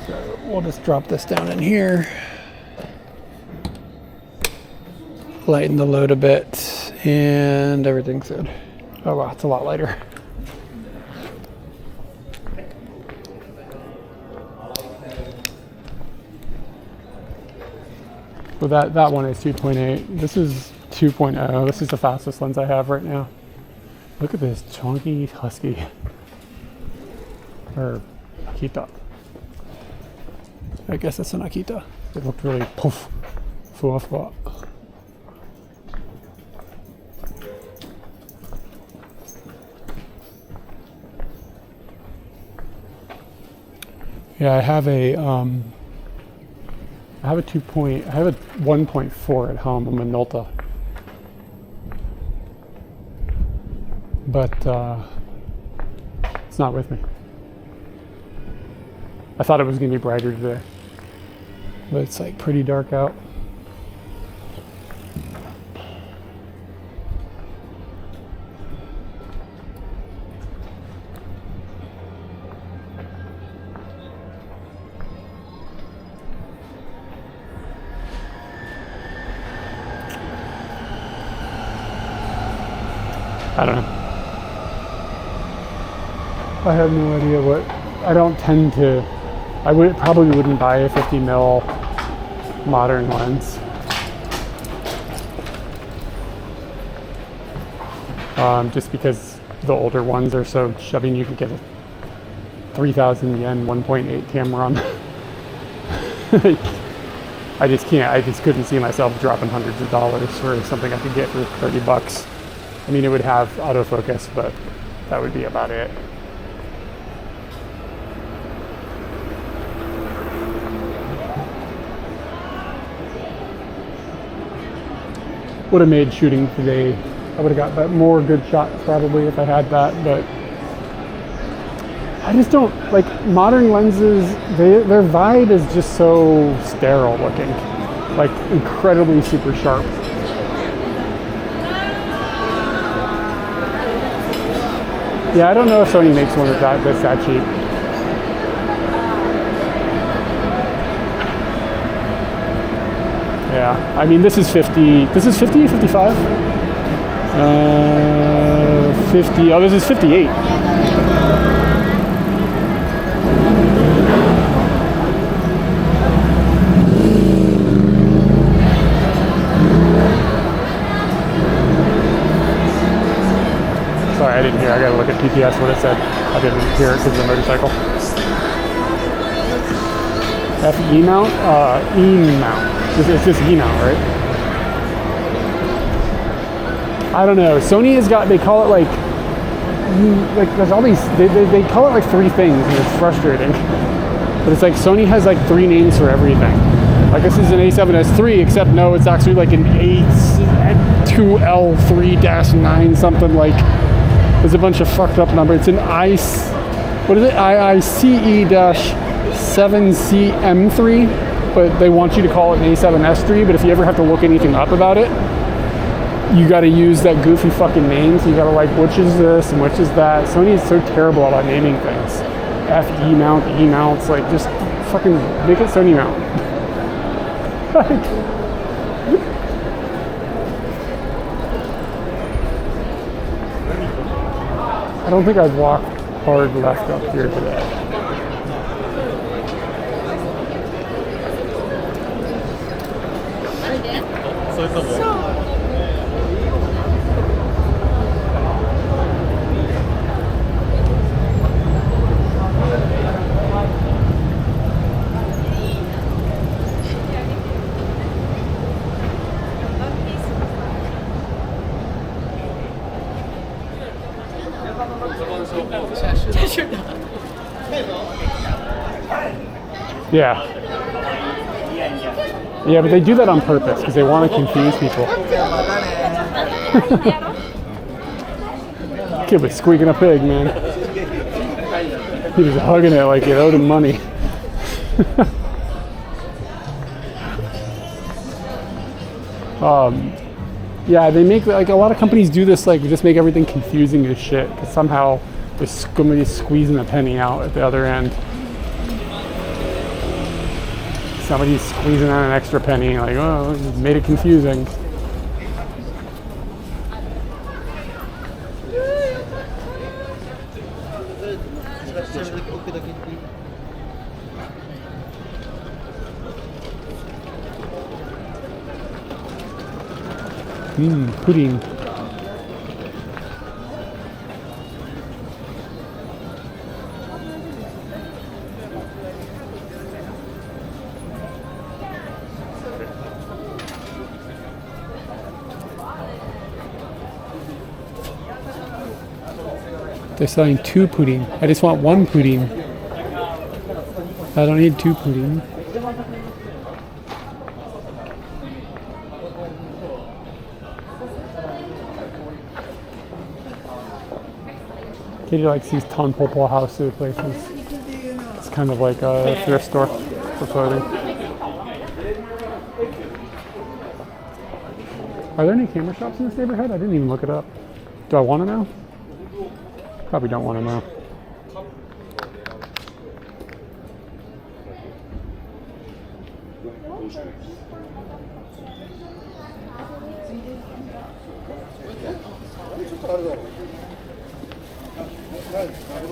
S2: So we'll just drop this down in here. Lighten the load a bit and everything's good. Oh wow, it's a lot lighter. Well, that one is 2.8. This is 2.0. This is the fastest lens I have right now. Look at this chunky husky. Or Akita. I guess that's an Akita. It looked really poof. Fuwa. Yeah, I have a 1.4 at home, a Minolta. But it's not with me. I thought it was gonna be brighter today, but it's like pretty dark out. I don't know. I have no idea what. I don't tend to. I probably wouldn't buy a 50mm modern lens. Just because the older ones are so chubby. You can get a 3,000 yen 1.8 camera on. I just can't. I just couldn't see myself dropping hundreds of dollars for something I could get for $30. I mean, it would have autofocus, but that would be about it. Would have made shooting today. I would have got more good shots probably if I had that, but I just don't like modern lenses. Their vibe is just so sterile looking, like incredibly super sharp. Yeah, I don't know if Sony makes one that's that cheap. Yeah, I mean this is 50. This is 50, 55? 50. Oh, this is 58. Sorry, I didn't hear. I gotta look at PPS what it said. I didn't hear it because of the motorcycle. FE mount? E mount. It's just E mount, right? I don't know. Sony has got, they call it like there's all these, they call it like three things and it's frustrating. But it's like Sony has like three names for everything. Like this is an A7S III, except no, it's actually like an A2L3-9 something like. There's a bunch of fucked up numbers. It's an IICE-7CM3, but they want you to call it an A7S III, but if you ever have to look anything up about it, you gotta use that goofy fucking name, so you gotta like, which is this and which is that. Sony is so terrible about naming things. FE mount, E mounts, like just fucking make it Sony mount. I don't think I'd walk hard left up here today. Yeah. Yeah, but they do that on purpose because they want to confuse people. Kid was squeaking a pig, man. He was hugging it like it owed him money. Yeah, they make, like, a lot of companies do this, like, just make everything confusing as shit because somehow they're somebody's squeezing a penny out at the other end. Somebody's squeezing out an extra penny, like, oh, it made it confusing. Pudding. They're selling 2 pudding. I just want 1 pudding. I don't need 2 pudding. Katie likes these Tanpopo house food places. It's kind of like a thrift store for clothing. Are there any camera shops in this neighborhood? I didn't even look it up. Do I want to know? Probably don't want to know.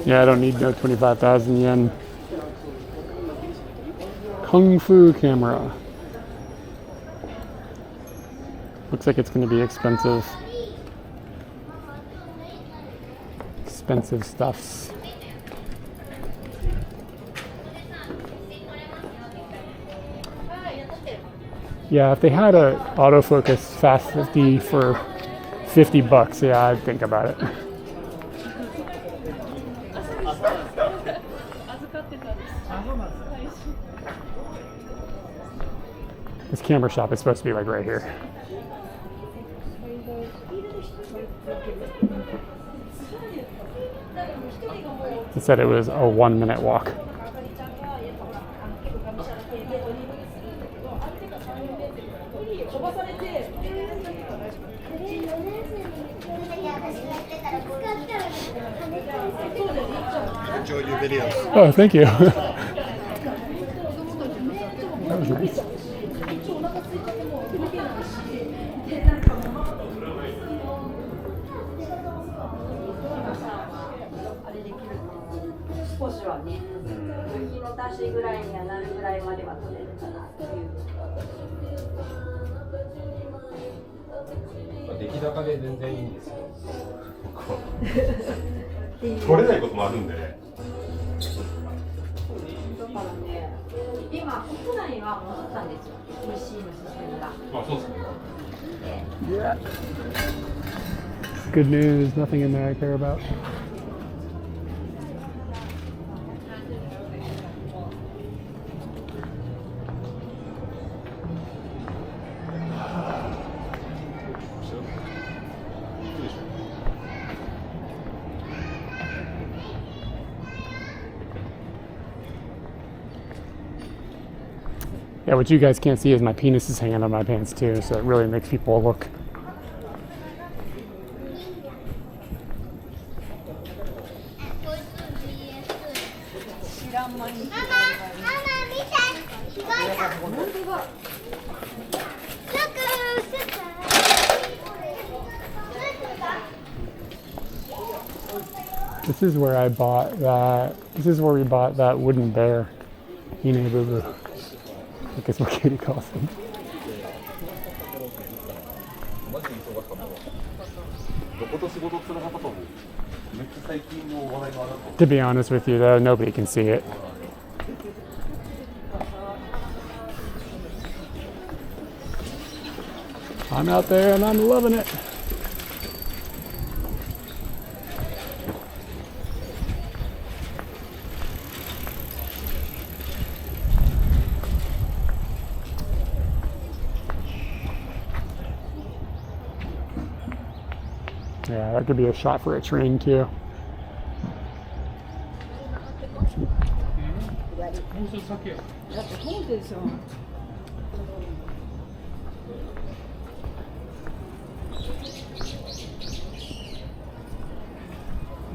S2: Yeah, I don't need no 25,000 yen. Kung Fu camera. Looks like it's going to be expensive. Expensive stuffs. Yeah, if they had a autofocus fast 50 for $50, yeah, I'd think about it. This camera shop is supposed to be like right here. It said it was a 1-minute walk.
S17: Enjoyed your videos.
S2: Oh, thank you. That was nice. Yeah. Good news, nothing in there I care about. Yeah, what you guys can't see is my penis is hanging on my pants too, so it really makes people look. This is where I bought that. This is where we bought that wooden bear. Hine Boo Boo. I guess what Katie calls him. To be honest with you though, nobody can see it. I'm out there and I'm loving it. Yeah, that could be a shot for a train too.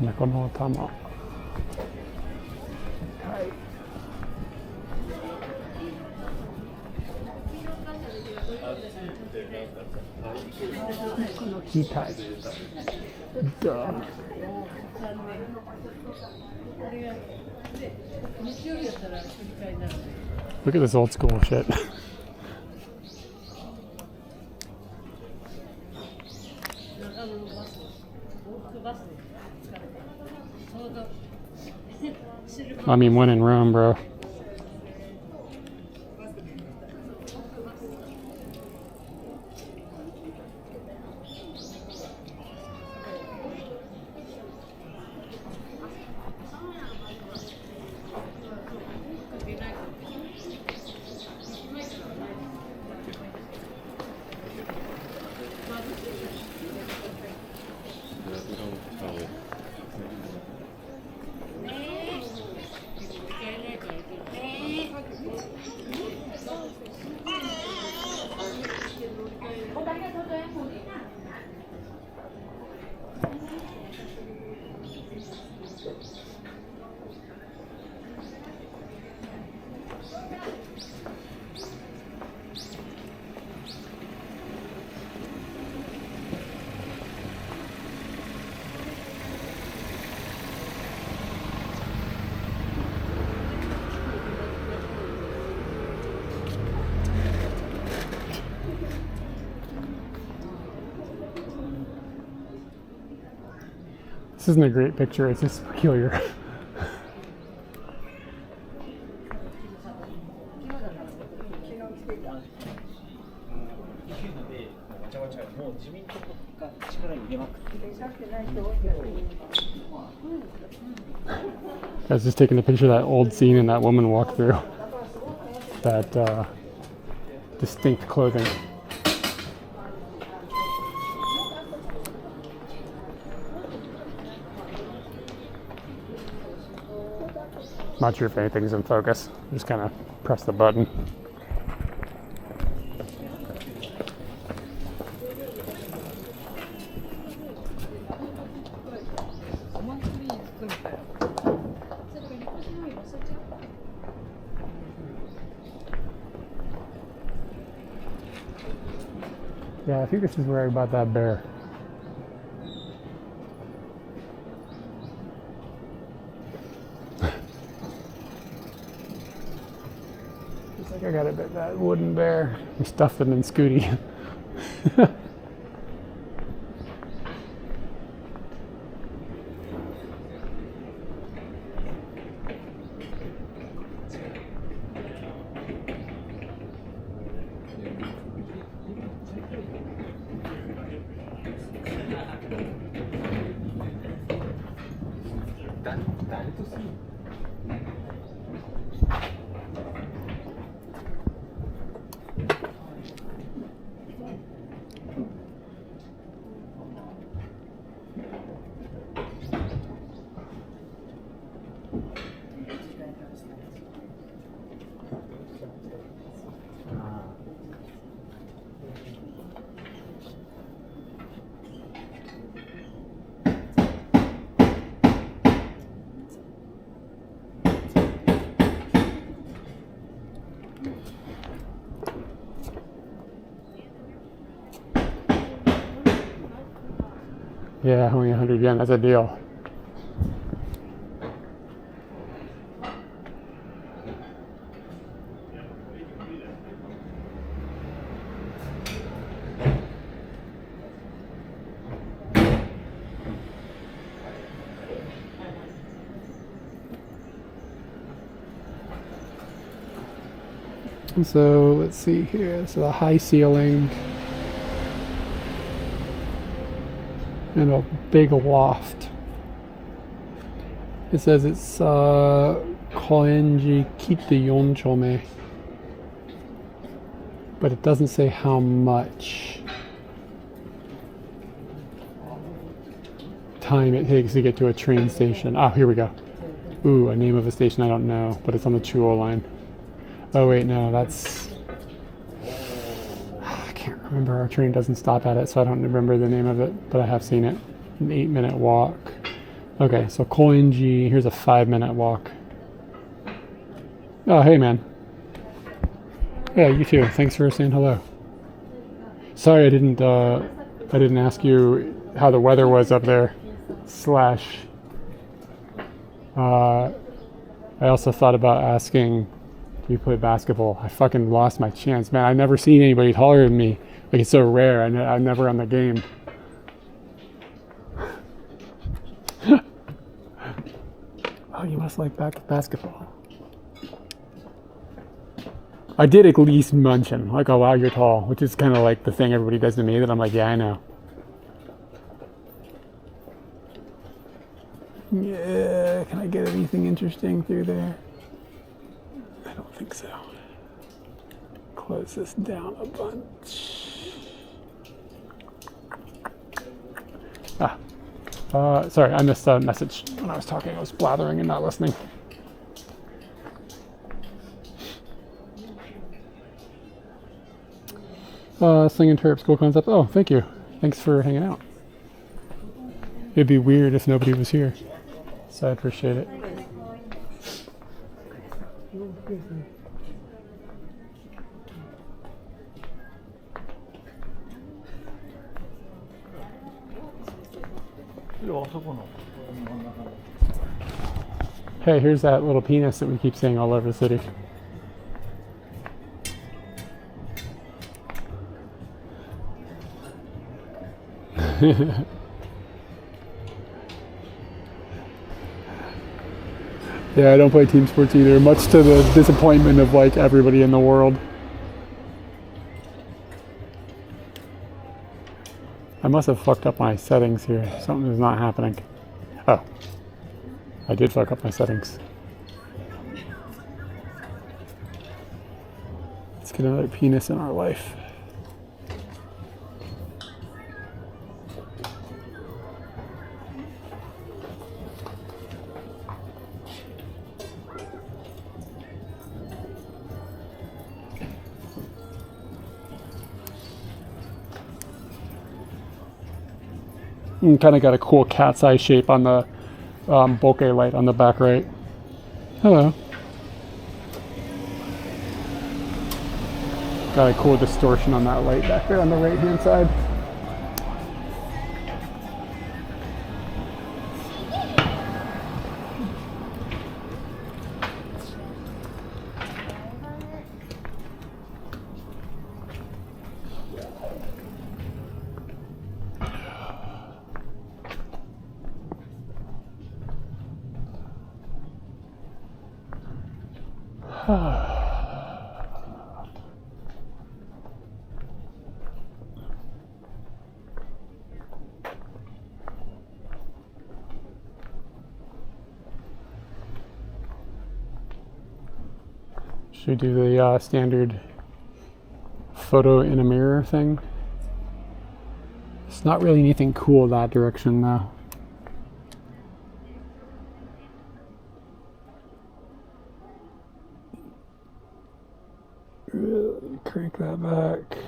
S2: Neko no tama. Hitai. Duh. Look at this old school shit. I mean, when in Rome, bro. This isn't a great picture, it's just peculiar. I was just taking a picture of that old scene and that woman walked through. That distinct clothing. Not sure if anything's in focus. Just kind of press the button. Yeah, I think this is where I bought that bear. Looks like I got a bit of that wooden bear. I stuffed them in Scooty. Yeah, only 100 yen, that's a deal. So let's see here, so the high ceiling and a big loft. It says it's Koenji Kite Yonchome, but it doesn't say how much time it takes to get to a train station. Oh, here we go. Ooh, a name of a station I don't know, but it's on the Chuo line. Oh wait, no, that's... I can't remember. Our train doesn't stop at it, so I don't remember the name of it, but I have seen it. An 8-minute walk. Okay, so Koenji, here's a 5-minute walk. Oh, hey man. Yeah, you too. Thanks for saying hello. Sorry I didn't ask you how the weather was up there. I also thought about asking, do you play basketball? I fucking lost my chance, man. I've never seen anybody taller than me. Like, it's so rare. I'm never on the game. Oh, you must like basketball. I did at least mention, like, oh wow, you're tall, which is kind of like the thing everybody does to me that I'm like, yeah, I know. Yeah, can I get anything interesting through there? I don't think so. Close this down a bunch. Sorry, I missed a message when I was talking. I was blathering and not listening. Sling and Turp, cool concept. Oh, thank you. Thanks for hanging out. It'd be weird if nobody was here, so I appreciate it. Hey, here's that little penis that we keep seeing all over the city. Yeah, I don't play team sports either, much to the disappointment of like everybody in the world. I must have fucked up my settings here. Something is not happening. Oh, I did fuck up my settings. Let's get another penis in our life. Kind of got a cool cat's eye shape on the bokeh light on the back right. Hello. Got a cool distortion on that light back there on the right hand side. Should we do the standard photo in a mirror thing? It's not really anything cool that direction though. Really crank that back.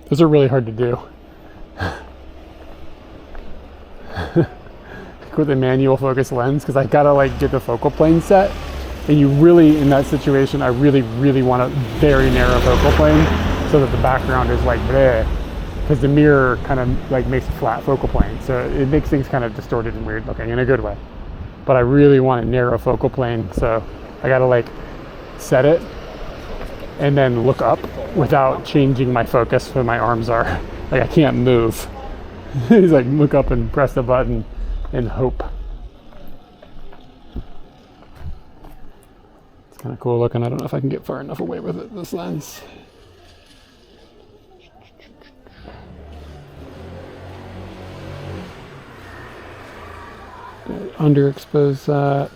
S2: Those are really hard to do. With a manual focus lens, because I gotta like get the focal plane set, and you really, in that situation, I really want a very narrow focal plane so that the background is like bleh, because the mirror kind of like makes a flat focal plane, so it makes things kind of distorted and weird looking in a good way. But I really want a narrow focal plane, so I gotta like set it and then look up without changing my focus where my arms are. Like I can't move. He's like, look up and press the button and hope. It's kind of cool looking. I don't know if I can get far enough away with it, this lens. Underexpose that.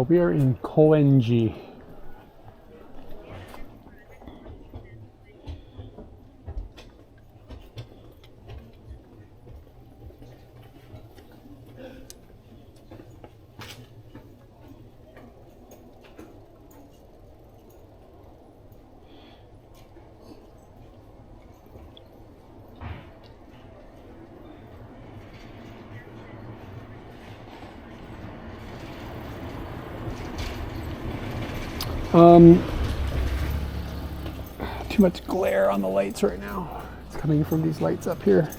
S2: We are in enji. Too much glare on the lights right now. It's coming from these lights up here.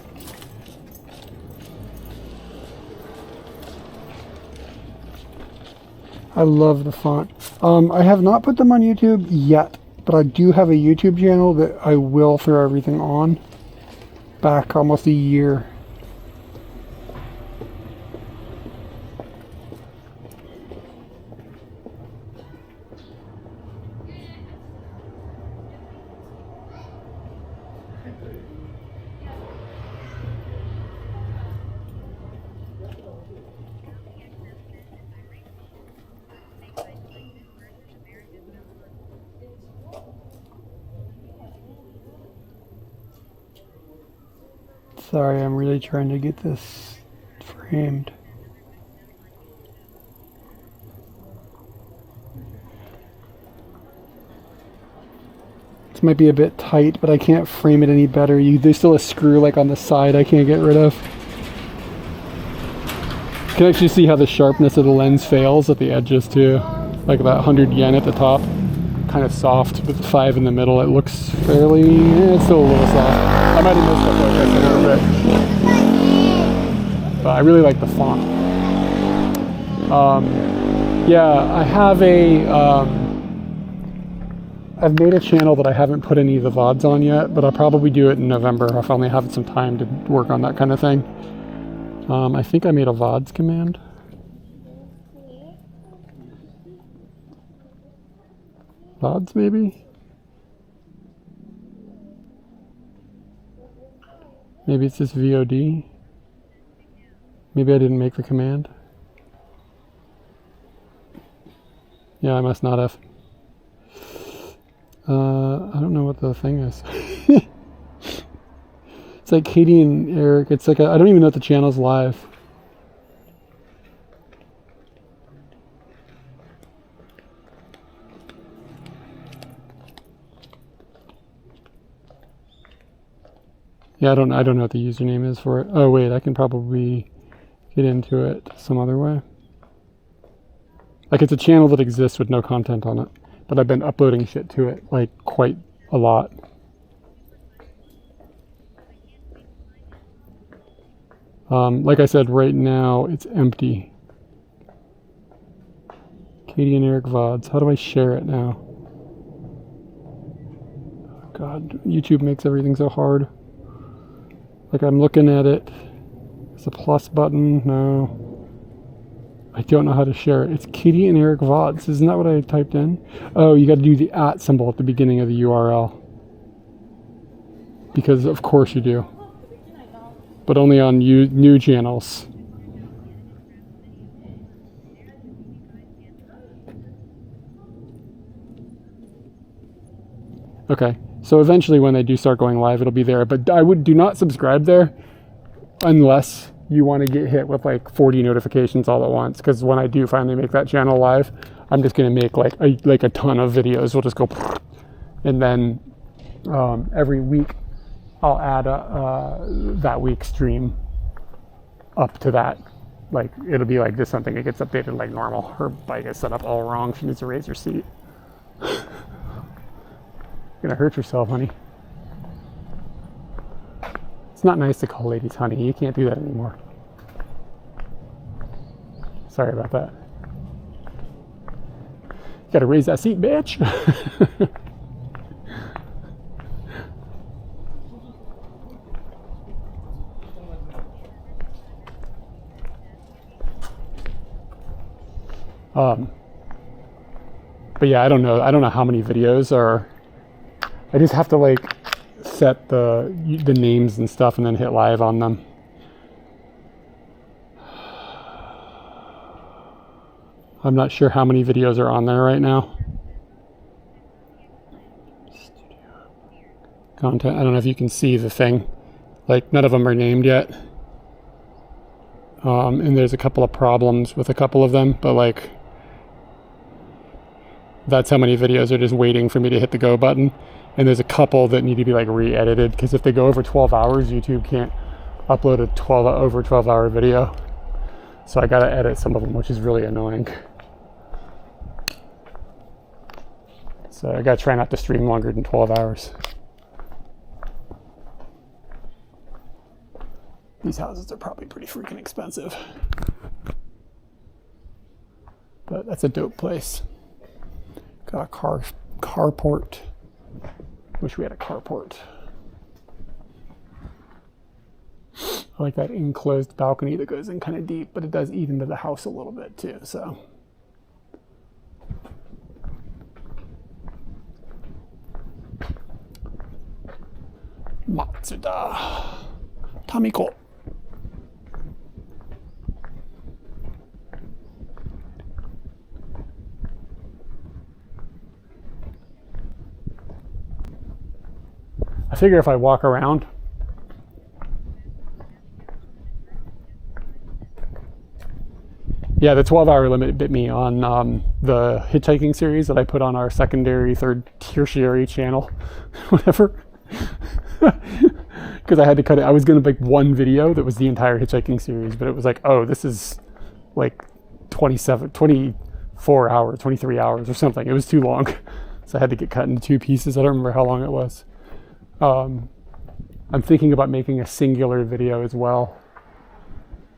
S2: I love the font. I have not put them on YouTube yet, but I do have a YouTube channel that I will throw everything on. Back almost a year. Sorry, I'm really trying to get this framed. This might be a bit tight, but I can't frame it any better. There's still a screw like on the side I can't get rid of. You can actually see how the sharpness of the lens fails at the edges too. Like about 100 yen at the top. Kind of soft, but the 5 in the middle, it looks fairly, it's still a little soft. I might have messed up like this a little bit. But I really like the font. Yeah, I have I've made a channel that I haven't put any of the VODs on yet, but I'll probably do it in November. I'll finally have some time to work on that kind of thing. I think I made a VODs command. VODs maybe? Maybe it's just VOD? Maybe I didn't make the command? Yeah, I must not have. I don't know what the thing is. It's like Katie and Eric. It's like I don't even know if the channel's live. Yeah, I don't know what the username is for it. Oh wait, I can probably get into it some other way. Like it's a channel that exists with no content on it, but I've been uploading shit to it like quite a lot. Like I said, right now it's empty. Katie and Eric VODs. How do I share it now? Oh God, YouTube makes everything so hard. Like I'm looking at it. There's a plus button. No. I don't know how to share it. It's Katie and Eric VODs. Isn't that what I typed in? Oh, you got to do the @ symbol at the beginning of the URL. Because of course you do. But only on new channels. Okay. So eventually when they do start going live, it'll be there. But do not subscribe there unless you want to get hit with like 40 notifications all at once. Because when I do finally make that channel live, I'm just going to make like a ton of videos. We'll just go, and then every week I'll add that week's stream up to that. Like it'll be like just something that gets updated like normal. Her bike is set up all wrong. She needs to raise her seat. Gonna hurt yourself, honey. It's not nice to call ladies honey. You can't do that anymore. Sorry about that. You gotta raise that seat, bitch. But yeah, I don't know how many videos are. I just have to like set the names and stuff and then hit live on them. I'm not sure how many videos are on there right now. Content, I don't know if you can see the thing. Like, none of them are named yet. And there's a couple of problems with a couple of them, but like, that's how many videos are just waiting for me to hit the go button. And there's a couple that need to be like re-edited, because if they go over 12 hours, YouTube can't upload a over 12 hour video. So I gotta edit some of them, which is really annoying. So I gotta try not to stream longer than 12 hours. These houses are probably pretty freaking expensive. But that's a dope place. Got a carport. Wish we had a carport. I like that enclosed balcony that goes in kind of deep, but it does eat into the house a little bit too, so. Matsuda. Tamiko. I figure if I walk around, yeah, the 12-hour limit bit me on the hitchhiking series that I put on our secondary, third, tertiary channel, whatever. Because I had to cut it. I was going to make one video that was the entire hitchhiking series, but it was like, oh, this is like 24 hours, 23 hours or something. It was too long. So I had to get cut into 2 pieces. I don't remember how long it was. I'm thinking about making a singular video as well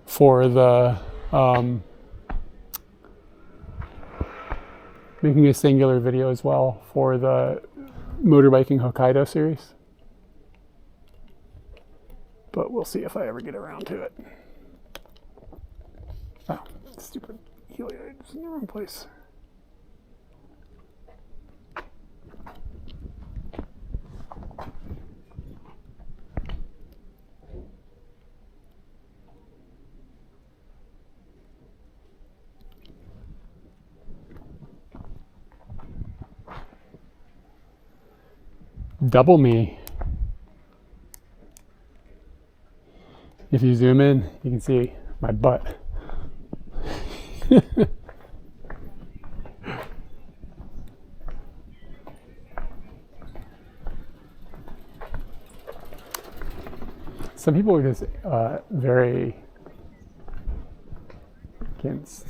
S2: for the motorbiking Hokkaido series. But we'll see if I ever get around to it. Oh, stupid helioid is in the wrong place. Double me. If you zoom in, you can see my butt. Some people are just very against.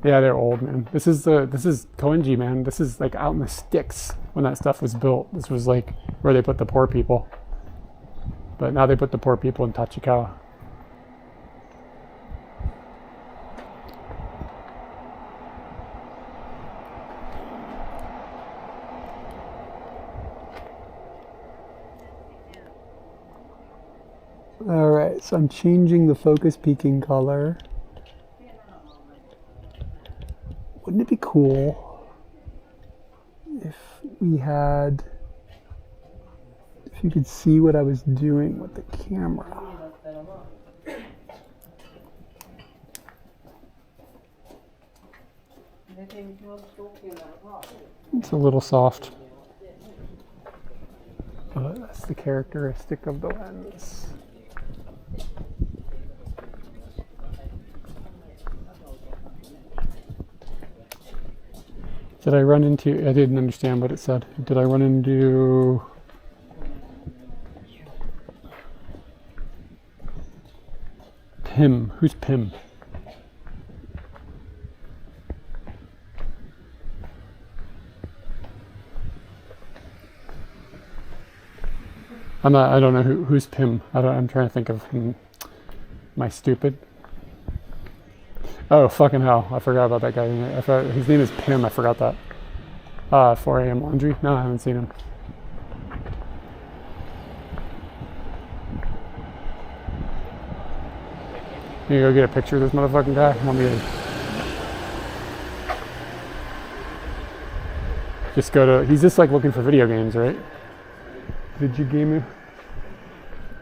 S2: Yeah, they're old, man. This is Koenji, man. This is like out in the sticks when that stuff was built. This was like where they put the poor people. But now they put the poor people in Tachikawa. All right, so I'm changing the focus peaking color. Wouldn't it be cool if you could see what I was doing with the camera? It's a little soft, but that's the characteristic of the lens. Did I run into, I didn't understand what it said. Did I run into Pim? Who's Pim? I don't know who's Pim. I'm trying to think of him. Am I stupid? Oh, fucking hell. I forgot about that guy. His name is Pim. I forgot that. 4 a.m. laundry? No, I haven't seen him. You go get a picture of this motherfucking guy? Want me to just go to... He's just like looking for video games, right? Vidjigamu.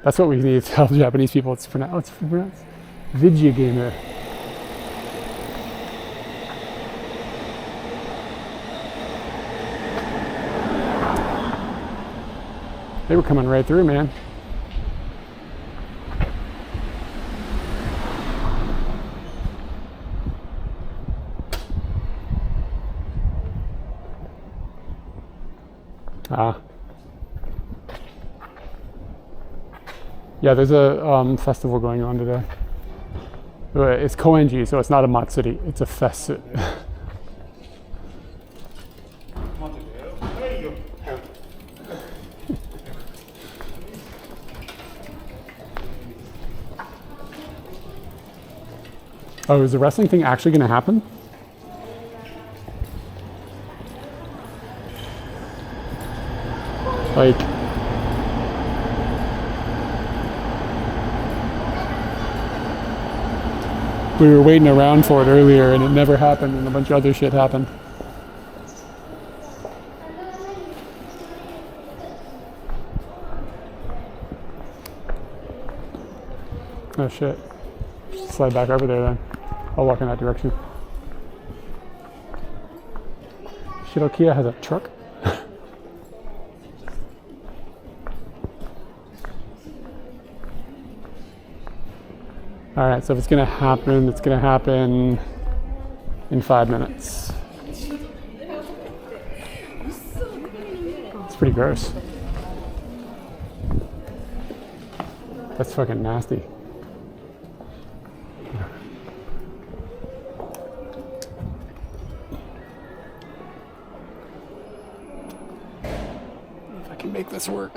S2: That's what we need to tell Japanese people. It's pronounced Vidjigamu. They were coming right through, man. Yeah, there's a festival going on today. It's Koenji, so it's not a matsuri, it's a fest. Oh, is the wrestling thing actually going to happen? Like, we were waiting around for it earlier and it never happened, and a bunch of other shit happened. Oh shit. Slide back over there then. I'll walk in that direction. Shirokiya has a truck. Alright, so if it's gonna happen, it's gonna happen in 5 minutes. It's pretty gross. That's fucking nasty. If I can make this work.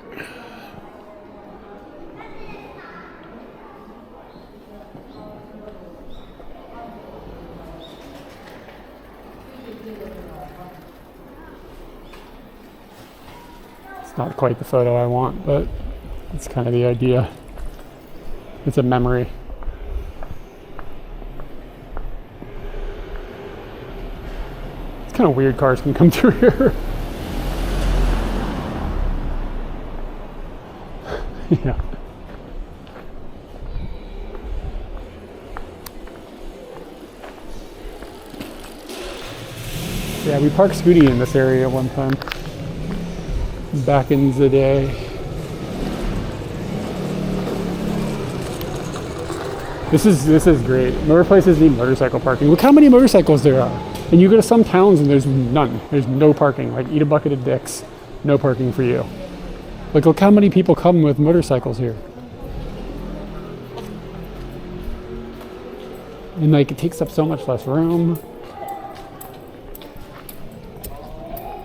S2: Not quite the photo I want, but it's kind of the idea. It's a memory. It's kind of weird cars can come through here. Yeah. Yeah, we parked Scooty in this area one time. Back in the day. This is great. Motor places need motorcycle parking. Look how many motorcycles there are. And you go to some towns and there's none. There's no parking. Like, eat a bucket of dicks. No parking for you. Like, look how many people come with motorcycles here. And like, it takes up so much less room.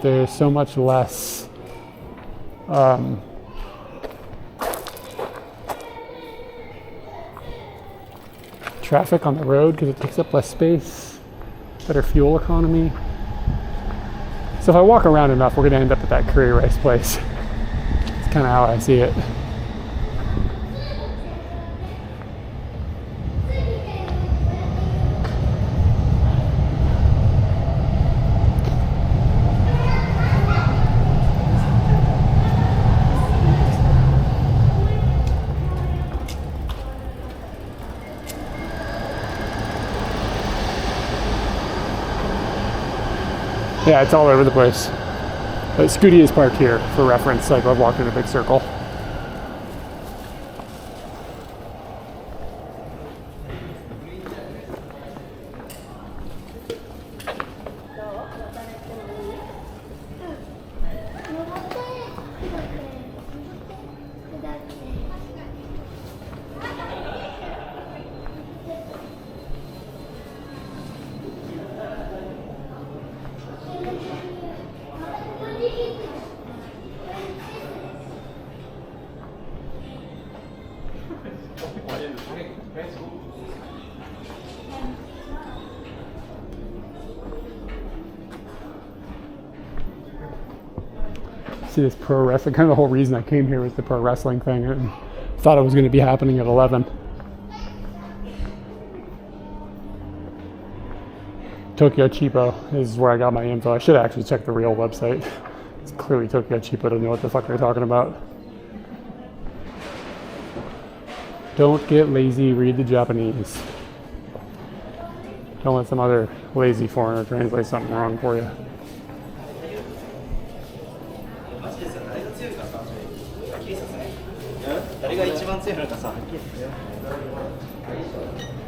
S2: There's so much less traffic on the road because it takes up less space, better fuel economy. So if I walk around enough, we're going to end up at that curry rice place. It's kind of how I see it. Yeah, it's all over the place. But Scooty is parked here for reference, like I've walked in a big circle. See this pro wrestling, kind of the whole reason I came here was the pro wrestling thing, and thought it was going to be happening at 11. Tokyo Cheapo is where I got my info. I should actually check the real website. It's clearly Tokyo Cheapo to know what the fuck they're talking about. Don't get lazy, read the Japanese. Don't let some other lazy foreigner translate something wrong for you.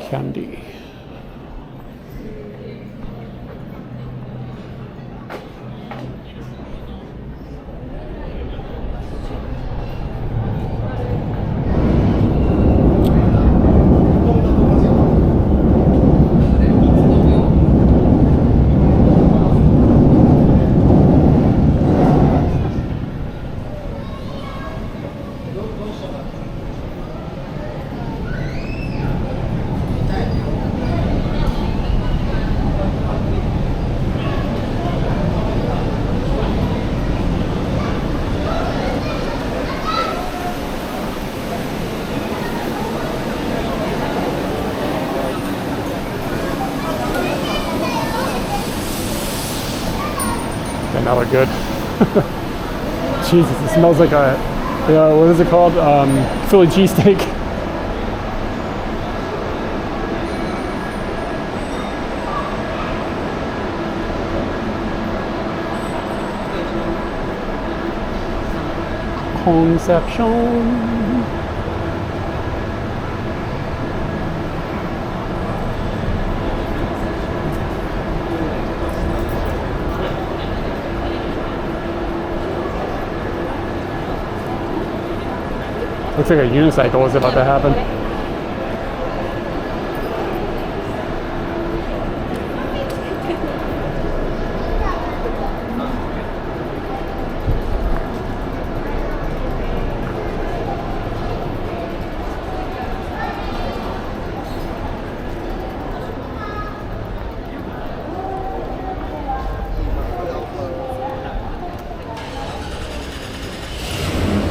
S2: Candy. And now we're good. Jesus, it smells like a, what is it called? Philly cheesesteak. Conception. Looks like a unicycle is about to happen.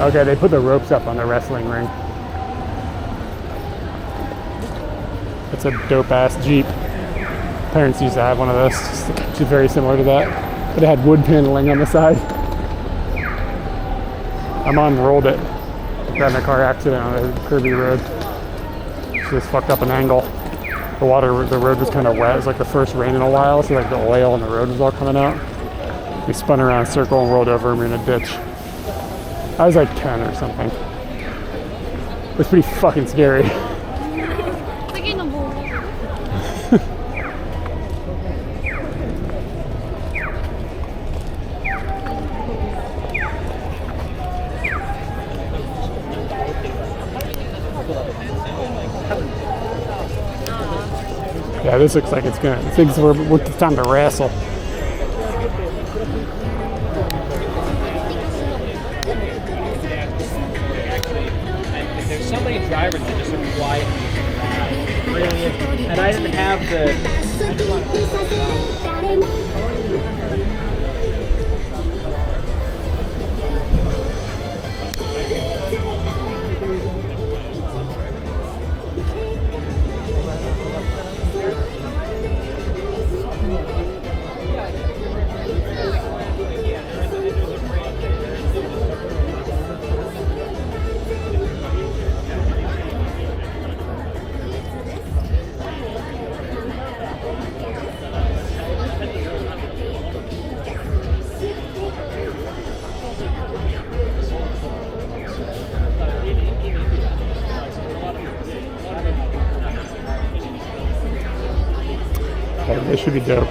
S2: Okay, they put the ropes up on the wrestling ring. It's a dope-ass Jeep. Parents used to have one of those, which is very similar to that. But it had wood paneling on the side. My mom rolled it. Got in a car accident on a curvy road. She just fucked up an angle. The road was kind of wet. It was like the first rain in a while, so like the oil on the road was all coming out. We spun around a circle and rolled over and we were in a ditch. I was like 10 or something. It was pretty fucking scary. Yeah, this looks like it's time to wrestle.
S18: There's so many drivers that just are quiet and I didn't have the.
S2: It should be dope.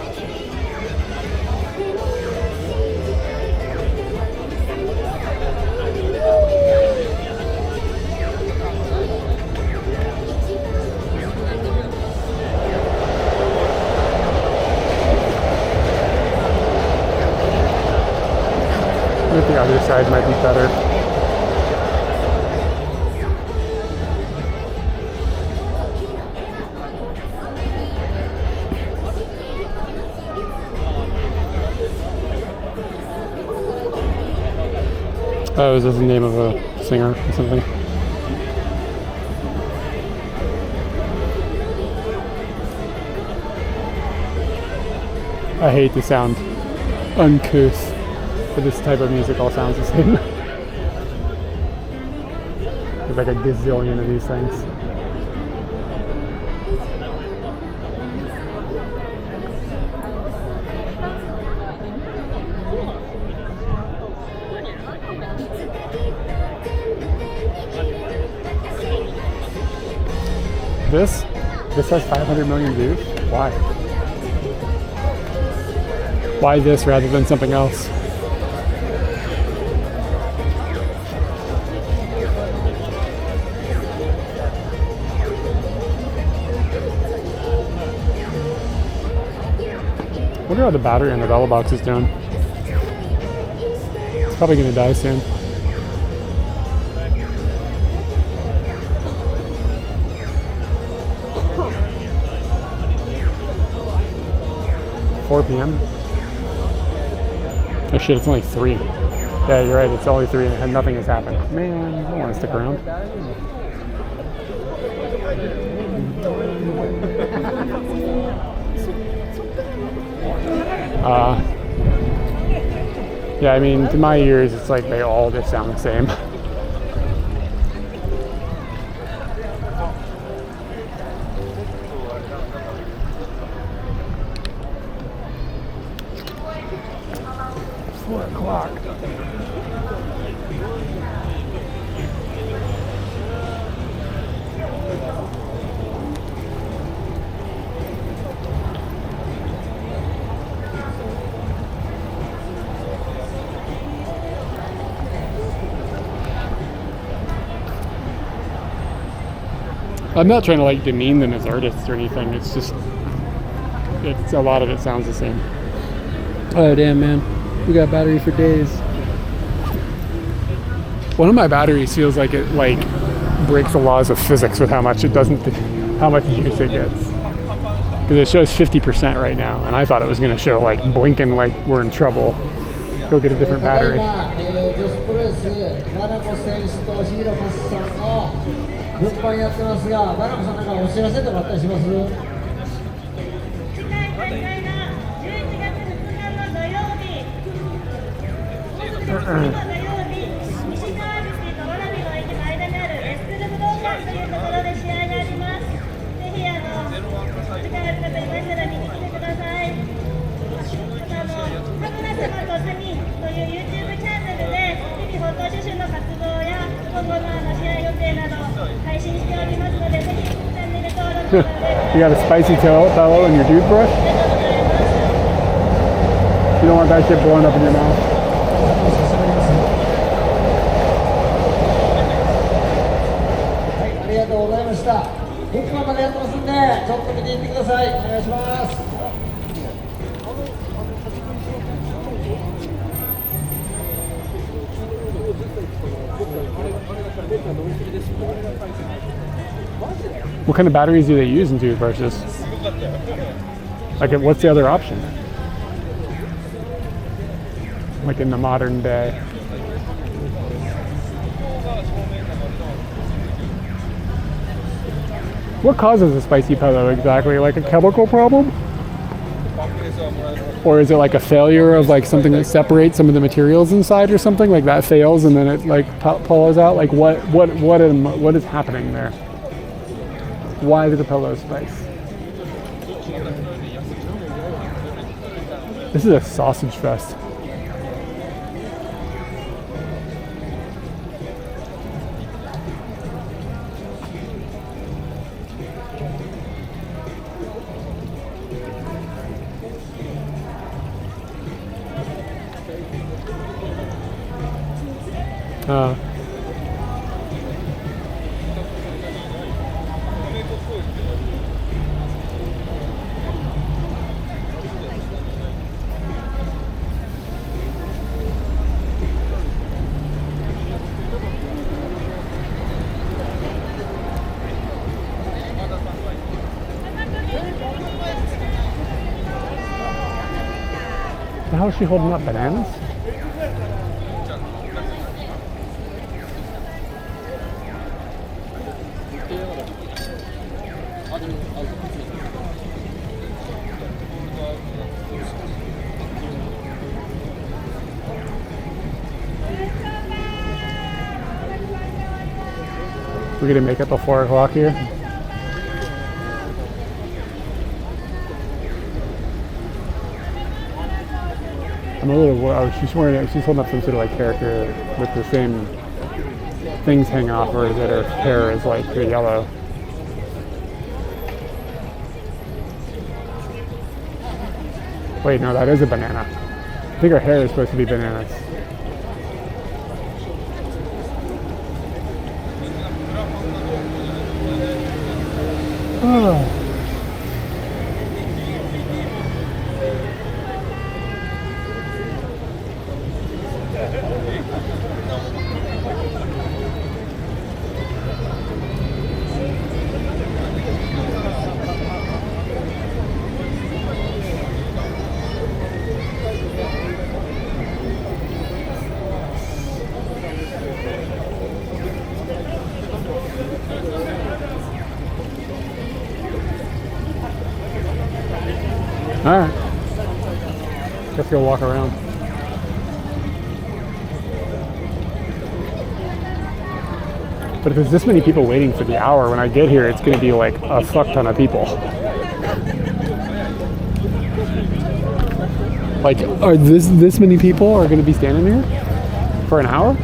S2: I think the other side might be better. Oh, is this the name of a singer or something? I hate the sound. Uncouth. But this type of music all sounds the same. There's like a gazillion of these things.
S4: This has 500 million views. Why? Why this rather than something else? I wonder how the battery in the Vela box is doing. It's probably gonna die soon. $4 p.m. Oh shit, it's only 3. Yeah, you're right, it's only 3 and nothing has happened. Man, I don't want to stick around. Yeah, I mean, to my ears, it's like they all just sound the same. I'm not trying to like demean them as artists or anything. It's just, it's a lot of it sounds the same.
S9: Oh damn, man, we got battery for days.
S4: One of my batteries feels like it like breaks the laws of physics with how much it doesn't, how much use it gets. Because it shows 50% right now, and I thought it was going to show like blinking like we're in trouble. Go get a different battery.
S6: 物販やってますが、バラムさんなんかお知らせとかあったりします？You
S4: got a spicy fellow in your toothbrush? You don't want that shit blowing up in your mouth. What kind of batteries do they use in toothbrushes? Like, what's the other option? Like in the modern day. What causes a spicy pillow exactly? Like a chemical problem? Or is it like a failure of like something that separates some of the materials inside or something? Like that fails and then it like pillows out? Like what is happening there? Why do the pillows spice? This is a sausage fest. How is she holding up bananas? We're gonna make it till 4 o'clock here. I'm a little. She's wearing. She's holding up some sort of like character with the same things hanging off her that her hair is like yellow. Wait, no, that is a banana. I think her hair is supposed to be bananas. Oh. Alright. Let's go walk around. But if there's this many people waiting for the hour, when I get here, it's going to be like a fuck ton of people. Like, are this many people are going to be standing here for an hour?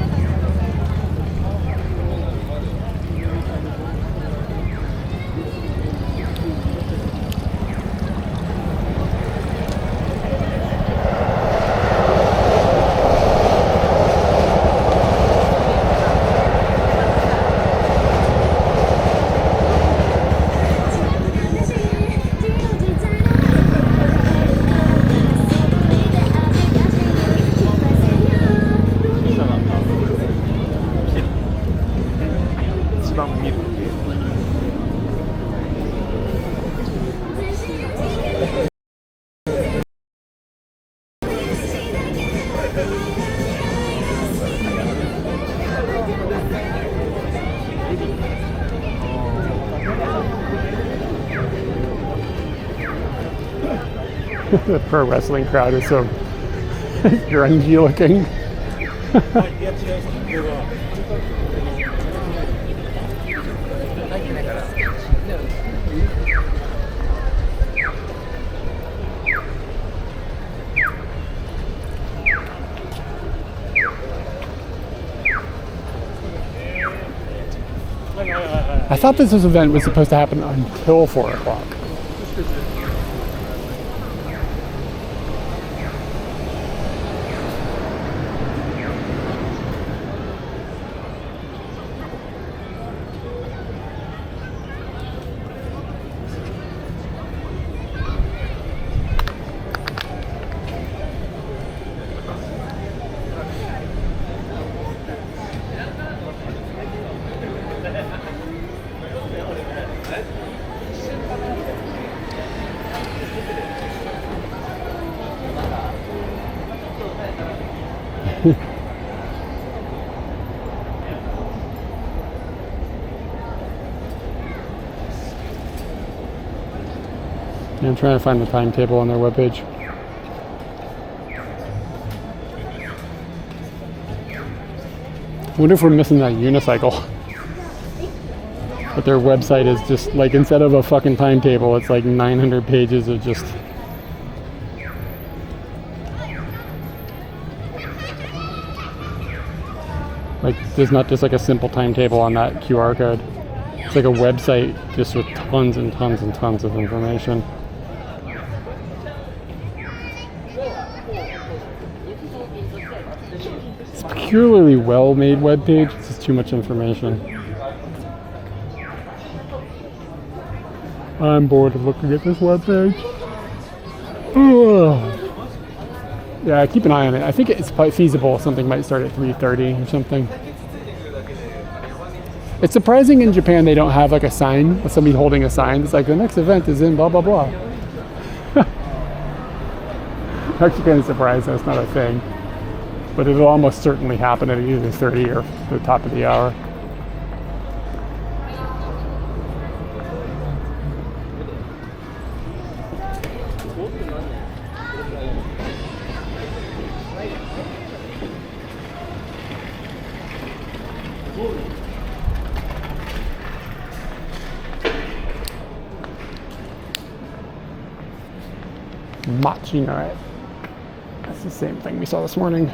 S4: The pro wrestling crowd is so grungy looking. I thought this event was supposed to happen until 4 o'clock. I'm trying to find the timetable on their webpage. I wonder if we're missing that unicycle. But their website is just like, instead of a fucking timetable, it's like 900 pages of just... like, there's not just like a simple timetable on that QR code. It's like a website just with tons and tons and tons of information. It's a peculiarly well-made webpage. It's just too much information. I'm bored of looking at this webpage. Ugh. Yeah, keep an eye on it. I think it's feasible. Something might start at 3:30 or something. It's surprising in Japan they don't have like a sign with somebody holding a sign. It's like the next event is in blah blah blah. Actually kind of surprised that's not a thing. But it'll almost certainly happen at either 30 or the top of the hour. Machinare. That's the same thing we saw this morning.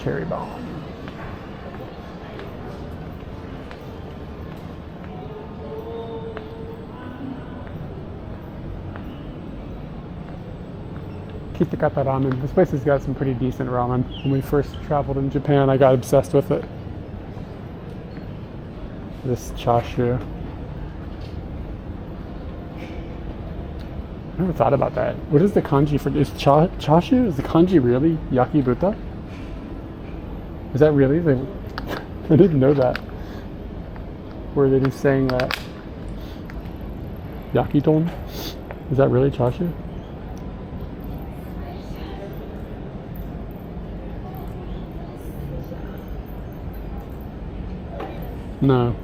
S2: cherry bomb. Kitakata ramen. This place has got some pretty decent ramen. When we first traveled in Japan, I got obsessed with it. This chashu. I never thought about that. What is the kanji for? Is chashu? Is the kanji really yakibuta? Is that really? I didn't know that. Were they just saying that? Yakiton? Is that really chashu? No.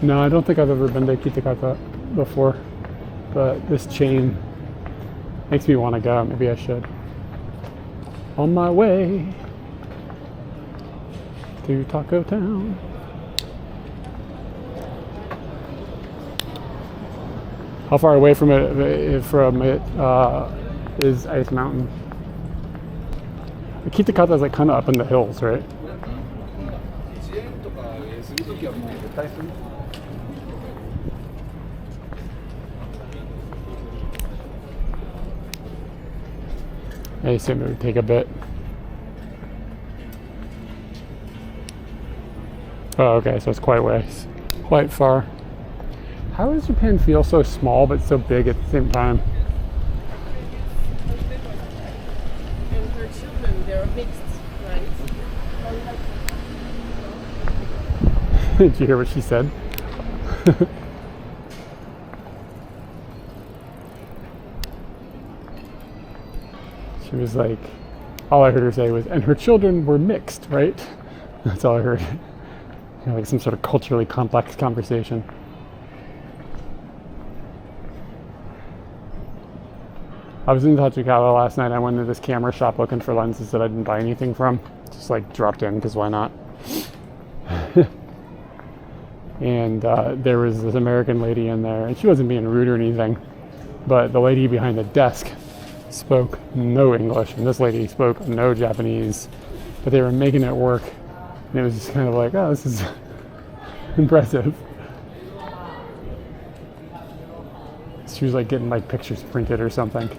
S2: No, I don't think I've ever been to Kitakata before, but this chain makes me want to go. Maybe I should. On my way to Taco Town. How far away from it is Ice Mountain? Kitakata is like kind of up in the hills, right? I assume it would take a bit. Oh, okay, so it's quite far. How does Japan feel so small but so big at the same time?
S10: And her children, they're mixed, right?
S2: Did you hear what she said? She was like, all I heard her say was, and her children were mixed, right? That's all I heard. Like some sort of culturally complex conversation. I was in Tachikawa last night. I went to this camera shop looking for lenses that I didn't buy anything from. Just like dropped in, because why not? And there was this American lady in there, and she wasn't being rude or anything, but the lady behind the desk spoke no English, and this lady spoke no Japanese, but they were making it work, and it was just kind of like, oh, this is impressive. She was like getting like pictures printed or something.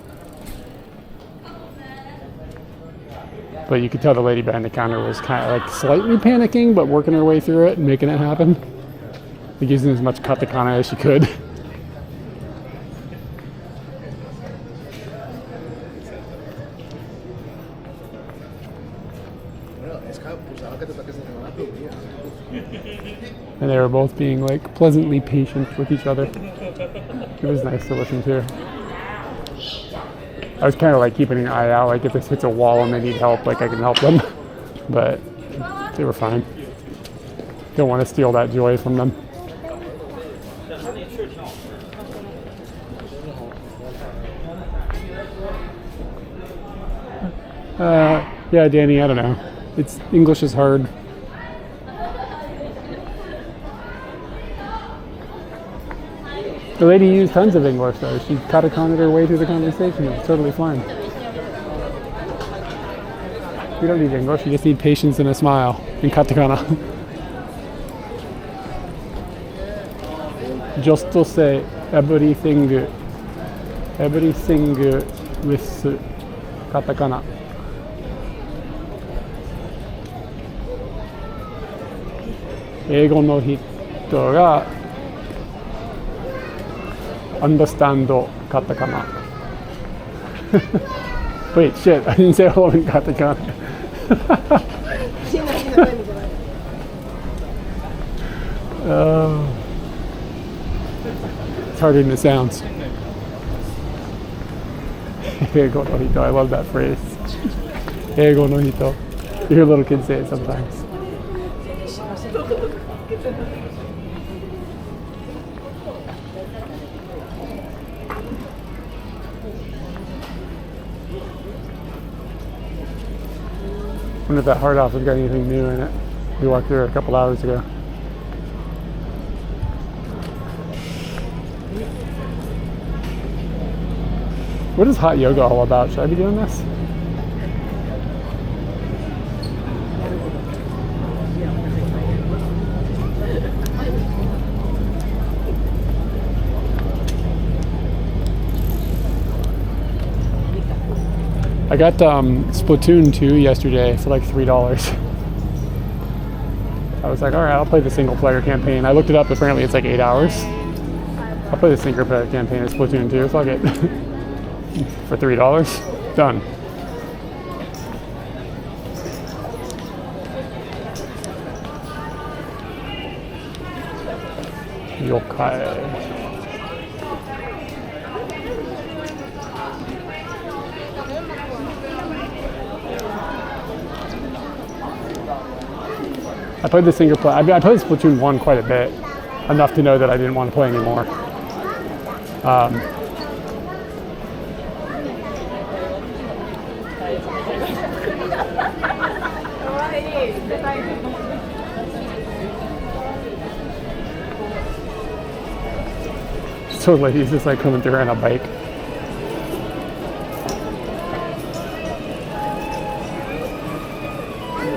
S2: But you could tell the lady behind the counter was kind of like slightly panicking, but working her way through it and making it happen. Like using as much katakana as she could. And they were both being like pleasantly patient with each other. It was nice to listen to. I was kind of like keeping an eye out, like if this hits a wall and they need help, like I can help them. But they were fine. Don't want to steal that joy from them. Yeah, Danny, I don't know. English is hard. The lady used tons of English though. She katakana'd her way through the conversation. It was totally fine. You don't need English, you just need patience and a smile in katakana. Just to say everything with katakana. Eigo no hito ga understand katakana. Wait, shit, I didn't say all in katakana. It's harder than it sounds. Eigo no hito, I love that phrase. Eigo no hito. You hear little kids say it sometimes. I wonder if that hard off has got anything new in it. We walked through it a couple hours ago. What is hot yoga all about? Should I be doing this? I got Splatoon 2 yesterday for like $3. I was like, all right, I'll play the single player campaign. I looked it up. Apparently it's like 8 hours. I'll play the single player campaign of Splatoon 2. Fuck it. For $3. Done. Yokai. I played the single player. I played Splatoon 1 quite a bit. Enough to know that I didn't want to play anymore. So lady's just like coming through on a bike.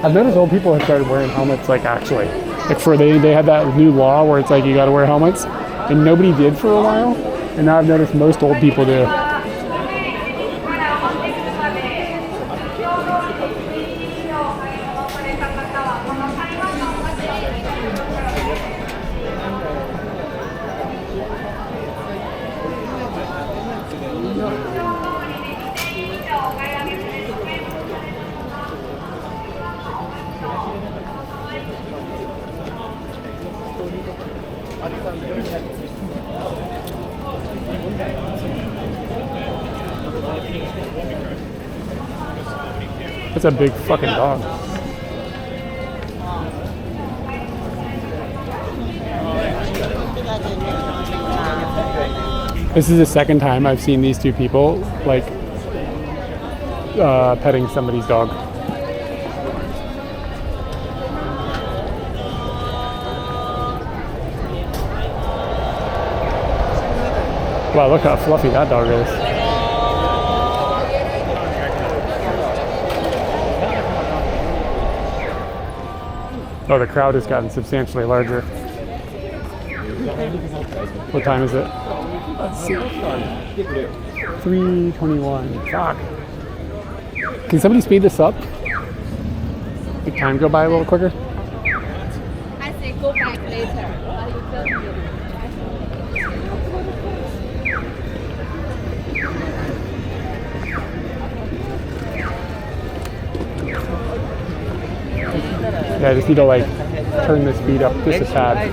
S2: I've noticed old people have started wearing helmets, like actually. Like they had that new law where it's like you gotta wear helmets, and nobody did for a while, and now I've noticed most old people do. That's a big fucking dog. This is the second time I've seen these two people like petting somebody's dog. Wow, look how fluffy that dog is. Oh, the crowd has gotten substantially larger. What time is it? Let's see. 3:21. Fuck. Can somebody speed this up? Make time go by a little quicker?
S19: I say go back later.
S2: Yeah, I just need to like turn the speed up just a tad.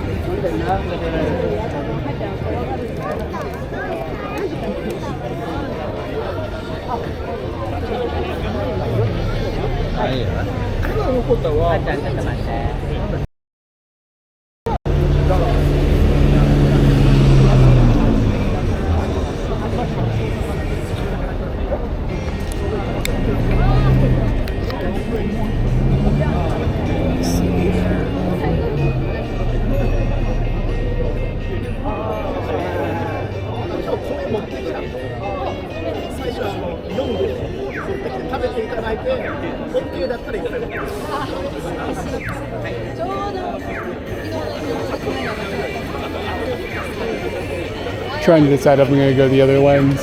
S2: Trying to decide if I'm going to go the other lens.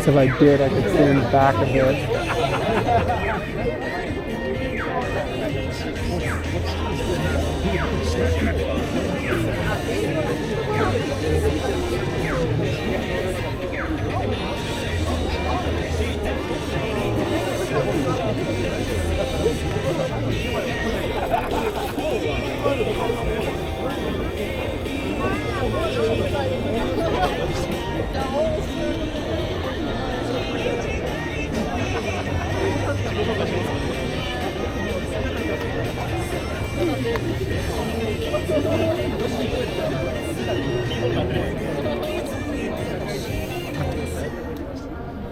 S2: So if I did, I could stand back a bit.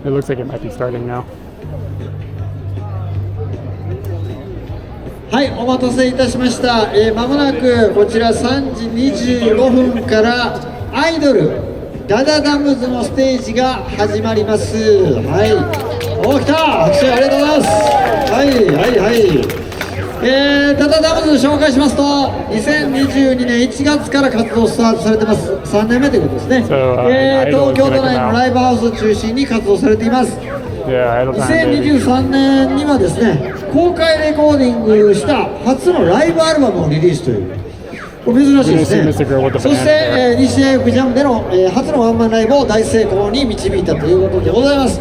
S2: It looks like it might be starting now.
S6: はい、お待たせいたしました。まもなくこちら3時25分からアイドルダダダムズのステージが始まります。はい、お、来た、拍手ありがとうございます。ダダダムズ紹介しますと、2022年1月から活動スタートされてます。3年目ということですね。東京都内のライブハウスを中心に活動されています。2023年にはですね、公開レコーディングした初のライブアルバムをリリースという、これ珍しいですね。そして、西大学ジャムでの、初のワンマンライブを大成功に導いたということでございます。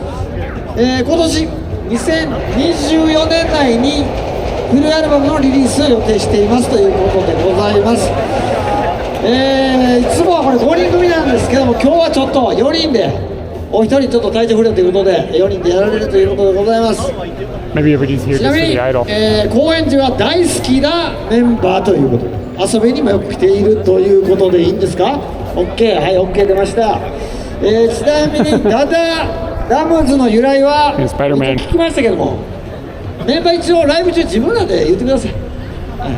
S6: 今年2024年内にフルアルバムのリリースを予定していますということでございます。いつもはこれ5人組なんですけども、今日はちょっと4人で、お一人ちょっと体調不良ということで4人でやられるということでございます。ちなみに、高円寺は大好きなメンバーということで、遊びにもよく来ているということでいいんですか？ OK、はい、OK 出ました。ちなみにダダダムズの由来は聞きましたけども、メンバー一応ライブ中自分らで言ってください。はい、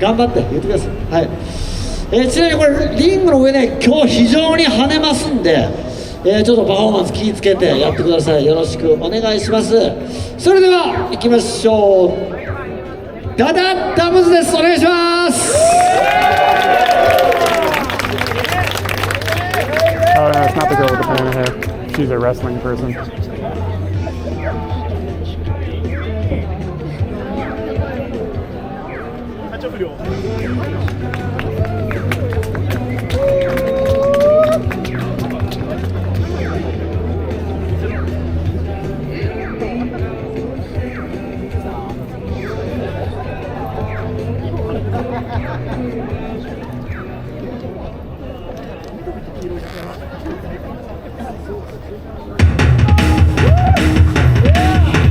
S6: 頑張って言ってください。はい。ちなみにこれリングの上で今日非常に跳ねますんで、ちょっとパフォーマンス気をつけてやってください。よろしくお願いします。それでは行きましょう。ダダダムズです。お願いします。
S2: Oh, no, it's not the girl with the banana hair. She's a wrestling person.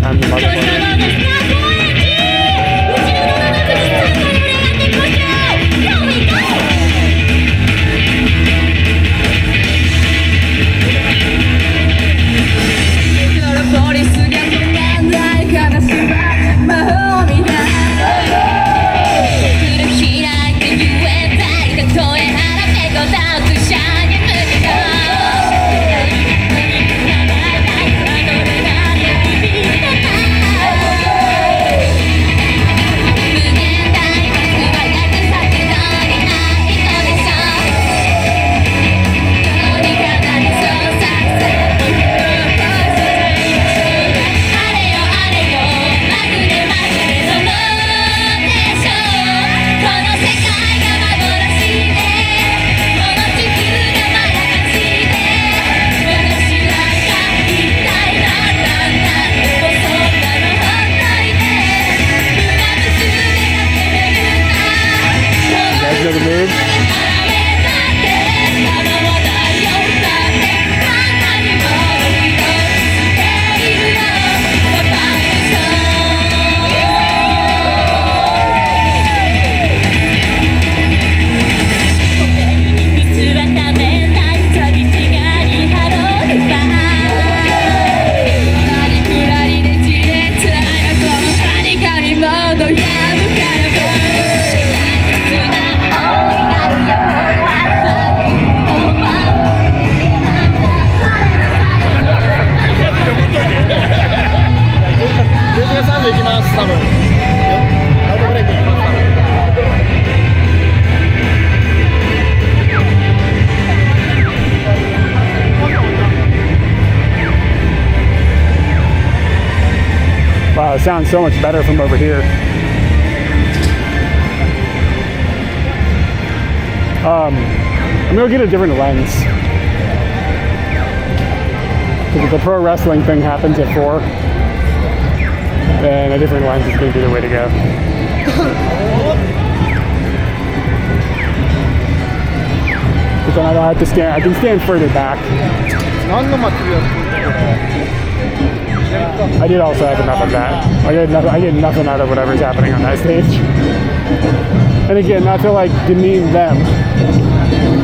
S2: I'm the motherfucker. 'Wow, it sounds so much better from over here. I'm gonna get a different lens. Because if the pro wrestling thing happens at 4, then a different lens is gonna be the way to go. But then I don't have to stand, I can stand further back. I did also have enough of that. I get nothing out of whatever's happening on that stage. And again, not to like demean them.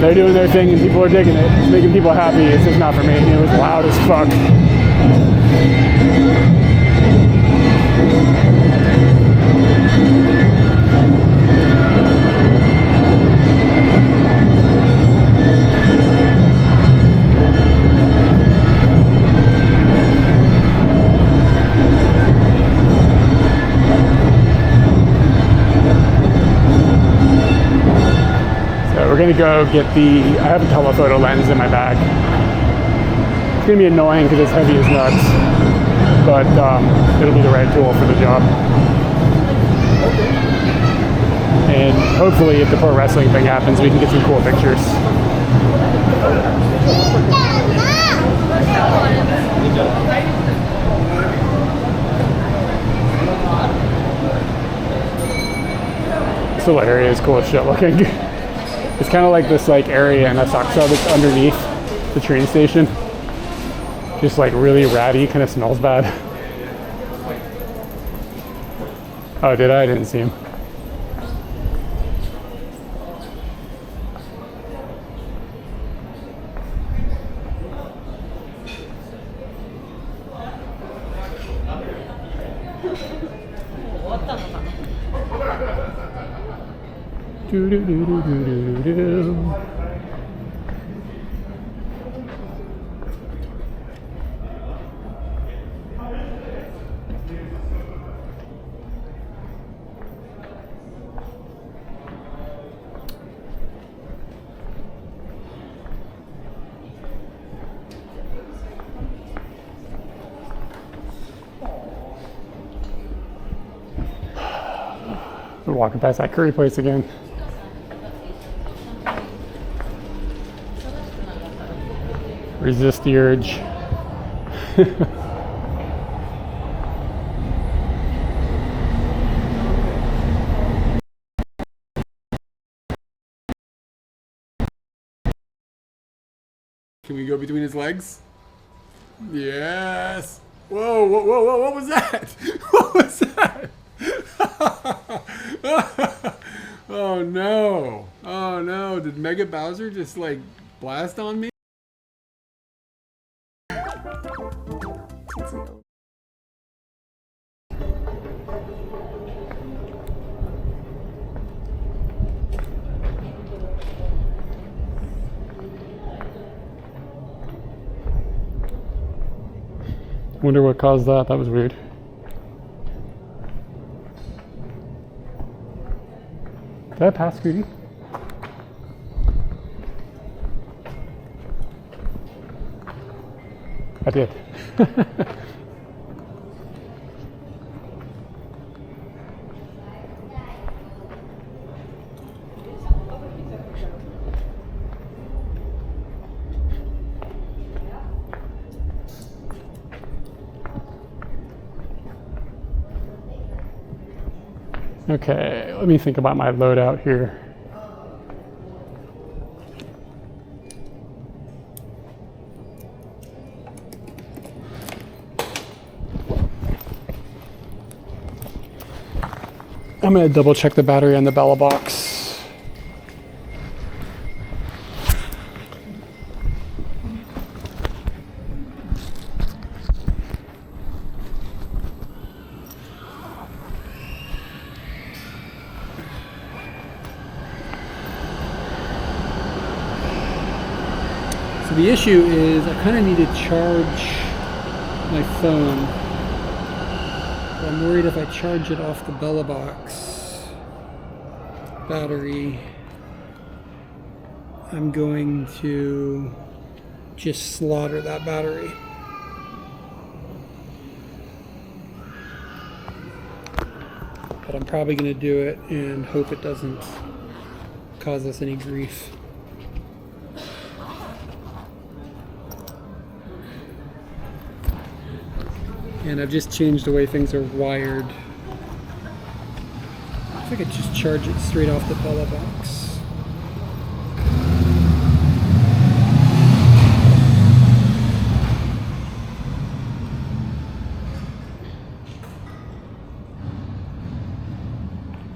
S2: They're doing their thing and people are digging it. It's making people happy. It's just not for me. It was loud as fuck.
S4: gonna go get I have a telephoto lens in my bag. It's gonna be annoying because it's heavy as nuts, but it'll be the right tool for the job. And hopefully if the pro wrestling thing happens, we can get some cool pictures. This little area is cool as shit looking. It's kind of like this area in Asakusa that's underneath the train station. Just like really ratty, kind of smells bad. Oh, did I? I didn't see him. Do, do, do, do, do, do, do. We're walking past that curry place again. Resist the urge. Can we go between his legs? Yes. Whoa, whoa, whoa, whoa, what was that? What was that? Oh no. Oh no. Did Mega Bowser just like blast on me? Wonder what caused that. That was weird. Did I pass Scooty? I did. Okay, let me think about my loadout here. I'm gonna double check the battery on the Bella box. So the issue is I kind of need to charge my phone. But I'm worried if I charge it off the Bella box battery, I'm going to just slaughter that battery. But I'm probably going to do it and hope it doesn't cause us any grief. And I've just changed the way things are wired. If I could just charge it straight off the Bella box.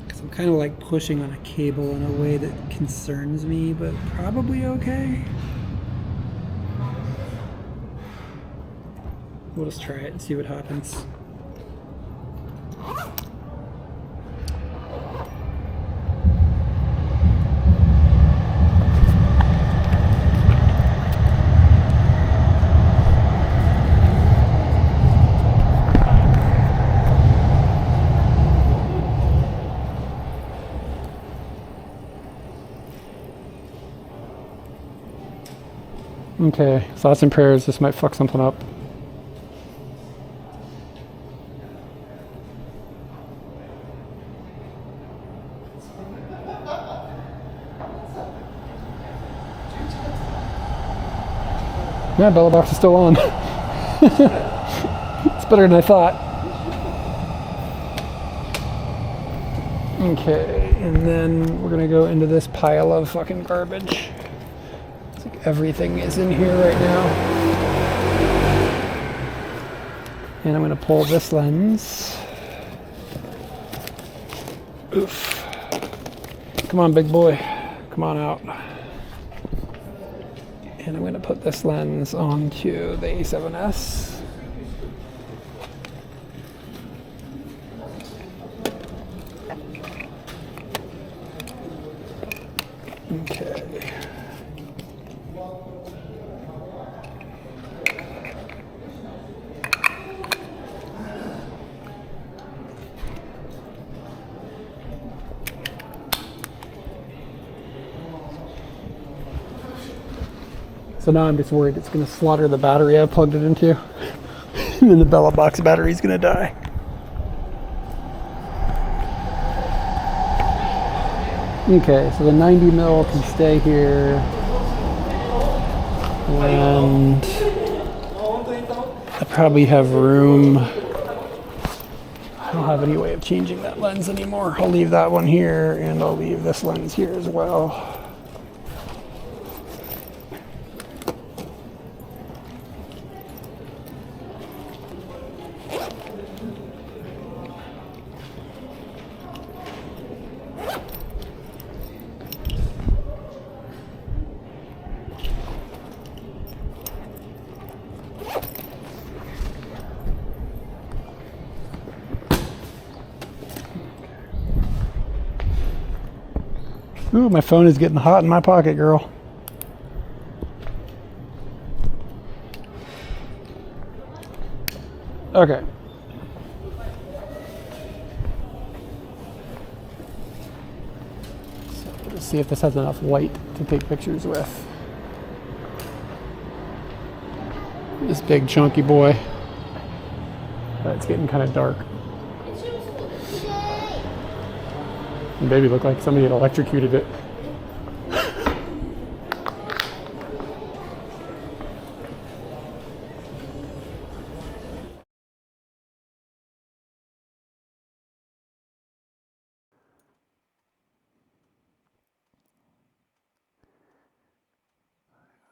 S4: Because I'm kind of like pushing on a cable in a way that concerns me, but probably okay. We'll just try it and see what happens.
S2: Okay, thoughts and prayers. This might fuck something up. Yeah, Bella box is still on. It's better than I thought. Okay, and then we're gonna go into this pile of fucking garbage. It's like everything is in here right now. And I'm gonna pull this lens. Oof. Come on, big boy. Come on out. And I'm gonna put this lens onto the A7S. Okay. So now I'm just worried it's going to slaughter the battery I plugged it into. And then the Bella box battery is going to die. Okay, so the 90 mil can stay here. And I probably have room. I don't have any way of changing that lens anymore. I'll leave that one here, and I'll leave this lens here as well. Ooh, my phone is getting hot in my pocket, girl. Okay. So let's see if this has enough light to take pictures with. This big chunky boy. But it's getting kind of dark. And baby looked like somebody had electrocuted it.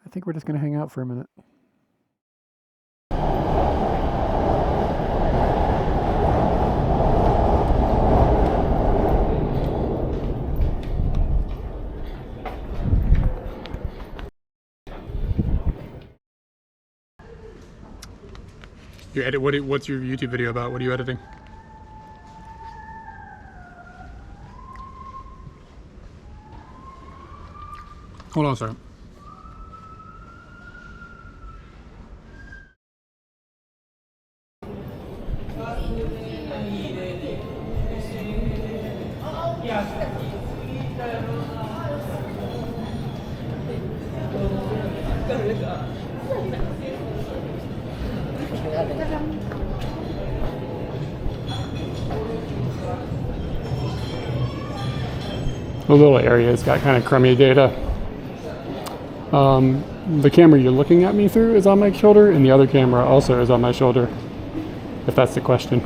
S2: I think we're just going to hang out for a minute. You edit, what's your YouTube video about? What are you editing? Hold on a second. The little area's got kind of crummy data. The camera you're looking at me through is on my shoulder, and the other camera also is on my shoulder, if that's the question.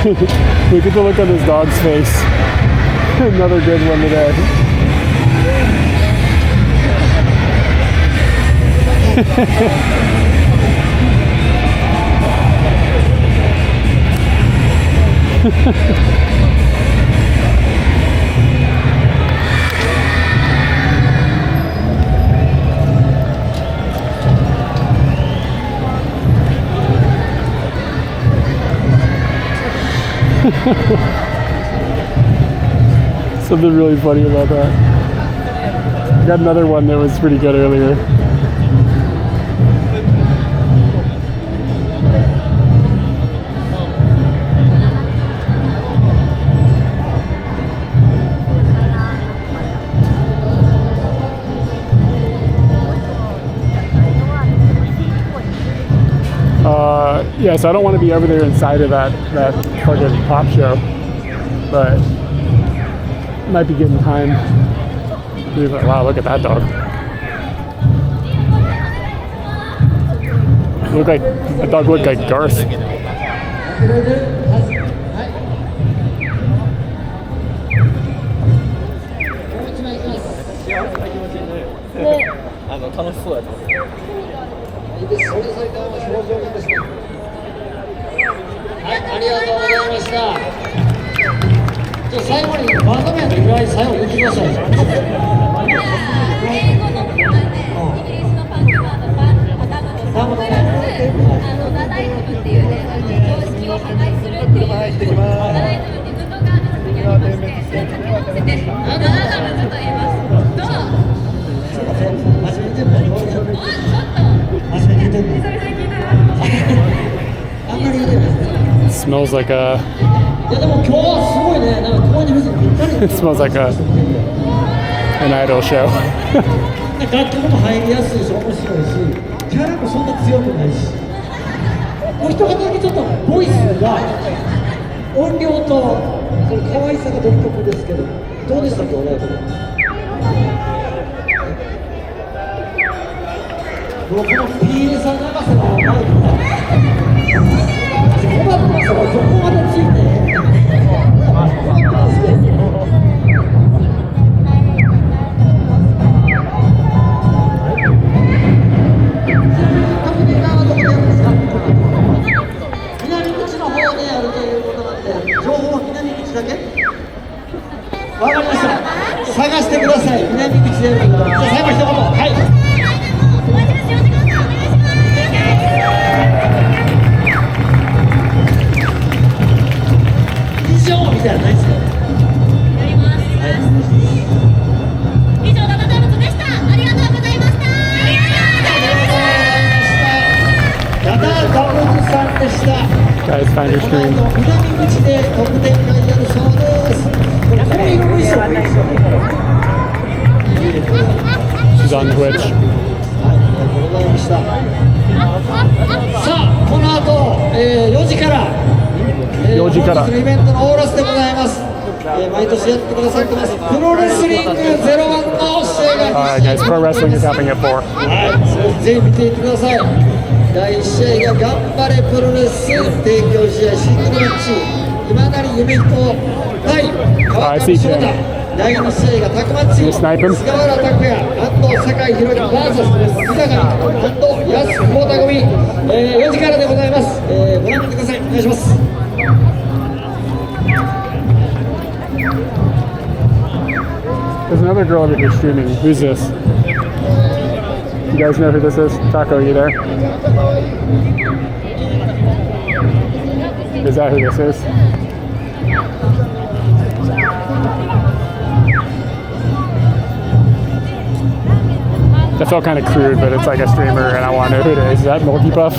S4: Look at the look on this dog's face. Another good one today. Something really funny about that. I got another one that was pretty good earlier. Yeah, so I don't want to be over there inside of that fucking pop show, but might be getting time. Wow, look at that dog. That dog looked like Garth.
S6: はい、ありがとうございました。じゃあ最後にバンド名の由来最後言ってください。
S5: 英語のイギリスのパンクバンドダムプラスダダイズムっていうね常識を破壊するっていうダダイズムっていう運動が先にありましてそれを掛け合わせてダダダムズと言います。どう？It
S4: smells like a. It smells like an idol show.
S6: 楽曲も入りやすいし面白いし、キャラもそんな強くないし、もう一方だけちょっとボイスが音量とその可愛さが独特ですけど、どうでしたっけおライブ？もうこの PA さん長さのマイクが困ってますよ、どこまでついて南口の方でやるということなんで、情報は南口だけ？わかりました。探してください。南口でやるということで。じゃあ最後一言。はい。以上みたいなないですか？やります。以上ダダダムズでした。ありがとうございました。ダダダムズさんでした。
S4: Guys, find your screen.
S6: 南口で特典会やるそうです。これこういう衣装もいいですよね。
S4: She's on Twitch.
S6: ありがとうございました。さあ、この後、4時から。
S4: 4時から
S6: イベントのオーラスでございます。毎年やってくださってます。プロレスリング01の試合が。
S4: Alright, guys, pro wrestling is happening at 4.
S6: はい、ぜひ見ていってください。第1試合が頑張れプロレス提供試合シングルマッチ。今成夢人対川上翔太。第2試合がタクマッチ。菅原拓也、安藤酒井宏樹 VS 日高安久保田組。4時からでございます。ご覧になってください。お願いします。
S4: There's another girl over here streaming. Who's this? You guys know who this is? Taco, you there? Is that who this is? That felt kind of crude, but it's like a streamer and I want to know who it is. Is that Multipuff?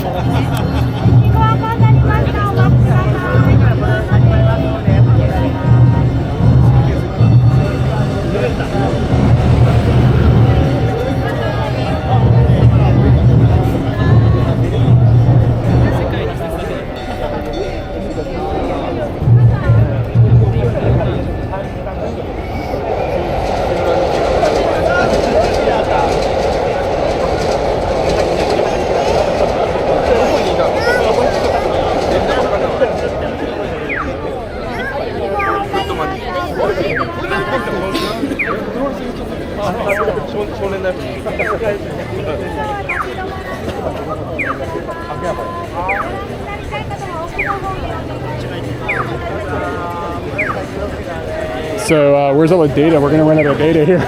S2: So where's all the data? We're gonna run out of data here.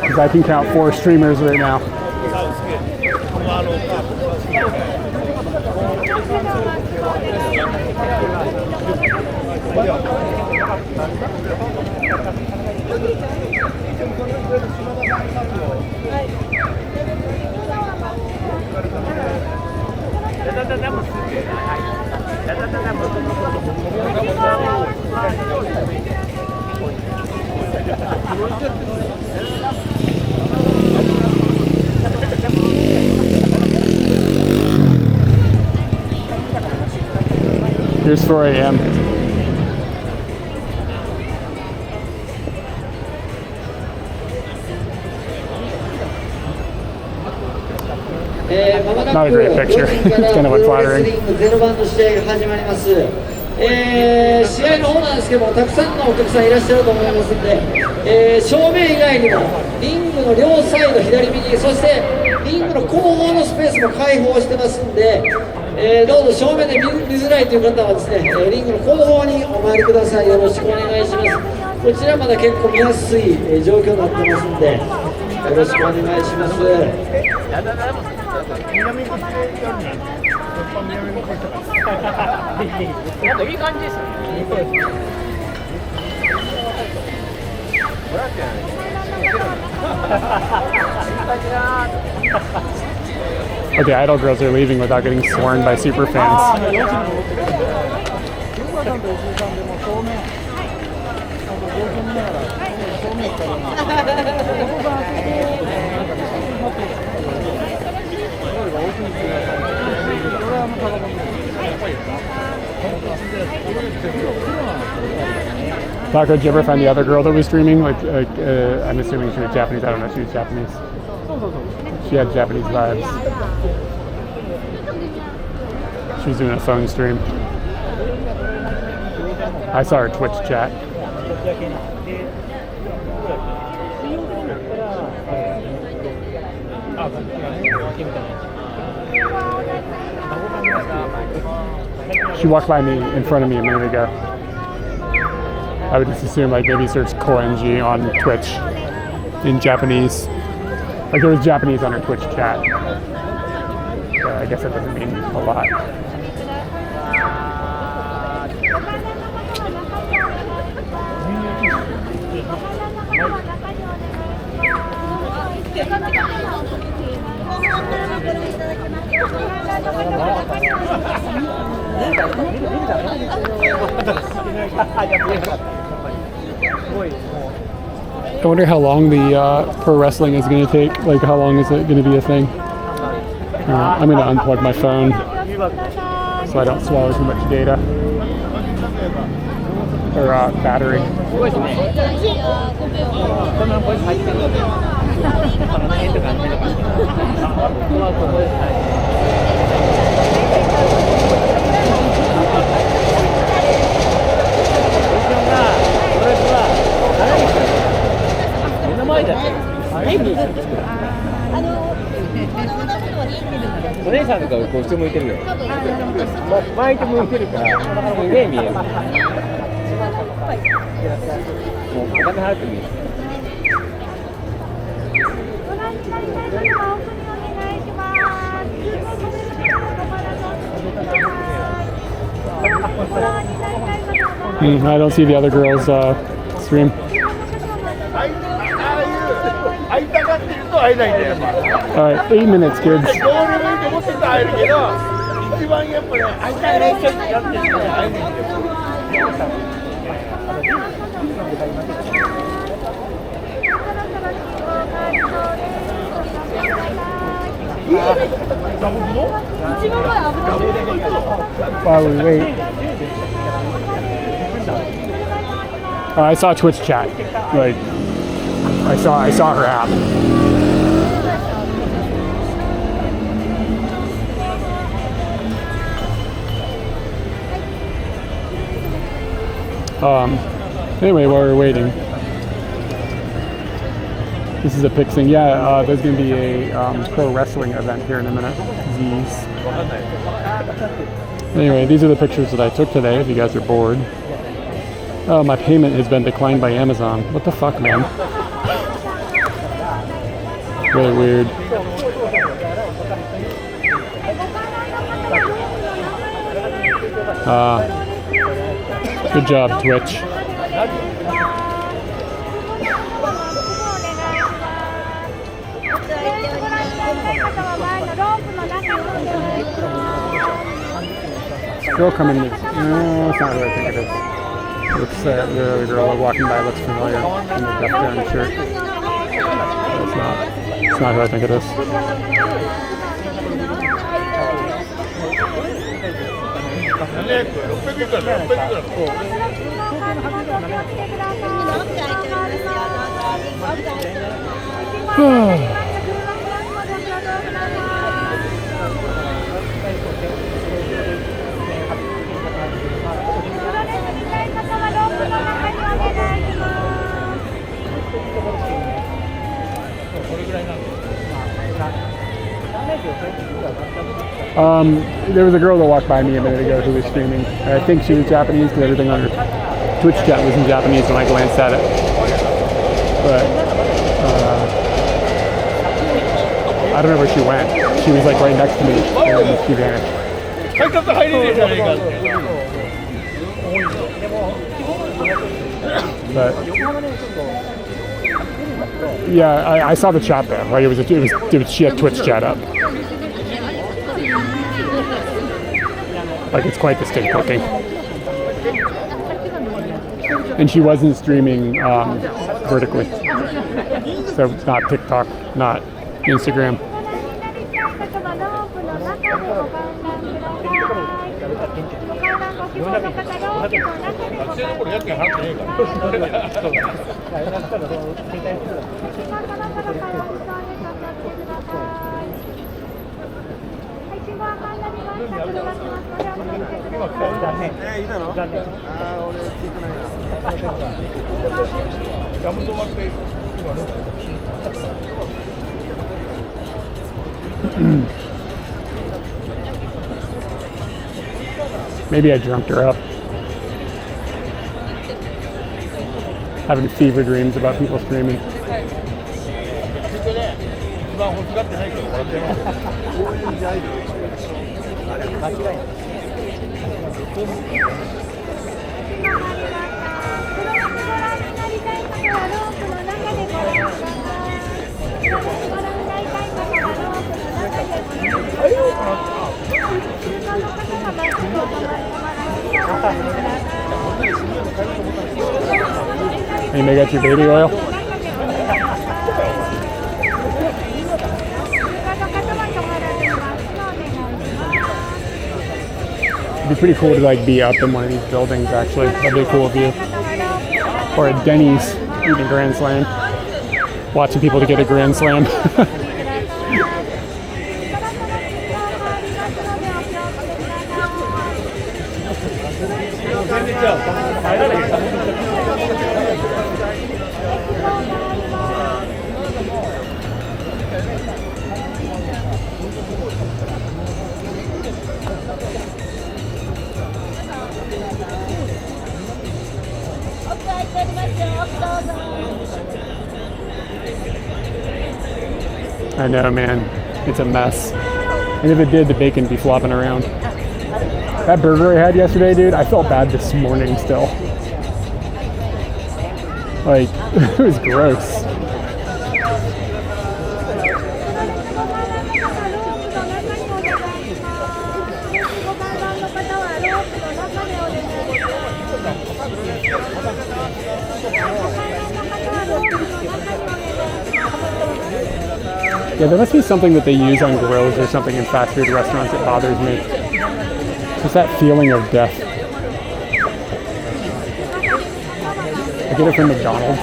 S2: Because I can count 4 streamers right now. Here's 4 a.m. Not a great picture. Kind of unflattering.
S6: 0番の試合が始まります。試合の方なんですけども、たくさんのお客さんいらっしゃると思いますので、正面以外にもリングの両サイド左右、そしてリングの後方のスペースも開放してますんで、どうぞ正面で見づらいという方はですね、リングの後方にお回りください。よろしくお願いします。こちらまだ結構見やすい状況になってますんで、よろしくお願いします。
S18: なんかいい感じですよね。
S2: Okay, idol girls are leaving without getting sworn by super fans. Taco, did you ever find the other girl that was streaming? I'm assuming she was Japanese. I don't know if she was Japanese. She had Japanese vibes. She was doing a phone stream. I saw her Twitch chat. She walked by me in front of me a minute ago. I would just assume like maybe search enji on Twitch in Japanese. Like there was Japanese on her Twitch chat. I guess that doesn't mean a lot. I wonder how long the pro wrestling is going to take. Like, how long is it going to be a thing? I'm going to unplug my phone so I don't swallow too much data or battery. I don't see the other girls stream. Alright, 8 minutes, kids. While we wait. I saw Twitch chat. Like, I saw her app. Anyway, while we're waiting,
S4: This is a Pixing. Yeah, there's going to be a pro wrestling event here in a minute. Z's. Anyway, these are the pictures that I took today, if you guys are bored. Oh, my payment has been declined by Amazon. What the fuck, man? Really weird. Good job, Twitch. Girl coming in. No, it's not who I think it is. Looks, the other girl walking by looks familiar in the Def Jam shirt. But it's not who I think it is. There was a girl that walked by me a minute ago who was streaming. I think she was Japanese because everything on her Twitch chat was in Japanese when I glanced at it. But I don't know where she went. She was like right next to me and she vanished. But yeah, I saw the chat there. Like it was she had Twitch chat up. Like it's quite distinct looking. And she wasn't streaming vertically. So not TikTok, not Instagram. Maybe I dreamt her up. Having fever dreams about people streaming. Hey, you got your baby oil? It'd be pretty cool to like be up in one of these buildings actually. That'd be a cool view. Or a Denny's eating a Grand Slam. Watching people to get a Grand Slam. I know, man. It's a mess. And if it did, the bacon would be flopping around. That burger I had yesterday, dude, I felt bad this morning still. Like, it was gross. Yeah, there must be something that they use on grills or something in fast food restaurants that bothers me. Just that feeling of death. I get it from McDonald's.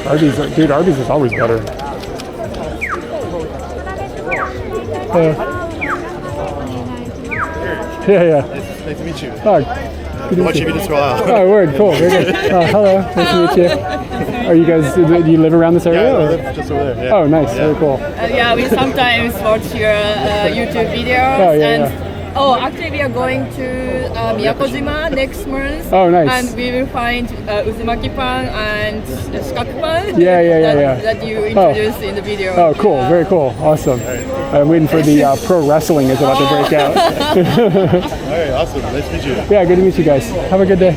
S4: Arby's, dude, Arby's is always better. Yeah.
S17: Nice to meet you.
S4: Oh, good to meet you.
S17: Watch your videos for a while.
S4: Oh, word, cool, very good. Hello, nice to meet you. Are you guys? Do you live around this area?
S17: Yeah, I
S4: or?
S17: live just over there. Yeah.
S4: Oh, nice. Very cool.
S10: Yeah, we sometimes watch your YouTube videos.
S4: Oh, yeah,
S10: and
S4: yeah.
S10: oh, actually, we are going to Miyakojima next month.
S4: Oh, nice.
S10: And we will find uzumaki pan and shikaku pan.
S4: Yeah.
S10: That you introduced in the video.
S4: Oh, cool. Very cool. Awesome. I'm waiting for the pro wrestling is about to break out.
S17: All right, awesome. Nice to meet you.
S4: Yeah, good to meet you guys. Have a good day.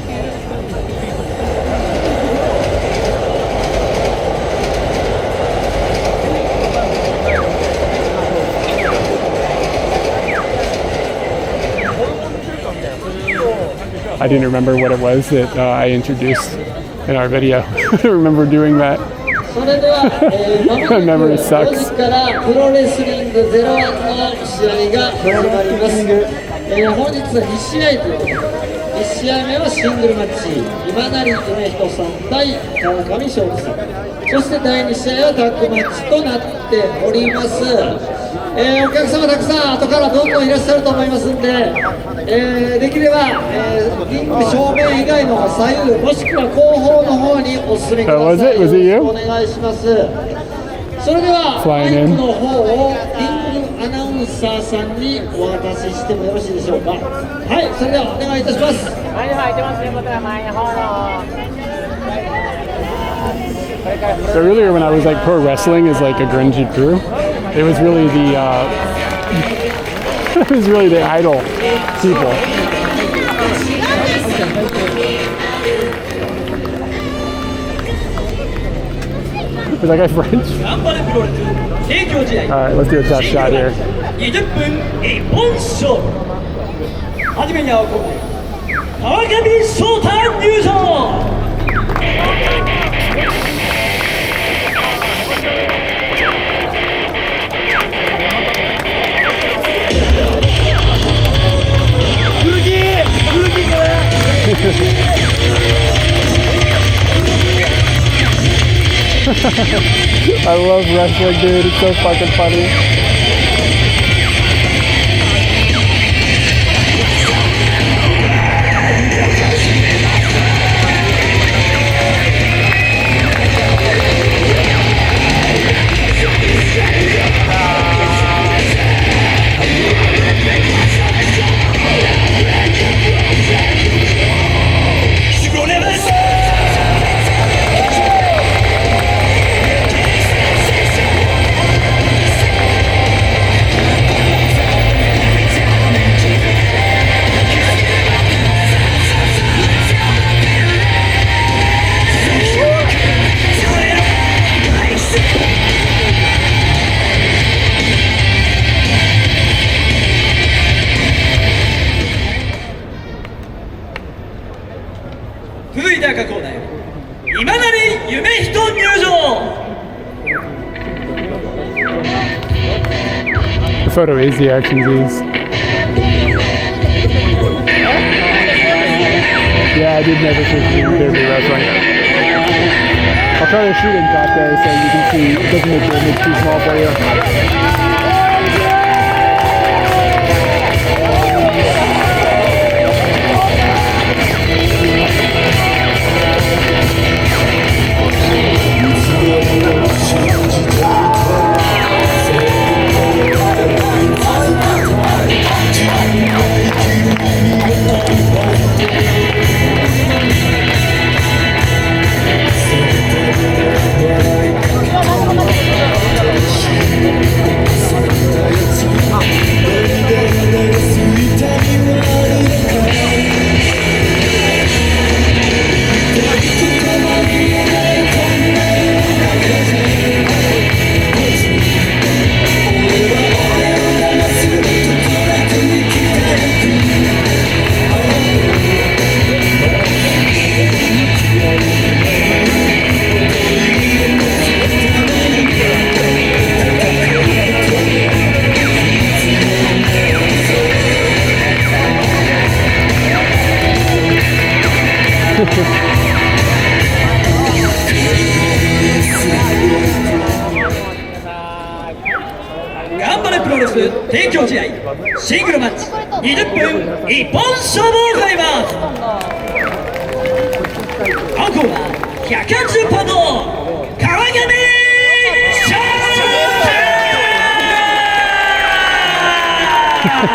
S4: I didn't remember what it was that I introduced in our video. I don't remember doing that. Memory sucks.
S6: プロレスリング01の試合が始まります。本日は2試合ということで、1試合目はシングルマッチ、今成夢人さん対川上翔さん、そして第2試合はタッグマッチとなっております。お客様たくさん後からどんどんいらっしゃると思いますんで、できれば、リング正面以外の左右もしくは後方の方にお進みください。よろしくお願いします。それではマイクの方をリングアナウンサーさんにお渡ししてもよろしいでしょうか。はい、それではお願いいたします。
S18: 前に入ってますということは前の方の。
S4: So earlier when I was like pro wrestling is like a grungy crew, it was really the it was really the idol people. Was that guy French? Alright, let's do a tough shot here.
S20: 20分一本勝負。初めに会うこ川上翔太入場。
S4: I love wrestling, dude. It's so fucking funny. The photo is the action Z's. Yeah, I did never see derby wrestling. I'll try to shoot in top there so you can see it doesn't make the image too small for you.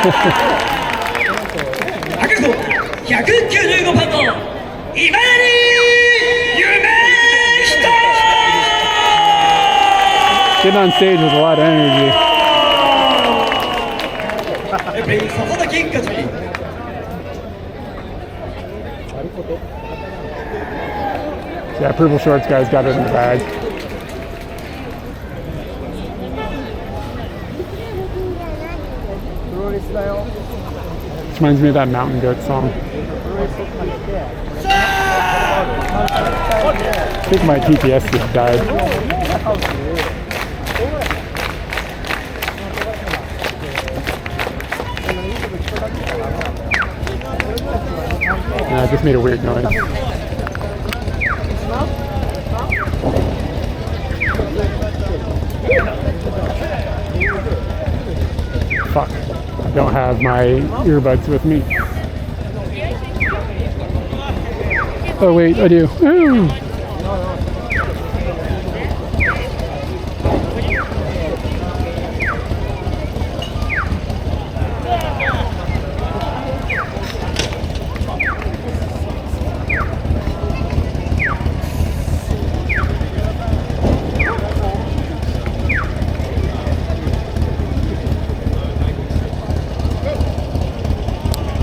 S20: 195番の今成夢人
S4: Getting on stage with a lot of energy. Yeah, Purple Shorts guy's got it in the bag. This reminds me of that Mountain Goat song. I think my TPS just died. Yeah, I just made a weird noise. Fuck. I don't have my earbuds with me. Oh wait, I do. Ooh.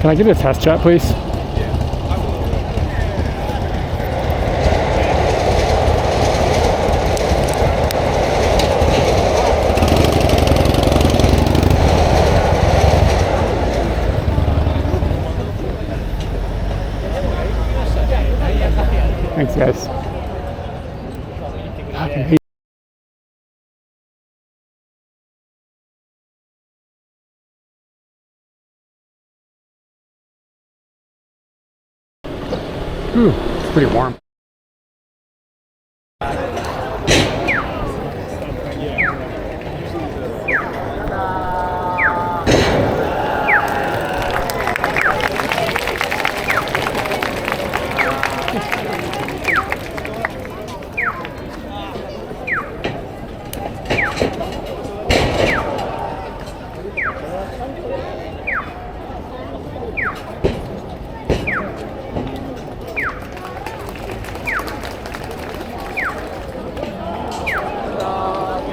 S4: Can I get a test chat, please? Thanks, guys. Fucking hate. Ooh, it's pretty warm.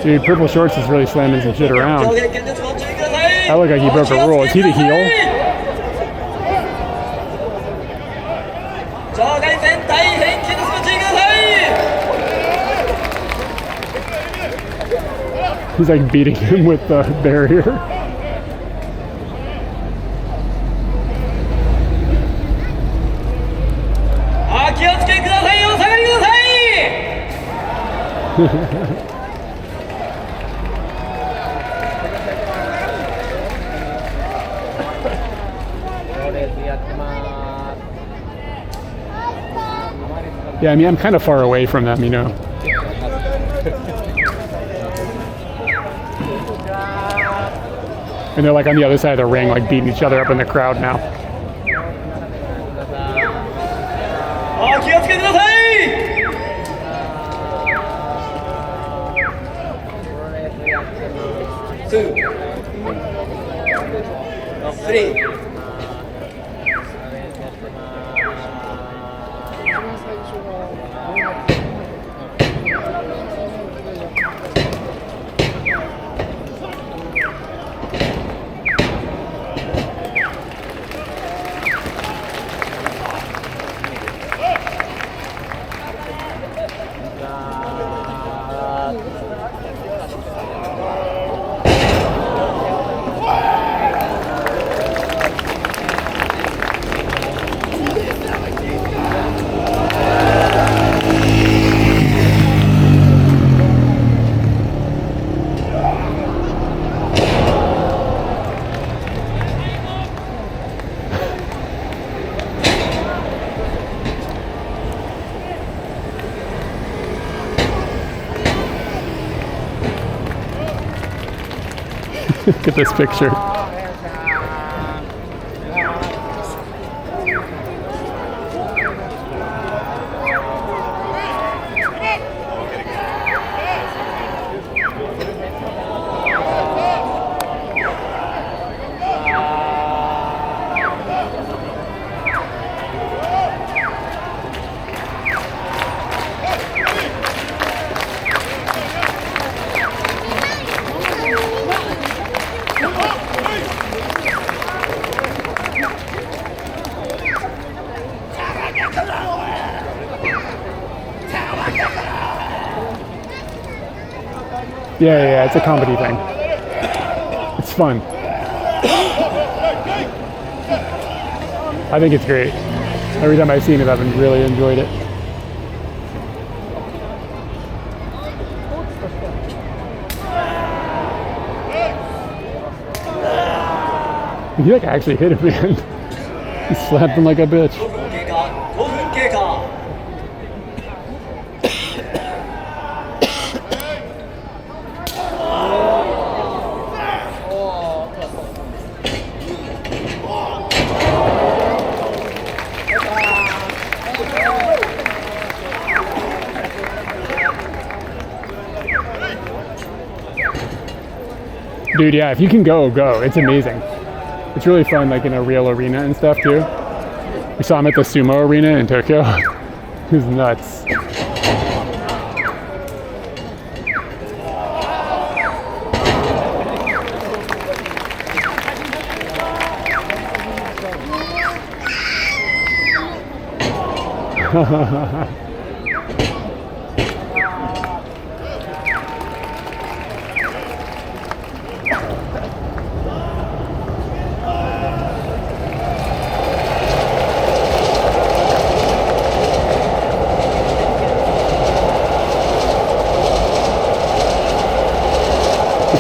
S4: Dude, Purple Shorts is really slamming some shit around. That looked like he broke a rule. Is he the heel? He's like beating him with the barrier. Yeah, I mean, I'm kind of far away from them, you know. And they're like on the other side of the ring, like beating each other up in the crowd now.
S20: Two, three. Look at this picture.
S4: Yeah, it's a comedy thing. It's fun. I think it's great. Every time I've seen it, I've really enjoyed it. He like actually hit him, man. He slapped him like a bitch. Dude, yeah, if you can go. It's amazing. It's really fun, like in a real arena and stuff too. We saw him at the sumo arena in Tokyo. It was nuts.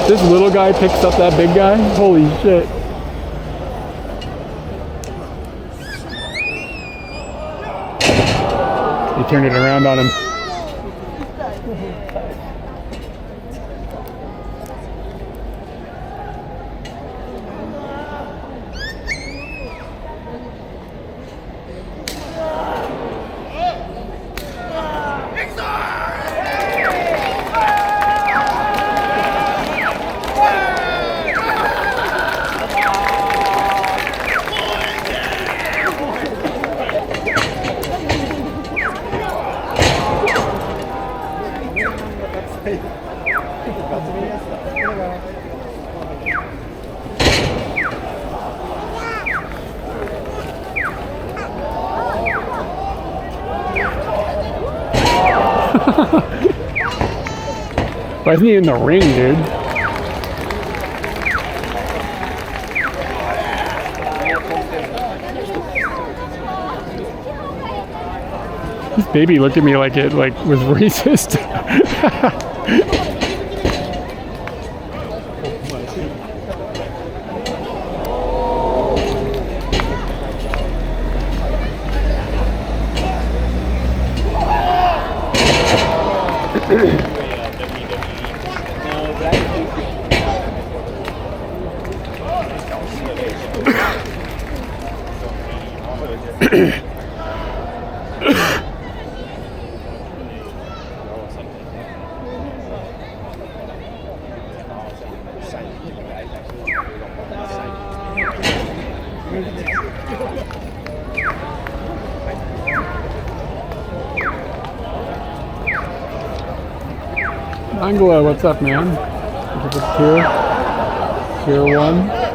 S4: This little guy picks up that big guy. Holy shit. He turned it around on him. Why isn't he in the ring, dude? This baby looked at me like it was racist. Angela, what's up, man? Tier 1.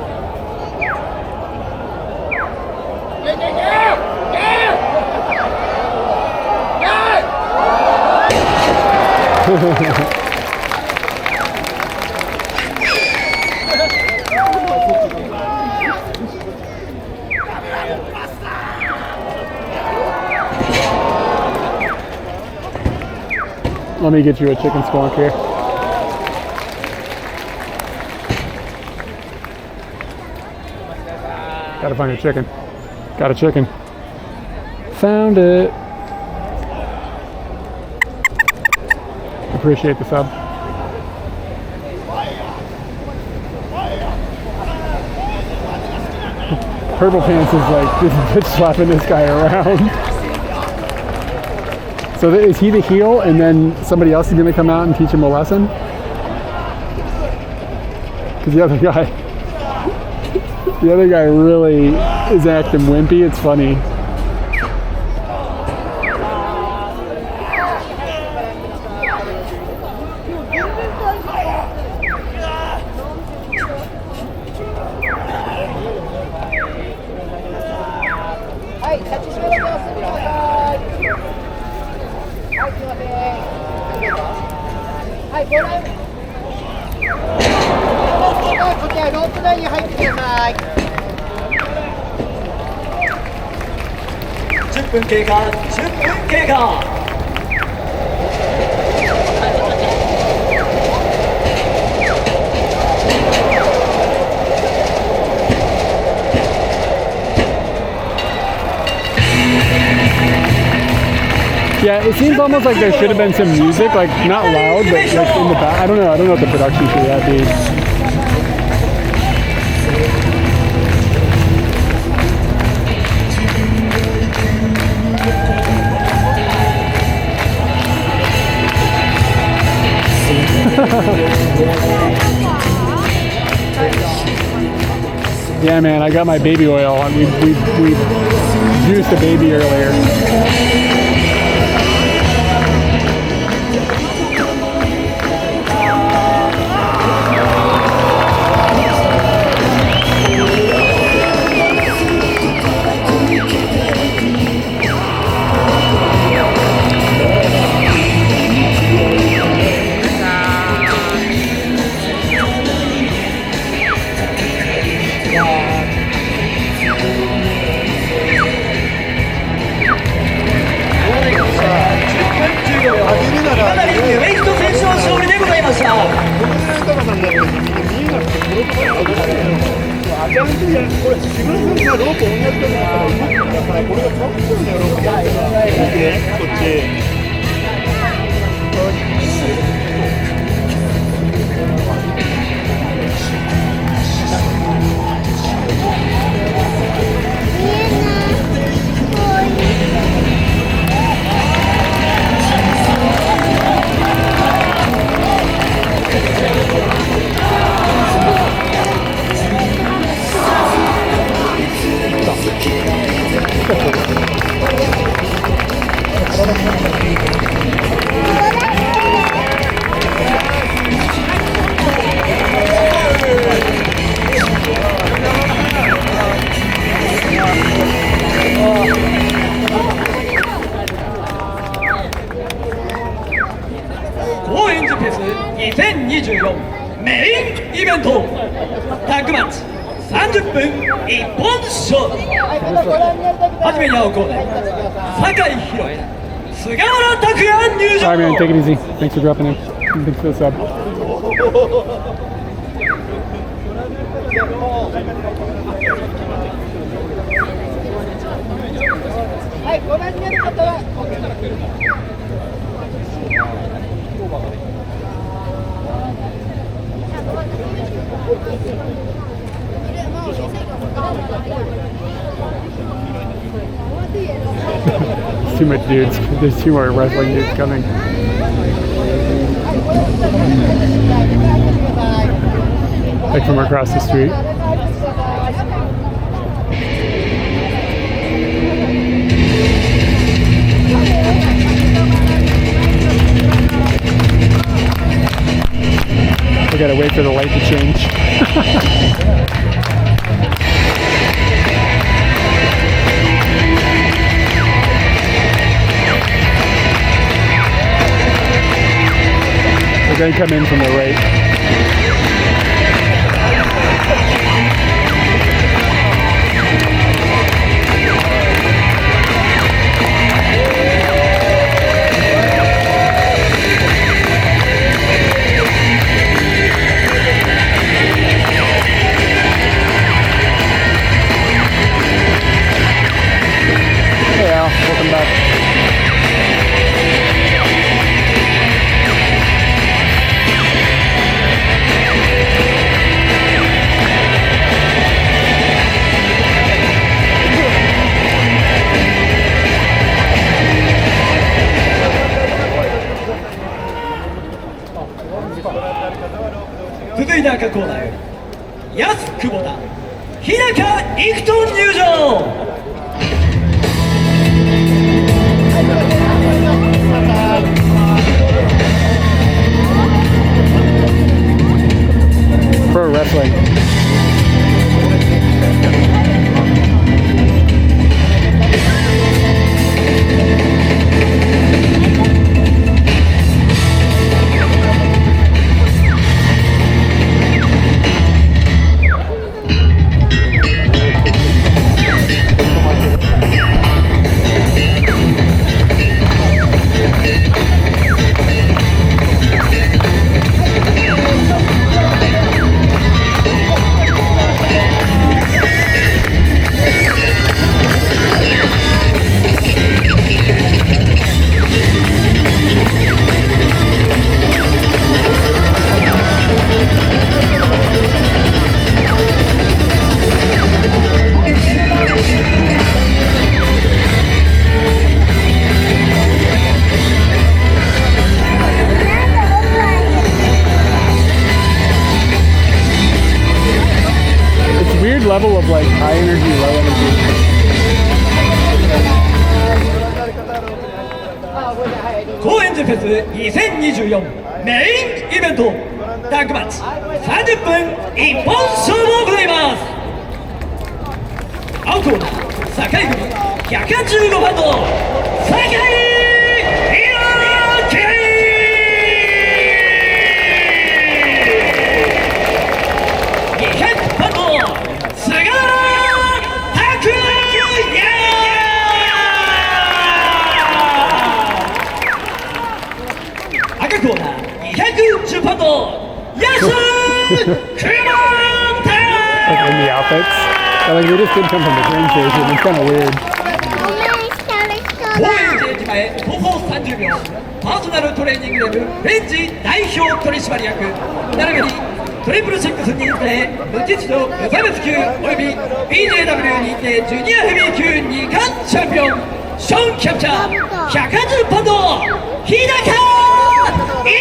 S4: Let me get you a chicken squonk here. Gotta find a chicken. Got a chicken. Found it. Appreciate the sub. Purple Pants is like just bitch slapping this guy around. So is he the heel, and then somebody else is going to come out and teach him a lesson? Because the other guy really is acting wimpy. It's funny.
S15: こちらロープ台に入ってください。
S20: 10分経過、10分経過。
S4: Yeah, it seems almost like there should have been some music, like not loud, but like in the back. I don't know what the production should that be. Yeah, man, I got my baby oil. We juiced a baby earlier. Alright, man, take it easy. Thanks for dropping in. Thanks for the sub. Too much dudes. There's two more wrestling dudes coming. Like from across the street. I gotta wait for the light to change. They're going to come in from the right. Hey Al, welcome back.
S20: 赤コーナーより安久保田日高育人入場。
S4: Pro wrestling.
S20: スフェス2024メインイベントタッグマッチ30分一本勝負を行います。青コーナー堺組185番の堺200番の菅拓也。赤コーナー210番の安
S4: Like in the outfits. Like we just did come from the train station. It's kind of weird.
S20: 高円寺駅前徒歩30秒パーソナルトレーニングレブベンジ代表取締役並びにトリプルシックス認定無秩序無差別級および BJW 認定ジュニアヘビー級2冠チャンピオンショーンキャプチャー180ポンド日高育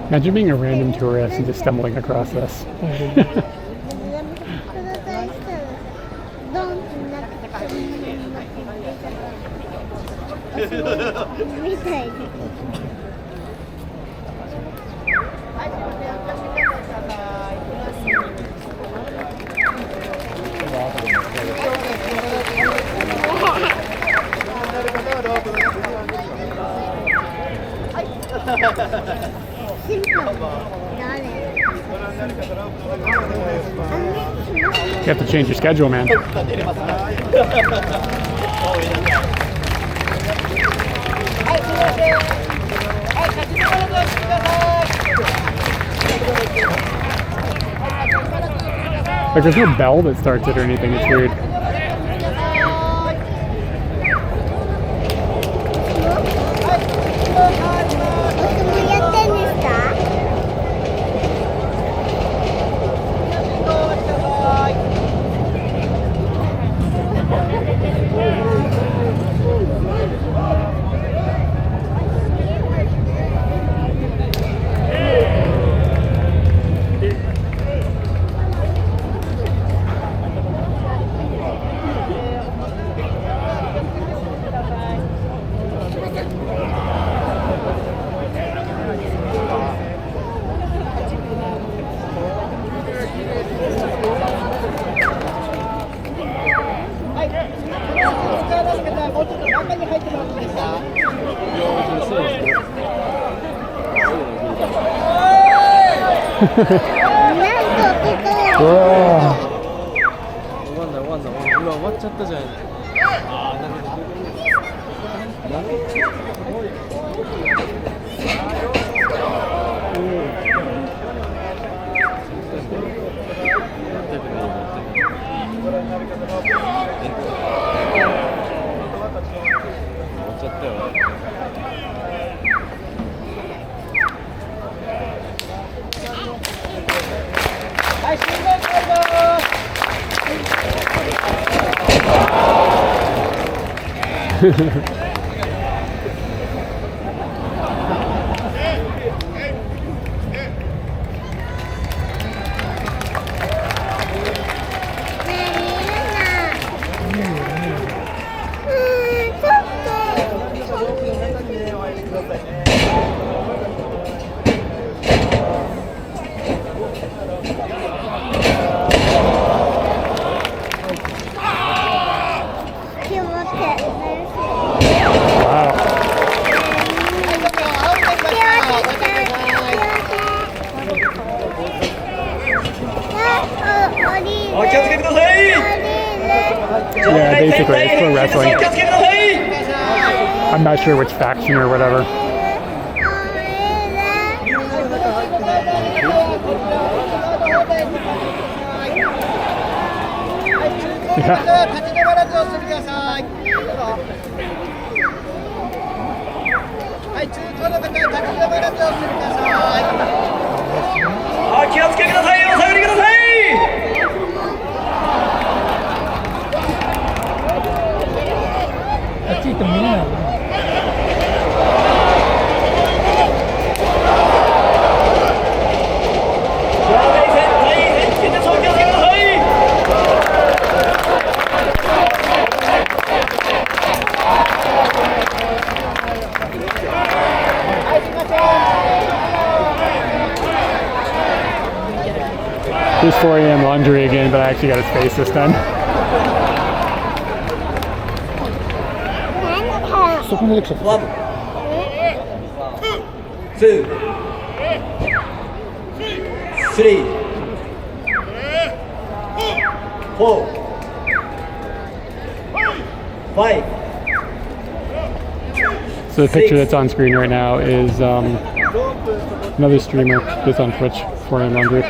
S4: Imagine being a random tourist and just stumbling across this. You have to change your schedule, man. Like there's no bell that starts it or anything, it's weird. Yeah, basically, it's pro wrestling. I'm not sure which faction or whatever.
S20: Yeah. 気をつけください。お下がりください。
S4: There's 4 a.m. laundry again, but I actually got its face this time. そこまで来た。1、2、3、4、5. So the picture that's on screen right now is another streamer that's on Twitch, 4 a.m. laundry.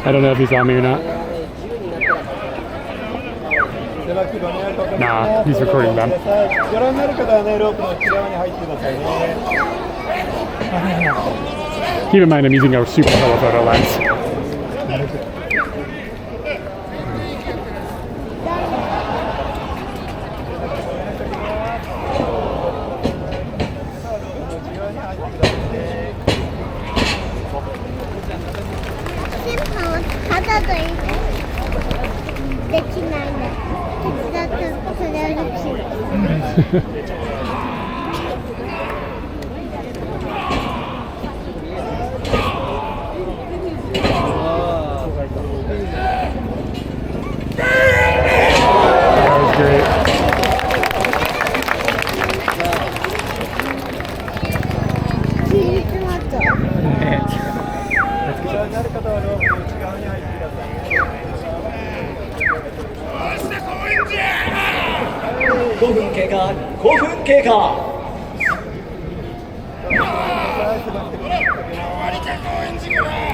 S4: I don't know if he's on me or not. Nah, he's recording them. Keep in mind I'm using a super telephoto lens.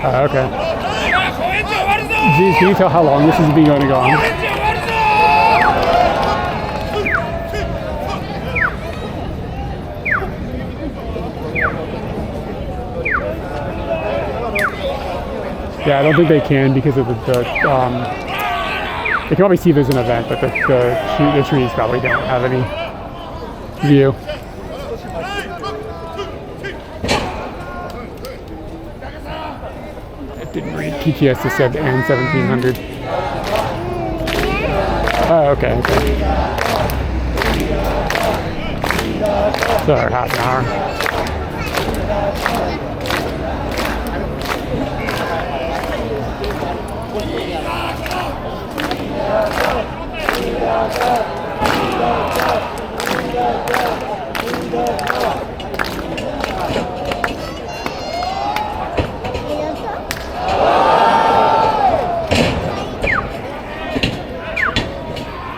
S4: Okay. Geez, can you tell how long this has been going on? Yeah, I don't think they can because of the they can probably see there's an event, but the trees probably don't have any view. It didn't read PTS just said and 1700. Oh, okay. So half an hour.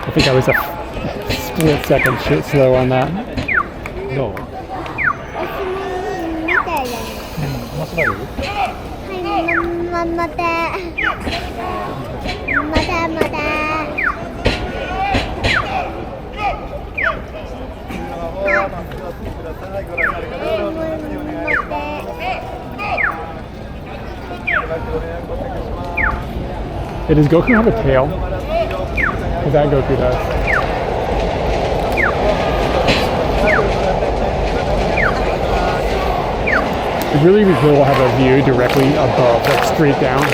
S4: I think I was a split second slow on that. No. Hey, does Goku have a tail? Because that Goku does. It really will have a view directly above, like straight down.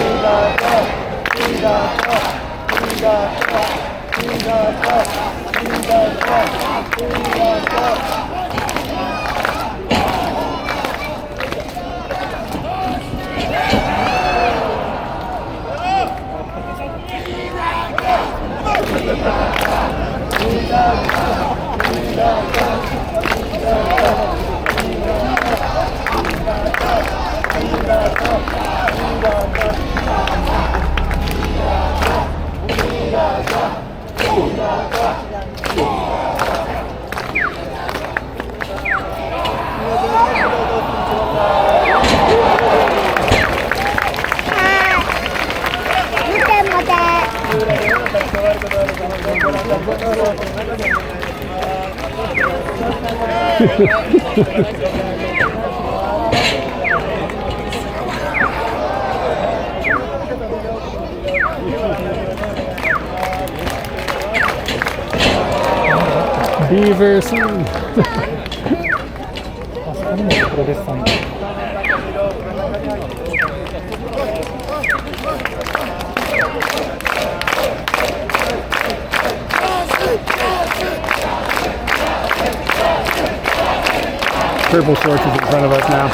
S4: Beaver soon. Purple shorts is in front of us now.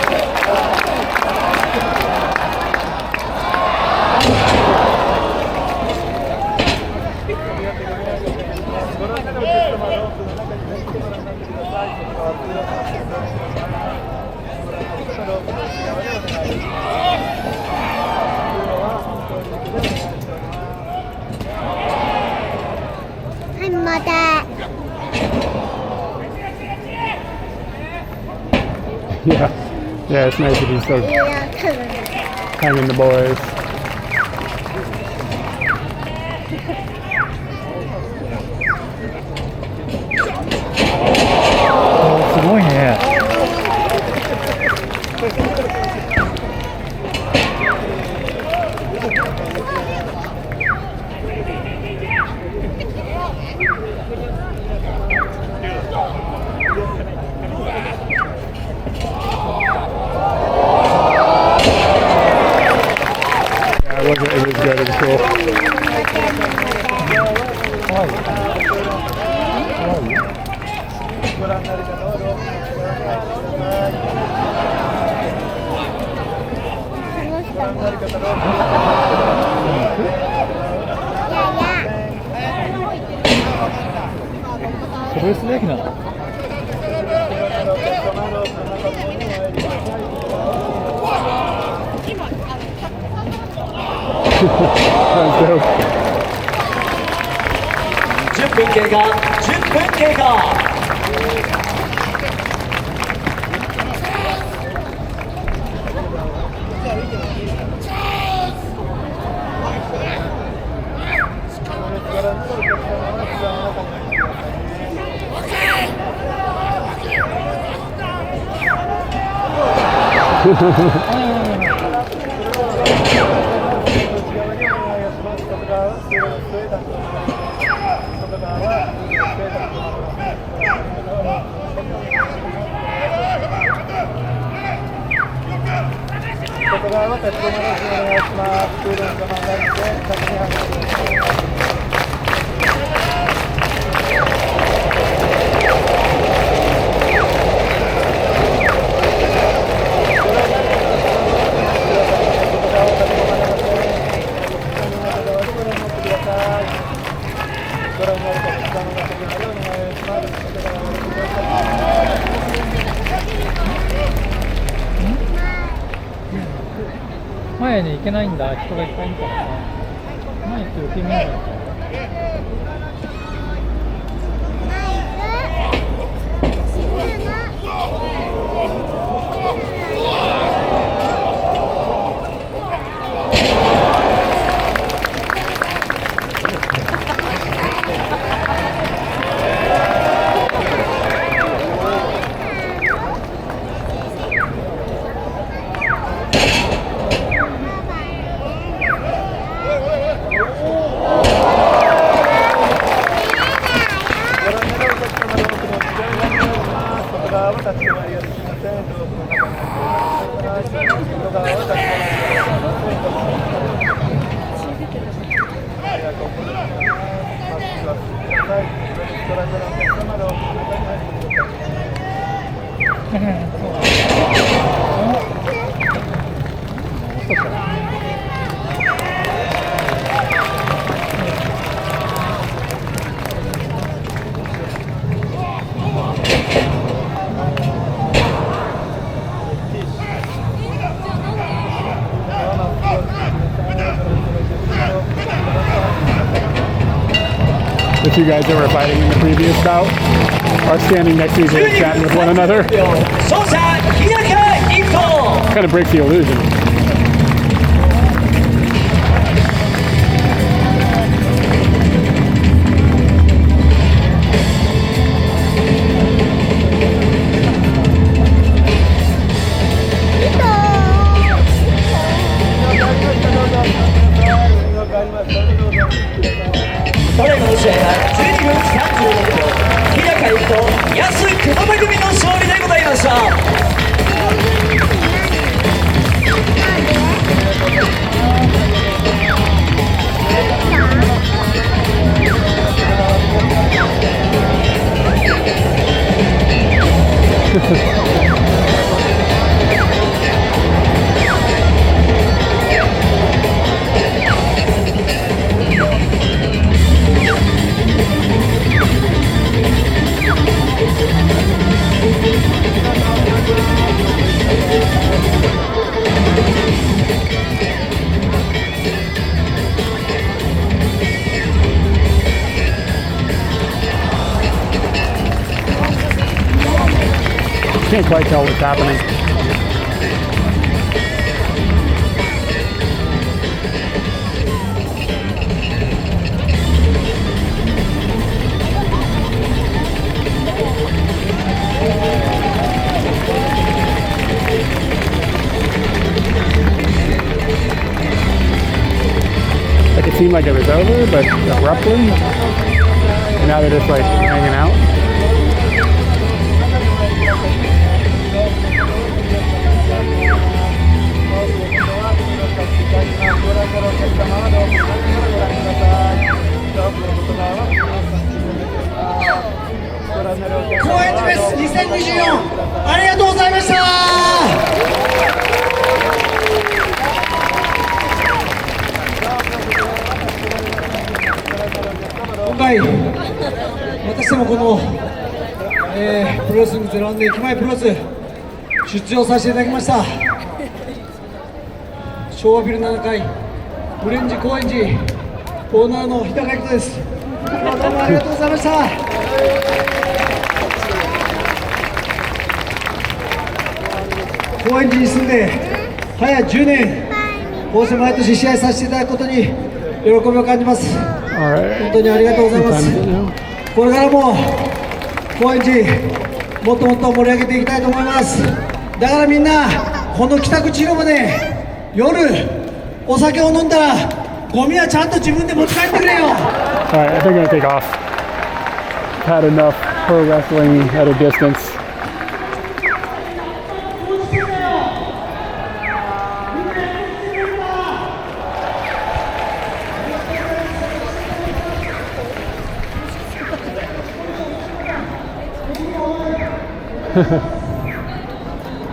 S4: Yeah, it's nice that he's still hanging the boys.
S9: Oh, すごいね。
S4: It was good, it was cool. That's dope.
S20: 10分経過、10分経過。
S15: 外側は立ち止まらずお願いします。空洞の邪魔になるので、先に離れてください。
S9: 前に行けないんだ、人がいっぱいいるからさ。前行って受け身ないから。
S4: The two guys that were fighting in the previous bout are standing next to each other chatting with one another. Kind of breaks the illusion.
S2: can't quite tell what's happening. Like it seemed like it was over, but abruptly, and now they're just like hanging out.
S20: 高円寺フェス2024ありがとうございました。今回私どもこの、プロレスリング0で駅前プロレス出場させていただきました。昭和ビル7階オレンジ高円寺オーナーの日高由紀です。どうもありがとうございました。高円寺に住んで早10年、こうして毎年試合させていただくことに喜びを感じます。本当にありがとうございます。これからも高円寺もっともっと盛り上げていきたいと思います。だからみんなこの北口広場で夜お酒を飲んだらゴミはちゃんと自分で持ち帰ってくれよ。
S2: Alright, I think I'm gonna take off. Had enough pro wrestling at a distance.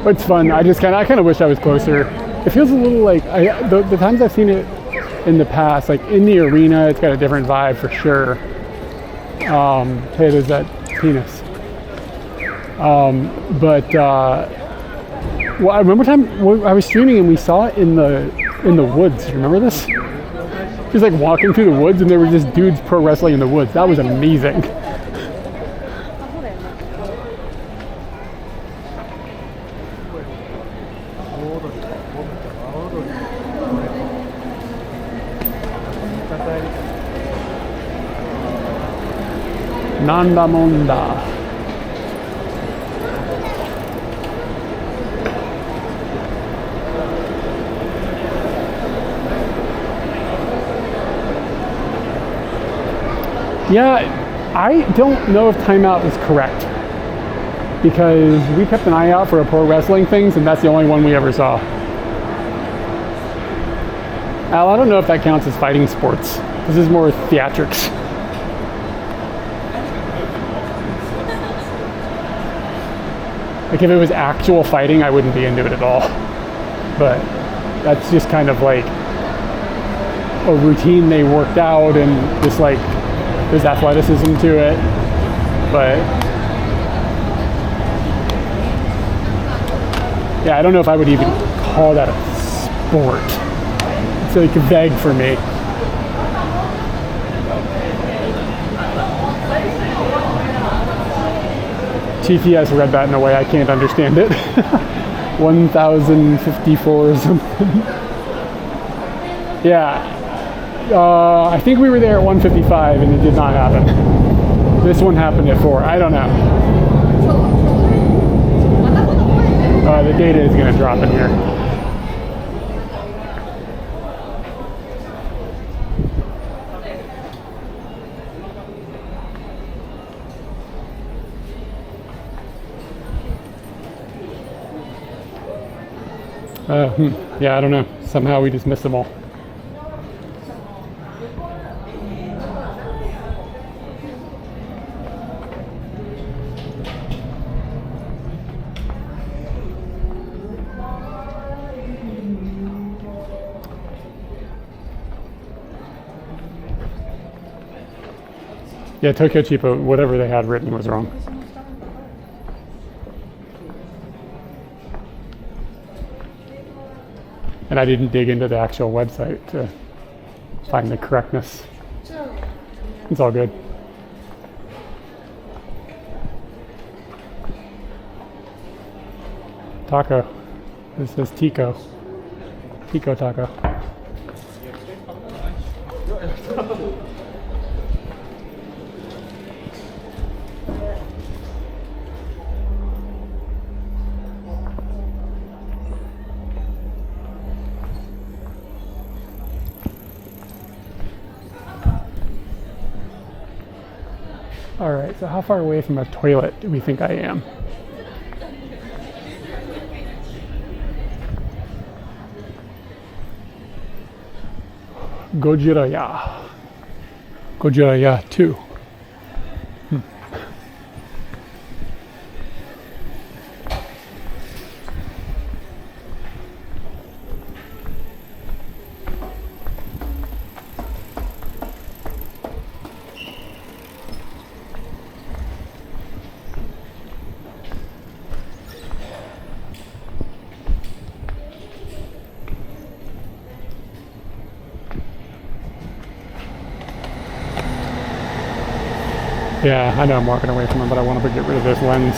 S2: It's fun. I kind of wish I was closer. It feels a little like the times I've seen it in the past, like in the arena, it's got a different vibe for sure. Hey, there's that penis. Well, I remember time I was streaming and we saw it in the woods. You remember this? Just like walking through the woods and there were just dudes pro wrestling in the woods. That was amazing. Nanda Monda. Yeah, I don't know if timeout was correct because we kept an eye out for a pro wrestling things and that's the only one we ever saw. Al, I don't know if that counts as fighting sports. This is more theatrics. Like if it was actual fighting, I wouldn't be into it at all. But that's just kind of like a routine they worked out and just like there's athleticism to it. But yeah, I don't know if I would even call that a sport. It's like vague for me. TTS read that in a way I can't understand it. 1054 or something. Yeah. I think we were there at 1:55 and it did not happen. This one happened at 4. I don't know. The data is going to drop in here. Yeah, I don't know. Somehow we just missed them all. Yeah, Tokyo Cheapo, whatever they had written was wrong. And I didn't dig into the actual website to find the correctness. It's all good. taco. This says Tico. Tico taco. All right, so how far away from a toilet do we think I am? Gojiraya. Gojiraya 2. Yeah, I know I'm walking away from him, but I want to get rid of this lens.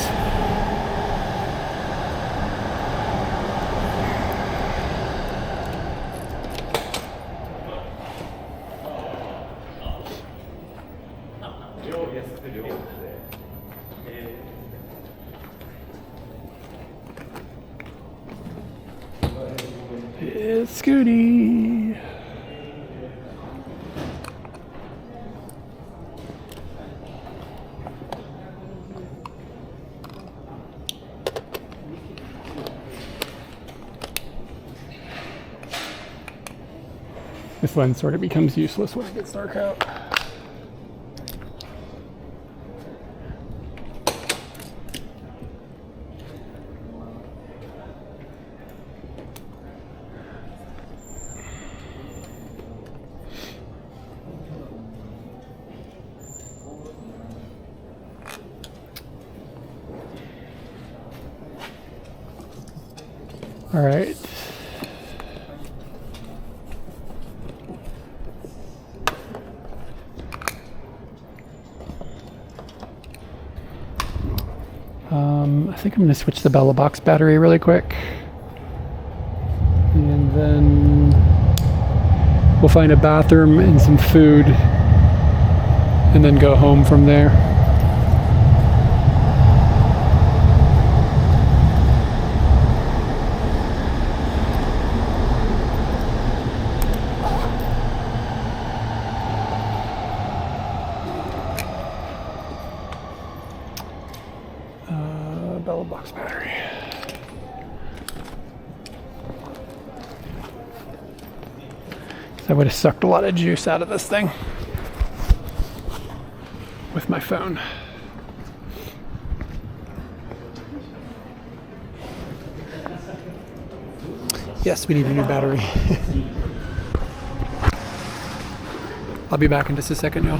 S2: It's Scooty. This lens sort of becomes useless when it gets dark out. All right. I think I'm going to switch the Bella Box battery really quick. And then we'll find a bathroom and some food and then go home from there. Bella Box battery. I would have sucked a lot of juice out of this thing with my phone. Yes, we need a new battery. I'll be back in just a second, y'all.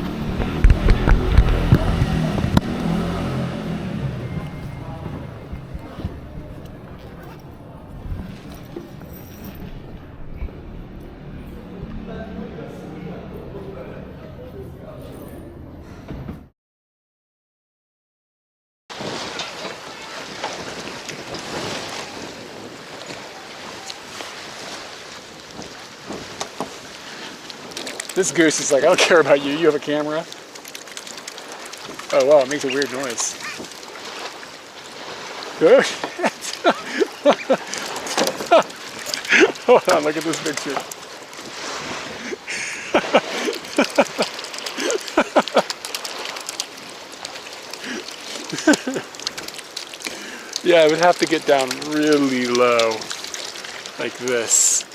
S2: This goose is like, I don't care about you. You have a camera. Oh wow, it makes a weird noise. Hold on, look at this picture. Yeah, I would have to get down really low, like this.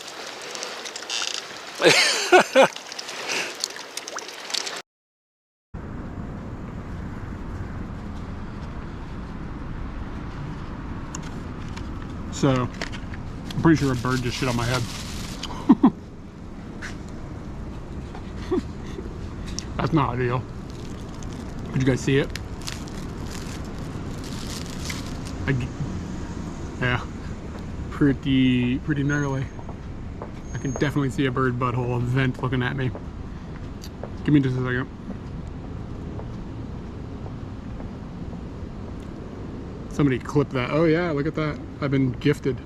S2: So, I'm pretty sure a bird just shit on my head. That's not ideal. Did you guys see it? Yeah, pretty gnarly. I can definitely see a bird butthole, a vent looking at me. Give me just a second. Somebody clip that. Oh yeah, look at that. I've been gifted.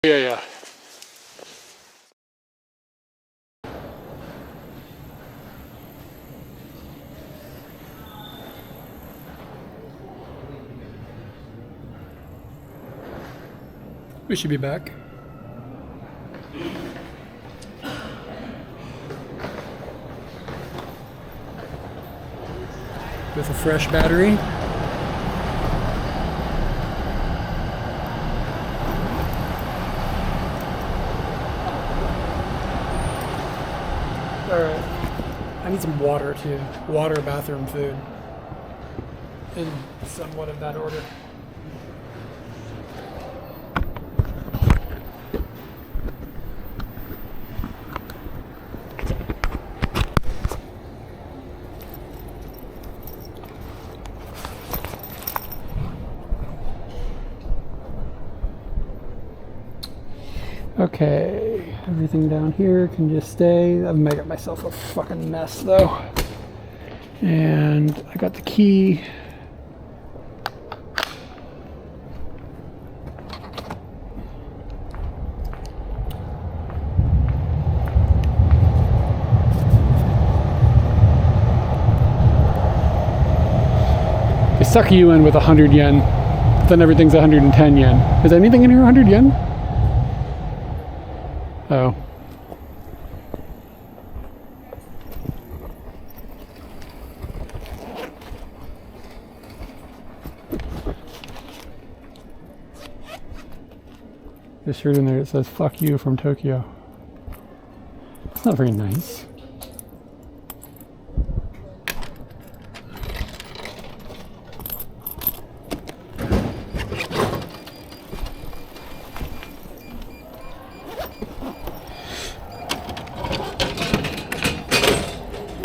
S2: Yeah. We should be back. With a fresh battery. Alright. I need some water too. Water, bathroom, food. In somewhat of that order. Okay, everything down here can just stay. I've made myself a fucking mess though. And I got the key. They suck you in with 100 yen, but then everything's 110 yen. Is anything in here 100 yen? Oh. There's a shirt in there that says "fuck you" from Tokyo. It's not very nice.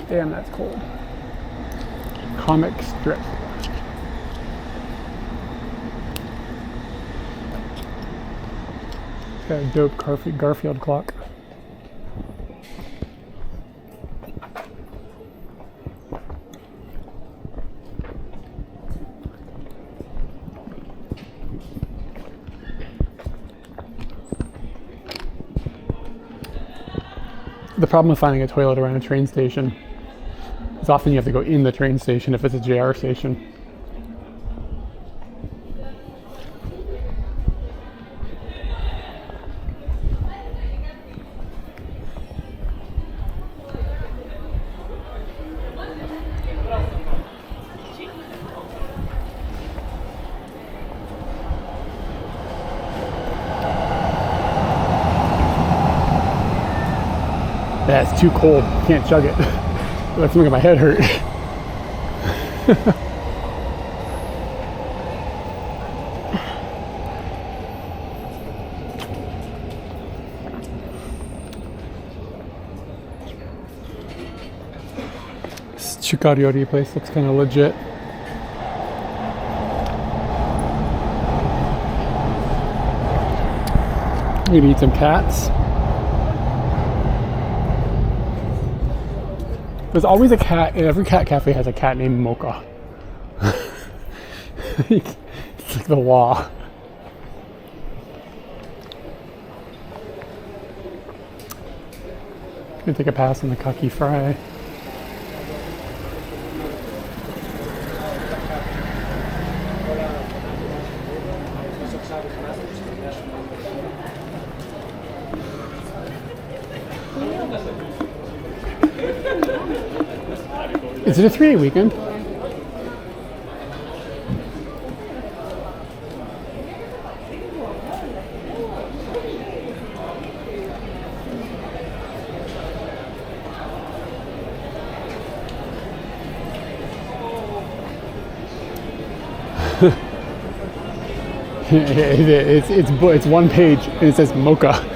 S2: Damn, that's cold. Comic strip. It's got a dope Garfield clock. The problem with finding a toilet around a train station is often you have to go in the train station if it's a JR station. Yeah, it's too cold. Can't chug it. That's making my head hurt. This Chukariori place looks kind of legit. I'm gonna eat some cats. There's always a cat, every cat cafe has a cat named Mocha. It's like the law. I'm gonna take a pass on the kaki fry. Is it a 3-day weekend? It's one page and it says Mocha.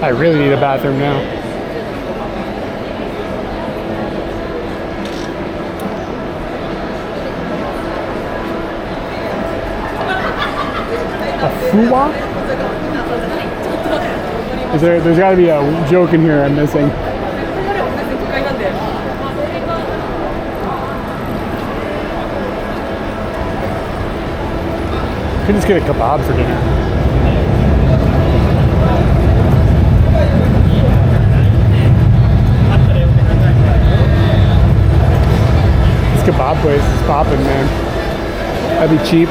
S4: I really need a bathroom now. A fuwa? There's got to be a joke in here I'm missing. Could just get a kebab for dinner. This kebab place is popping, man. That'd be cheap.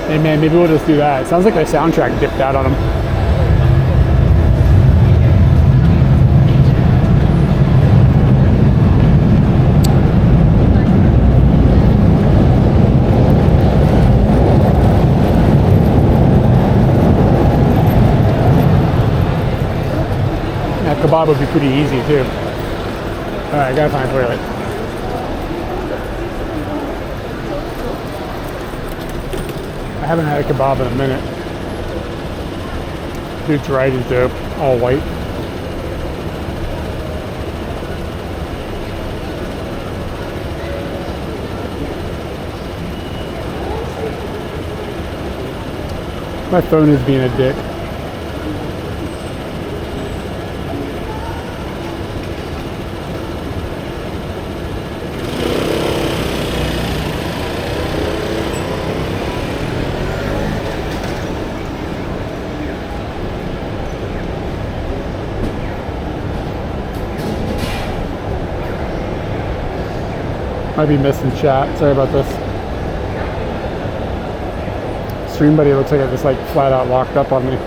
S4: Hey man, maybe we'll just do that. It sounds like their soundtrack dipped out on them. That kebab would be pretty easy too. Alright, I gotta find a toilet. I haven't had a kebab in a minute. Dude's right is dope. All white. My phone is being a dick. Might be missing chat. Sorry about this. Stream buddy looks like I just like flat out locked up on me.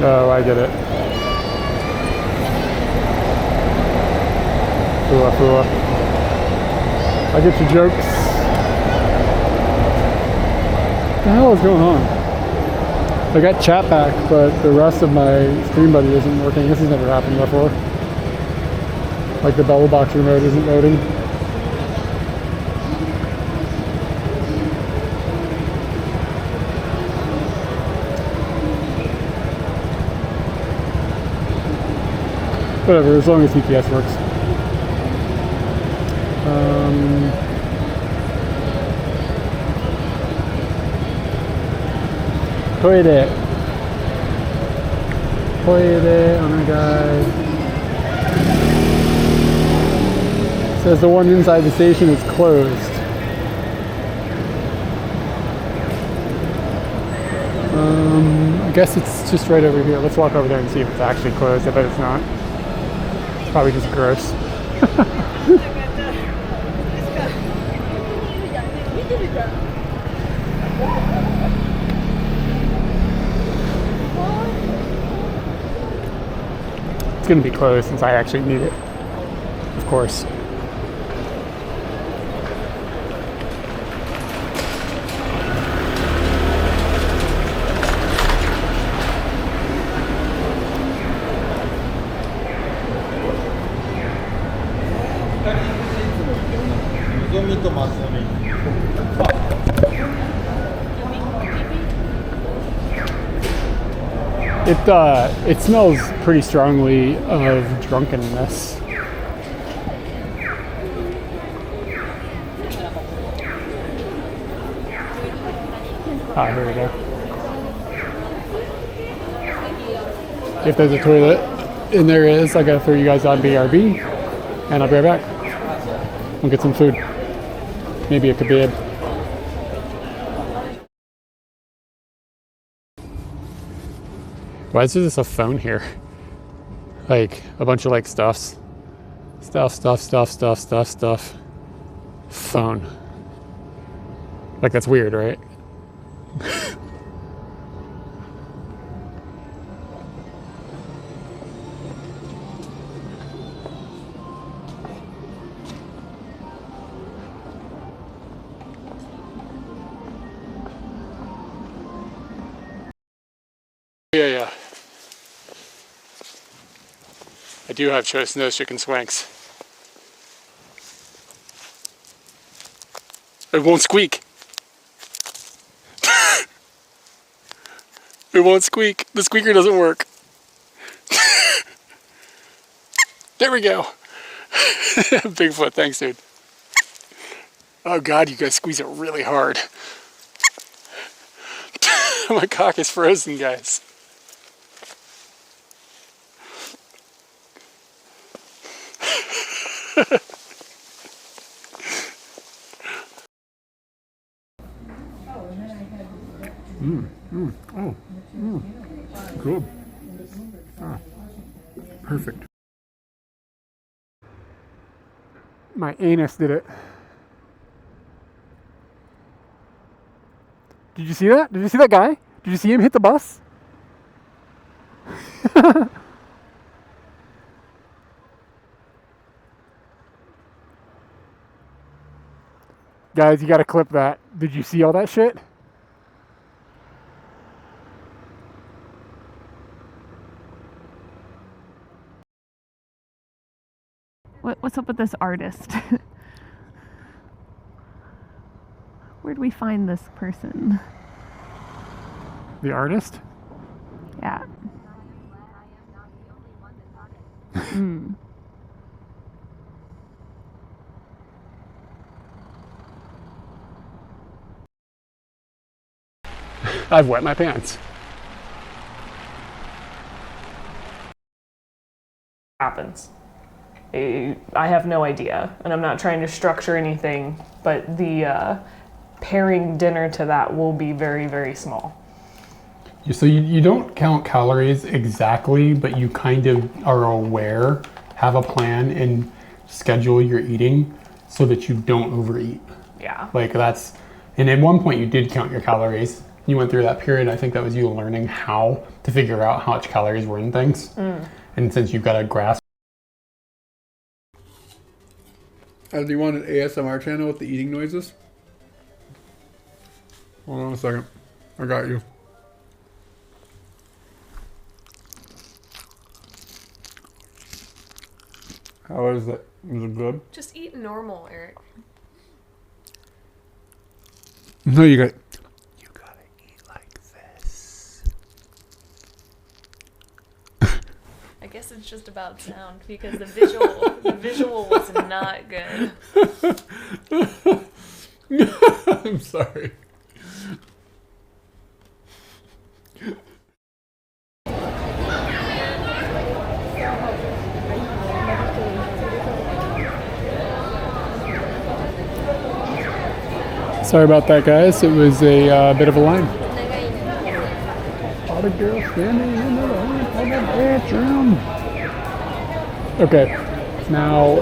S4: Oh, I get it. Fua, fua. I get your jokes. What the hell is going on? I got chat back, but the rest of my stream buddy isn't working. This has never happened before. Like the bubble box remote isn't loading. Whatever, as long as CPS works. Toilet. Toilet, oh my god. Says the one inside the station is closed. I guess it's just right over here. Let's walk over there and see if it's actually closed. I bet it's not. It's probably just gross. It's gonna be closed since I actually need it, of course. It smells pretty strongly of drunkenness. Ah, here we go. If there's a toilet, and there is, I gotta throw you guys on BRB, and I'll be right back. We'll get some food. Maybe a kebab. Why is there just a phone here? Like a bunch of like stuff. Phone. Like that's weird, right?
S2: do have choice in those chicken swanks. It won't squeak. It won't squeak. The squeaker doesn't work. There we go. Bigfoot, thanks, dude. Oh God, you guys squeeze it really hard. My cock is frozen, guys. Good. Ah, perfect.
S4: My anus did it. Did you see that? Did you see that guy? Did you see him hit the bus? Guys, you gotta clip that. Did you see all that shit?
S1: What's up with this artist? Where'd we find this person?
S4: The artist?
S1: Yeah. Mm.
S2: I've wet my pants.
S1: Happens. I have no idea, and I'm not trying to structure anything, but the pairing dinner to that will be very, very small.
S2: So you don't count calories exactly, but you kind of are aware, have a plan, and schedule your eating so that you don't overeat.
S1: Yeah.
S2: Like that's, and at one point you did count your calories. You went through that period. I think that was you learning how to figure out how much calories were in things. And since you've got a grasp.
S4: Do you want an ASMR channel with the eating noises? Hold on a second. I got you. How is it? Is it good?
S1: Just eat normal, Eric.
S4: No, you gotta eat like this.
S1: I guess it's just about sound because the visual was not good.
S2: I'm sorry.
S4: Sorry about that, guys. It was a bit of a line. All the girls standing in the bathroom. Okay, now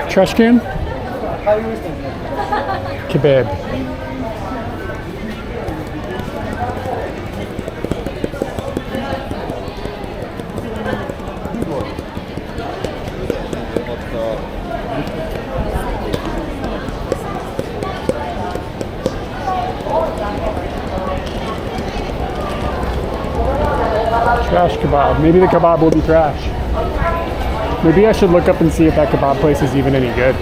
S4: trash can. Kebab. Trash kebab. Maybe the kebab will be trash. Maybe I should look up and see if that kebab place is even any good.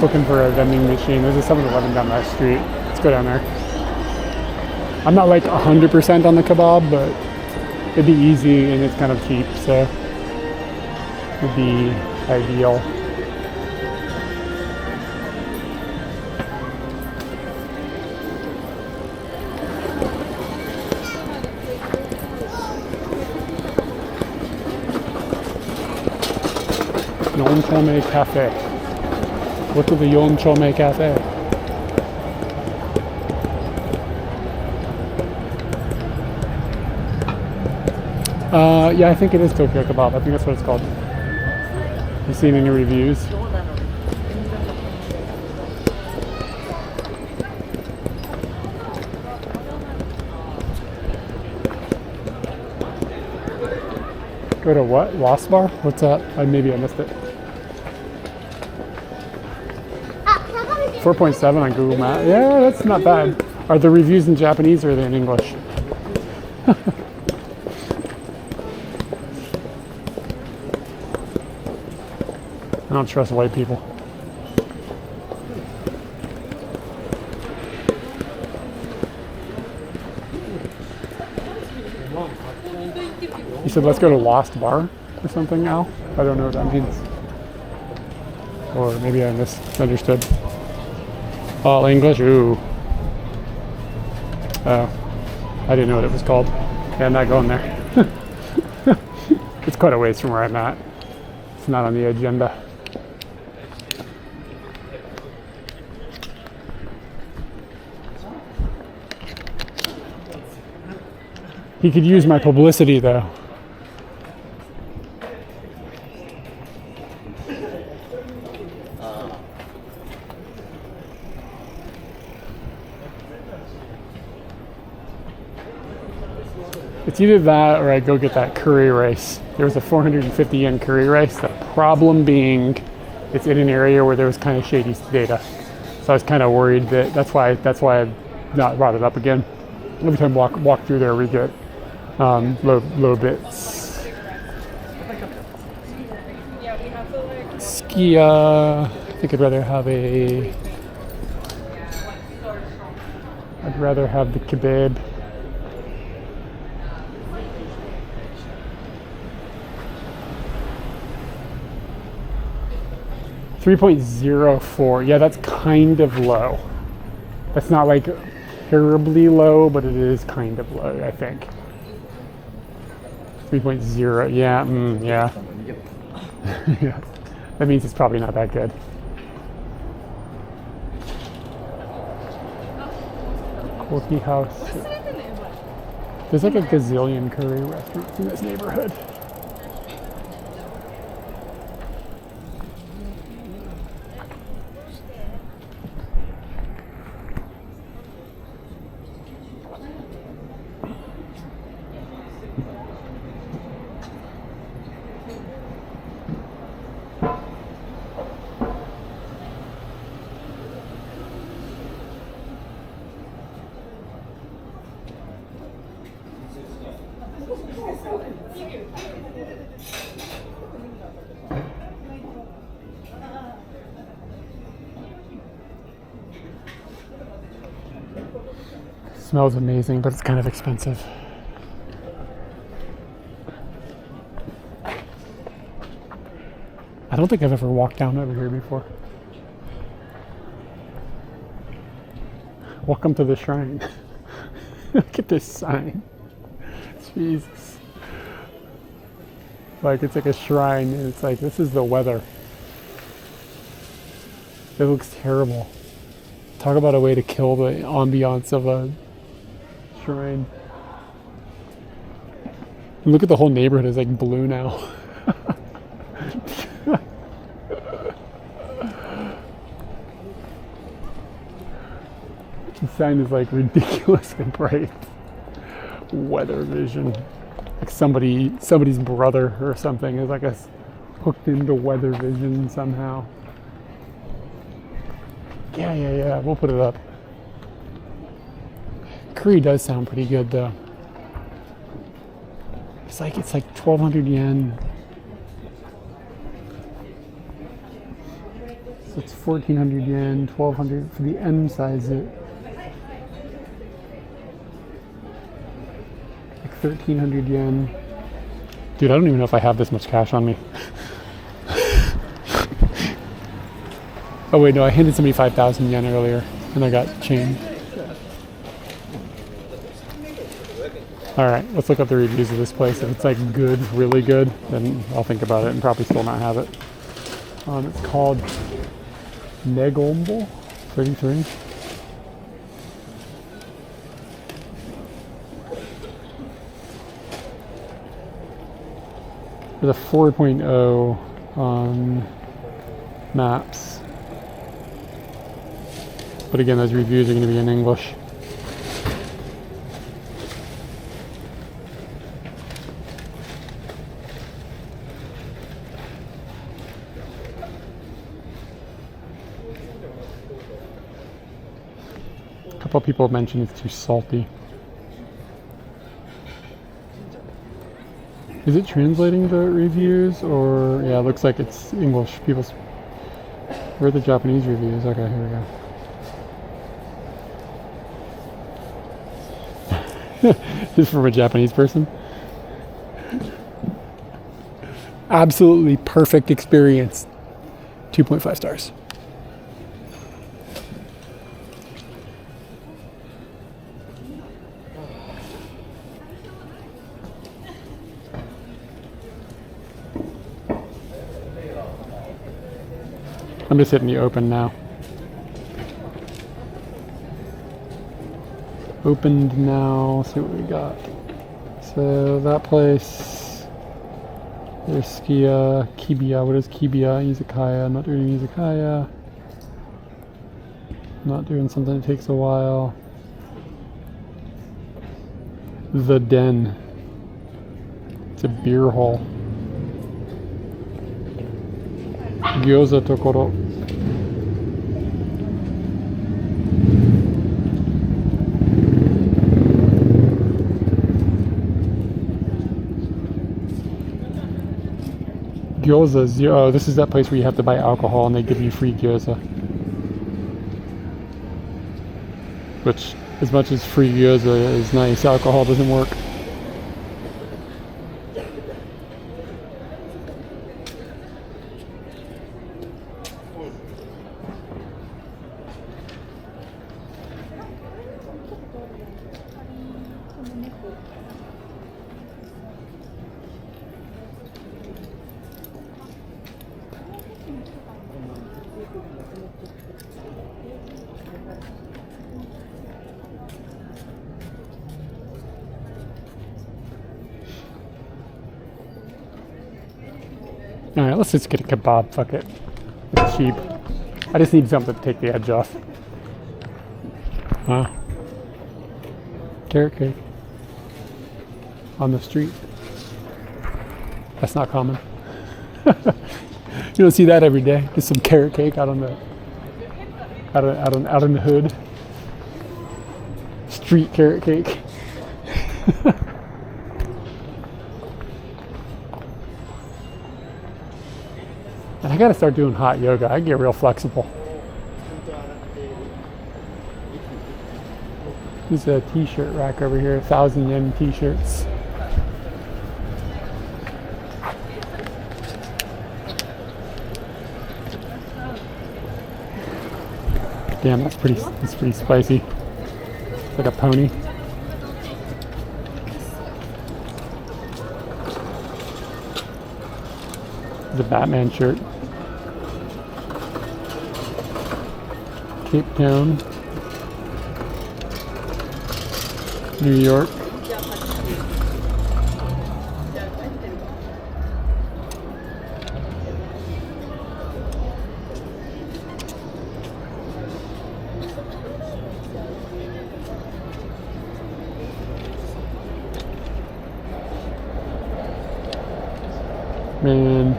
S4: Looking for a vending machine. There's a 7-Eleven down that street. Let's go down there. I'm not like 100% on the kebab, but it'd be easy and it's kind of cheap, so it'd be ideal. Yeonchome Cafe. Look at the Yeonchome Cafe. Yeah, I think it is Tokyo Kebab. I think that's what it's called.
S2: You seen any reviews? Go to what? Lost Bar? What's that? Maybe I missed it. 4.7 on Google Maps. Yeah, that's not bad. Are the reviews in Japanese or are they in English? I don't trust white people. You said let's go to Lost Bar or something, Al? I don't know what that means. Or maybe I misunderstood. All English? Ooh. Oh. I didn't know what it was called. Yeah, I'm not going there. It's quite a ways from where I'm at. It's not on the agenda. He could use my publicity though. It's either that or I go get that curry rice. There was a 450 yen curry rice. The problem being it's in an area where there was kind of shady data. So I was kind of worried that's why I've not brought it up again. Every time I walk through there we get low bits. Skia. I think I'd rather have the kebab. 3.04. Yeah, that's kind of low. That's not like terribly low, but it is kind of low, I think. 3.0. Yeah, yeah. Yeah. That means it's probably not that good. Corky House. There's like a gazillion curry restaurants in this neighborhood. Smells amazing, but it's kind of expensive. I don't think I've ever walked down over here before. Welcome to the shrine. Look at this sign. Jesus. Like it's like a shrine and it's like this is the weather. It looks terrible. Talk about a way to kill the ambiance of a shrine. And look at the whole neighborhood is like blue now. The sign is like ridiculously bright. Weather vision. Like somebody's brother or something is like hooked into weather vision somehow. Yeah, we'll put it up. Curry does sound pretty good though. It's like 1,200 yen. So it's 1,400 yen, 1,200 for the M size. Like 1,300 yen. Dude, I don't even know if I have this much cash on me. Oh wait, no, I handed somebody 5,000 yen earlier and I got change. Alright, let's look up the reviews of this place. If it's like good, really good, then I'll think about it and probably still not have it. It's called Negombo 33. With a 4.0 on maps. But again, those reviews are going to be in English. A couple of people have mentioned it's too salty. Is it translating the reviews, or yeah, it looks like it's English. People's where are the Japanese reviews? Okay, here we go. This is from a Japanese person.
S4: Absolutely perfect experience. 2.5 stars.
S2: I'm just hitting the open now. Opened now. See what we got. So that place. There's Skia, Kibiya. What is Kibiya? Izakaya. I'm not doing Izakaya. I'm not doing something that takes a while. The Den. It's a beer hall. Gyoza Tokoro. Gyoza, oh, this is that place where you have to buy alcohol and they give you free gyoza. Which, as much as free gyoza is nice, alcohol doesn't work. Alright, let's just get a kebab, fuck it. It's cheap. I just need something to take the edge off. Wow. Carrot cake. On the street. That's not common. You don't see that every day. Just some carrot cake out on the out in the hood. Street carrot cake. And I gotta start doing hot yoga. I get real flexible. There's a t-shirt rack over here, 1,000 yen t-shirts. Damn, that's pretty spicy. It's like a pony. The Batman shirt. Cape Town, New York. Man,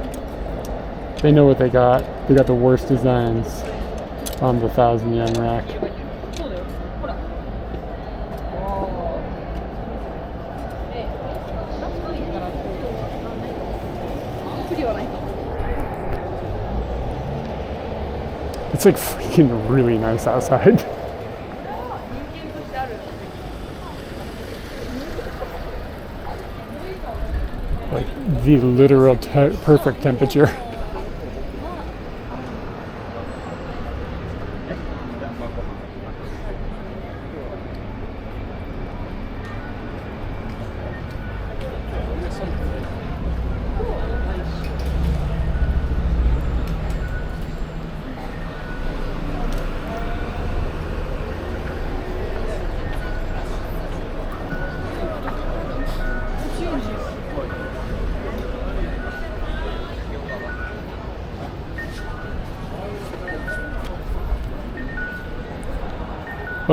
S2: they know what they got. They got the worst designs on the 1,000 yen rack. It's like freaking really nice outside. Like the literal perfect temperature.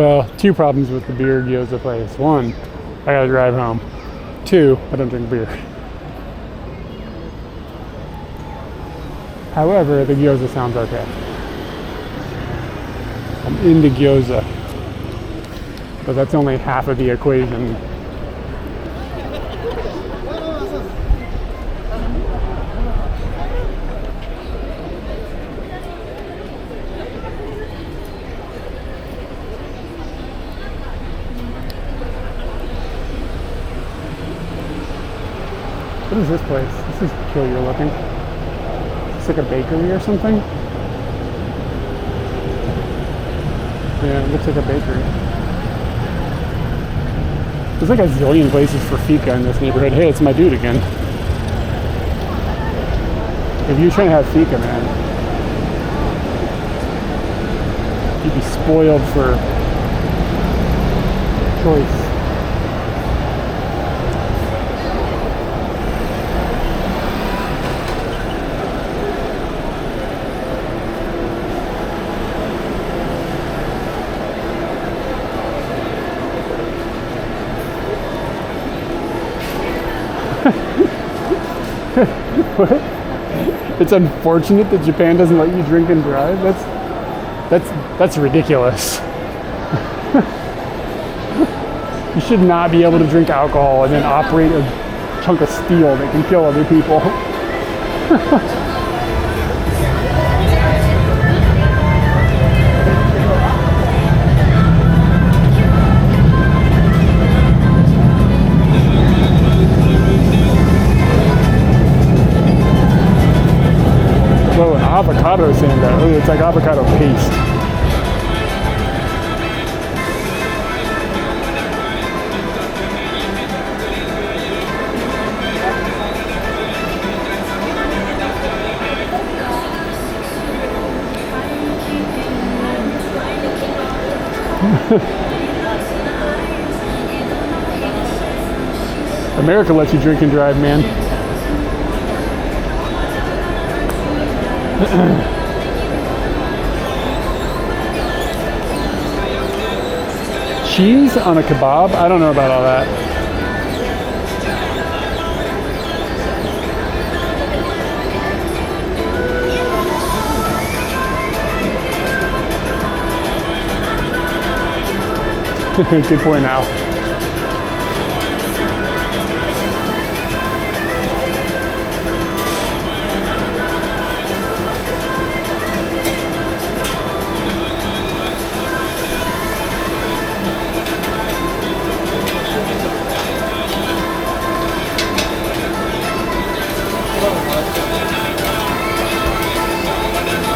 S4: Well, two problems with the beer gyoza place. One, I gotta drive home. Two, I don't drink beer. However, the gyoza sounds okay. I'm into gyoza. But that's only half of the equation. What is this place? This is peculiar looking. It's like a bakery or something. Yeah, it looks like a bakery. There's like a zillion places for fika in this neighborhood. Hey, it's my dude again. If you're trying to have fika, man, you'd be spoiled for choice. What? It's unfortunate that Japan doesn't let you drink and drive. That's ridiculous. You should not be able to drink alcohol and then operate a chunk of steel that can kill other people. Whoa, an avocado sandwich. Oh, it's like avocado paste. America lets you drink and drive, man. Cheese on a kebab? I don't know about all that. Good point now.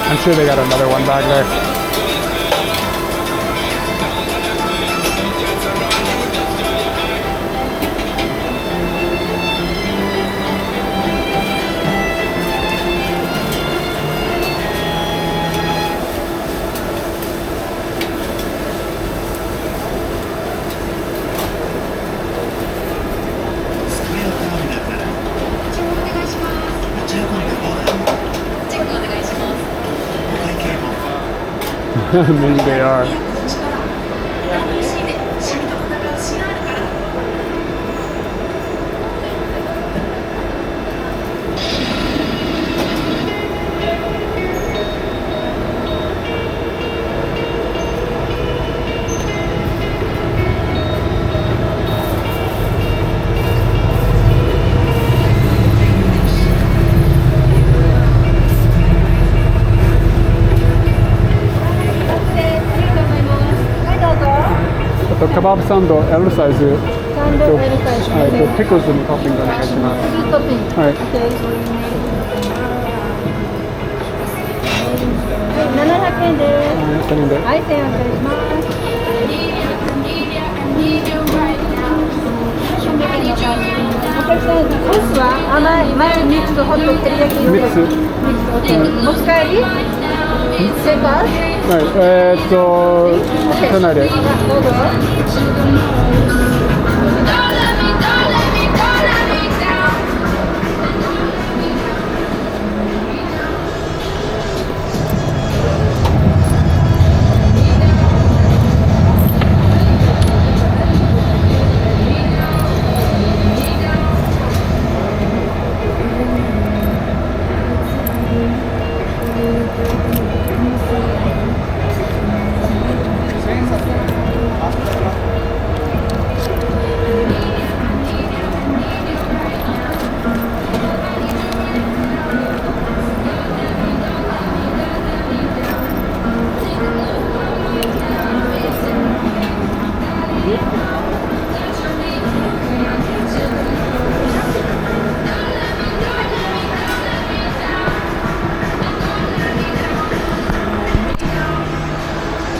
S4: I'm sure they got another one back there. Maybe they are. Kebab サンド L サイズ。サンド L サイズ。ピクルスのトッピングお願いします。トッピング。はい。700円です。1000円で。はい、1000円お願いします。お客さん、ソースは甘い、マイルミックスホット照り焼きミックス。持ち帰り？セカー？はい、社内で。どうぞ。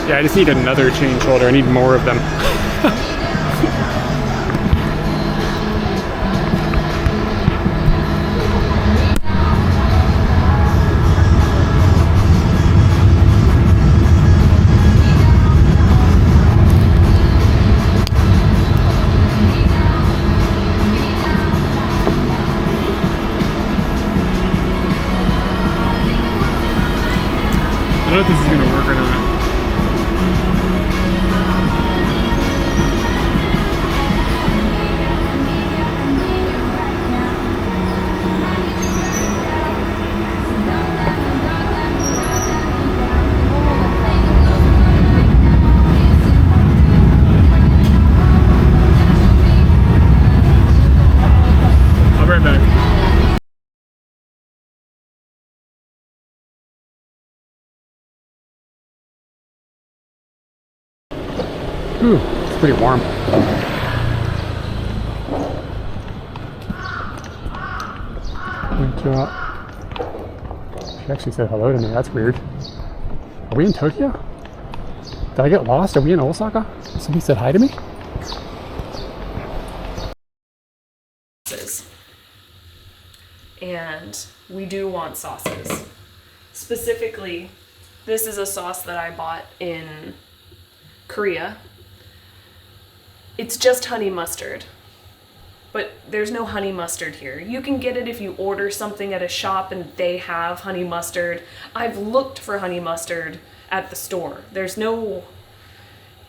S2: Yeah, I just need another chain shoulder. I need more of them. I don't know if this is going to work or not. I'll be right back. Ooh, it's pretty warm. She actually said hello to me. That's weird. Are we in Tokyo? Did I get lost? Are we in Osaka? Somebody said hi to me?
S1: And we do want sauces. Specifically, this is a sauce that I bought in Korea. It's just honey mustard, but there's no honey mustard here. You can get it if you order something at a shop and they have honey mustard. I've looked for honey mustard at the store. There's no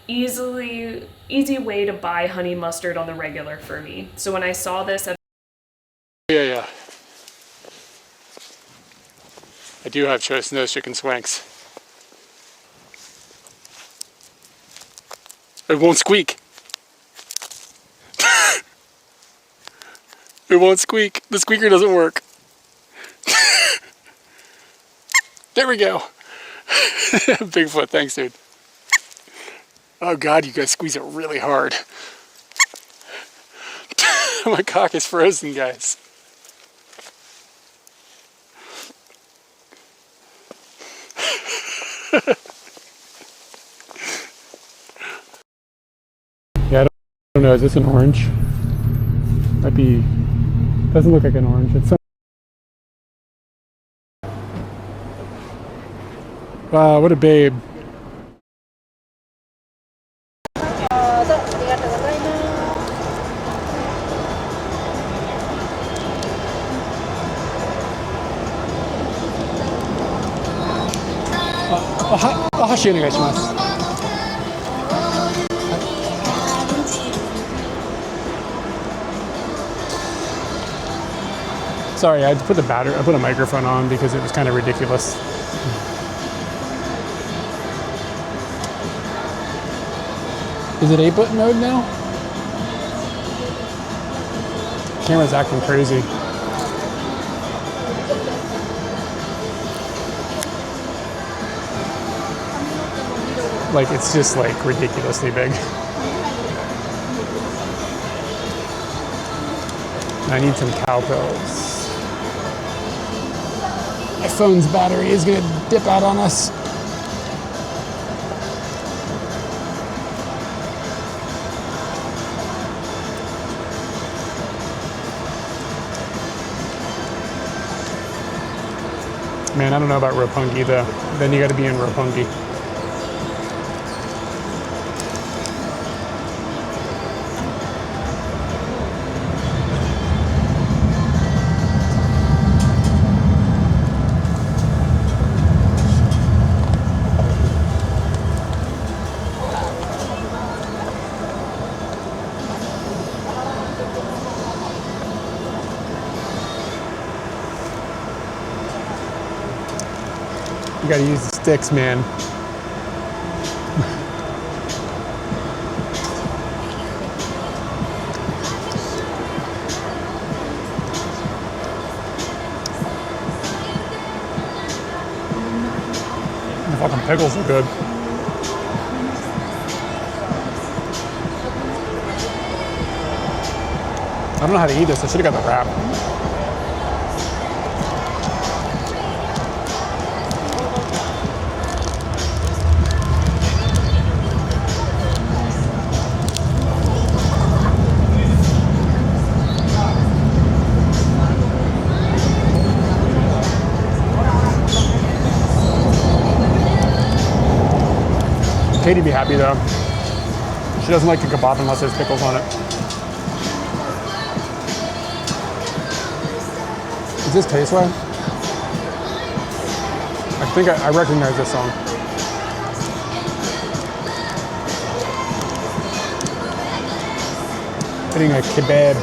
S1: easy way to buy honey mustard on the regular for me. So when I saw this at
S2: Yeah. I do have choice nose chicken swanks. It won't squeak. It won't squeak. The squeaker doesn't work. There we go. Bigfoot, thanks, dude. Oh God, you guys squeeze it really hard. My cock is frozen, guys. Yeah, I don't know. Is this an orange? Might be. Doesn't look like an orange. It's some. Wow, what a babe. Sorry, I put a microphone on because it was kind of ridiculous. Is it 8-button mode now? Camera's acting crazy. Like, it's just like ridiculously big. I need some cowbells. My phone's battery is gonna dip out on us. Man, I don't know about Roppongi though. Then you gotta be in Roppongi. You gotta use the sticks, man. The fucking pickles are good. I don't know how to eat this. I should have got the wrap. Katie'd be happy though. She doesn't like a kebab unless there's pickles on it. Is this Taste Way? I think I recognize this song. Getting a kebab.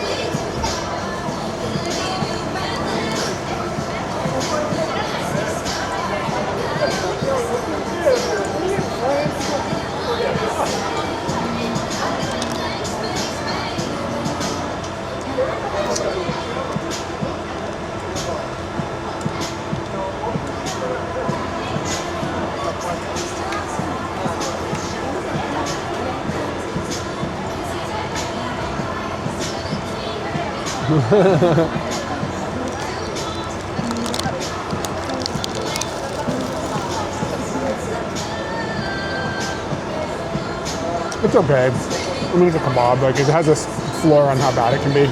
S2: It's okay. I mean, it's a kebab. Like, it has this floor on how bad it can be.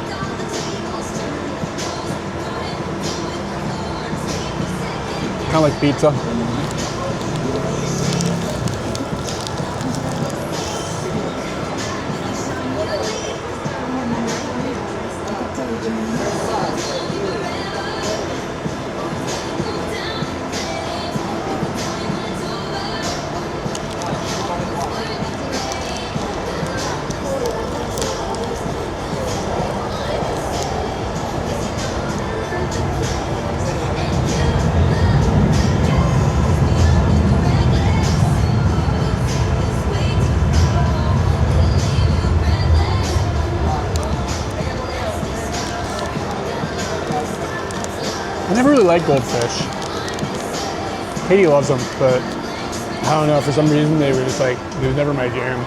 S2: Kind of like pizza. I never really liked goldfish. Katie loves them, but I don't know, for some reason they were just like, it was never my jam.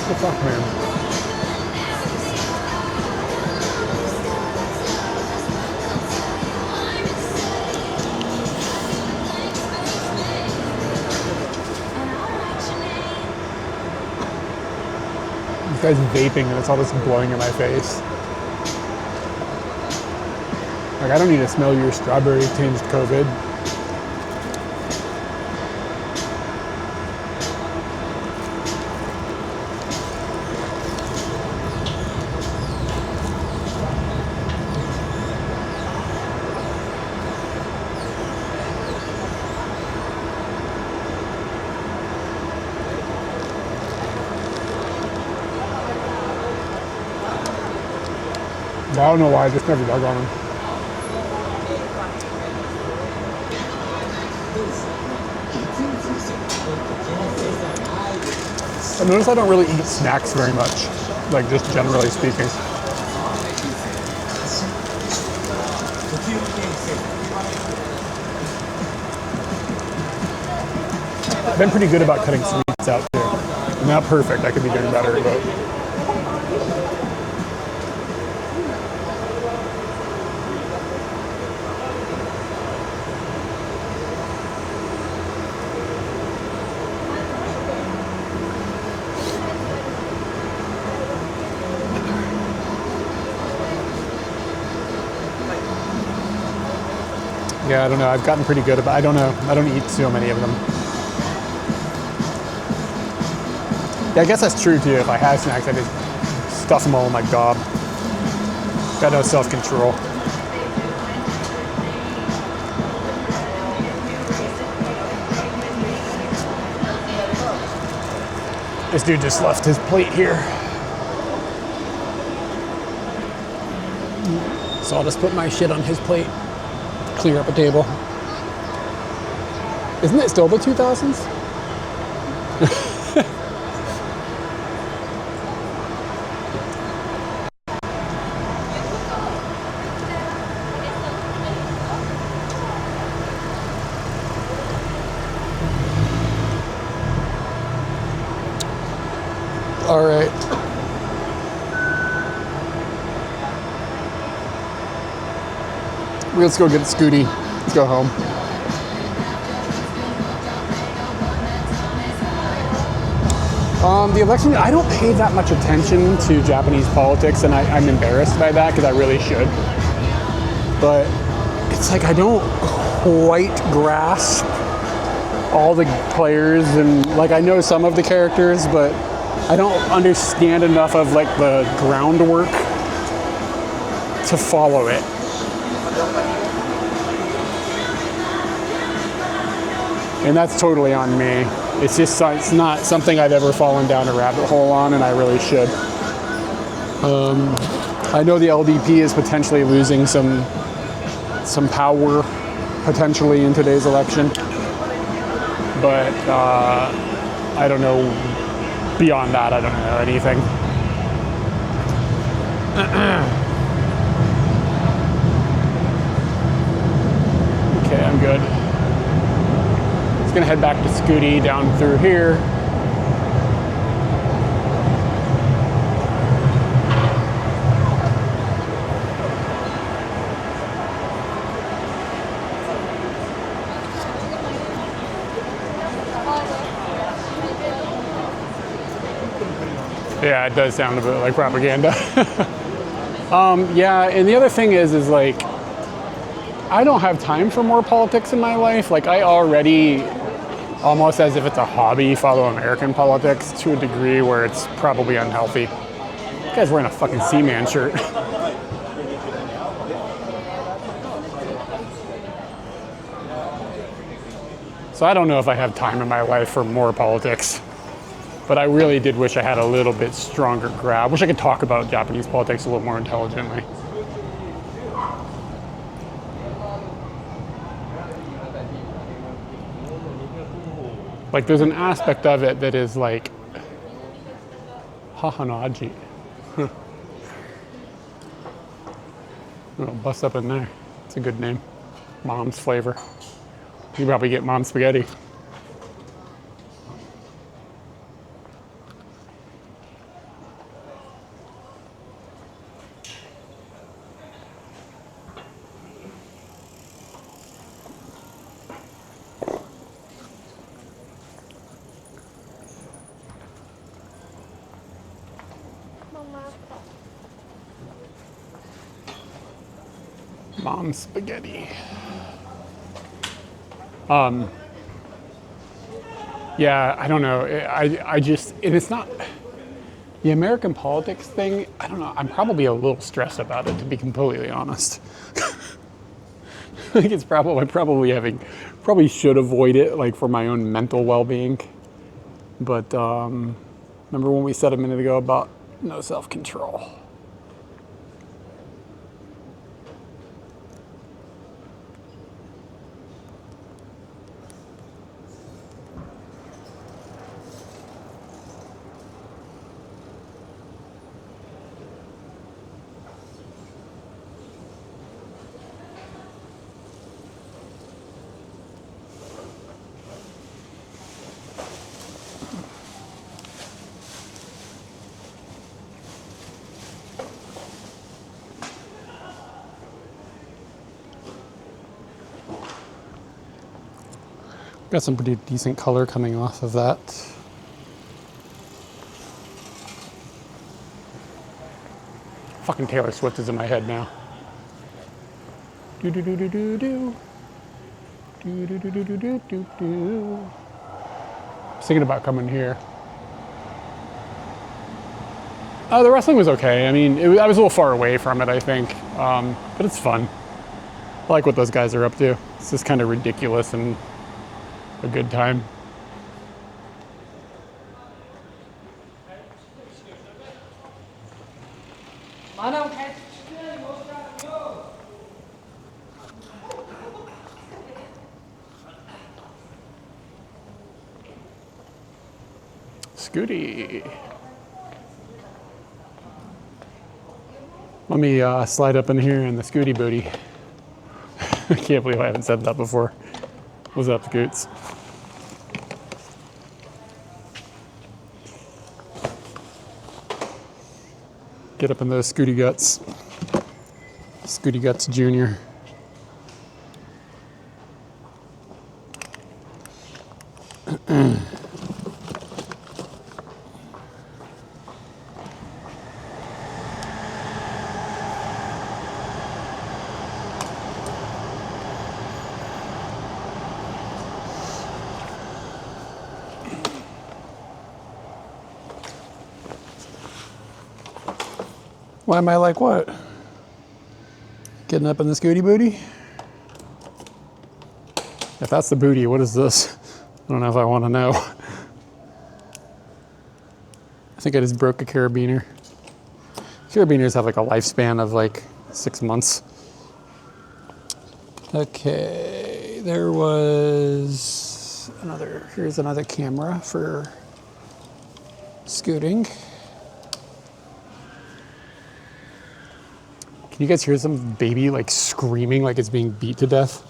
S2: What the fuck, man? This guy's vaping and it's all just blowing in my face. Like, I don't need to smell your strawberry tinged COVID. I don't know why, I just never dug on him. I notice I don't really eat snacks very much, like just generally speaking. I've been pretty good about cutting sweets out too. I'm not perfect, I could be doing better, but. Yeah, I don't know. I've gotten pretty good about. I don't know. I don't eat so many of them. Yeah, I guess that's true too. If I have snacks, I just
S4: stuff them all in my gob. Got no self-control. This dude just left his plate here. So I'll just put my shit on his plate, clear up a table. Isn't it still the 2000s? All right. Let's go get Scooty. Let's go home. The election, I don't pay that much attention to Japanese politics, and I'm embarrassed by that because I really should. But it's like I don't quite grasp all the players, and like I know some of the characters, but I don't understand enough of like the groundwork to follow it. And that's totally on me. It's just, it's not something I've ever fallen down a rabbit hole on, and I really should. I know the LDP is potentially losing some power potentially in today's election, but I don't know. Beyond that, I don't know anything. Okay, I'm good. Just gonna head back to Scooty down through here. Yeah, it does sound a bit like propaganda. Yeah, and the other thing is like, I don't have time for more politics in my life. Like, I already, almost as if it's a hobby, follow American politics to a degree where it's probably unhealthy. This guy's wearing a fucking Seaman shirt. So I don't know if I have time in my life for more politics. But I really did wish I had a little bit stronger grasp. I wish I could talk about Japanese politics a little more intelligently. Like, there's an aspect of it that is like, Hahanaji. Oh, bust up in there. It's a good name. Mom's flavor. You probably get mom spaghetti. Mom spaghetti. Yeah, I don't know. I just, and it's not, the American politics thing, I don't know, I'm probably a little stressed about it, to be completely honest. Like, it's probably, probably should avoid it, like, for my own mental well-being. But, remember when we said a minute ago about no self-control? Got some pretty decent color coming off of that. Fucking Taylor Swift is in my head now. Do do do do do do. Do do do do do do do do. I was thinking about coming here.
S2: The wrestling was okay. I mean, I was a little far away from it, I think, but it's fun. I like what those guys are up to. It's just kind of ridiculous and a good time. Scooty. Let me slide up in here in the Scooty booty. I can't believe I haven't said that before. What's up, Scoots? Get up in those Scooty guts. Scooty Guts Jr. Why am I like what? Getting up in the Scooty booty? If that's the booty, what is this? I don't know if I want to know. I think I just broke a carabiner. Carabiners have like a lifespan of like 6 months. Okay, there was another, here's another camera for scooting. Can you guys hear some baby like screaming like it's being beat to death?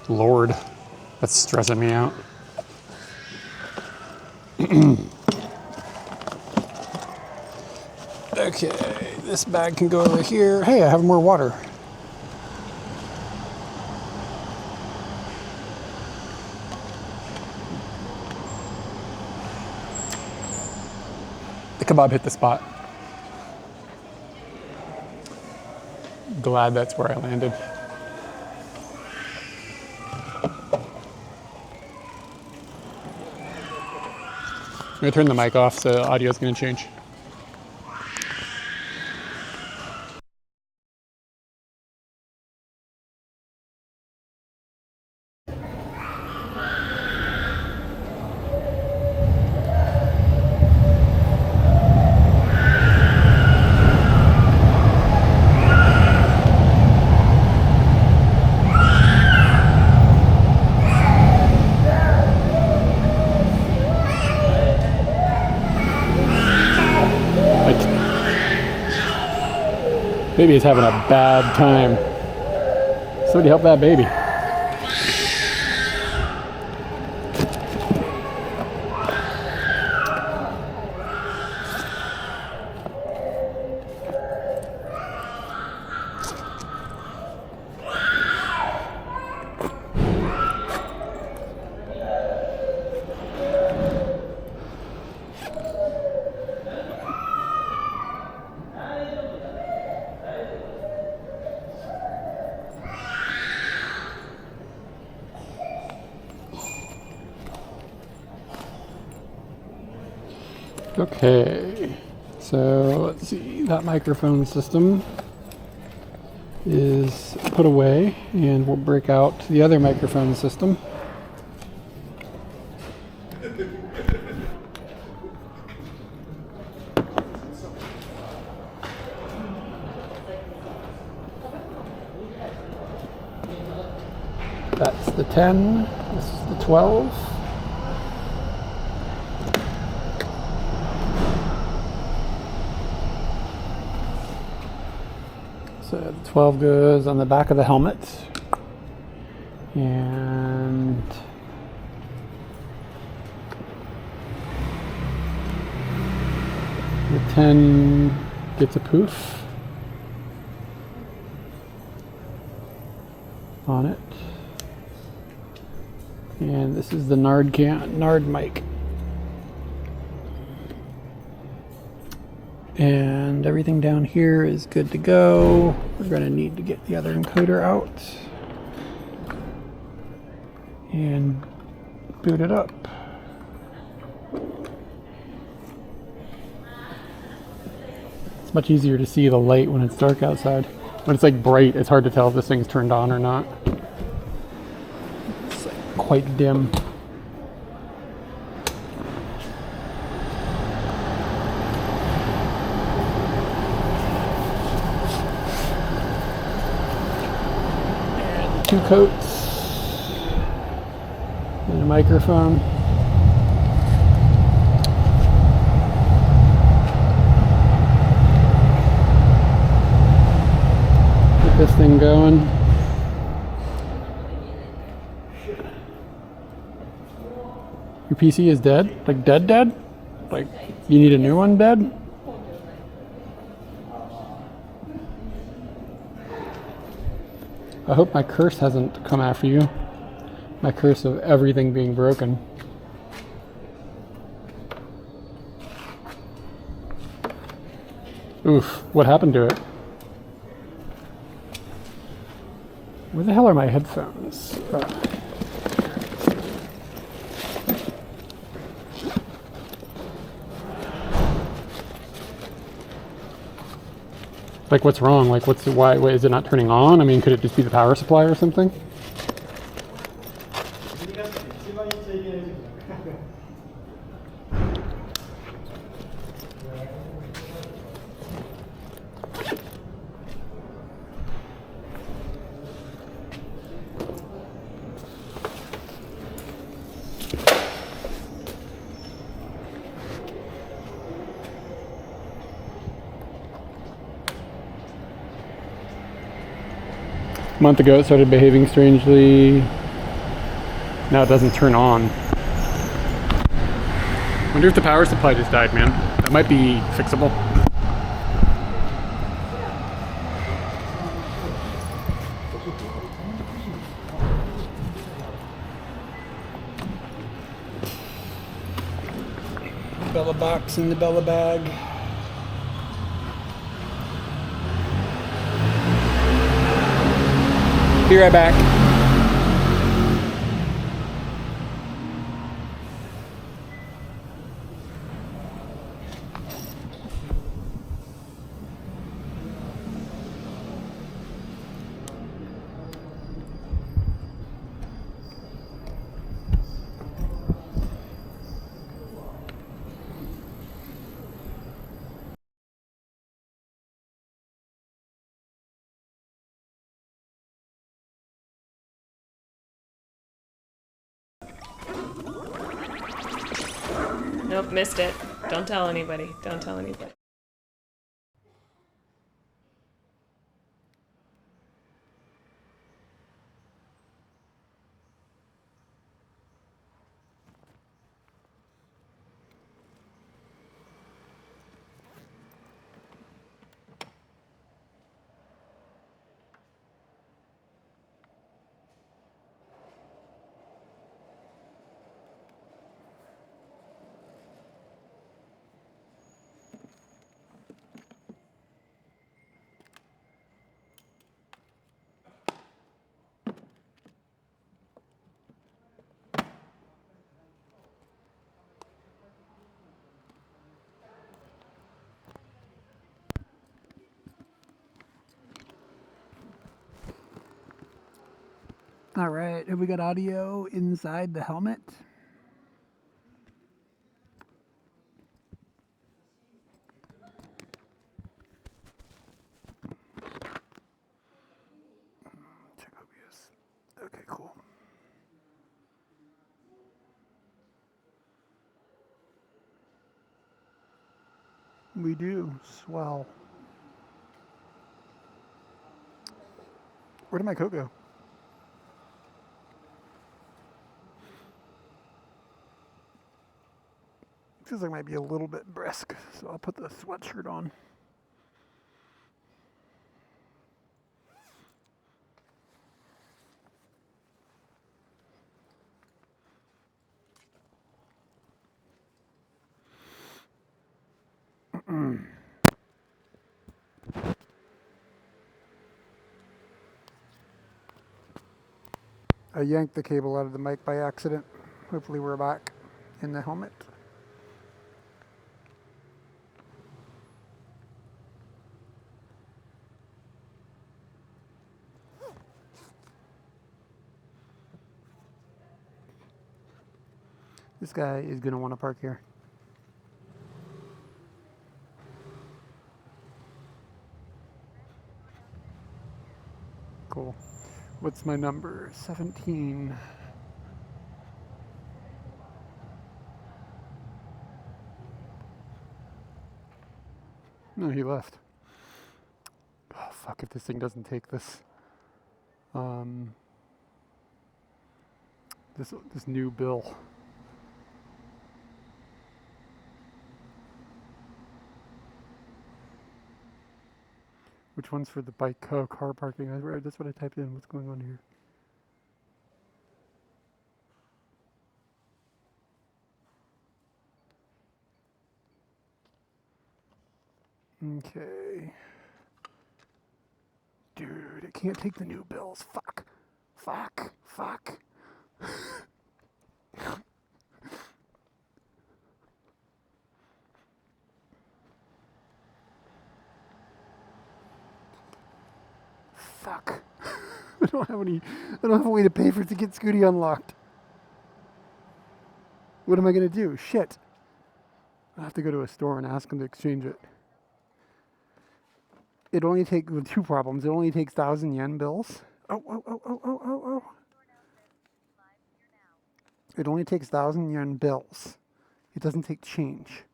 S2: Lord, that's stressing me out. Okay, this bag can go over here. Hey, I have more water. The kebab hit the spot. Glad that's where I landed. I'm gonna turn the mic off so the audio's gonna change. Baby is having a bad time. Somebody help that baby. Okay, so let's see, that microphone system is put away and we'll break out the other microphone system. That's the 10, this is the 12. So the 12 goes on the back of the helmet, and the 10 gets a poof on it, and this is the Nard mic. And everything down here is good to go. We're going to need to get the other encoder out. and boot it up. It's much easier to see the light when it's dark outside. When it's like bright, it's hard to tell if this thing's turned on or not. It's like quite dim. Two coats and a microphone. Get this thing going. Your PC is dead? Like dead? Like you need a new one dead? I hope my curse hasn't come after you. My curse of everything being broken. Oof, what happened to it? Where the hell are my headphones? Like, what's wrong? Like, why is it not turning on? I mean, could it just be the power supply or something? A month ago it started behaving strangely. Now it doesn't turn on. Wonder if the power supply just died, man. That might be fixable. Bella box in the Bella bag. Be right back.
S1: Nope, missed it. Don't tell anybody. Don't tell anybody.
S4: All right, have we got audio inside the helmet? Check OBS. Okay, cool. We do. Swell. Where did my coat go? Feels like it might be a little bit brisk, so I'll put the sweatshirt on. I yanked the cable out of the mic by accident. Hopefully we're back in the helmet. This guy is going to want to park here. Cool. What's my number? 17. No, he left. Oh, fuck, if this thing doesn't take this. This new bill. Which one's for the bike car parking? That's what I typed in. What's going on here? Okay. Dude, it can't take the new bills. Fuck. Fuck. Fuck. Fuck. I don't have a way to pay for it to get Scooty unlocked. What am I gonna do? Shit. I'll have to go to a store and ask them to exchange it. It only takes two problems. It only takes 1,000 yen bills. Oh. It only takes 1,000 yen bills. It doesn't take change.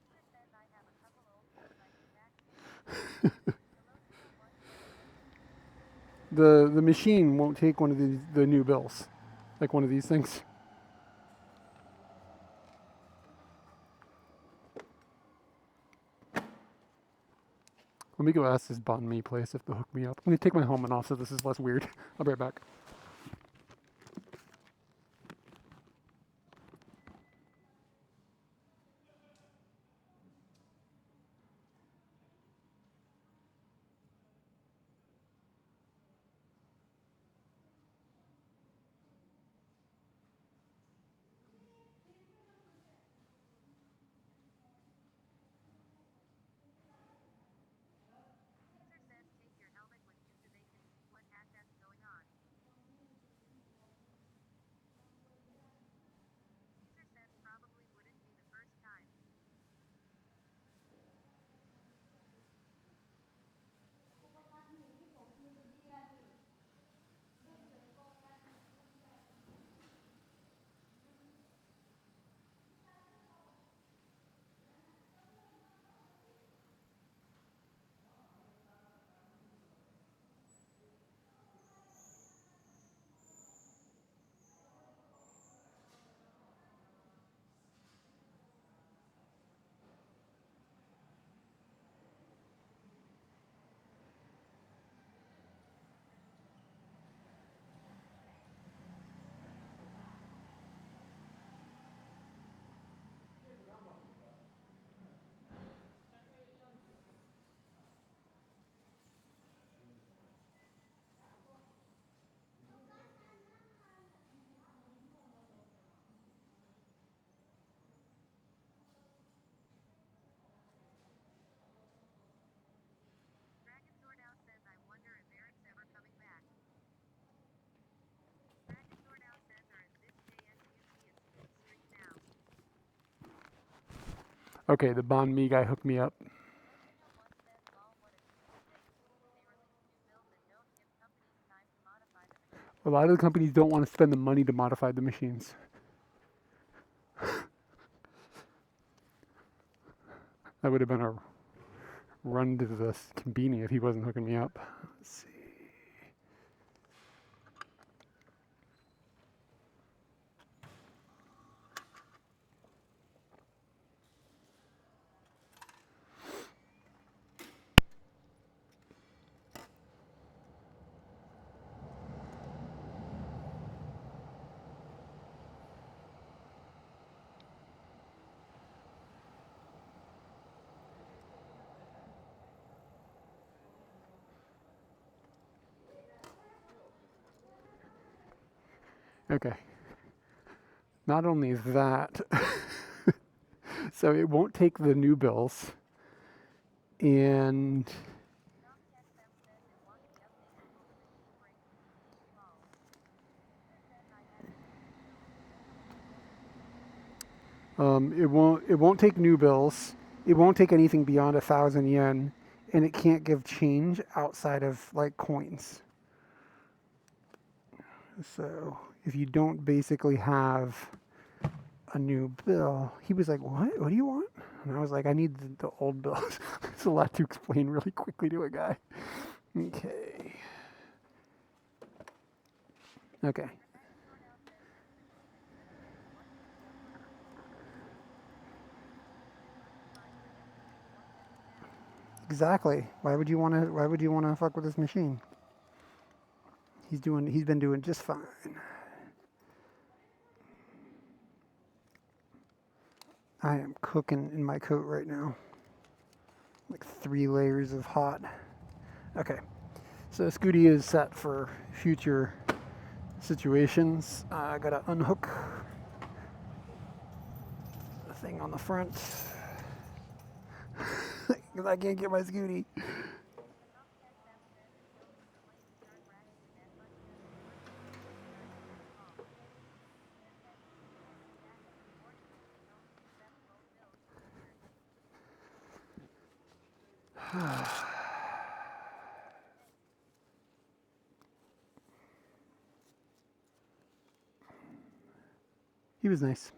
S4: The machine won't take one of the new bills, like one of these things. Let me go ask this banh mi place if they'll hook me up. I'm gonna take my helmet off so this is less weird. I'll be right back. Okay, the banh mi guy hooked me up. A lot of the companies don't want to spend the money to modify the machines. That would have been a run to the Combini if he wasn't hooking me up. Let's see. Okay. Not only that, so it won't take the new bills, and it won't take new bills. It won't take anything beyond 1,000 yen, and it can't give change outside of like coins. So if you don't basically have a new bill, he was like, "What? What do you want?" And I was like, "I need the old bills." It's a lot to explain really quickly to a guy. Okay. Okay. Exactly. Why would you want to fuck with this machine? He's been doing just fine. I am cooking in my coat right now. Like 3 layers of hot. Okay. So Scooty is set for future situations. I gotta unhook the thing on the front. Because I can't get my Scooty. He was nice.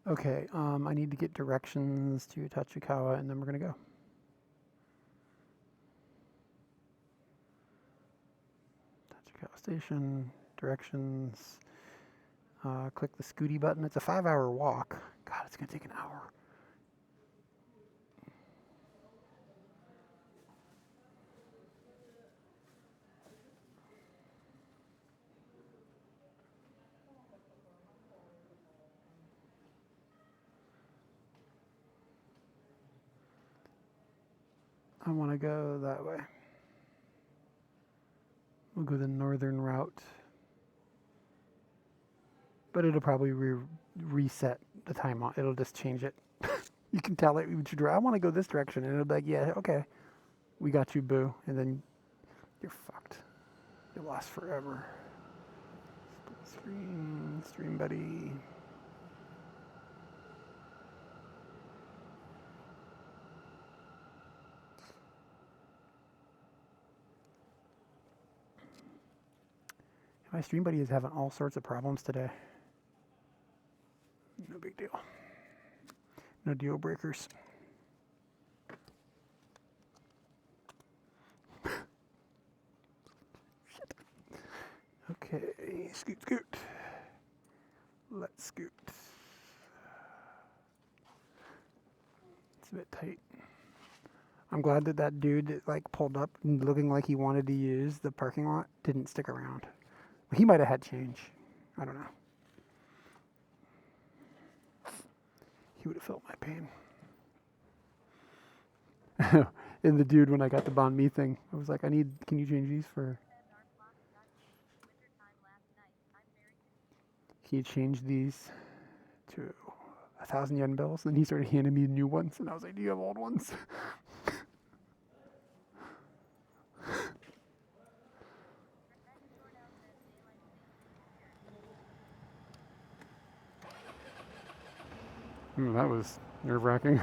S4: Okay, I need to get directions to Tachikawa, and then we're gonna go. Tachikawa Station, directions. Click the Scooty button. It's a 5-hour walk. God, it's gonna take an hour. I want to go that way. We'll go the northern route. But it'll probably reset the time on. It'll just change it. You can tell it. I want to go this direction. And it'll be like, yeah, okay. We got you, boo. And then you're fucked. You're lost forever. Split stream buddy. My stream buddy is having all sorts of problems today. No big deal. No deal breakers. Shit. Okay, scoot. Let's scoot. It's a bit tight. I'm glad that dude that like pulled up looking like he wanted to use the parking lot didn't stick around. He might have had change. I don't know. He would have felt my pain. And the dude, when I got the banh mi thing, I was like, can you change these for... Can you change these to 1,000 yen bills? And he started handing me new ones. And I was like, do you have old ones? That was nerve-wracking.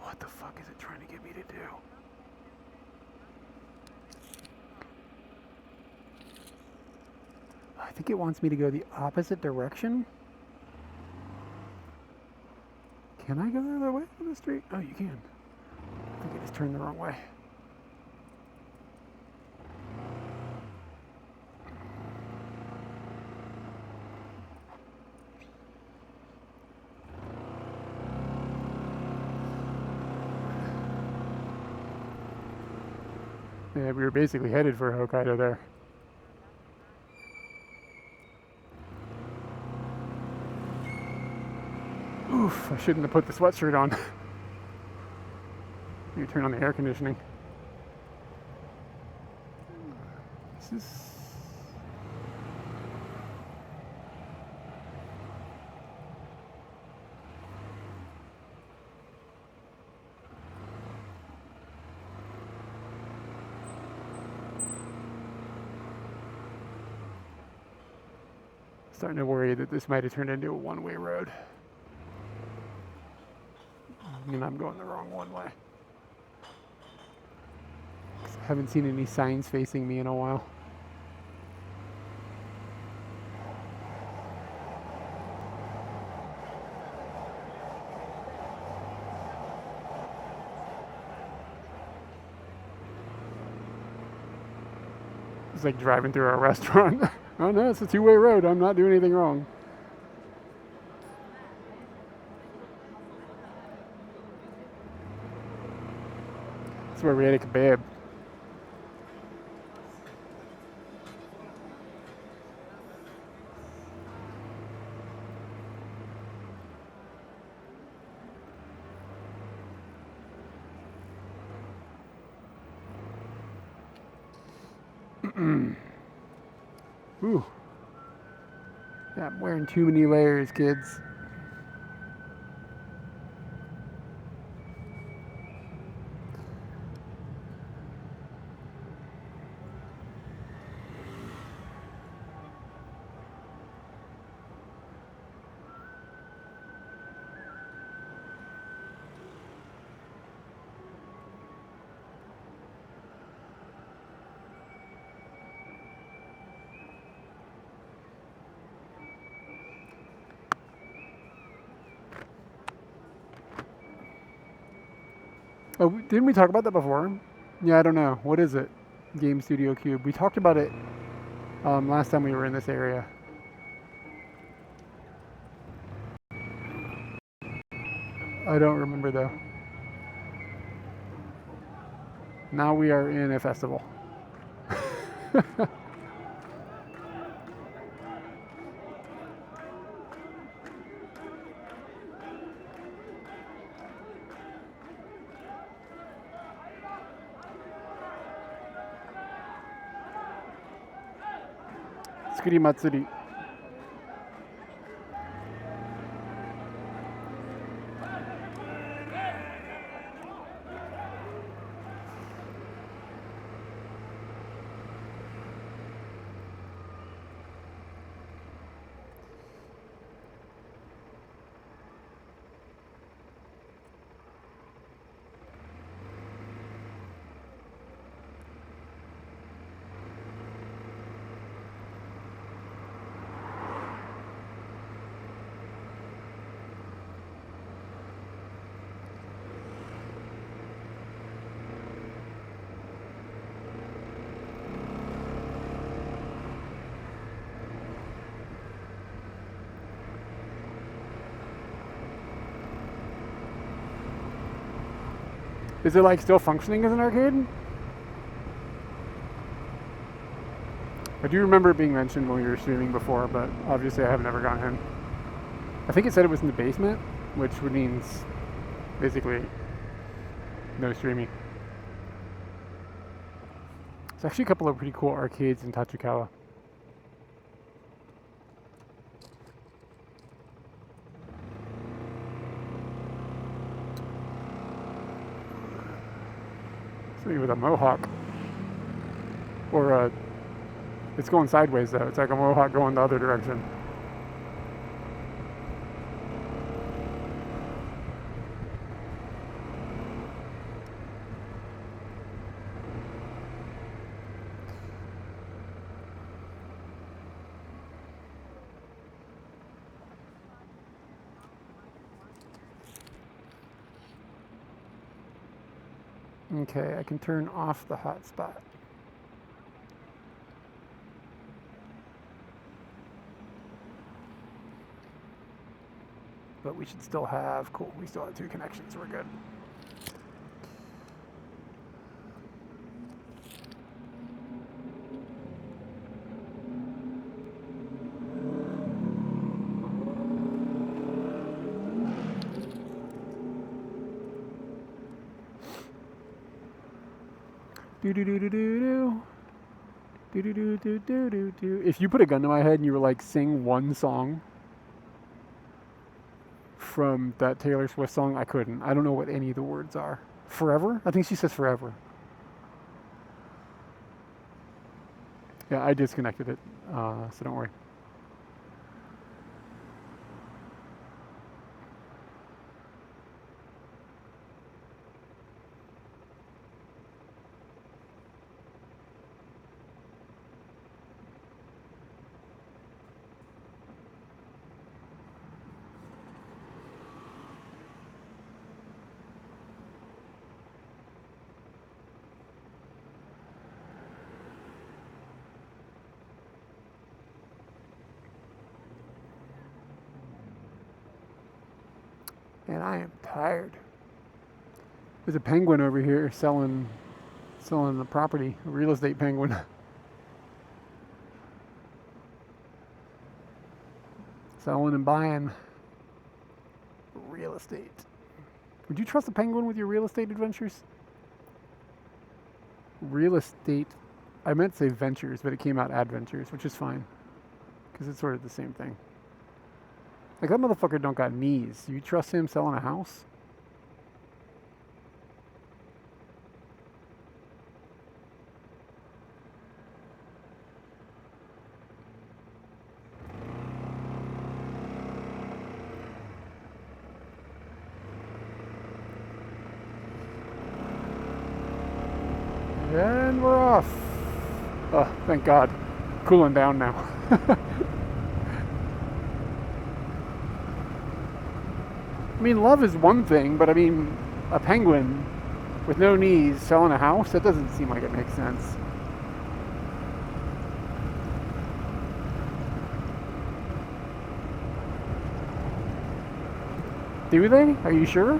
S4: What the fuck is it trying to get me to do? I think it wants me to go the opposite direction. Can I go the other way on the street? Oh, you can. I think I just turned the wrong way. Yeah, we were basically headed for Hokkaido there. Oof, I shouldn't have put the sweatshirt on. You turn on the air conditioning. This is... Starting to worry that this might have turned into a one-way road. And I'm going the wrong one way. I haven't seen any signs facing me in a while. It's like driving through a restaurant. Oh no, it's a two-way road. I'm not doing anything wrong. That's where we ate a kebab. Ooh. Yeah, I'm wearing too many layers, kids. Oh, didn't we talk about that before? Yeah, I don't know. What is it? Game Studio Cube. We talked about it last time we were in this area. I don't remember though. Now we are in a festival. Tsukuri Matsuri. Is it like still functioning as an arcade? I do remember it being mentioned when we were streaming before, but obviously I have never gone in. I think it said it was in the basement, which would means basically no streaming. There's actually a couple of pretty cool arcades in Tachikawa. Somebody with a mohawk. Or it's going sideways though. It's like a mohawk going the other direction. Okay, I can turn off the hotspot. But we should still have, cool, we still have 2 connections, we're good. Do do do do do do. Do do do do do do do. If you put a gun to my head and you were like, sing one song from that Taylor Swift song, I couldn't. I don't know what any of the words are. Forever? I think she says forever. Yeah, I disconnected it, so don't worry. And I am tired. There's a penguin over here selling the property, a real estate penguin. Selling and buying real estate. Would you trust a penguin with your real estate adventures? Real estate, I meant to say ventures, but it came out adventures, which is fine. Because it's sort of the same thing. Like, that motherfucker don't got knees. You trust him selling a house? And we're off. Oh, thank God. Cooling down now. I mean, love is one thing, but I mean, a penguin with no knees selling a house, that doesn't seem like it makes sense. Do they? Are you sure?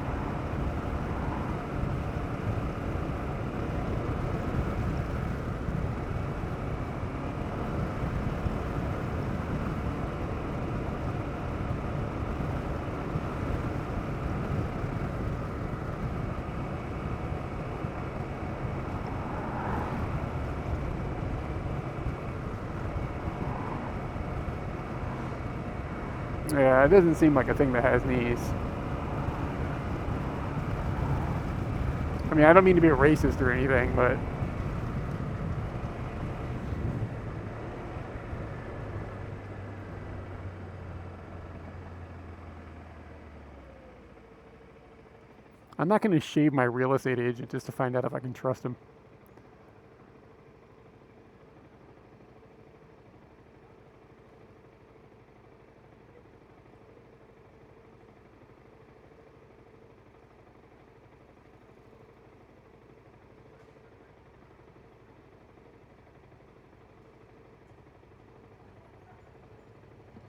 S4: Yeah, it doesn't seem like a thing that has knees. I mean, I don't mean to be a racist or anything, but I'm not going to shave my real estate agent just to find out if I can trust him.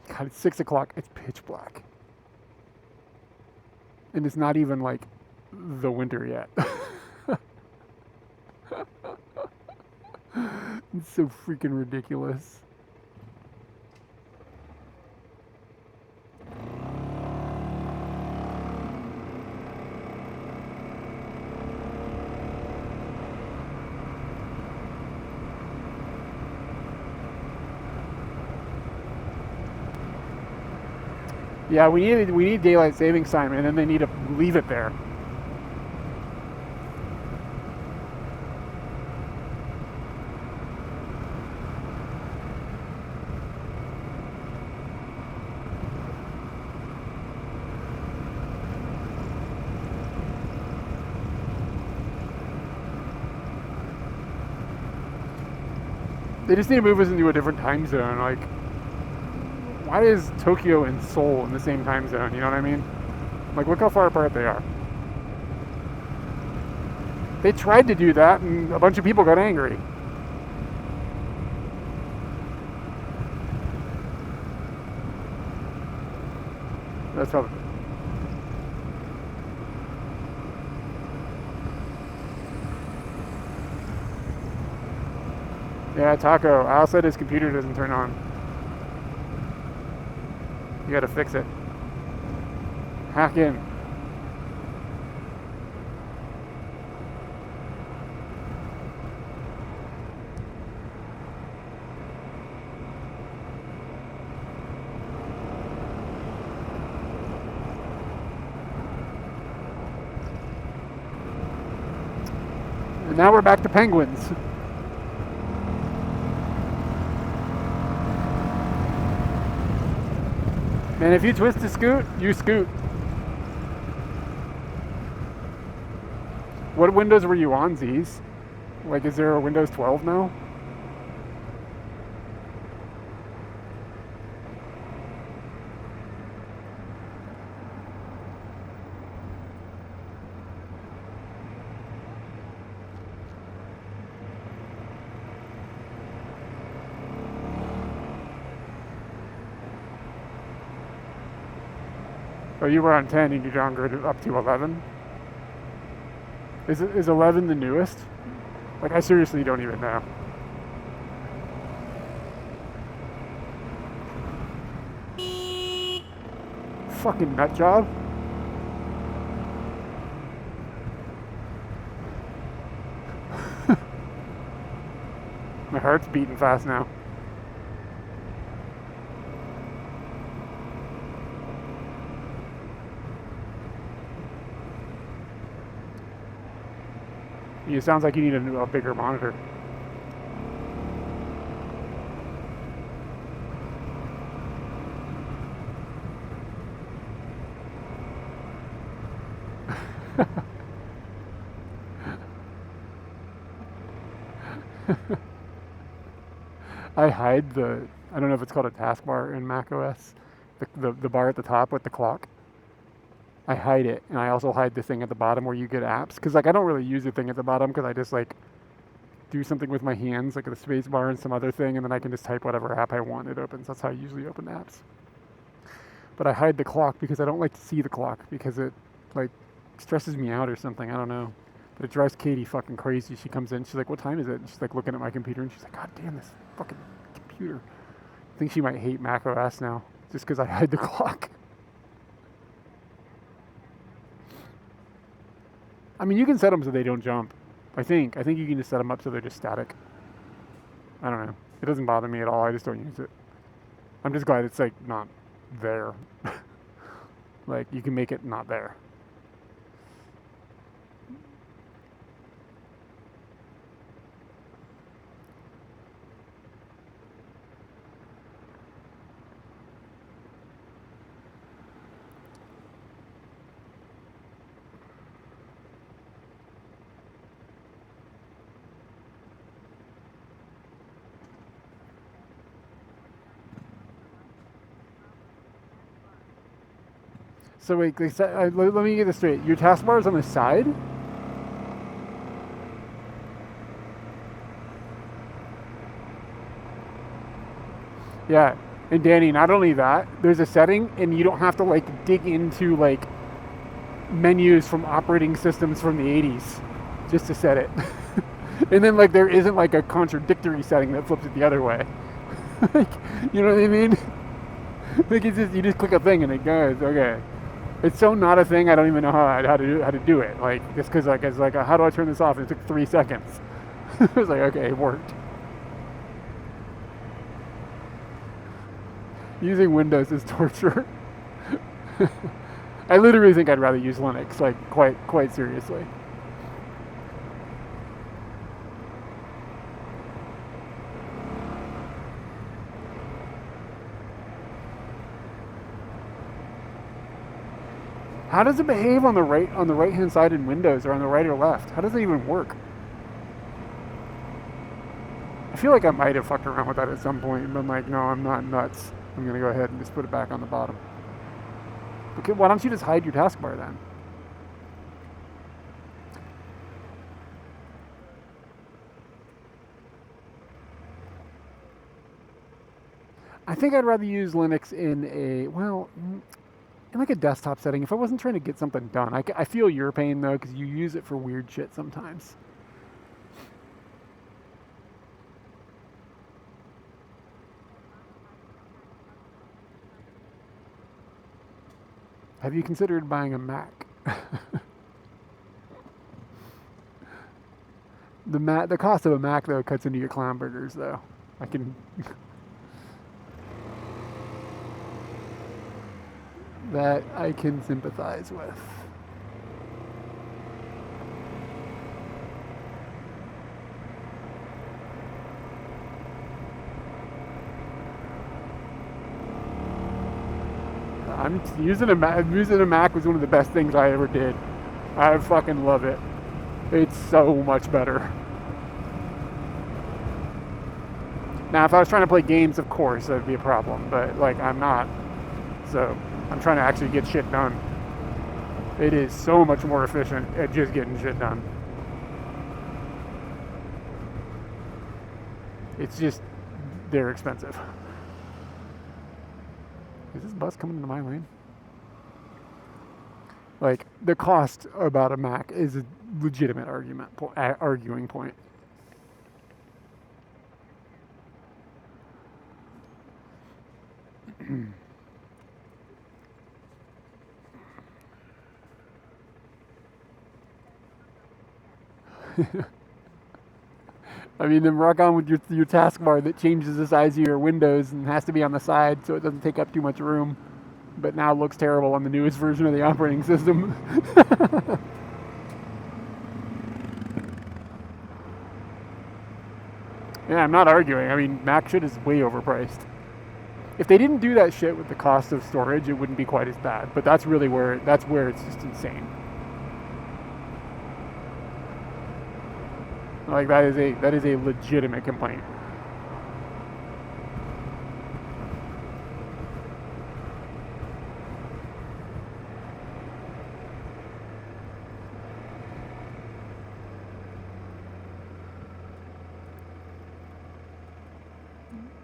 S4: God, it's 6 o'clock. It's pitch black. And it's not even like the winter yet. It's so freaking ridiculous. Yeah, we need daylight savings time, and then they need to leave it there. They just need to move us into a different time zone. Like, why is Tokyo and Seoul in the same time zone? You know what I mean? Like, look how far apart they are. They tried to do that, and a bunch of people got angry. That's how. Yeah, Taco. Al said his computer doesn't turn on. You gotta fix it. Hack in. now we're back to penguins. Man, if you twist to scoot, you scoot. What windows were you on, Z's? Like, is there a Windows 12 now? Oh, you were on 10 and you downgraded up to 11? Is 11 the newest? Like, I seriously don't even know. Fucking nut job. My heart's beating fast now. It sounds like you need a bigger monitor. I hide I don't know if it's called a taskbar in macOS, the bar at the top with the clock. I hide it, and I also hide the thing at the bottom where you get apps, because like I don't really use the thing at the bottom because I just like do something with my hands, like the space bar and some other thing, and then I can just type whatever app I want, it opens. That's how I usually open apps. But I hide the clock because I don't like to see the clock because it like stresses me out or something. I don't know. But it drives Katie fucking crazy. She comes in, she's like, "What time is it?" And she's like looking at my computer, and she's like, "God damn this fucking computer." I think she might hate macOS now just because I hide the clock. I mean, you can set them so they don't jump. I think you can just set them up so they're just static. I don't know. It doesn't bother me at all. I just don't use it. I'm just glad it's like not there. Like you can make it not there. So wait, let me get this straight. Your taskbar is on the side? Yeah, and Danny, not only that, there's a setting, and you don't have to like dig into like menus from operating systems from the 80s just to set it. And then like there isn't like a contradictory setting that flips it the other way. Like, you know what I mean? Like it's just, you just click a thing and it goes, okay. It's so not a thing, I don't even know how to do it. Like, just because like, it's like, how do I turn this off? And it took 3 seconds. I was like, okay, it worked. Using Windows is torture. I literally think I'd rather use Linux, like, quite seriously. How does it behave on the right hand side in Windows, or on the right or left? How does it even work? I feel like I might have fucked around with that at some point, but I'm like, no, I'm not nuts. I'm gonna go ahead and just put it back on the bottom. Okay, why don't you just hide your taskbar then? I think I'd rather use Linux in in like a desktop setting if I wasn't trying to get something done. I feel your pain though, because you use it for weird shit sometimes. Have you considered buying a Mac? The cost of a Mac though cuts into your clown burgers though. I can. That I can sympathize with. I I'm using a Mac was one of the best things I ever did. I fucking love it. It's so much better. Now, if I was trying to play games, of course, that'd be a problem. But, like, I'm not. So, I'm trying to actually get shit done. It is so much more efficient at just getting shit done. It's just, they're expensive. Is this bus coming into my lane? Like, the cost about a Mac is a legitimate arguing point. I mean, then rock on with your taskbar that changes the size of your windows and has to be on the side so it doesn't take up too much room, but now looks terrible on the newest version of the operating system. Yeah, I'm not arguing. I mean, Mac shit is way overpriced. If they didn't do that shit with the cost of storage, it wouldn't be quite as bad. But that's really where it's just insane. Like that is a legitimate complaint.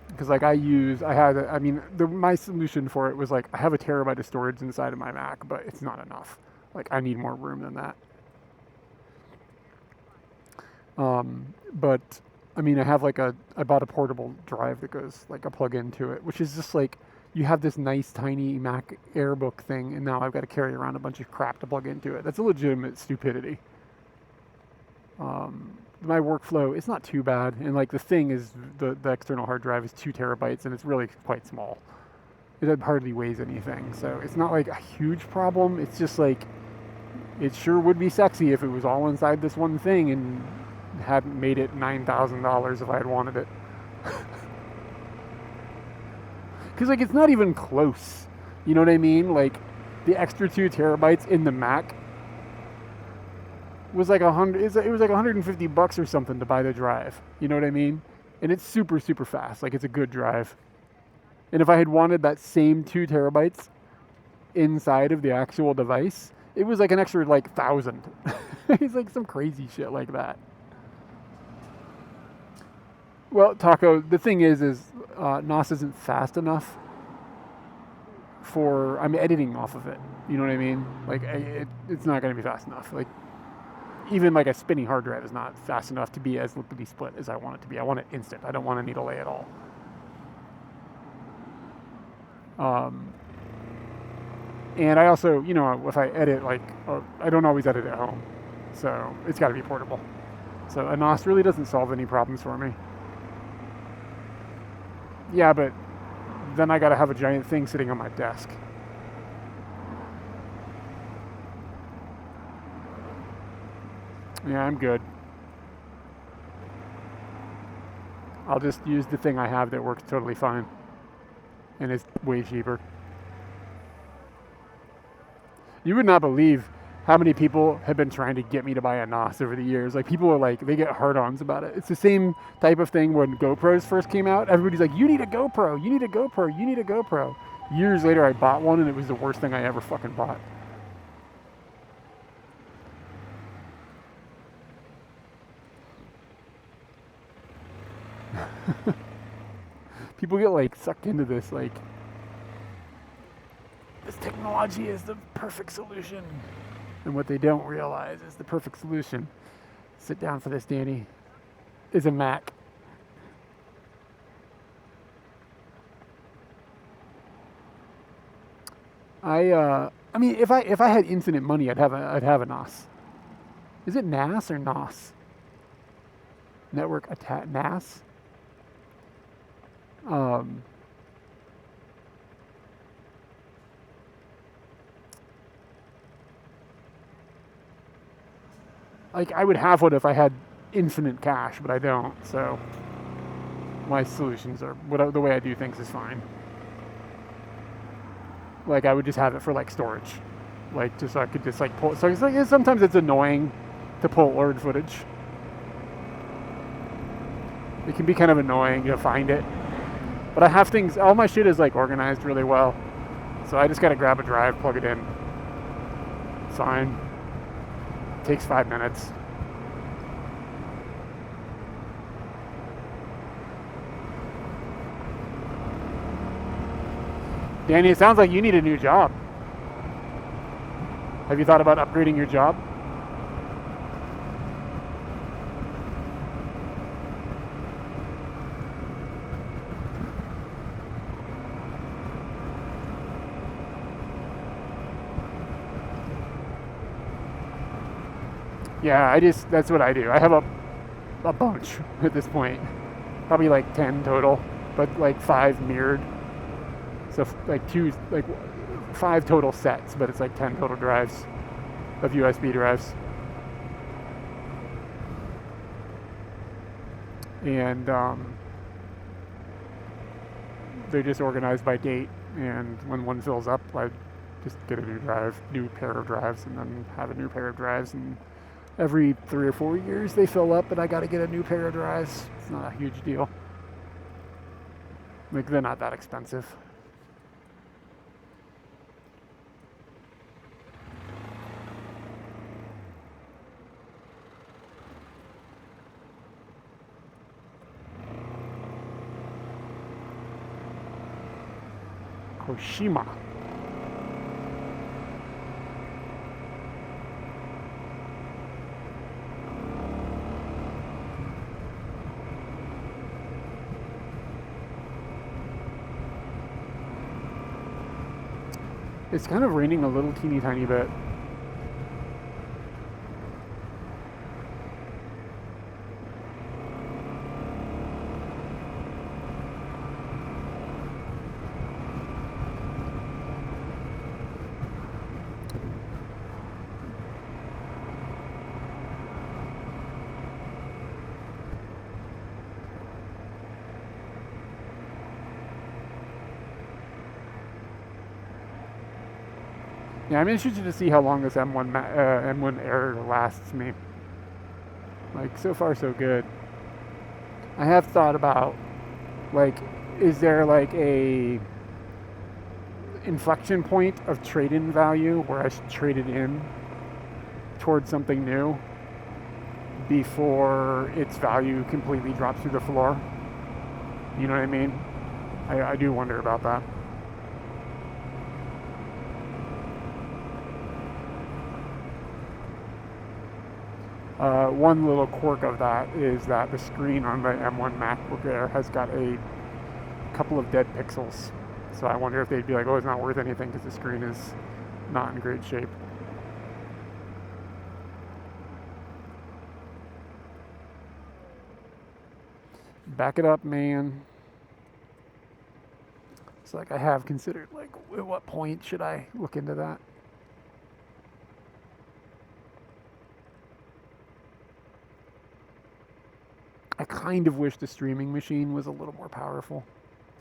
S4: Because like my solution for it was like I have a terabyte of storage inside of my Mac, but it's not enough. Like I need more room than that. But I mean, I bought a portable drive that goes like a plug into it, which is just like you have this nice tiny Mac Airbook thing, and now I've got to carry around a bunch of crap to plug into it. That's a legitimate stupidity. My workflow, it's not too bad, and like the thing is the external hard drive is 2 terabytes, and it's really quite small. It hardly weighs anything, so it's not like a huge problem. It's just like it sure would be sexy if it was all inside this one thing and hadn't made it $9,000 if I had wanted it. Because like it's not even close. You know what I mean? Like the extra 2 terabytes in the Mac was like it was like $150 or something to buy the drive. You know what I mean? And it's super, super fast. Like it's a good drive. And if I had wanted that same 2 terabytes inside of the actual device, it was like an extra like 1,000. It's like some crazy shit like that. Well, Taco, the thing is NOS isn't fast enough for, I'm editing off of it. You know what I mean? Like it's not going to be fast enough. Like even like a spinning hard drive is not fast enough to be as liquidly split as I want it to be. I want it instant. I don't want to need a delay at all. And I also, you know, if I edit, like, I don't always edit at home. So it's got to be portable. So a NOS really doesn't solve any problems for me. Yeah, but then I got to have a giant thing sitting on my desk. Yeah, I'm good. I'll just use the thing I have that works totally fine. And it's way cheaper. You would not believe how many people have been trying to get me to buy a NOS over the years. Like people are like, they get hard-ons about it. It's the same type of thing when GoPros first came out. Everybody's like, you need a GoPro, you need a GoPro, you need a GoPro. Years later I bought one and it was the worst thing I ever fucking bought. People get like sucked into this, like, this technology is the perfect solution. And what they don't realize is the perfect solution, sit down for this, Danny, is a Mac. I mean, if I had infinite money, I'd have a NOS. Is it NAS or NOS? Network attack NAS. Like I would have one if I had infinite cash, but I don't. So my solutions are the way I do things is fine. Like I would just have it for like storage, like just so I could just like pull. So it's like sometimes it's annoying to pull old footage. It can be kind of annoying to find it, but I have things. All my shit is like organized really well, so I just gotta grab a drive, plug it in. It's fine. It takes 5 minutes. Danny, it sounds like you need a new job. Have you thought about upgrading your job? Yeah, that's what I do. I have a bunch at this point. Probably like 10 total, but like 5 mirrored. So like 5 total sets, but it's like 10 total drives of USB drives. And they're just organized by date, and when one fills up, I just get a new pair of drives, and then have a new pair of drives, and every 3 or 4 years they fill up and I gotta get a new pair of drives. It's not a huge deal. Like, they're not that expensive. Koshima. It's kind of raining a little teeny tiny bit. Yeah, I'm interested to see how long this M1 Air lasts me. Like, so far so good. I have thought about, like, is there like a inflection point of trade-in value where I should trade it in towards something new before its value completely drops through the floor? You know what I mean? I do wonder about that. One little quirk of that is that the screen on the M1 MacBook Air has got a couple of dead pixels. So I wonder if they'd be like, oh, it's not worth anything because the screen is not in great shape. Back it up, man. It's like I have considered, like, at what point should I look into that? I kind of wish the streaming machine was a little more powerful.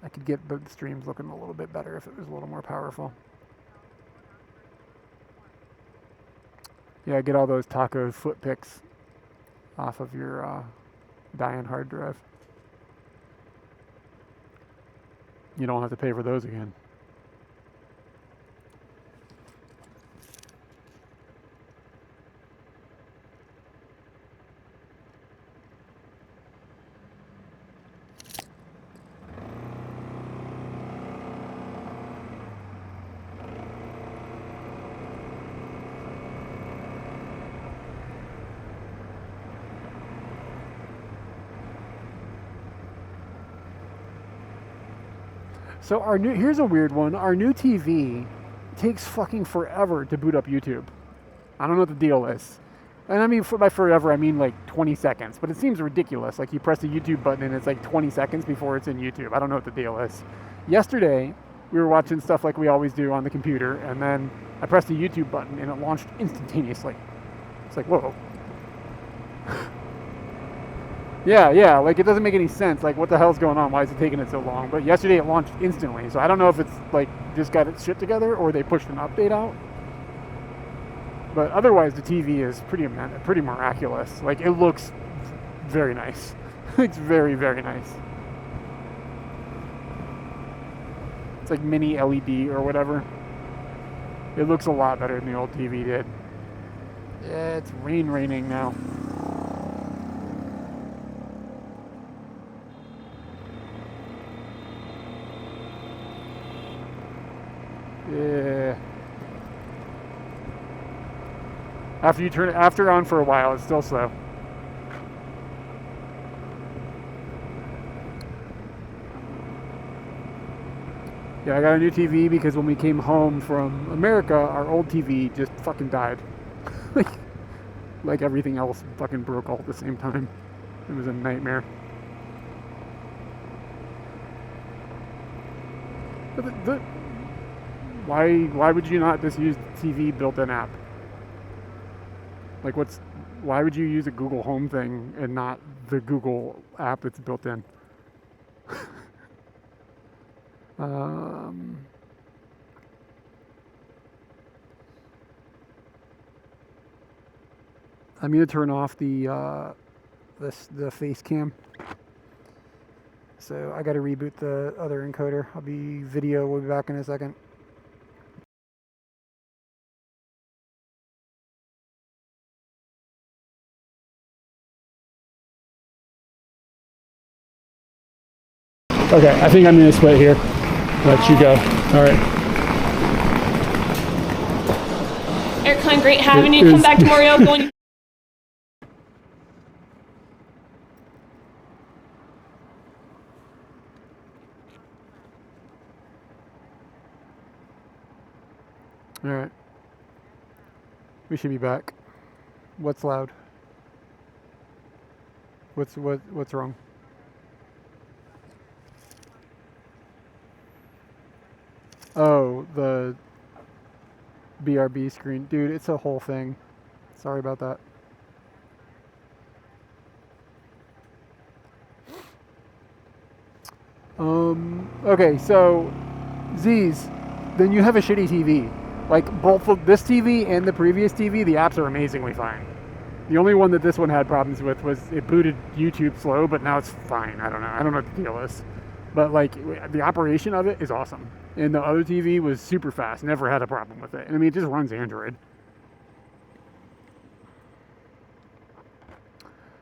S4: I could get the streams looking a little bit better if it was a little more powerful. Yeah, get all those taco foot pics off of your Diane hard drive. You don't have to pay for those again. So here's a weird one. Our new TV takes fucking forever to boot up YouTube. I don't know what the deal is. And I mean, by forever, I mean like 20 seconds. But it seems ridiculous. Like, you press the YouTube button and it's like 20 seconds before it's in YouTube. I don't know what the deal is. Yesterday, we were watching stuff like we always do on the computer. And then I pressed the YouTube button and it launched instantaneously. It's like, whoa. Yeah, like it doesn't make any sense. Like what the hell's going on? Why is it taking it so long? But yesterday it launched instantly, so I don't know if it's like just got its shit together or they pushed an update out. But otherwise the TV is pretty miraculous. Like it looks very nice. It's very, very nice. It's like mini LED or whatever. It looks a lot better than the old TV did. Yeah, it's raining now. Yeah. After you turn it on for a while, it's still slow. Yeah, I got a new TV because when we came home from America, our old TV just fucking died. Like everything else fucking broke all at the same time. It was a nightmare. Why would you not just use the TV built-in app? Like why would you use a Google Home thing and not the Google app that's built in? I'm gonna turn off the face cam. So I gotta reboot the other encoder. We'll be back in a second. Okay, I think I'm gonna split here. Let you go. All right.
S1: Aircon, great having you. Come back tomorrow. Going.
S4: All right. We should be back. What's loud? What's wrong? Oh, the BRB screen. Dude, it's a whole thing. Sorry about that. Okay, so Z's, then you have a shitty TV. Like both of this TV and the previous TV, the apps are amazingly fine. The only one that this one had problems with was it booted YouTube slow, but now it's fine. I don't know what the deal is. But like the operation of it is awesome. And the other TV was super fast, never had a problem with it. And I mean, it just runs Android.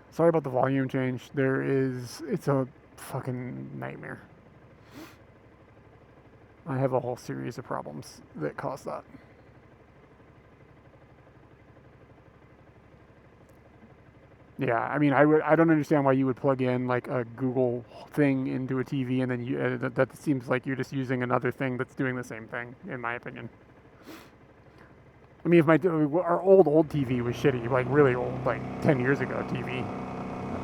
S4: Sorry about the volume change. It's a fucking nightmare. I have a whole series of problems that cause that. Yeah, I mean, I don't understand why you would plug in like a Google thing into a TV and then that seems like you're just using another thing that's doing the same thing, in my opinion. I mean, if our old TV was shitty, like really old, like 10 years ago TV,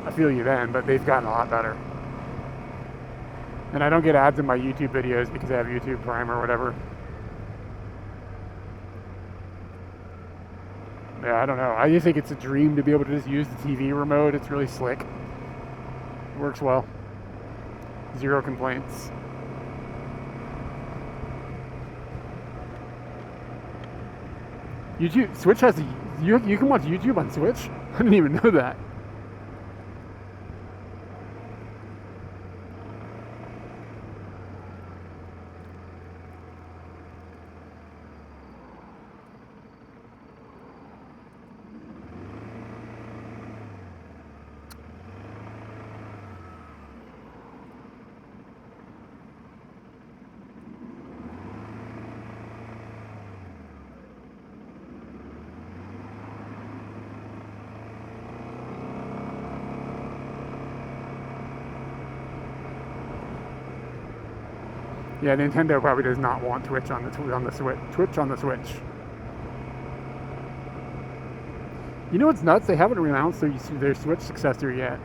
S4: I feel you then, but they've gotten a lot better. And I don't get ads in my YouTube videos because I have YouTube Prime or whatever. Yeah, I don't know. I just think it's a dream to be able to just use the TV remote. It's really slick. It works well. Zero complaints. Switch has you can watch YouTube on Switch? I didn't even know that. Yeah, Nintendo probably does not want Twitch on the Switch. Twitch on the Switch. You know what's nuts? They haven't announced their Switch successor yet.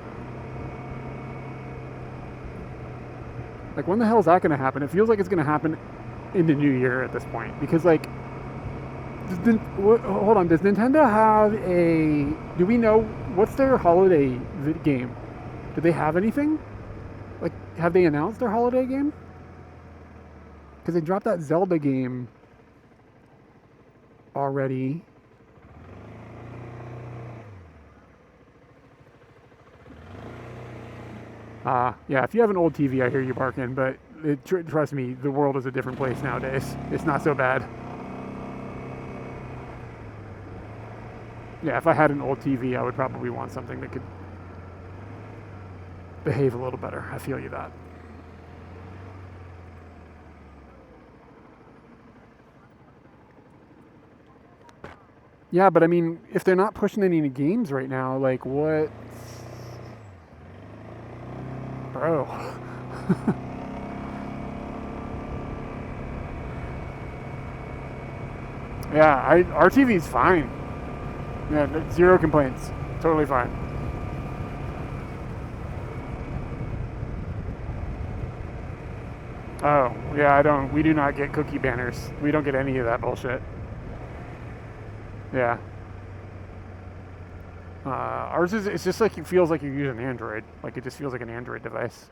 S4: Like, when the hell is that going to happen? It feels like it's going to happen in the new year at this point. Because, like, hold on. Does Nintendo have do we know, what's their holiday game? Do they have anything? Like, have they announced their holiday game? Because they dropped that Zelda game already. Yeah, if you have an old TV, I hear you barking, but trust me, the world is a different place nowadays. It's not so bad. Yeah, if I had an old TV, I would probably want something that could behave a little better. I feel you that. Yeah, but I mean, if they're not pushing any games right now, like what? Bro. Yeah, our TV's fine. Yeah, zero complaints. Totally fine. Oh, yeah, we do not get cookie banners. We don't get any of that bullshit. Yeah. Ours is, it's just like, it feels like you're using Android. Like, it just feels like an Android device.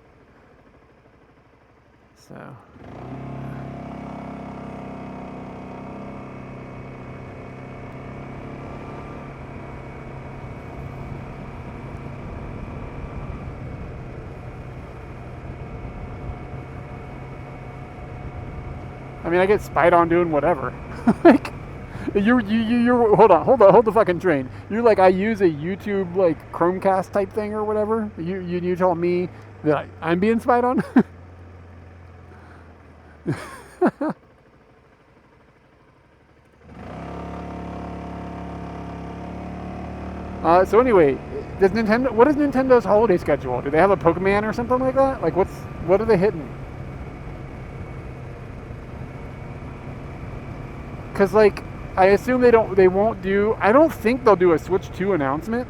S4: So. I mean, I get spied on doing whatever. Like, you're hold the fucking train. You're like, I use a YouTube like Chromecast type thing or whatever. You tell me that I'm being spied on. So anyway, what is Nintendo's holiday schedule? Do they have a Pokemon or something like that? Like, what are they hitting? Because, like, I assume they won't do, I don't think they'll do a Switch 2 announcement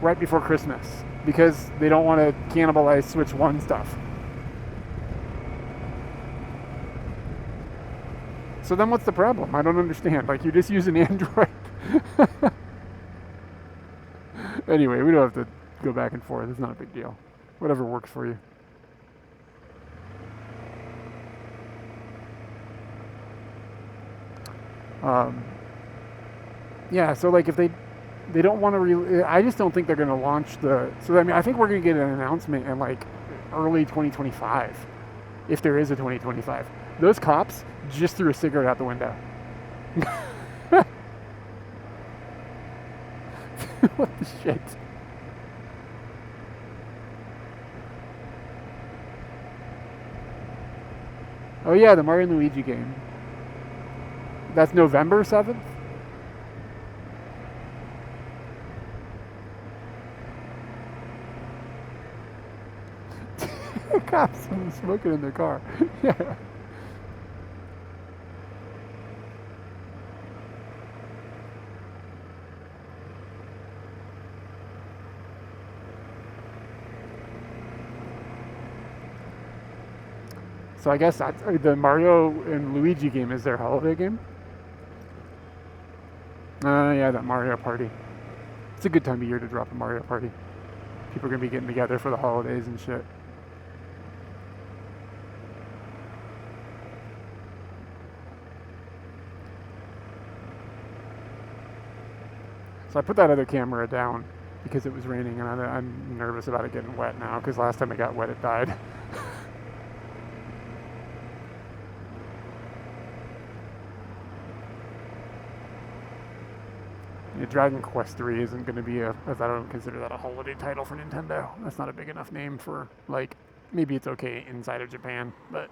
S4: right before Christmas, because they don't want to cannibalize Switch 1 stuff. So then what's the problem? I don't understand. Like, you're just using Android. Anyway, we don't have to go back and forth. It's not a big deal. Whatever works for you. Yeah, so like if they don't want to I just don't think they're going to launch so I mean, I think we're going to get an announcement in like early 2025, if there is a 2025. Those cops just threw a cigarette out the window. What the shit? Oh yeah, the Mario and Luigi game. That's November 7th? Cops smoking in their car. Yeah. So I guess that's, the Mario and Luigi game is their holiday game? Yeah, that Mario Party. It's a good time of year to drop a Mario Party. People are going to be getting together for the holidays and shit. So I put that other camera down because it was raining, and I'm nervous about it getting wet now, because last time it got wet it died. Yeah, Dragon Quest 3 isn't going to be I don't consider that a holiday title for Nintendo. That's not a big enough name for, like, maybe it's okay inside of Japan, but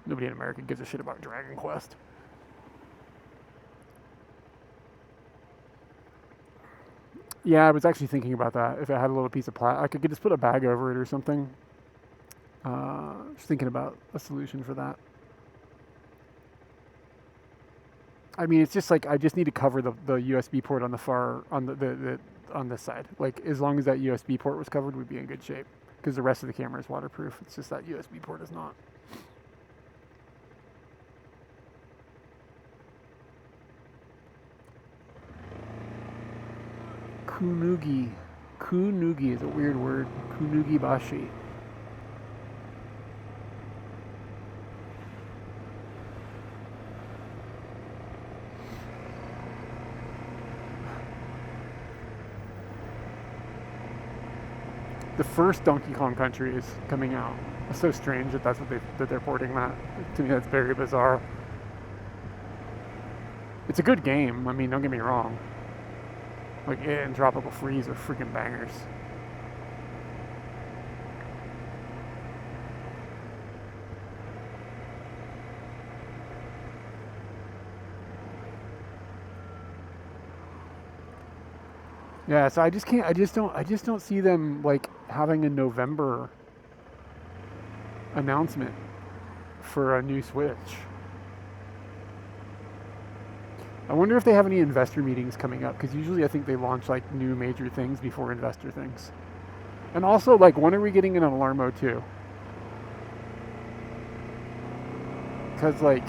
S4: nobody in America gives a shit about Dragon Quest. Yeah, I was actually thinking about that. If it had a little piece of plastic, I could just put a bag over it or something. Just thinking about a solution for that. I mean, it's just like I just need to cover the USB port on the on this side. Like, as long as that USB port was covered, we'd be in good shape. Because the rest of the camera is waterproof. It's just that USB port is not. Kunugi. Kunugi is a weird word. Kunugi bashi. The first Donkey Kong Country is coming out. It's so strange that they're porting that. To me, that's very bizarre. It's a good game. I mean, don't get me wrong. Like it and Tropical Freeze are freaking bangers. Yeah, so I just don't see them like having a November announcement for a new Switch. I wonder if they have any investor meetings coming up, because usually I think they launch like new major things before investor things. And also, like, when are we getting an Alarmo 2? Because, like,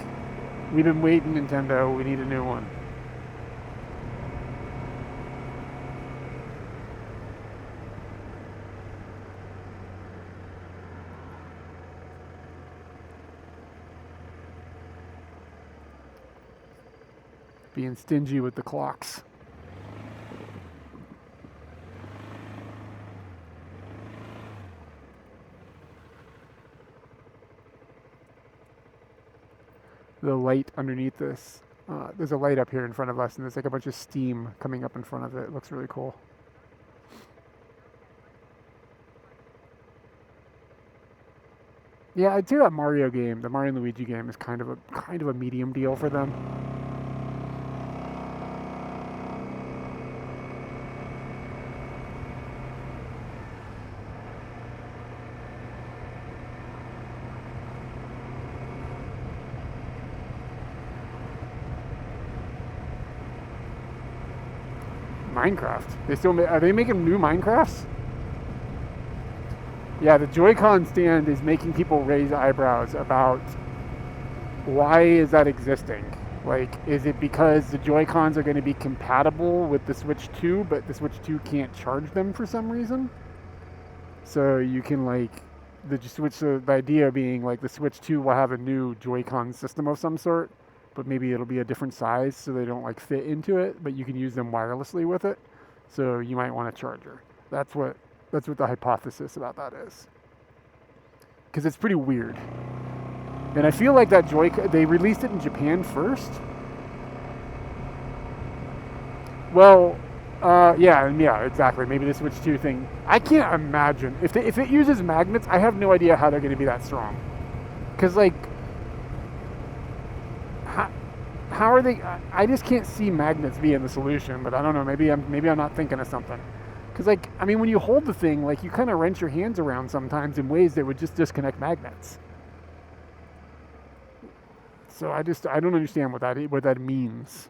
S4: we've been waiting, Nintendo, we need a new one. Being stingy with the clocks. The light underneath this, there's a light up here in front of us, and there's like a bunch of steam coming up in front of it. It looks really cool. Yeah, I'd say that Mario game, the Mario and Luigi game, is kind of a medium deal for them. Minecraft. Are they making new Minecrafts? Yeah, the Joy-Con stand is making people raise eyebrows about why is that existing? Like, is it because the Joy-Cons are going to be compatible with the Switch 2, but the Switch 2 can't charge them for some reason? So you can, like, the idea being, like, the Switch 2 will have a new Joy-Con system of some sort, but maybe it'll be a different size so they don't, like, fit into it, but you can use them wirelessly with it. So you might want a charger. That's what the hypothesis about that is. Because it's pretty weird. And I feel like that they released it in Japan first. Well, yeah, exactly. Maybe the Switch 2 thing. I can't imagine. If it uses magnets, I have no idea how they're going to be that strong. Because, like, how are they? I just can't see magnets being the solution, but I don't know. Maybe I'm not thinking of something. Because, like, I mean, when you hold the thing, like, you kind of wrench your hands around sometimes in ways that would just disconnect magnets. So I don't understand what that means.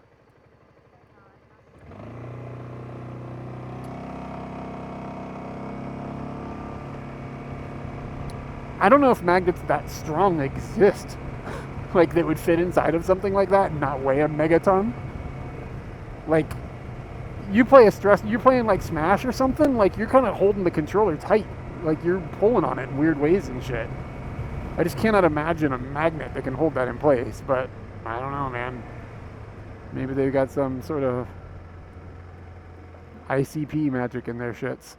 S4: I don't know if magnets that strong exist. Like, that would fit inside of something like that and not weigh a megaton. Like, you're playing like Smash or something, like, you're kind of holding the controller tight. Like, you're pulling on it in weird ways and shit. I just cannot imagine a magnet that can hold that in place, but I don't know, man. Maybe they've got some sort of ICP magic in their shits.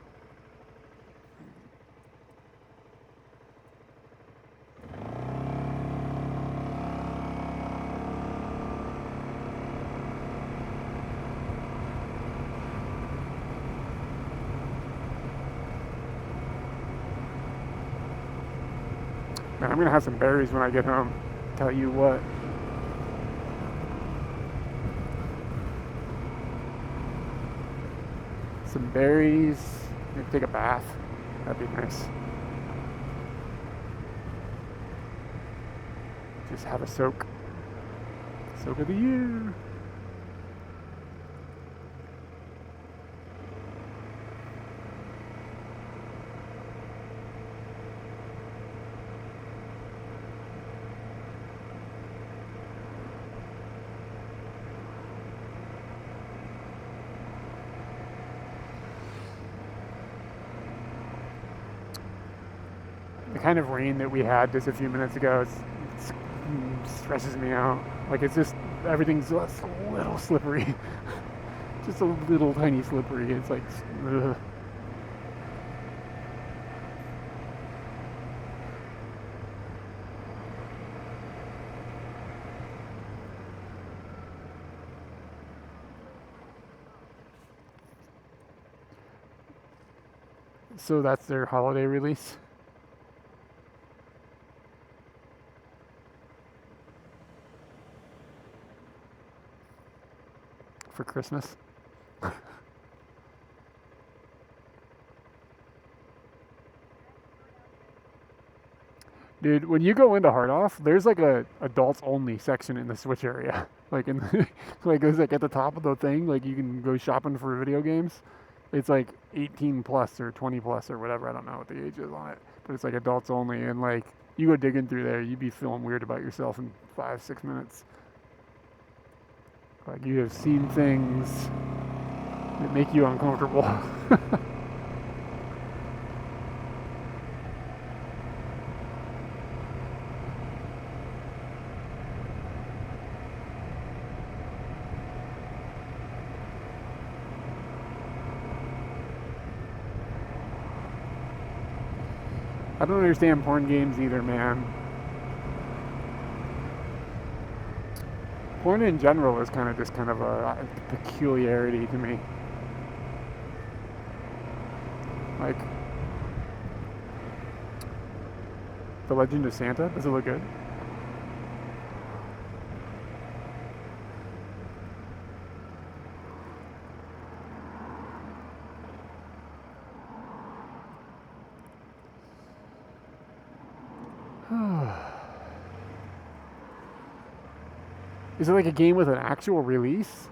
S4: Man, I'm gonna have some berries when I get home. Tell you what. Some berries. Maybe take a bath. That'd be nice. Just have a soak. Soak of the year. kind of rain that we had just a few minutes ago stresses me out. Like, it's just, everything's just a little slippery. Just a little tiny slippery. It's like, ugh. So that's their holiday release. For Christmas. Dude, when you go into Hard Off, there's like a adults only section in the Switch area. Like in like it's like at the top of the thing, like you can go shopping for video games. It's like 18 plus or 20 plus or whatever. I don't know what the age is on it, but it's like adults only. And like you go digging through there, you'd be feeling weird about yourself in 5-6 minutes. Like you have seen things that make you uncomfortable. I don't understand porn games either, man. Porn in general is kind of just kind of a peculiarity to me. Like, The Legend of Santa, does it look good? Is it like a game with an actual release?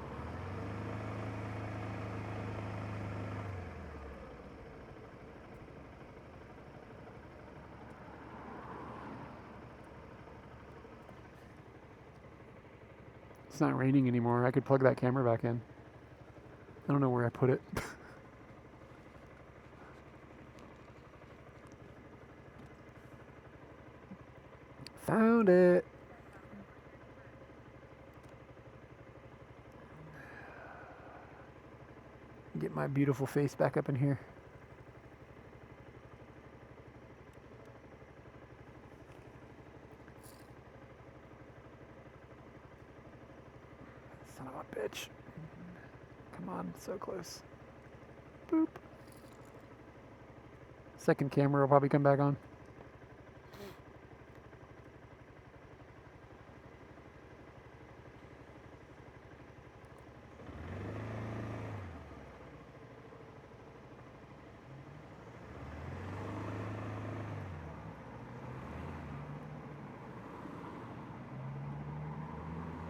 S4: It's not raining anymore. I could plug that camera back in. I don't know where I put it. Found it. Get my beautiful face back up in here. Son of a bitch. Come on, so close. Boop. Second camera will probably come back on.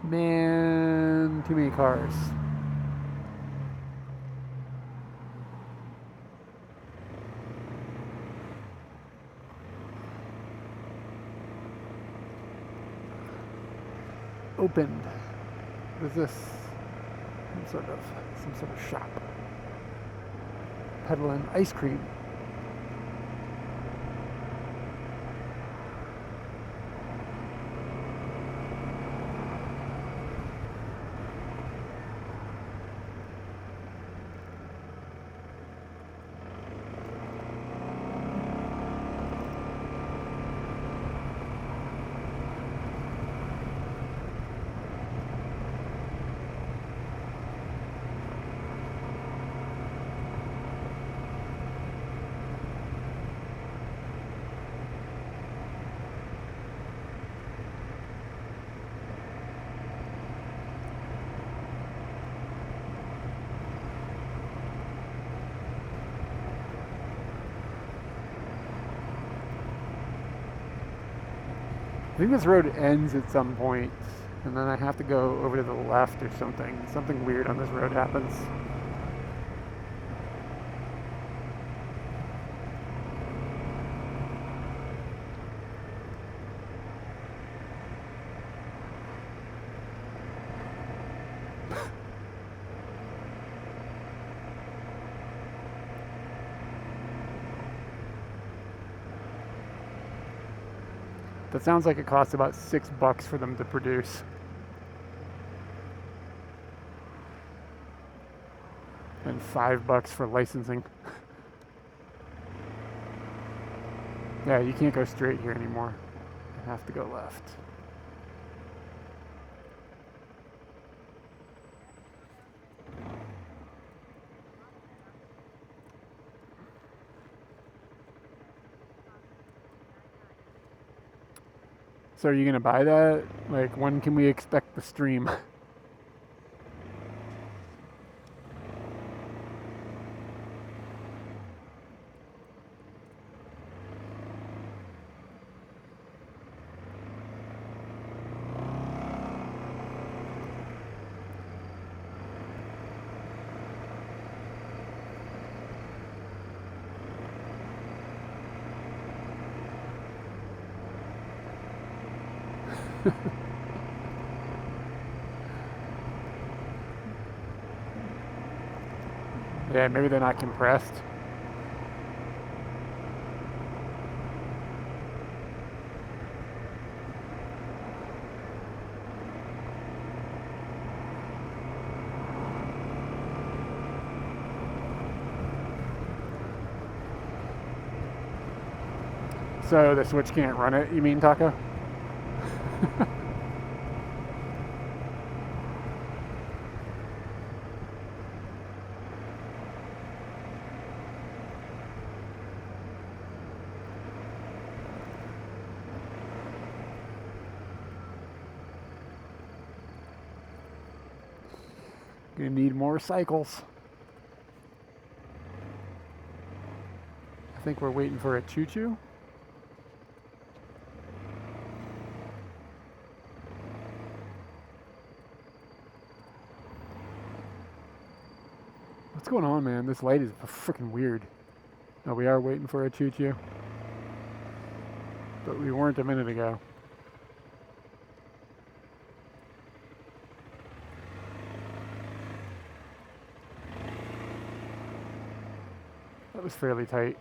S4: Man, too many cars. Opened. What is this? Some sort of shop. Peddling ice cream. I think this road ends at some point, and then I have to go over to the left or something. Something weird on this road happens. That sounds like it costs about $6 for them to produce. And $5 for licensing. Yeah, you can't go straight here anymore. You have to go left. So are you gonna buy that? Like, when can we expect the stream? Yeah, maybe they're not compressed. So the Switch can't run it, you mean, Taco? Gonna need more cycles. I think we're waiting for a choo-choo. What's going on, man? This light is freaking weird. Oh, we are waiting for a choo-choo. But we weren't a minute ago. That was fairly tight.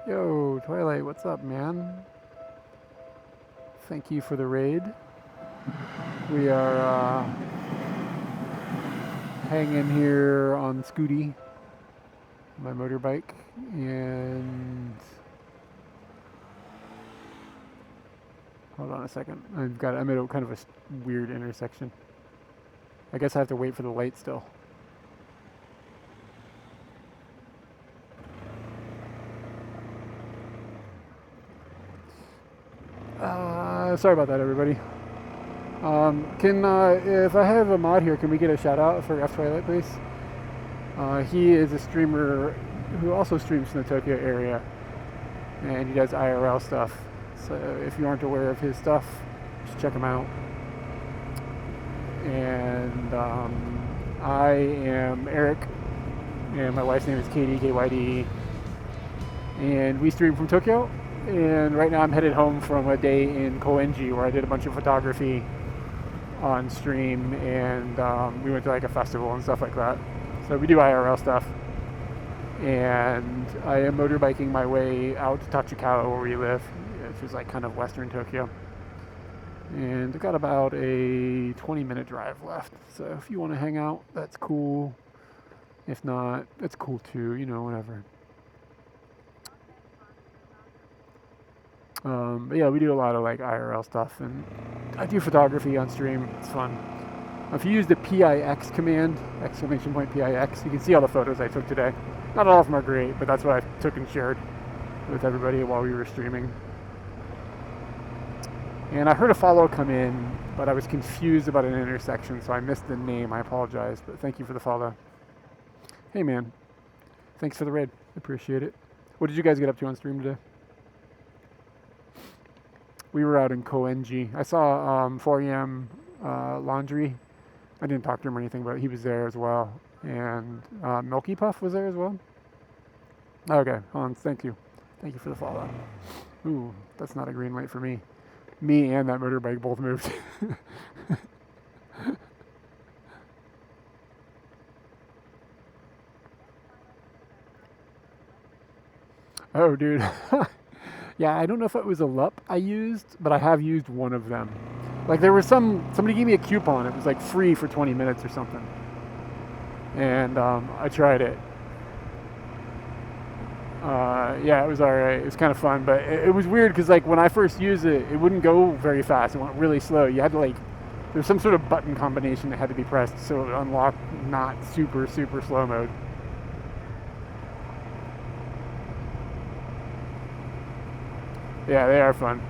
S4: Yo, Twilight, what's up, man? Thank you for the raid. We are hanging here on Scooty, my motorbike, and hold on a second. I'm at a kind of a weird intersection. I guess I have to wait for the light still. Sorry about that, everybody. If I have a mod here, can we get a shout out for F Twilight, please? He is a streamer who also streams in the Tokyo area, and he does IRL stuff. So if you aren't aware of his stuff, just check him out. And I am Eric, and my wife's name is Katie, KYD, and we stream from Tokyo. And right now I'm headed home from a day in Koenji where I did a bunch of photography on stream, and we went to like a festival and stuff like that. So we do IRL stuff. And I am motorbiking my way out to Tachikawa where we live, which is like kind of western Tokyo. And I've got about a 20-minute drive left. So if you want to hang out, that's cool. If not, that's cool too, you know, whatever. But yeah, we do a lot of like IRL stuff, and I do photography on stream. It's fun. If you use the PIX command, exclamation point PIX, you can see all the photos I took today. Not all of them are great, but that's what I took and shared with everybody while we were streaming. And I heard a follow come in, but I was confused about an intersection, so I missed the name. I apologize, but thank you for the follow. Hey man, thanks for the raid. Appreciate it. What did you guys get up to on stream today? We were out in Koenji. I saw 4am Laundry. I didn't talk to him or anything, but he was there as well. And Milky Puff was there as well. Okay, Hans, thank you. Thank you for the follow. Ooh, that's not a green light for me. Me and that motorbike both moved. Oh, dude. Yeah, I don't know if it was a LUP I used, but I have used one of them. Like there was somebody gave me a coupon. It was like free for 20 minutes or something. And I tried it. Yeah, it was alright. It was kind of fun, but it was weird because like when I first used it, it wouldn't go very fast. It went really slow. You had to like, there was some sort of button combination that had to be pressed so it unlocked not super slow mode. Yeah, they are fun.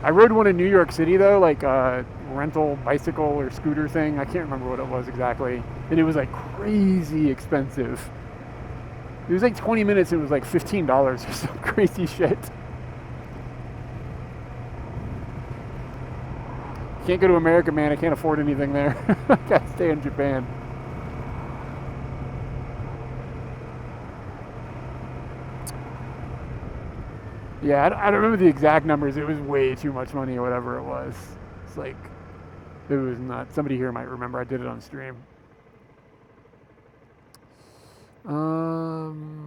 S4: I rode one in New York City though, like a rental bicycle or scooter thing. I can't remember what it was exactly. And it was like crazy expensive. It was like 20 minutes, it was like $15 or some crazy shit. Can't go to America, man. I can't afford anything there. I gotta stay in Japan. Yeah, I don't remember the exact numbers. It was way too much money or whatever it was. It's like, it was nuts. Somebody here might remember. I did it on stream.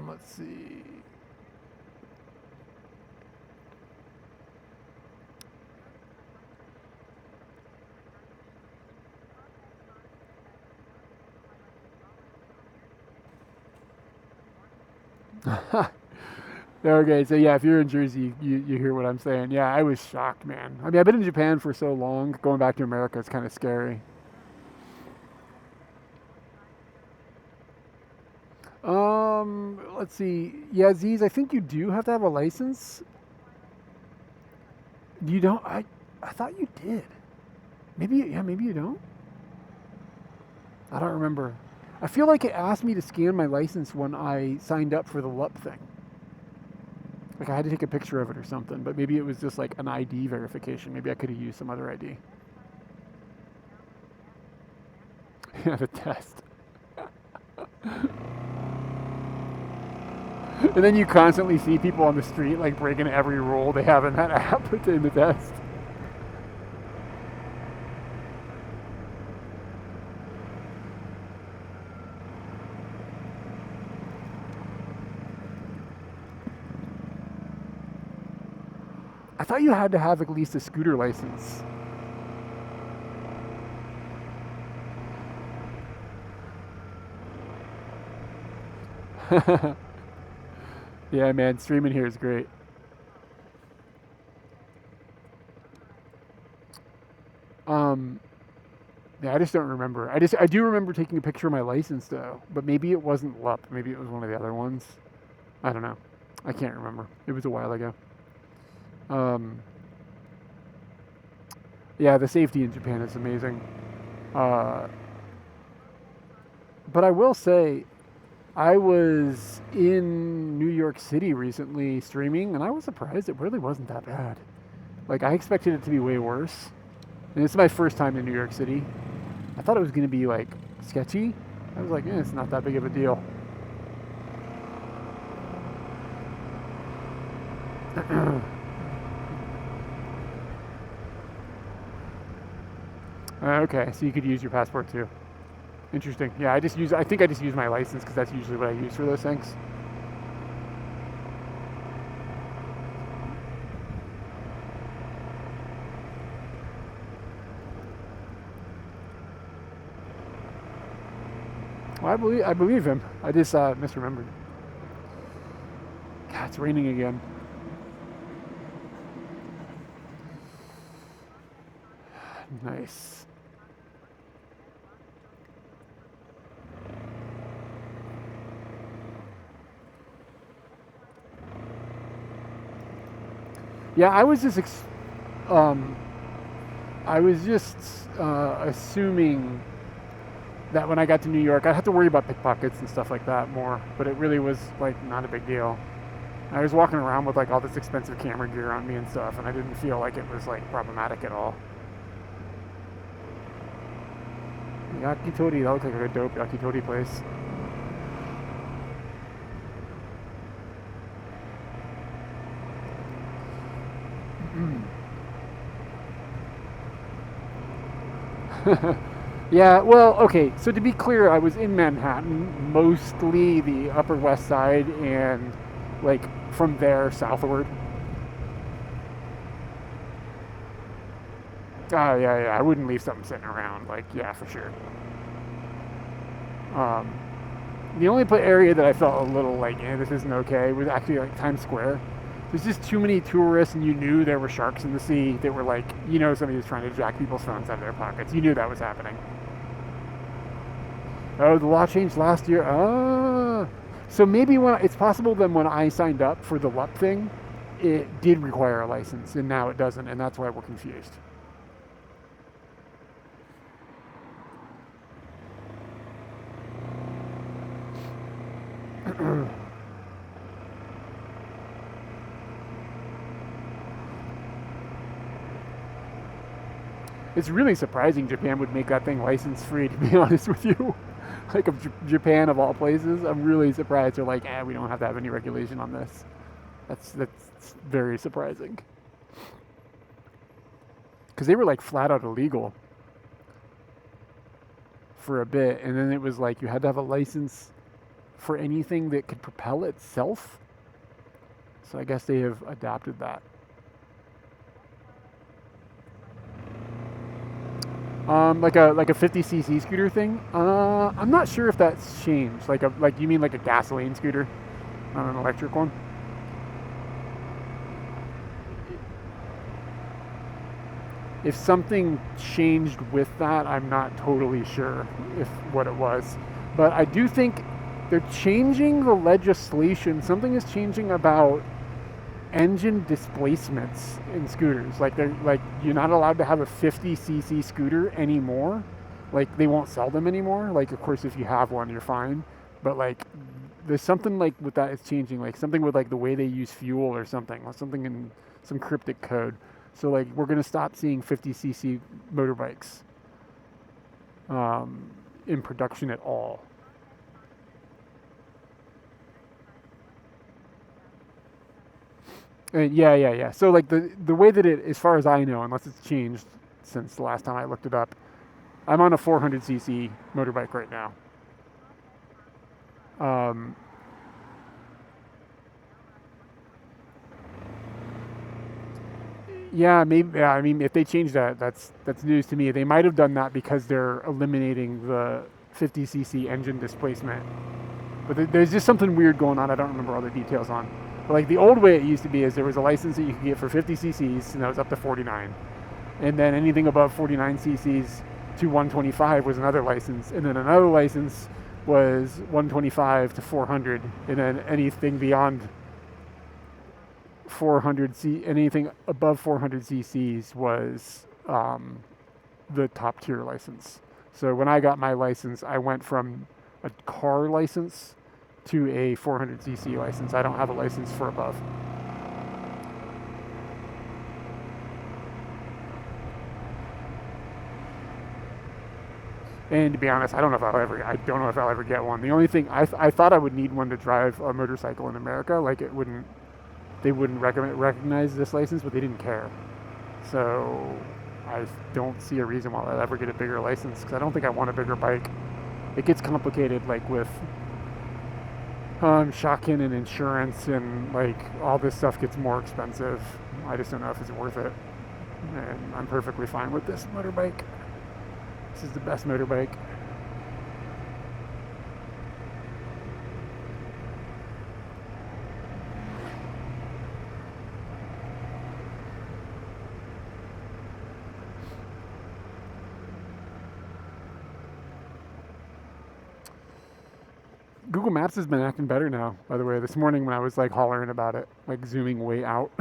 S4: Let's see. Okay, so yeah, if you're in Jersey, you hear what I'm saying. Yeah, I was shocked, man. I mean, I've been in Japan for so long. Going back to America is kind of scary. Let's see. Yeah, Z's, I think you do have to have a license. You don't? I thought you did. Maybe, yeah, maybe you don't. I don't remember. I feel like it asked me to scan my license when I signed up for the LUP thing. Like I had to take a picture of it or something, but maybe it was just like an ID verification. Maybe I could have used some other ID. Yeah, the test. And then you constantly see people on the street like breaking every rule they have in that app in the test. I thought you had to have at least a scooter license. Yeah, man, streaming here is great. Yeah, I just don't remember. I do remember taking a picture of my license though, but maybe it wasn't LUP. Maybe it was one of the other ones. I don't know. I can't remember. It was a while ago. Yeah, the safety in Japan is amazing. But I will say, I was in New York City recently streaming, and I was surprised it really wasn't that bad. Like, I expected it to be way worse. And it's my first time in New York City. I thought it was going to be, like, sketchy. I was like, it's not that big of a deal. Okay, so you could use your passport too. Interesting. Yeah, I think I just use my license because that's usually what I use for those things. Well, I believe him. I just misremembered. God, it's raining again. Nice. Yeah, I was just assuming that when I got to New York, I'd have to worry about pickpockets and stuff like that more, but it really was like not a big deal. I was walking around with like all this expensive camera gear on me and stuff, and I didn't feel like it was like problematic at all. Yakitori, that looks like a dope yakitori place. Yeah, well, okay, so to be clear, I was in Manhattan, mostly the Upper West Side, and like from there southward. Oh, yeah, I wouldn't leave something sitting around, like, yeah, for sure. The only area that I felt a little like, this isn't okay, was actually like Times Square. There's just too many tourists, and you knew there were sharks in the sea that were like, somebody was trying to jack people's phones out of their pockets. You knew that was happening. Oh, the law changed last year. Ah, so maybe it's possible then when I signed up for the LUP thing, it did require a license, and now it doesn't, and that's why we're confused. It's really surprising Japan would make that thing license free, to be honest with you. Like, of Japan of all places, I'm really surprised they're like, we don't have to have any regulation on this. That's very surprising. Because they were like flat out illegal for a bit, and then it was like you had to have a license for anything that could propel itself. So I guess they have adapted that. Like a 50cc scooter thing. I'm not sure if that's changed. Like you mean like a gasoline scooter, not an electric one. If something changed with that, I'm not totally sure if what it was, but I do think they're changing the legislation. Something is changing about engine displacements in scooters. Like you're not allowed to have a 50cc scooter anymore. Like they won't sell them anymore. Like of course if you have one you're fine, but like there's something like with that is changing. Like something with like the way they use fuel or something in some cryptic code. So like we're gonna stop seeing 50cc motorbikes in production at all. Yeah. So like the way that it, as far as I know, unless it's changed since the last time I looked it up, I'm on a 400cc motorbike right now. Yeah, maybe. Yeah, I mean, if they change that, that's news to me. They might have done that because they're eliminating the 50cc engine displacement. But there's just something weird going on. I don't remember all the details on. But like the old way it used to be is there was a license that you could get for 50cc's, and that was up to 49. And then anything above 49 cc's to 125 was another license, and then another license was 125 to 400, and then anything beyond anything above 400 cc's was the top tier license. So when I got my license, I went from a car license to a 400cc license. I don't have a license for above. And to be honest, I don't know if I'll ever get one. The only thing I thought I would need one to drive a motorcycle in America. Like they wouldn't recognize this license, but they didn't care. So I don't see a reason why I'll ever get a bigger license because I don't think I want a bigger bike. It gets complicated, like with shotgun and insurance, and like all this stuff gets more expensive. I just don't know if it's worth it. And I'm perfectly fine with this motorbike. This is the best motorbike. Google Maps has been acting better now, by the way. This morning when I was like hollering about it, like zooming way out,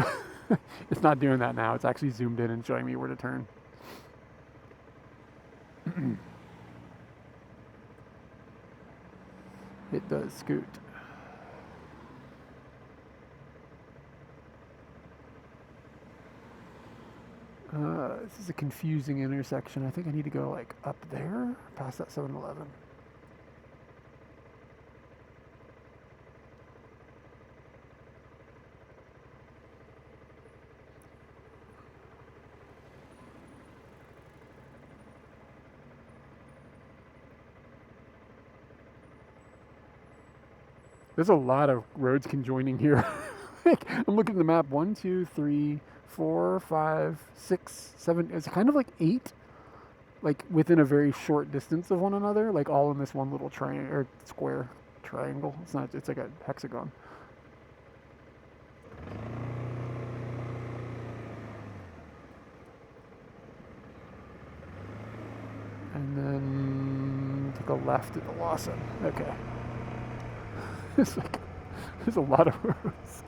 S4: it's not doing that now. It's actually zoomed in and showing me where to turn. It does scoot. This is a confusing intersection. I think I need to go like up there, past that 7-Eleven. There's a lot of roads conjoining here. Like, I'm looking at the map. 1, 2, 3, 4, 5, 6, 7. It's kind of like 8, like within a very short distance of one another, like all in this one little triangle or square triangle. It's not. It's like a hexagon. And then take a left at the Lawson. Okay. It's like, there's a lot of roads.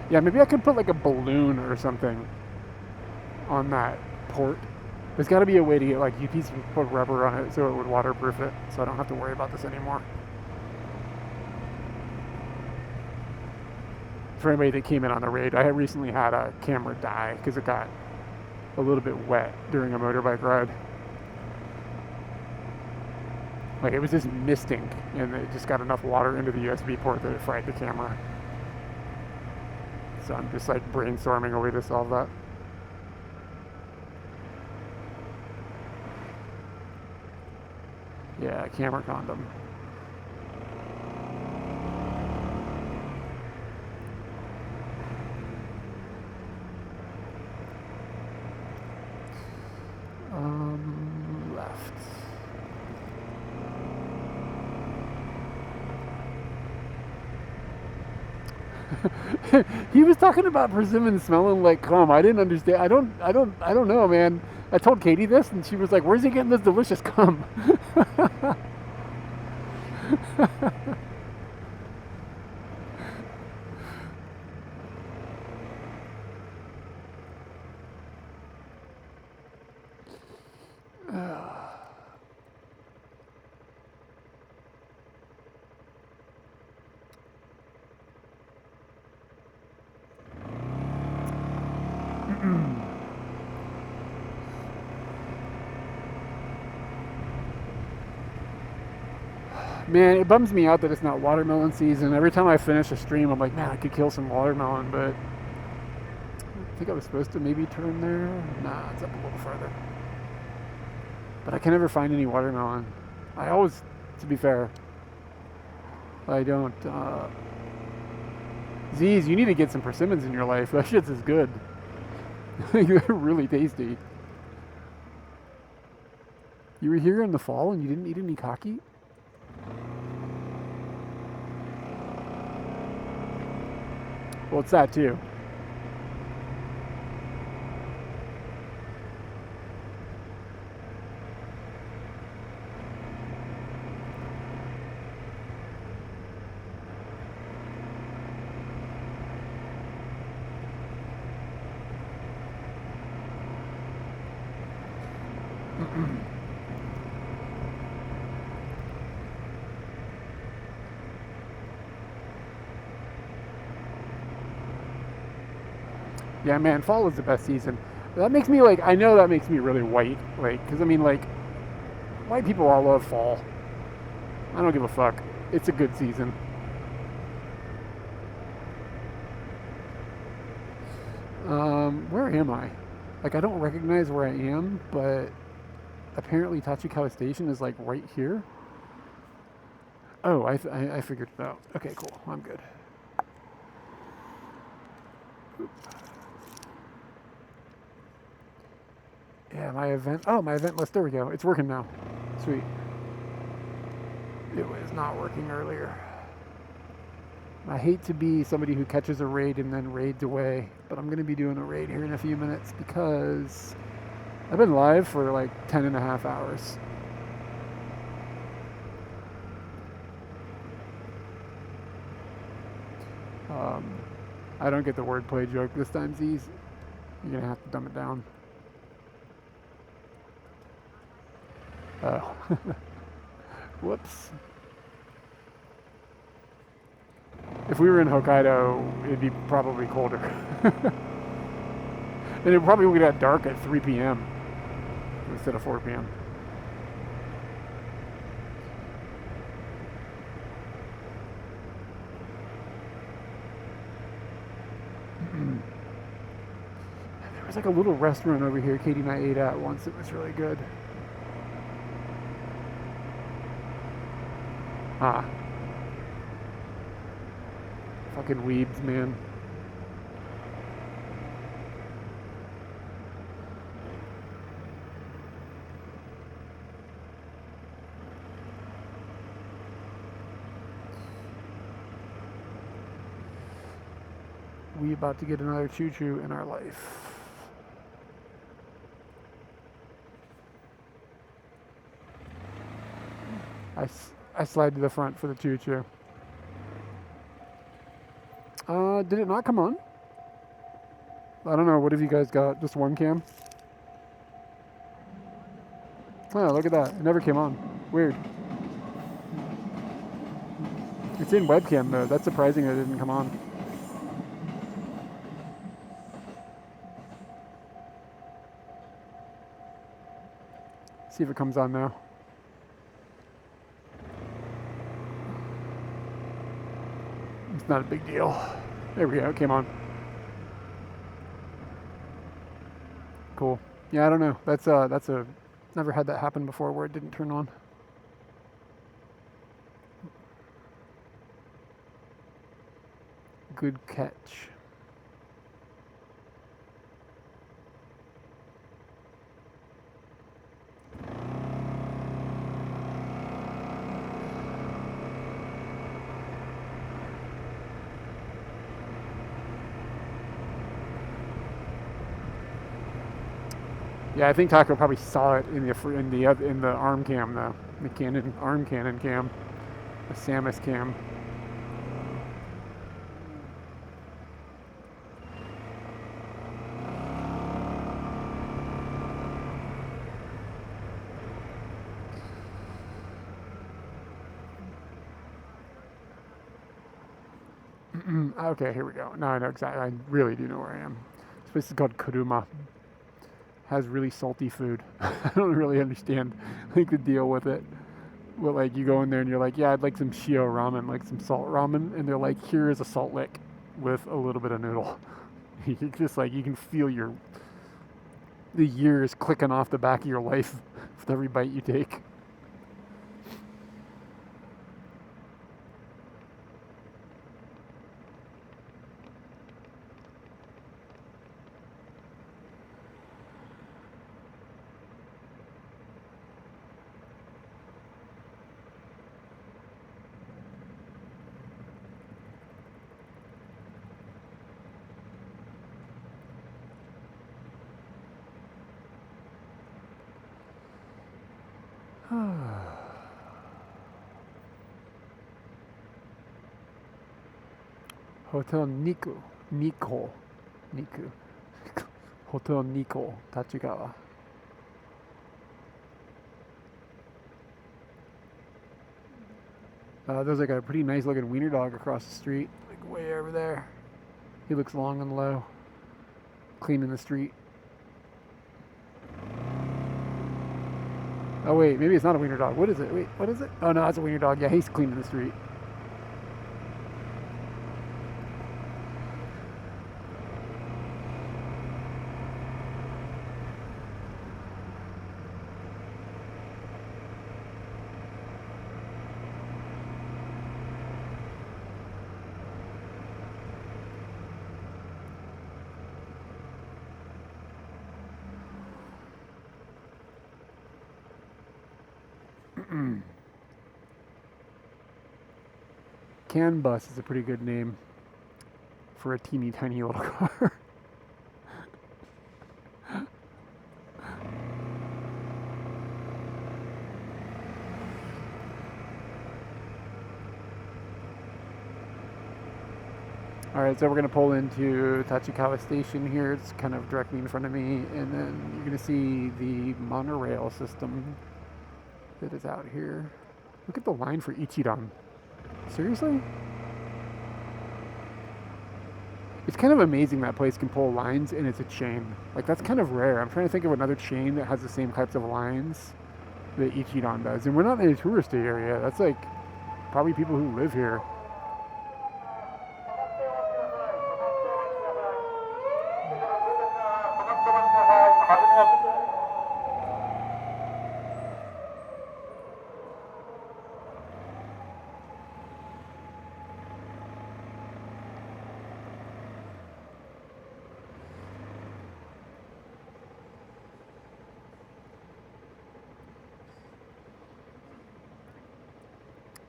S4: Yeah, maybe I could put like a balloon or something on that port. There's got to be a way to get like UPS to put rubber on it so it would waterproof it, so I don't have to worry about this anymore. For anybody that came in on the raid, I had recently had a camera die because it got a little bit wet during a motorbike ride. Like it was just misting and it just got enough water into the USB port that it fried the camera. So I'm just like brainstorming a way to solve that. Yeah, camera condom. Left. He was talking about persimmon smelling like cum. I didn't understand. I don't know, man. I told Katie this, and she was like, "Where's he getting this delicious cum?" Man, it bums me out that it's not watermelon season. Every time I finish a stream, I'm like, man, I could kill some watermelon, but I think I was supposed to maybe turn there. Nah, it's up a little further. But I can never find any watermelon. I always, to be fair, I don't. Z's, you need to get some persimmons in your life. That shit's is good. They're really tasty. You were here in the fall and you didn't eat any kaki? Well, it's that too. Yeah, man, fall is the best season. That makes me like, I know that makes me really white, like, because I mean, like, white people all love fall. I don't give a fuck. It's a good season. Where am I? Like, I don't recognize where I am, but apparently Tachikawa Station is like right here. Oh, I figured it out. Okay, cool. I'm good. Yeah, my event. Oh, my event list. There we go. It's working now. Sweet. It was not working earlier. I hate to be somebody who catches a raid and then raids away, but I'm going to be doing a raid here in a few minutes because I've been live for like 10.5 hours. I don't get the wordplay joke this time, Z's. You're going to have to dumb it down. Oh. Whoops. If we were in Hokkaido, it'd be probably colder. And it probably would get dark at 3 p.m. instead of 4 p.m. There was like a little restaurant over here Katie and I ate at once. It was really good. Ah. Fucking weebs, man. We about to get another choo-choo in our life. I slide to the front for the choo-choo. Did it not come on? I don't know. What have you guys got? Just one cam? Oh, look at that. It never came on. Weird. It's in webcam mode. That's surprising that it didn't come on. See if it comes on now. It's not a big deal. There we go. It came on. Cool. Yeah, I don't know. That's a never had that happen before where it didn't turn on. Good catch. Yeah, I think Taco probably saw it in the arm cam though, the Canon arm cannon cam, the Samus cam. Okay, here we go. Now I know exactly. I really do know where I am. This place is called Kuruma. Has really salty food. I don't really understand like the deal with it. Well, like you go in there and you're like, yeah, I'd like some shio ramen, like some salt ramen, and they're like, here is a salt lick with a little bit of noodle. You just like you can feel the years clicking off the back of your life with every bite you take. Hotel Niku. Hotel Nico, Tachigawa. There's like a pretty nice looking wiener dog across the street, like way over there. He looks long and low, cleaning the street. Oh wait, maybe it's not a wiener dog. What is it? Wait, what is it? Oh no, it's a wiener dog. Yeah, he's cleaning the street. CAN bus is a pretty good name for a teeny tiny little car. Alright, so we're going to pull into Tachikawa Station here. It's kind of directly in front of me, and then you're going to see the monorail system that is out here. Look at the line for Ichiran. Seriously? It's kind of amazing that place can pull lines and it's a chain. Like, that's kind of rare. I'm trying to think of another chain that has the same types of lines that Ichiran does. And we're not in a touristy area. That's like probably people who live here.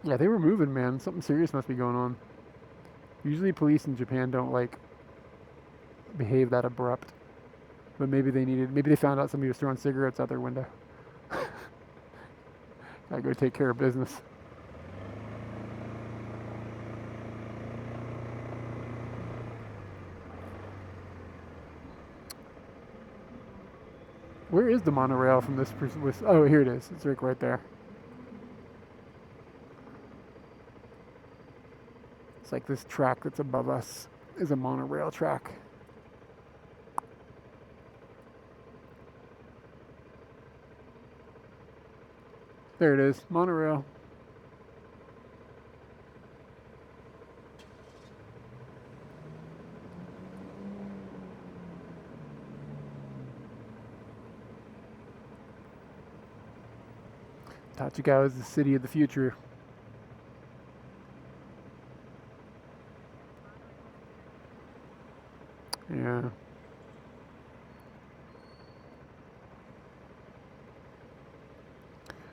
S4: Yeah, they were moving, man. Something serious must be going on. Usually police in Japan don't, like, behave that abrupt. But maybe they found out somebody was throwing cigarettes out their window. Gotta go take care of business. Where is the monorail from this? Oh, here it is. It's like right there. It's like this track that's above us is a monorail track. There it is, monorail. Tachikawa is the city of the future. Yeah.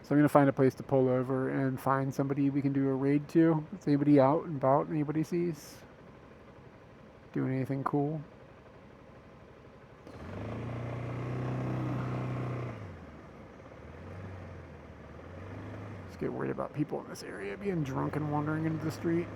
S4: So I'm going to find a place to pull over and find somebody we can do a raid to. Is anybody out and about? Anybody sees? Doing anything cool? Just get worried about people in this area being drunk and wandering into the street.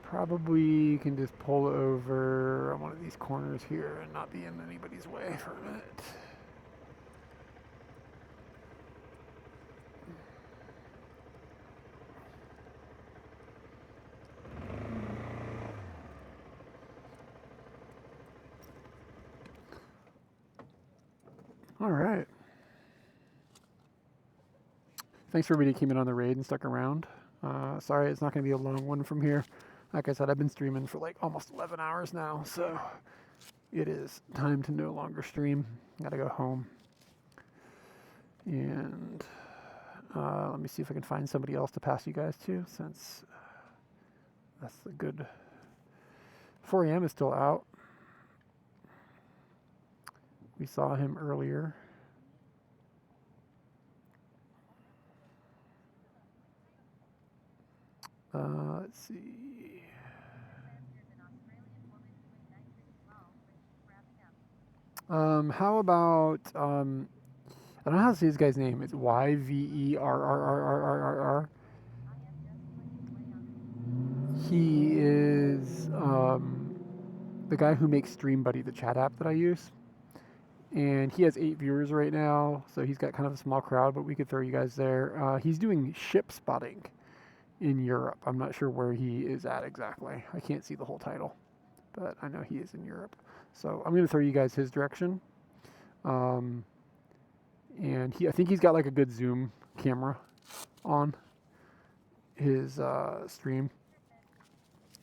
S4: Probably can just pull over on one of these corners here and not be in anybody's way for a minute. All right. Thanks for everybody who came in on the raid and stuck around. Sorry, it's not going to be a long one from here. Like I said, I've been streaming for like almost 11 hours now, so it is time to no longer stream. Gotta go home. And let me see if I can find somebody else to pass you guys to, since that's the good. 4 a.m. is still out. We saw him earlier. Let's see. How about, I don't know how to say this guy's name. It's Yverrrrrrr. He is the guy who makes Stream Buddy, the chat app that I use. And he has 8 viewers right now, so he's got kind of a small crowd, but we could throw you guys there. He's doing ship spotting in Europe. I'm not sure where he is at exactly. I can't see the whole title, but I know he is in Europe. So I'm going to throw you guys his direction. And I think he's got like a good zoom camera on his stream.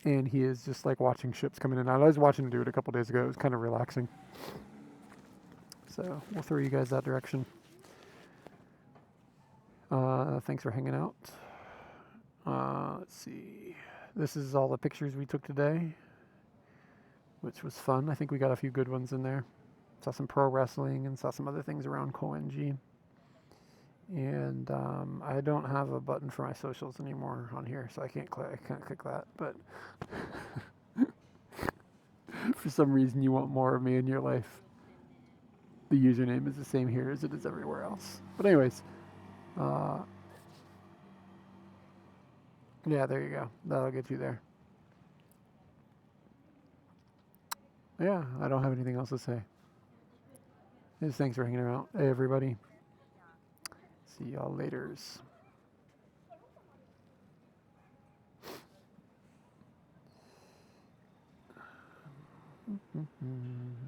S4: And he is just like watching ships coming in. I was watching him do it a couple days ago. It was kind of relaxing. So we'll throw you guys that direction. Thanks for hanging out. Let's see. This is all the pictures we took today, which was fun. I think we got a few good ones in there. Saw some pro wrestling and saw some other things around Koenji. And I don't have a button for my socials anymore on here, so I can't click that. But for some reason, you want more of me in your life. The username is the same here as it is everywhere else. But anyways, yeah, there you go. That'll get you there. Yeah, I don't have anything else to say. Just thanks for hanging out, everybody. See y'all laters. Mm-hmm.